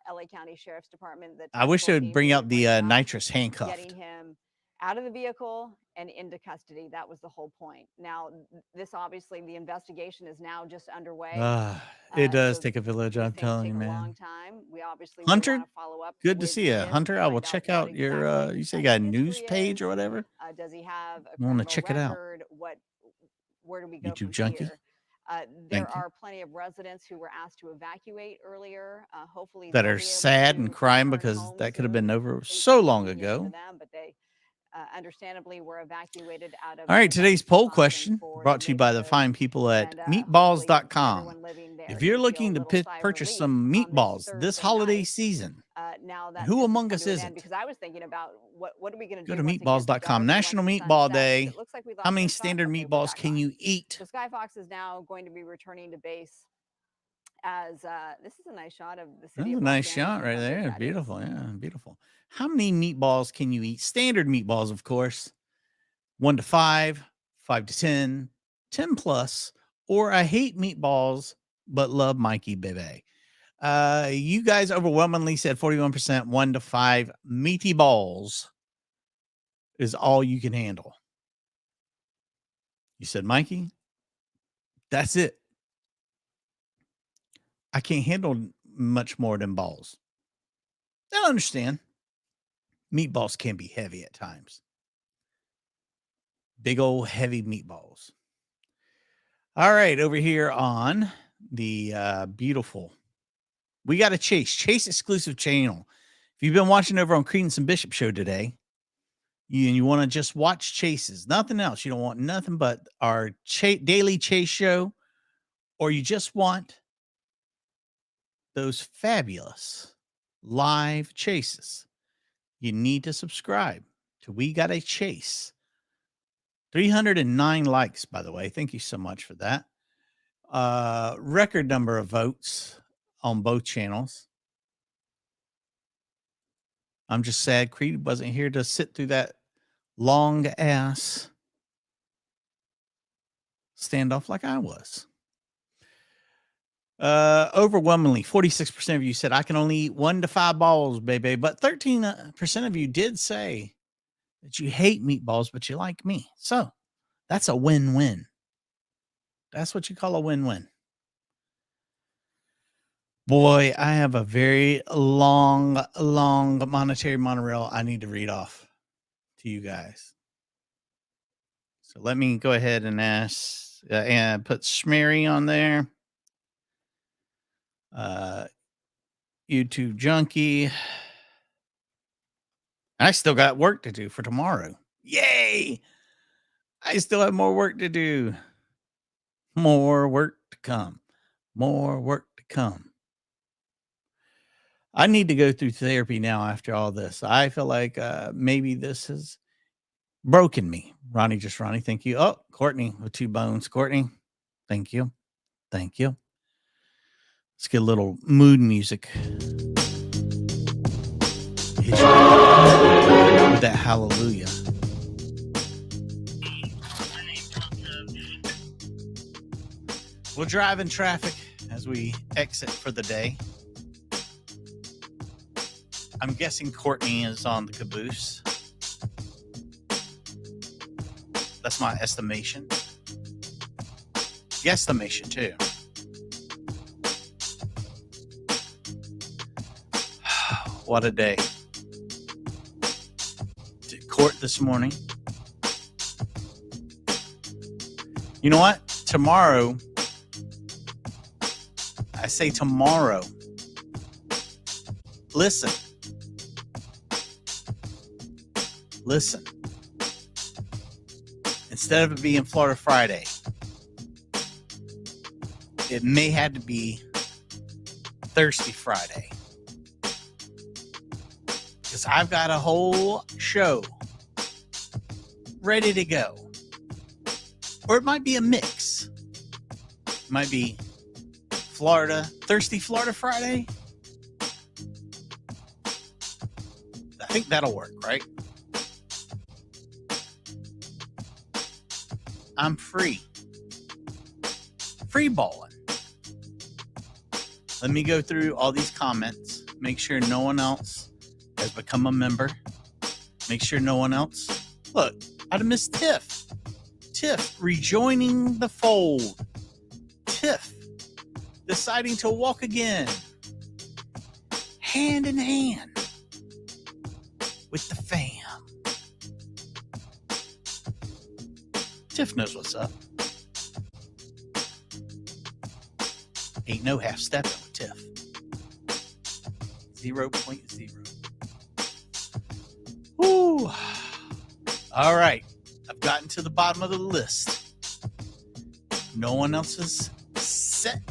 LA County Sheriff's Department. I wish they would bring out the nitrous handcuff. Getting him out of the vehicle and into custody. That was the whole point. Now, this obviously, the investigation is now just underway. It does So take a village, I'm telling you, take a man. long time. We obviously Hunter, want to follow up. good to with see you. this Hunter, to I will find check what out your, exactly you say you got a his news history page is. or whatever? Does he have a I want to criminal check it out. record? Where do we go YouTube from junkie. here? There are plenty of residents who were asked to evacuate earlier. Hopefully, That they'll are be able sad to and crying return because home that could have been soon. over Please so be long lenient to ago. them, but they understandably were evacuated out of All right, today's poll precaution question for brought the to you by the fine people at meatballs.com. everyone living there If you're can feel looking a to little sigh of purchase relief some on this meatballs this Thursday holiday night. season, Now and that who this has among come us to an end, isn't? because I was thinking about what are we going to Go do to once it gets dark meatballs.com. and once National the sun Meatball sets? Day. It looks like we How lost many our sun. standard Okay, we're meatballs back can on. you eat? So Skyfox is now going to be returning to base. As this is a nice shot of the That's city a of Los nice Angeles. shot Look right how big there. that is. Beautiful. Yeah, beautiful. How many meatballs can you eat? Standard meatballs, of course. 1 to 5, 5 to 10, 10 plus, or I hate meatballs, but love Mikey, baby. You guys overwhelmingly said 41%, 1 to 5 meaty balls is all you can handle. You said, Mikey, that's it. I can't handle much more than balls. I understand. Meatballs can be heavy at times. Big old heavy meatballs. All right, over here on the beautiful, we got a Chase exclusive channel. If you've been watching over on Credence and Bishop Show today, you want to just watch chases, nothing else. You don't want nothing but our daily chase show, or you just want those fabulous live chases. You need to subscribe to We Got a Chase. 309 likes, by the way. Thank you so much for that. Record number of votes on both channels. I'm just sad Creed wasn't here to sit through that long ass standoff like I was. Overwhelmingly, 46% of you said I can only eat 1 to 5 balls, baby. But 13% of you did say that you hate meatballs, but you like me. So that's a win-win. That's what you call a win-win. Boy, I have a very long monetary monorail I need to read off to you guys. So let me go ahead and ask and put Schmery on there. YouTube junkie. I still got work to do for tomorrow. Yay! I still have more work to do. More work to come. More work to come. I need to go through therapy now after all this. I feel like maybe this is broken me. Ronnie, thank you. Oh, Courtney with 2 bones. Courtney, thank you. Thank you. Let's get a little mood music. With that hallelujah. We'll drive in traffic as we exit for the day. I'm guessing Courtney is on the caboose. That's my estimation. Guesstimation, too. What a day. Did court this morning. You know what? Tomorrow, I say tomorrow. Listen. Instead of it being Florida Friday, it may have to be Thirsty Friday. Because I've got a whole show ready to go. Or it might be a mix. It might be Thirsty Florida Friday. I think that'll work, right? I'm free. Free balling. Let me go through all these comments. Make sure no one else has become a member. Make sure no one else. Look, I'd have missed Tiff. Tiff rejoining the fold. Tiff deciding to walk again. Hand in hand with the fam. Tiff knows what's up. Ain't no half stepping with Tiff. 0.0. Woo. All right. I've gotten to the bottom of the list. No one else has set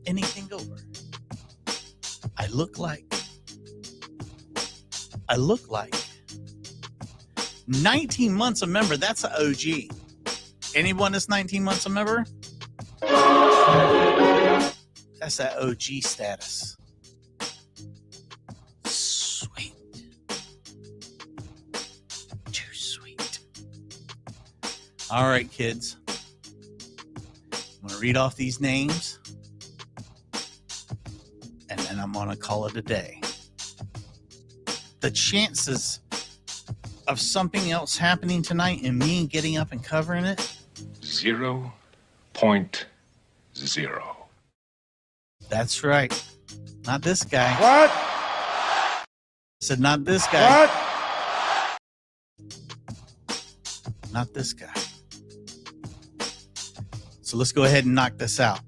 anything over. I look like 19 months a member. That's an OG. Anyone that's 19 months a member? That's that OG status. Sweet. Too sweet. All right, kids. I'm going to read off these names. And then I'm going to call it a day. The chances of something else happening tonight and me getting up and covering it? 0.0. That's right. Not this guy. What? I said not this guy. What? Not this guy. So let's go ahead and knock this out.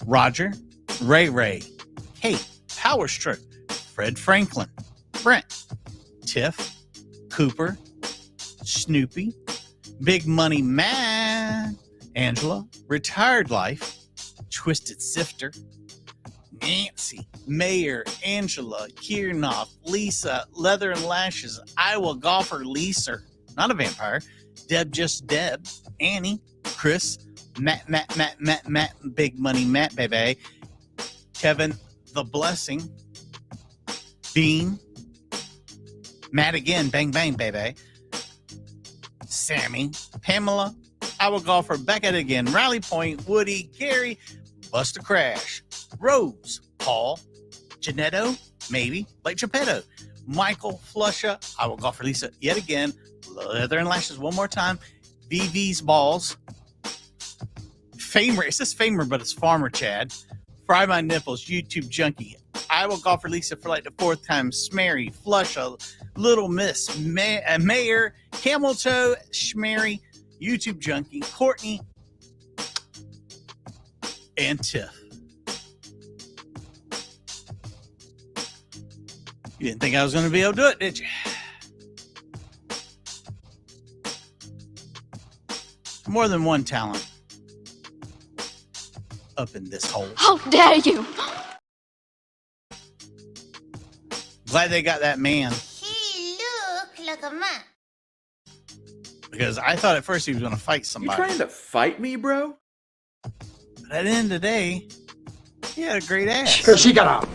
Roger, Ray, Kate, Power Stroke, Fred Franklin, Brent, Tiff, Cooper, Snoopy, Big Money Man, Angela, Retired Life, Twisted Sifter, Nancy, Mayor, Angela, Kiernoff, Lisa, Leather and Lashes, Iowa Golfer, Lisa, not a vampire, Deb, Just Deb, Annie, Chris, Matt, Big Money Matt, baby, Kevin, The Blessing, Bean, Matt again, bang, bang, baby, Sammy, Pamela, Iowa Golfer, back at it again, Rally Point, Woody, Gary, Buster Crash, Rose, Paul, Janetto, maybe, like Geppetto, Michael, Flusha, Iowa Golfer, Lisa, yet again, Leather and Lashes one more time, VV's Balls, Famer, it says Famer, but it's Farmer Chad, Fry My Nipples, YouTube Junkie, Iowa Golfer Lisa for like the 4th time, Smerry, Flusha, Little Miss, Mayor, Camel Toe, Schmerry, YouTube Junkie, Courtney, and Tiff. You didn't think I was going to be able to do it, did you? More than one talent up in this hole. How dare you! Glad they got that man. He look like a man. Because I thought at first he was going to fight You somebody. trying to fight me, bro? But at the end of the day, he had a great ass. She got a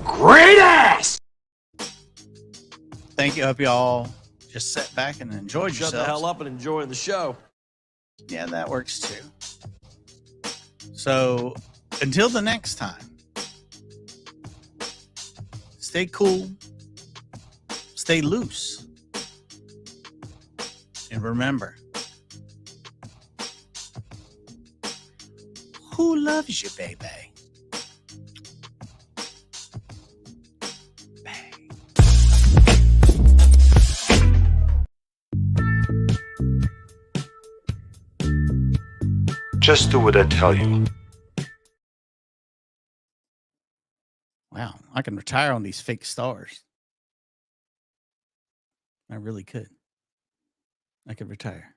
great ass. Thank you. Hope you all just sat back and enjoyed Shut yourselves. the hell up and enjoy the show. Yeah, that works too. So until the next time, stay cool, stay loose, and remember, who loves you, baby? Just do what I tell you. Wow, I can retire on these fake stars. I really could. I could retire.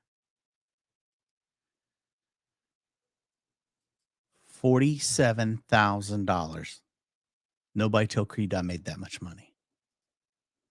$47,000. Nobody till Creed I made that much money.